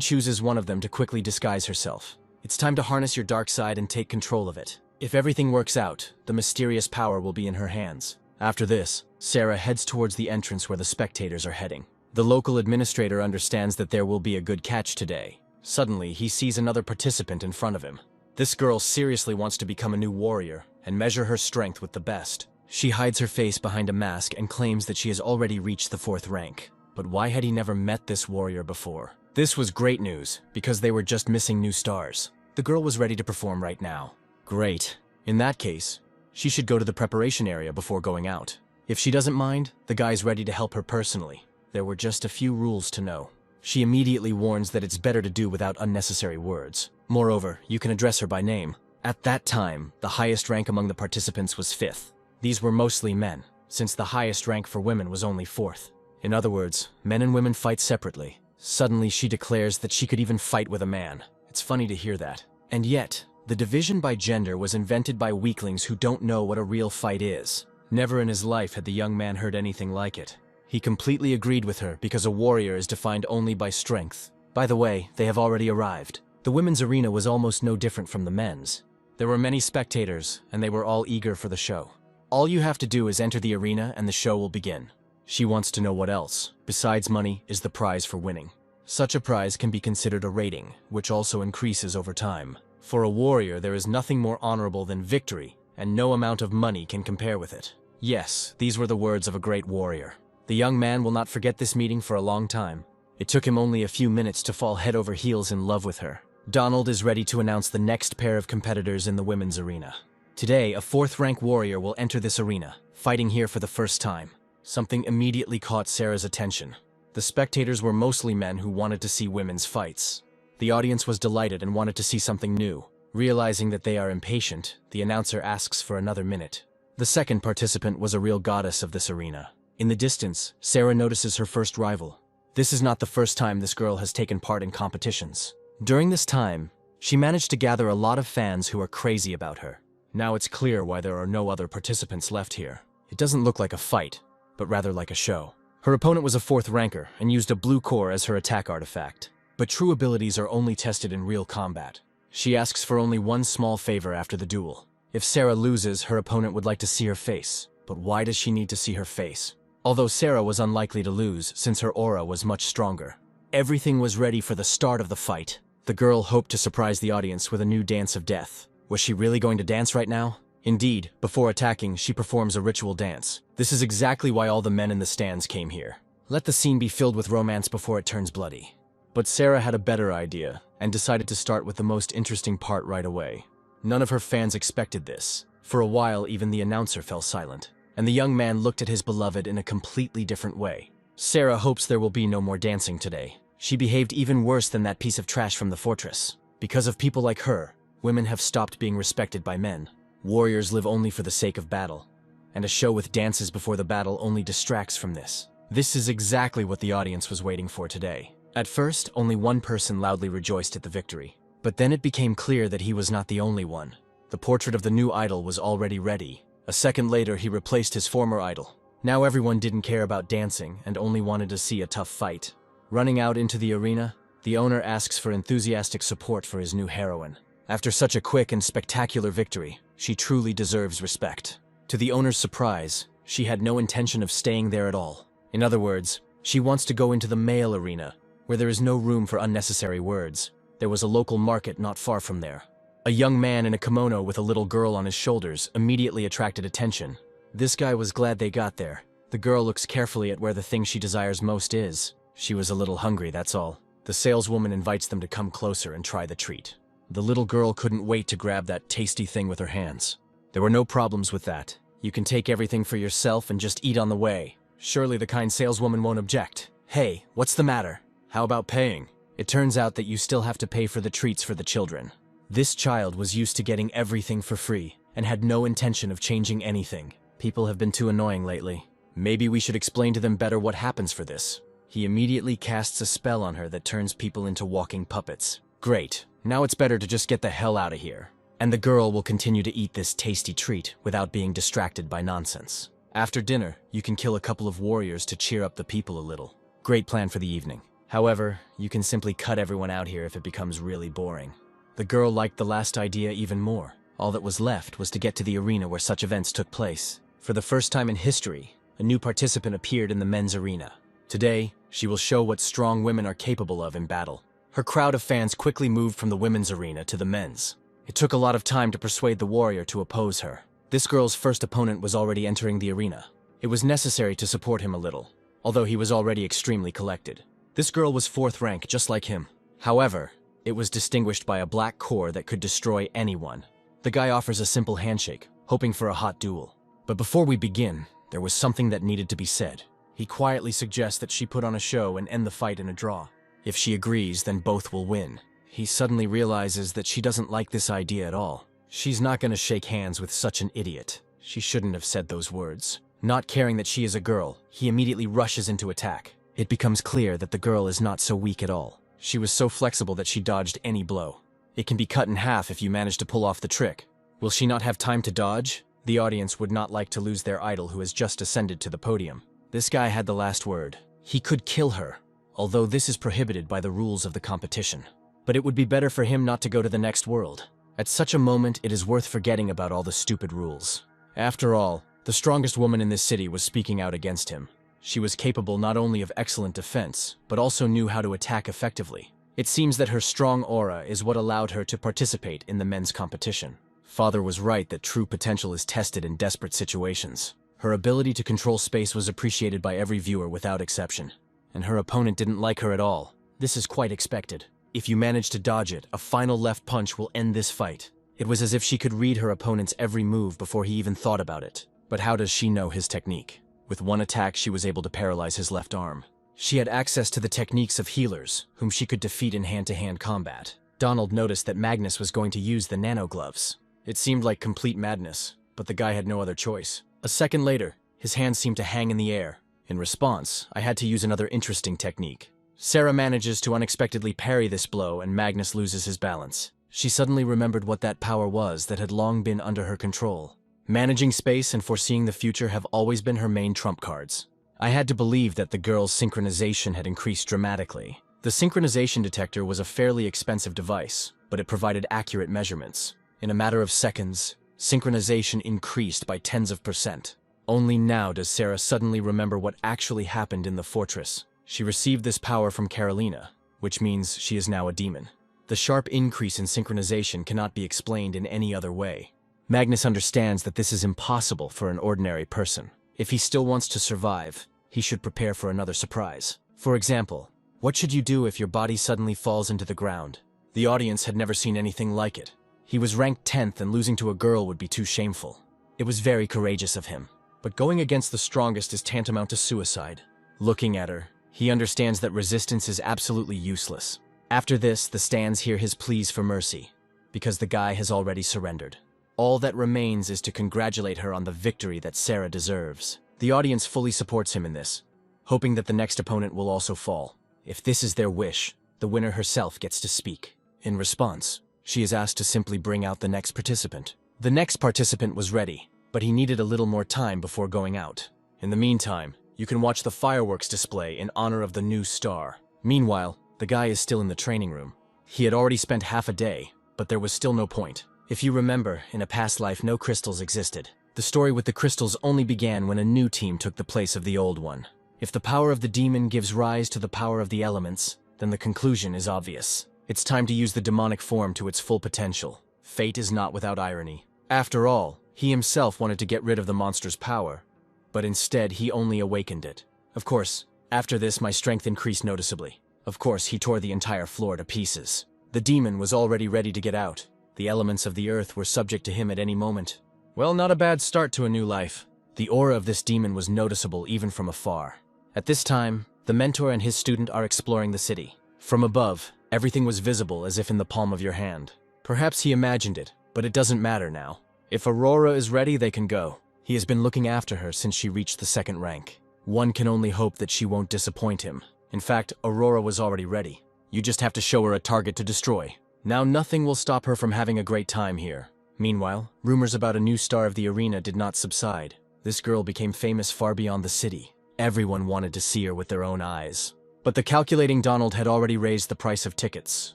chooses one of them to quickly disguise herself. It's time to harness your dark side and take control of it. If everything works out, the mysterious power will be in her hands. After this, Sarah heads towards the entrance where the spectators are heading. The local administrator understands that there will be a good catch today. Suddenly, he sees another participant in front of him. This girl seriously wants to become a new warrior and measure her strength with the best. She hides her face behind a mask and claims that she has already reached the 4th rank. But why had he never met this warrior before? This was great news, because they were just missing new stars. The girl was ready to perform right now. Great. In that case, she should go to the preparation area before going out. If she doesn't mind, the guy's ready to help her personally. There were just a few rules to know. She immediately warns that it's better to do without unnecessary words. Moreover, you can address her by name. At that time, the highest rank among the participants was 5th. These were mostly men, since the highest rank for women was only 4th. In other words, men and women fight separately. Suddenly, she declares that she could even fight with a man. It's funny to hear that. And yet, the division by gender was invented by weaklings who don't know what a real fight is. Never in his life had the young man heard anything like it. He completely agreed with her because a warrior is defined only by strength. By the way, they have already arrived. The women's arena was almost no different from the men's. There were many spectators, and they were all eager for the show. All you have to do is enter the arena and the show will begin. She wants to know what else, besides money, is the prize for winning. Such a prize can be considered a rating, which also increases over time. For a warrior, there is nothing more honorable than victory, and no amount of money can compare with it. Yes, these were the words of a great warrior. The young man will not forget this meeting for a long time. It took him only a few minutes to fall head over heels in love with her. Donald is ready to announce the next pair of competitors in the women's arena. Today, a 4th-rank warrior will enter this arena, fighting here for the first time. Something immediately caught Sarah's attention. The spectators were mostly men who wanted to see women's fights. The audience was delighted and wanted to see something new. Realizing that they are impatient, the announcer asks for another minute. The second participant was a real goddess of this arena. In the distance, Sarah notices her first rival. This is not the first time this girl has taken part in competitions. During this time, she managed to gather a lot of fans who are crazy about her. Now it's clear why there are no other participants left here. It doesn't look like a fight, but rather like a show. Her opponent was a 4th ranker and used a blue core as her attack artifact. But true abilities are only tested in real combat. She asks for only one small favor after the duel. If Sarah loses, her opponent would like to see her face. But why does she need to see her face? Although Sarah was unlikely to lose, since her aura was much stronger. Everything was ready for the start of the fight. The girl hoped to surprise the audience with a new dance of death. Was she really going to dance right now? Indeed, before attacking, she performs a ritual dance. This is exactly why all the men in the stands came here. Let the scene be filled with romance before it turns bloody. But Sarah had a better idea, and decided to start with the most interesting part right away. None of her fans expected this. For a while, even the announcer fell silent, and the young man looked at his beloved in a completely different way. Sarah hopes there will be no more dancing today. She behaved even worse than that piece of trash from the fortress. Because of people like her, women have stopped being respected by men. Warriors live only for the sake of battle, and a show with dances before the battle only distracts from this. This is exactly what the audience was waiting for today. At first, only one person loudly rejoiced at the victory. But then it became clear that he was not the only one. The portrait of the new idol was already ready. A second later, he replaced his former idol. Now everyone didn't care about dancing and only wanted to see a tough fight. Running out into the arena, the owner asks for enthusiastic support for his new heroine. After such a quick and spectacular victory, she truly deserves respect. To the owner's surprise, she had no intention of staying there at all. In other words, she wants to go into the male arena, where there is no room for unnecessary words. There was a local market not far from there. A young man in a kimono with a little girl on his shoulders immediately attracted attention. This guy was glad they got there. The girl looks carefully at where the thing she desires most is. She was a little hungry, that's all. The saleswoman invites them to come closer and try the treat. The little girl couldn't wait to grab that tasty thing with her hands. There were no problems with that. You can take everything for yourself and just eat on the way. Surely the kind saleswoman won't object. Hey, what's the matter? How about paying? It turns out that you still have to pay for the treats for the children. This child was used to getting everything for free and had no intention of changing anything. People have been too annoying lately. Maybe we should explain to them better what happens for this. He immediately casts a spell on her that turns people into walking puppets. Great. Now it's better to just get the hell out of here. And the girl will continue to eat this tasty treat without being distracted by nonsense. After dinner, you can kill a couple of warriors to cheer up the people a little. Great plan for the evening. However, you can simply cut everyone out here if it becomes really boring. The girl liked the last idea even more. All that was left was to get to the arena where such events took place. For the first time in history, a new participant appeared in the men's arena. Today, she will show what strong women are capable of in battle. Her crowd of fans quickly moved from the women's arena to the men's. It took a lot of time to persuade the warrior to oppose her. This girl's first opponent was already entering the arena. It was necessary to support him a little, although he was already extremely collected. This girl was 4th rank, just like him. However, it was distinguished by a black core that could destroy anyone. The guy offers a simple handshake, hoping for a hot duel. But before we begin, there was something that needed to be said. He quietly suggests that she put on a show and end the fight in a draw. If she agrees, then both will win. He suddenly realizes that she doesn't like this idea at all. She's not going to shake hands with such an idiot. She shouldn't have said those words. Not caring that she is a girl, he immediately rushes into attack. it becomes clear that the girl is not so weak at all. She was so flexible that she dodged any blow. It can be cut in half if you manage to pull off the trick. Will she not have time to dodge? The audience would not like to lose their idol who has just ascended to the podium. This guy had the last word. He could kill her, although this is prohibited by the rules of the competition. But it would be better for him not to go to the next world. At such a moment, it is worth forgetting about all the stupid rules. After all, the strongest woman in this city was speaking out against him. She was capable not only of excellent defense, but also knew how to attack effectively. It seems that her strong aura is what allowed her to participate in the men's competition. Father was right that true potential is tested in desperate situations. Her ability to control space was appreciated by every viewer without exception. And her opponent didn't like her at all. This is quite expected. If you manage to dodge it, a final left punch will end this fight. It was as if she could read her opponent's every move before he even thought about it. But how does she know his technique? With one attack, she was able to paralyze his left arm. She had access to the techniques of healers, whom she could defeat in hand-to-hand combat. Donald noticed that Magnus was going to use the nano gloves. It seemed like complete madness, but the guy had no other choice. A second later, his hands seemed to hang in the air. In response, I had to use another interesting technique. Sarah manages to unexpectedly parry this blow and Magnus loses his balance. She suddenly remembered what that power was that had long been under her control. Managing space and foreseeing the future have always been her main trump cards. I had to believe that the girl's synchronization had increased dramatically. The synchronization detector was a fairly expensive device, but it provided accurate measurements. In a matter of seconds, synchronization increased by tens of %. Only now does Sarah suddenly remember what actually happened in the fortress. She received this power from Carolina, which means she is now a demon. The sharp increase in synchronization cannot be explained in any other way. Magnus understands that this is impossible for an ordinary person. If he still wants to survive, he should prepare for another surprise. For example, what should you do if your body suddenly falls into the ground? The audience had never seen anything like it. He was ranked 10th and losing to a girl would be too shameful. It was very courageous of him. But going against the strongest is tantamount to suicide. Looking at her, he understands that resistance is absolutely useless. After this, the stands hear his pleas for mercy, because the guy has already surrendered. All that remains is to congratulate her on the victory that Sarah deserves. The audience fully supports him in this, hoping that the next opponent will also fall. If this is their wish, the winner herself gets to speak. In response, she is asked to simply bring out the next participant. The next participant was ready, but he needed a little more time before going out. In the meantime, you can watch the fireworks display in honor of the new star. Meanwhile, the guy is still in the training room. He had already spent half a day, but there was still no point. If you remember, in a past life no crystals existed. The story with the crystals only began when a new team took the place of the old one. If the power of the demon gives rise to the power of the elements, then the conclusion is obvious. It's time to use the demonic form to its full potential. Fate is not without irony. After all, he himself wanted to get rid of the monster's power, but instead he only awakened it. Of course, after this my strength increased noticeably. Of course, he tore the entire floor to pieces. The demon was already ready to get out. The elements of the earth were subject to him at any moment. Well, not a bad start to a new life. The aura of this demon was noticeable even from afar. At this time, the mentor and his student are exploring the city. From above, everything was visible as if in the palm of your hand. Perhaps he imagined it, but it doesn't matter now. If Aurora is ready, they can go. He has been looking after her since she reached the 2nd rank. One can only hope that she won't disappoint him. In fact, Aurora was already ready. You just have to show her a target to destroy. Now nothing will stop her from having a great time here. Meanwhile, rumors about a new star of the arena did not subside. This girl became famous far beyond the city. Everyone wanted to see her with their own eyes. But the calculating Donald had already raised the price of tickets,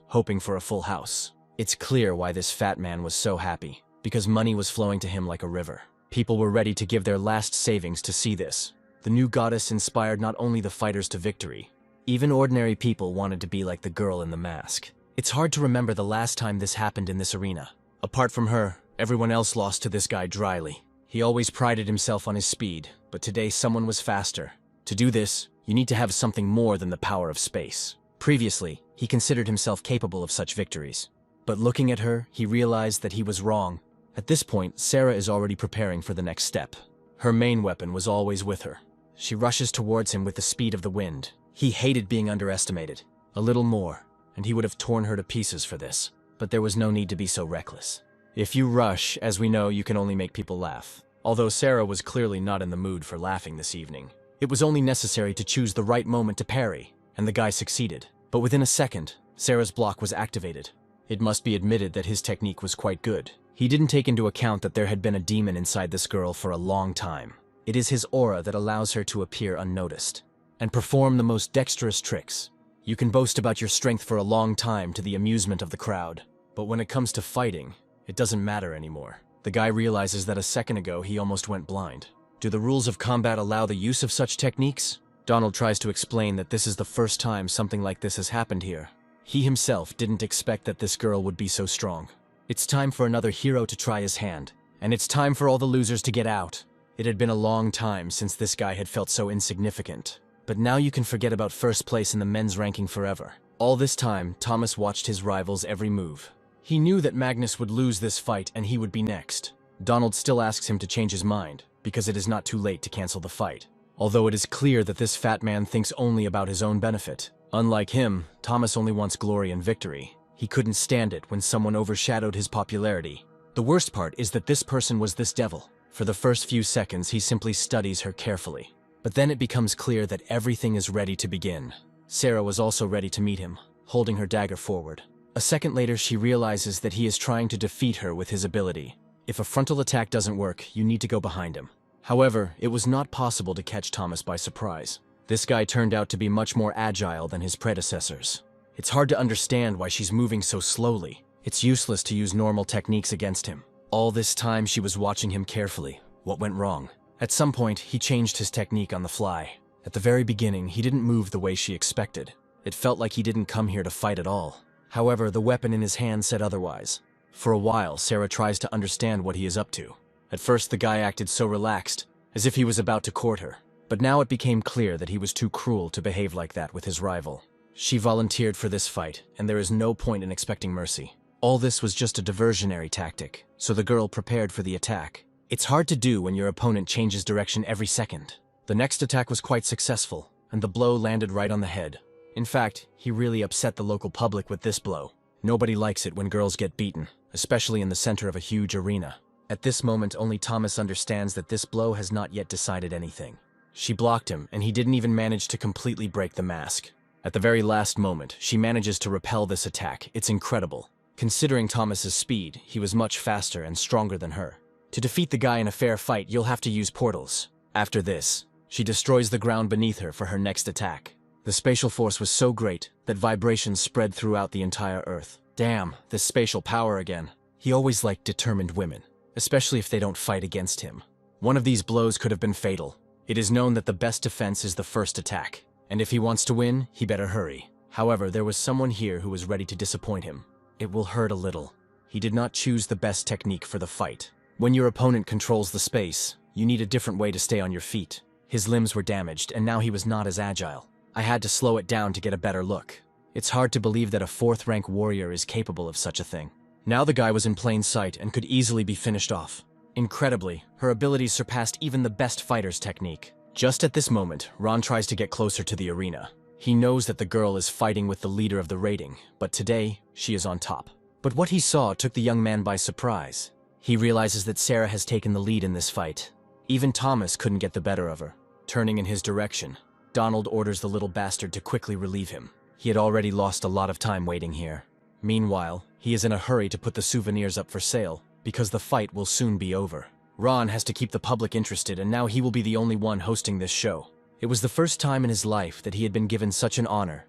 hoping for a full house. It's clear why this fat man was so happy, because money was flowing to him like a river. People were ready to give their last savings to see this. The new goddess inspired not only the fighters to victory, even ordinary people wanted to be like the girl in the mask. It's hard to remember the last time this happened in this arena. Apart from her, everyone else lost to this guy dryly. He always prided himself on his speed, but today someone was faster. To do this, you need to have something more than the power of space. Previously, he considered himself capable of such victories. But looking at her, he realized that he was wrong. At this point, Sarah is already preparing for the next step. Her main weapon was always with her. She rushes towards him with the speed of the wind. He hated being underestimated. A little more, and he would have torn her to pieces for this. But there was no need to be so reckless. If you rush, as we know, you can only make people laugh. Although Sarah was clearly not in the mood for laughing this evening. It was only necessary to choose the right moment to parry, and the guy succeeded. But within a second, Sarah's block was activated. It must be admitted that his technique was quite good. He didn't take into account that there had been a demon inside this girl for a long time. It is his aura that allows her to appear unnoticed and perform the most dexterous tricks. You can boast about your strength for a long time to the amusement of the crowd, but when it comes to fighting, it doesn't matter anymore. The guy realizes that a second ago he almost went blind. Do the rules of combat allow the use of such techniques? Donald tries to explain that this is the first time something like this has happened here. He himself didn't expect that this girl would be so strong. It's time for another hero to try his hand, and it's time for all the losers to get out. It had been a long time since this guy had felt so insignificant. But now you can forget about first place in the men's ranking forever. All this time, Thomas watched his rival's every move. He knew that Magnus would lose this fight and he would be next. Donald still asks him to change his mind, because it is not too late to cancel the fight. Although it is clear that this fat man thinks only about his own benefit. Unlike him, Thomas only wants glory and victory. He couldn't stand it when someone overshadowed his popularity. The worst part is that this person was this devil. For the first few seconds, he simply studies her carefully. But then it becomes clear that everything is ready to begin. Sarah was also ready to meet him, holding her dagger forward. A second later, she realizes that he is trying to defeat her with his ability. If a frontal attack doesn't work, you need to go behind him. However, it was not possible to catch Thomas by surprise. This guy turned out to be much more agile than his predecessors. It's hard to understand why she's moving so slowly. It's useless to use normal techniques against him. All this time she was watching him carefully. What went wrong? At some point, he changed his technique on the fly. At the very beginning, he didn't move the way she expected. It felt like he didn't come here to fight at all. However, the weapon in his hand said otherwise. For a while, Sarah tries to understand what he is up to. At first, the guy acted so relaxed, as if he was about to court her. But now it became clear that he was too cruel to behave like that with his rival. She volunteered for this fight, and there is no point in expecting mercy. All this was just a diversionary tactic, so the girl prepared for the attack. It's hard to do when your opponent changes direction every second. The next attack was quite successful, and the blow landed right on the head. In fact, he really upset the local public with this blow. Nobody likes it when girls get beaten, especially in the center of a huge arena. At this moment, only Thomas understands that this blow has not yet decided anything. She blocked him, and he didn't even manage to completely break the mask. At the very last moment, she manages to repel this attack. It's incredible. Considering Thomas's speed, he was much faster and stronger than her. To defeat the guy in a fair fight, you'll have to use portals. After this, she destroys the ground beneath her for her next attack. The spatial force was so great that vibrations spread throughout the entire Earth. Damn, this spatial power again. He always liked determined women, especially if they don't fight against him. One of these blows could have been fatal. It is known that the best defense is the first attack, and if he wants to win, he better hurry. However, there was someone here who was ready to disappoint him. It will hurt a little. He did not choose the best technique for the fight. When your opponent controls the space, you need a different way to stay on your feet. His limbs were damaged, and now he was not as agile. I had to slow it down to get a better look. It's hard to believe that a 4th-rank warrior is capable of such a thing. Now the guy was in plain sight and could easily be finished off. Incredibly, her abilities surpassed even the best fighter's technique. Just at this moment, Ron tries to get closer to the arena. He knows that the girl is fighting with the leader of the rating, but today, she is on top. But what he saw took the young man by surprise. He realizes that Sarah has taken the lead in this fight. Even Thomas couldn't get the better of her. Turning in his direction, Donald orders the little bastard to quickly relieve him. He had already lost a lot of time waiting here. Meanwhile, he is in a hurry to put the souvenirs up for sale, because the fight will soon be over. Ron has to keep the public interested, and now he will be the only one hosting this show. It was the first time in his life that he had been given such an honor,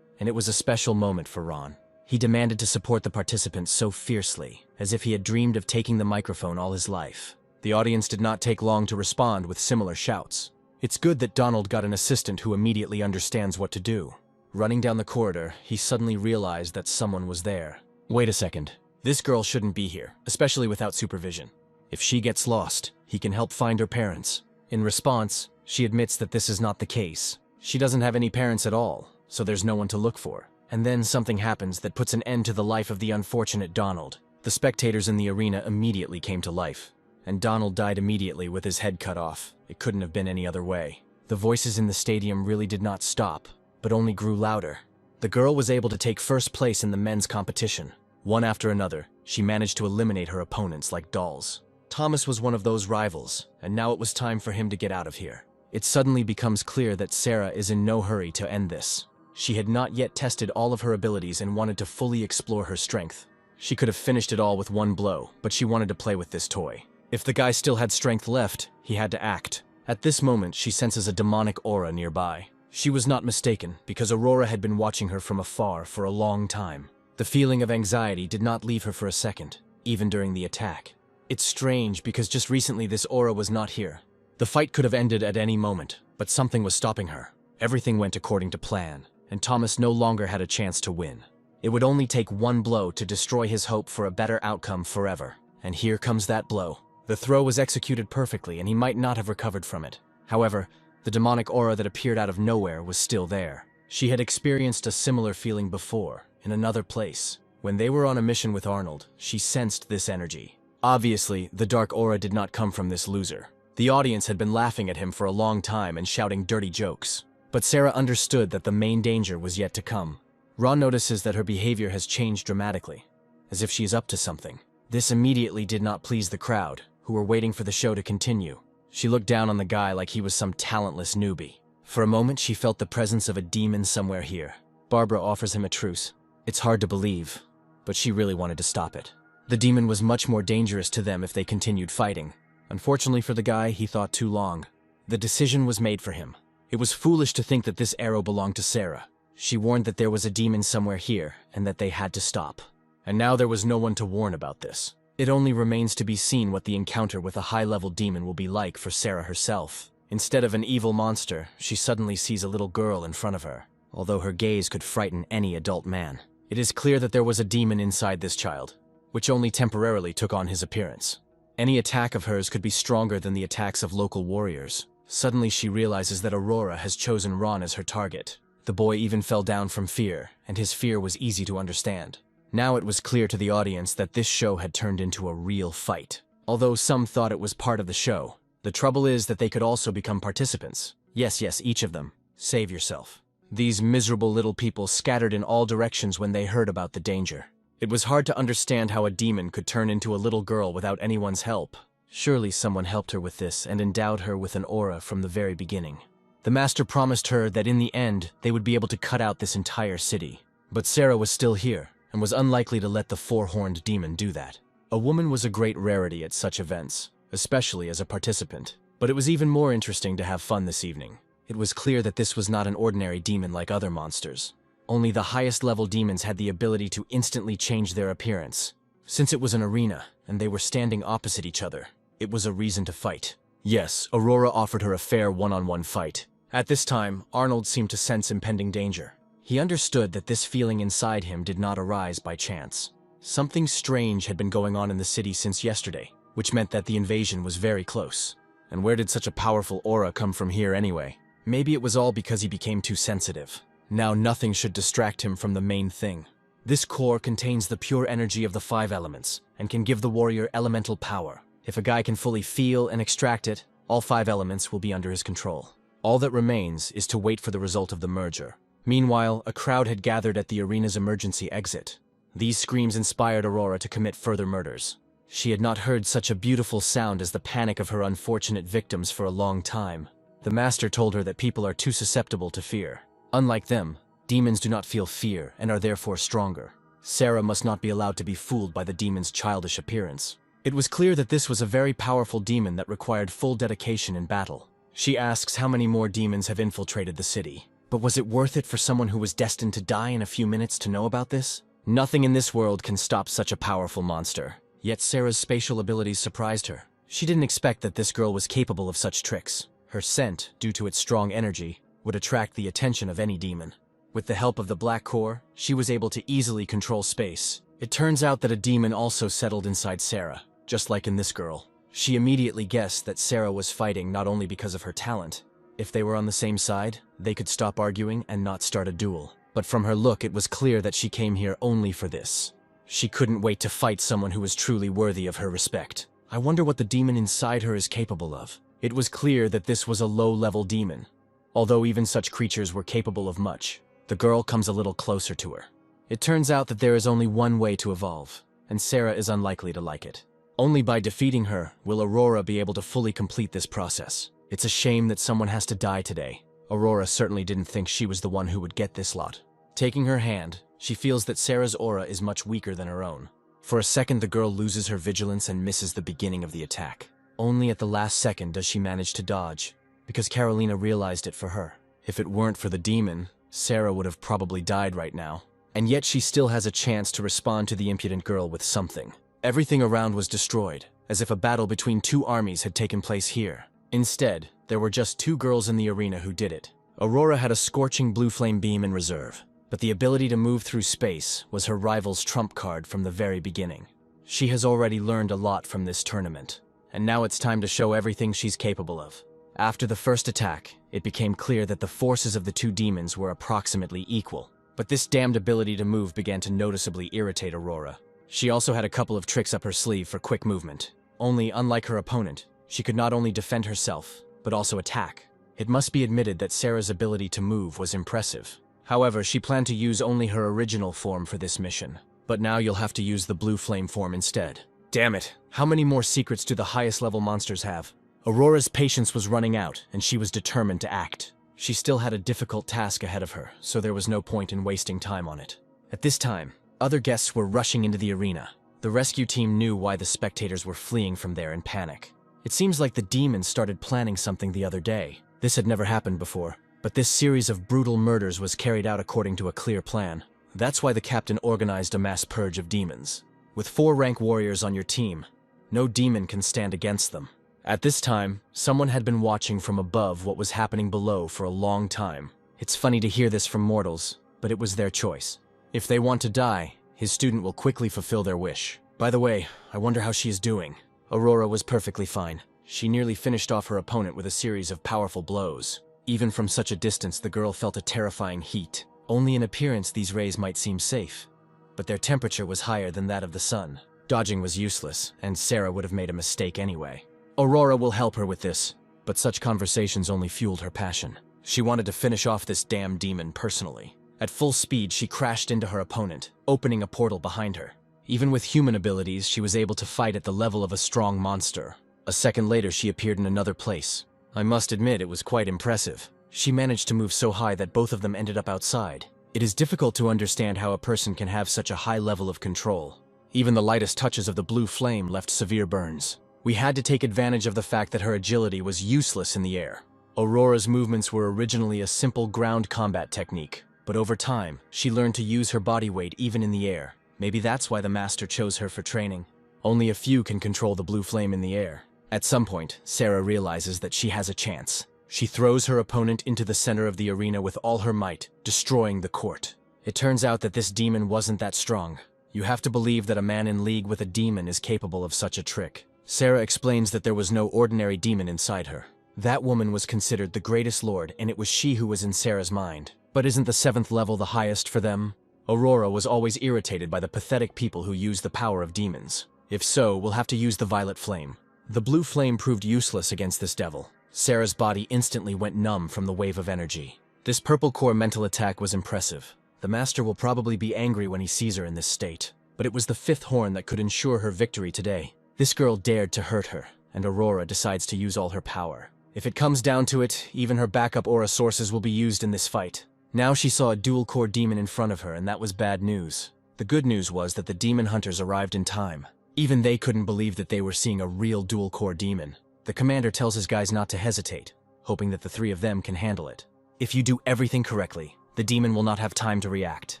and it was a special moment for Ron. He demanded to support the participants so fiercely, as if he had dreamed of taking the microphone all his life. The audience did not take long to respond with similar shouts. It's good that Donald got an assistant who immediately understands what to do. Running down the corridor, he suddenly realized that someone was there. Wait a second. This girl shouldn't be here, especially without supervision. If she gets lost, he can help find her parents. In response, she admits that this is not the case. She doesn't have any parents at all, so there's no one to look for. And then something happens that puts an end to the life of the unfortunate Donald. The spectators in the arena immediately came to life, and Donald died immediately with his head cut off. It couldn't have been any other way. The voices in the stadium really did not stop, but only grew louder. The girl was able to take first place in the men's competition. One after another, she managed to eliminate her opponents like dolls. Thomas was one of those rivals, and now it was time for him to get out of here. it suddenly becomes clear that Sarah is in no hurry to end this. She had not yet tested all of her abilities and wanted to fully explore her strength. She could have finished it all with one blow, but she wanted to play with this toy. If the guy still had strength left, he had to act. At this moment, she senses a demonic aura nearby. She was not mistaken, because Aurora had been watching her from afar for a long time. The feeling of anxiety did not leave her for a second, even during the attack. It's strange because just recently this aura was not here. The fight could have ended at any moment, but something was stopping her. Everything went according to plan, and Thomas no longer had a chance to win. It would only take one blow to destroy his hope for a better outcome forever. And here comes that blow. The throw was executed perfectly, and he might not have recovered from it. However, the demonic aura that appeared out of nowhere was still there. She had experienced a similar feeling before, in another place. When they were on a mission with Arnold, she sensed this energy. Obviously, the dark aura did not come from this loser. The audience had been laughing at him for a long time and shouting dirty jokes. But Sarah understood that the main danger was yet to come. Ron notices that her behavior has changed dramatically, as if she is up to something. This immediately did not please the crowd, who were waiting for the show to continue. She looked down on the guy like he was some talentless newbie. For a moment, she felt the presence of a demon somewhere here. Barbara offers him a truce. It's hard to believe, but she really wanted to stop it. The demon was much more dangerous to them if they continued fighting. Unfortunately for the guy, he thought too long. The decision was made for him. It was foolish to think that this arrow belonged to Sarah. She warned that there was a demon somewhere here, and that they had to stop. And now there was no one to warn about this. It only remains to be seen what the encounter with a high-level demon will be like for Sarah herself. Instead of an evil monster, she suddenly sees a little girl in front of her, although her gaze could frighten any adult man. It is clear that there was a demon inside this child, which only temporarily took on his appearance. Any attack of hers could be stronger than the attacks of local warriors. Suddenly she realizes that Aurora has chosen Ron as her target. The boy even fell down from fear, and his fear was easy to understand. Now it was clear to the audience that this show had turned into a real fight. Although some thought it was part of the show, the trouble is that they could also become participants. Yes, each of them. Save yourself. These miserable little people scattered in all directions when they heard about the danger. It was hard to understand how a demon could turn into a little girl without anyone's help. Surely someone helped her with this and endowed her with an aura from the very beginning. The master promised her that in the end, they would be able to cut out this entire city. But Sarah was still here, and was unlikely to let the four-horned demon do that. A woman was a great rarity at such events, especially as a participant. But it was even more interesting to have fun this evening. It was clear that this was not an ordinary demon like other monsters. Only the highest-level demons had the ability to instantly change their appearance. Since it was an arena, and they were standing opposite each other, it was a reason to fight. Yes, Aurora offered her a fair one-on-one fight. At this time, Arnold seemed to sense impending danger. He understood that this feeling inside him did not arise by chance. Something strange had been going on in the city since yesterday, which meant that the invasion was very close. And where did such a powerful aura come from here anyway? Maybe it was all because he became too sensitive. Now nothing should distract him from the main thing. This core contains the pure energy of the 5 elements, and can give the warrior elemental power. If a guy can fully feel and extract it, all 5 elements will be under his control. All that remains is to wait for the result of the merger. Meanwhile, a crowd had gathered at the arena's emergency exit. These screams inspired Aurora to commit further murders. She had not heard such a beautiful sound as the panic of her unfortunate victims for a long time. The master told her that people are too susceptible to fear. Unlike them, demons do not feel fear and are therefore stronger. Sarah must not be allowed to be fooled by the demon's childish appearance. It was clear that this was a very powerful demon that required full dedication in battle. She asks how many more demons have infiltrated the city. But was it worth it for someone who was destined to die in a few minutes to know about this? Nothing in this world can stop such a powerful monster. Yet Sarah's spatial abilities surprised her. She didn't expect that this girl was capable of such tricks. Her scent, due to its strong energy, would attract the attention of any demon. With the help of the black core, she was able to easily control space. It turns out that a demon also settled inside Sarah, just like in this girl. She immediately guessed that Sarah was fighting not only because of her talent. If they were on the same side, they could stop arguing and not start a duel. But from her look, it was clear that she came here only for this. She couldn't wait to fight someone who was truly worthy of her respect. I wonder what the demon inside her is capable of. It was clear that this was a low-level demon. Although even such creatures were capable of much, the girl comes a little closer to her. It turns out that there is only one way to evolve, and Sarah is unlikely to like it. Only by defeating her will Aurora be able to fully complete this process. It's a shame that someone has to die today. Aurora certainly didn't think she was the one who would get this lot. Taking her hand, she feels that Sarah's aura is much weaker than her own. For a second, the girl loses her vigilance and misses the beginning of the attack. Only at the last second does she manage to dodge, because Carolina realized it for her. If it weren't for the demon, Sarah would have probably died right now. And yet she still has a chance to respond to the impudent girl with something. Everything around was destroyed, as if a battle between two armies had taken place here. Instead, there were just two girls in the arena who did it. Aurora had a scorching blue flame beam in reserve, but the ability to move through space was her rival's trump card from the very beginning. She has already learned a lot from this tournament, and now it's time to show everything she's capable of. After the first attack, it became clear that the forces of the two demons were approximately equal, but this damned ability to move began to noticeably irritate Aurora. She also had a couple of tricks up her sleeve for quick movement. Only, unlike her opponent, she could not only defend herself, but also attack. It must be admitted that Sarah's ability to move was impressive. However, she planned to use only her original form for this mission. But now you'll have to use the blue flame form instead. Damn it, how many more secrets do the highest level monsters have? Aurora's patience was running out, and she was determined to act. She still had a difficult task ahead of her, so there was no point in wasting time on it. At this time, other guests were rushing into the arena. The rescue team knew why the spectators were fleeing from there in panic. It seems like the demons started planning something the other day. This had never happened before, but this series of brutal murders was carried out according to a clear plan. That's why the captain organized a mass purge of demons. With 4 rank warriors on your team, no demon can stand against them. At this time, someone had been watching from above what was happening below for a long time. It's funny to hear this from mortals, but it was their choice. If they want to die, his student will quickly fulfill their wish. By the way, I wonder how she is doing. Aurora was perfectly fine. She nearly finished off her opponent with a series of powerful blows. Even from such a distance, the girl felt a terrifying heat. Only in appearance these rays might seem safe, but their temperature was higher than that of the sun. Dodging was useless, and Sarah would have made a mistake anyway. Aurora will help her with this, but such conversations only fueled her passion. She wanted to finish off this damn demon personally. At full speed, she crashed into her opponent, opening a portal behind her. Even with human abilities, she was able to fight at the level of a strong monster. A second later, she appeared in another place. I must admit, it was quite impressive. She managed to move so high that both of them ended up outside. It is difficult to understand how a person can have such a high level of control. Even the lightest touches of the blue flame left severe burns. We had to take advantage of the fact that her agility was useless in the air. Aurora's movements were originally a simple ground combat technique, but over time, she learned to use her body weight even in the air. Maybe that's why the master chose her for training. Only a few can control the blue flame in the air. At some point, Sarah realizes that she has a chance. She throws her opponent into the center of the arena with all her might, destroying the court. It turns out that this demon wasn't that strong. You have to believe that a man in league with a demon is capable of such a trick. Sarah explains that there was no ordinary demon inside her. That woman was considered the greatest lord, and it was she who was in Sarah's mind. But isn't the 7th level the highest for them? Aurora was always irritated by the pathetic people who use the power of demons. If so, we'll have to use the violet flame. The blue flame proved useless against this devil. Sarah's body instantly went numb from the wave of energy. This purple core mental attack was impressive. The master will probably be angry when he sees her in this state. But it was the 5th horn that could ensure her victory today. This girl dared to hurt her, and Aurora decides to use all her power. If it comes down to it, even her backup aura sources will be used in this fight. Now she saw a dual-core demon in front of her, and that was bad news. The good news was that the demon hunters arrived in time. Even they couldn't believe that they were seeing a real dual-core demon. The commander tells his guys not to hesitate, hoping that the 3 of them can handle it. If you do everything correctly, the demon will not have time to react.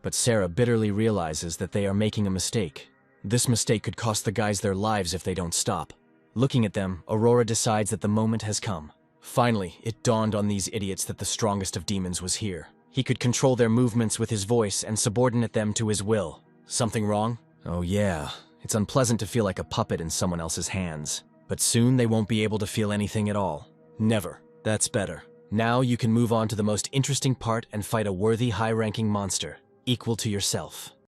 But Sarah bitterly realizes that they are making a mistake. This mistake could cost the guys their lives if they don't stop. Looking at them, Aurora decides that the moment has come. Finally, it dawned on these idiots that the strongest of demons was here. He could control their movements with his voice and subordinate them to his will. Something wrong? Oh yeah, it's unpleasant to feel like a puppet in someone else's hands. But soon they won't be able to feel anything at all. Never. That's better. Now you can move on to the most interesting part and fight a worthy high-ranking monster, equal to yourself.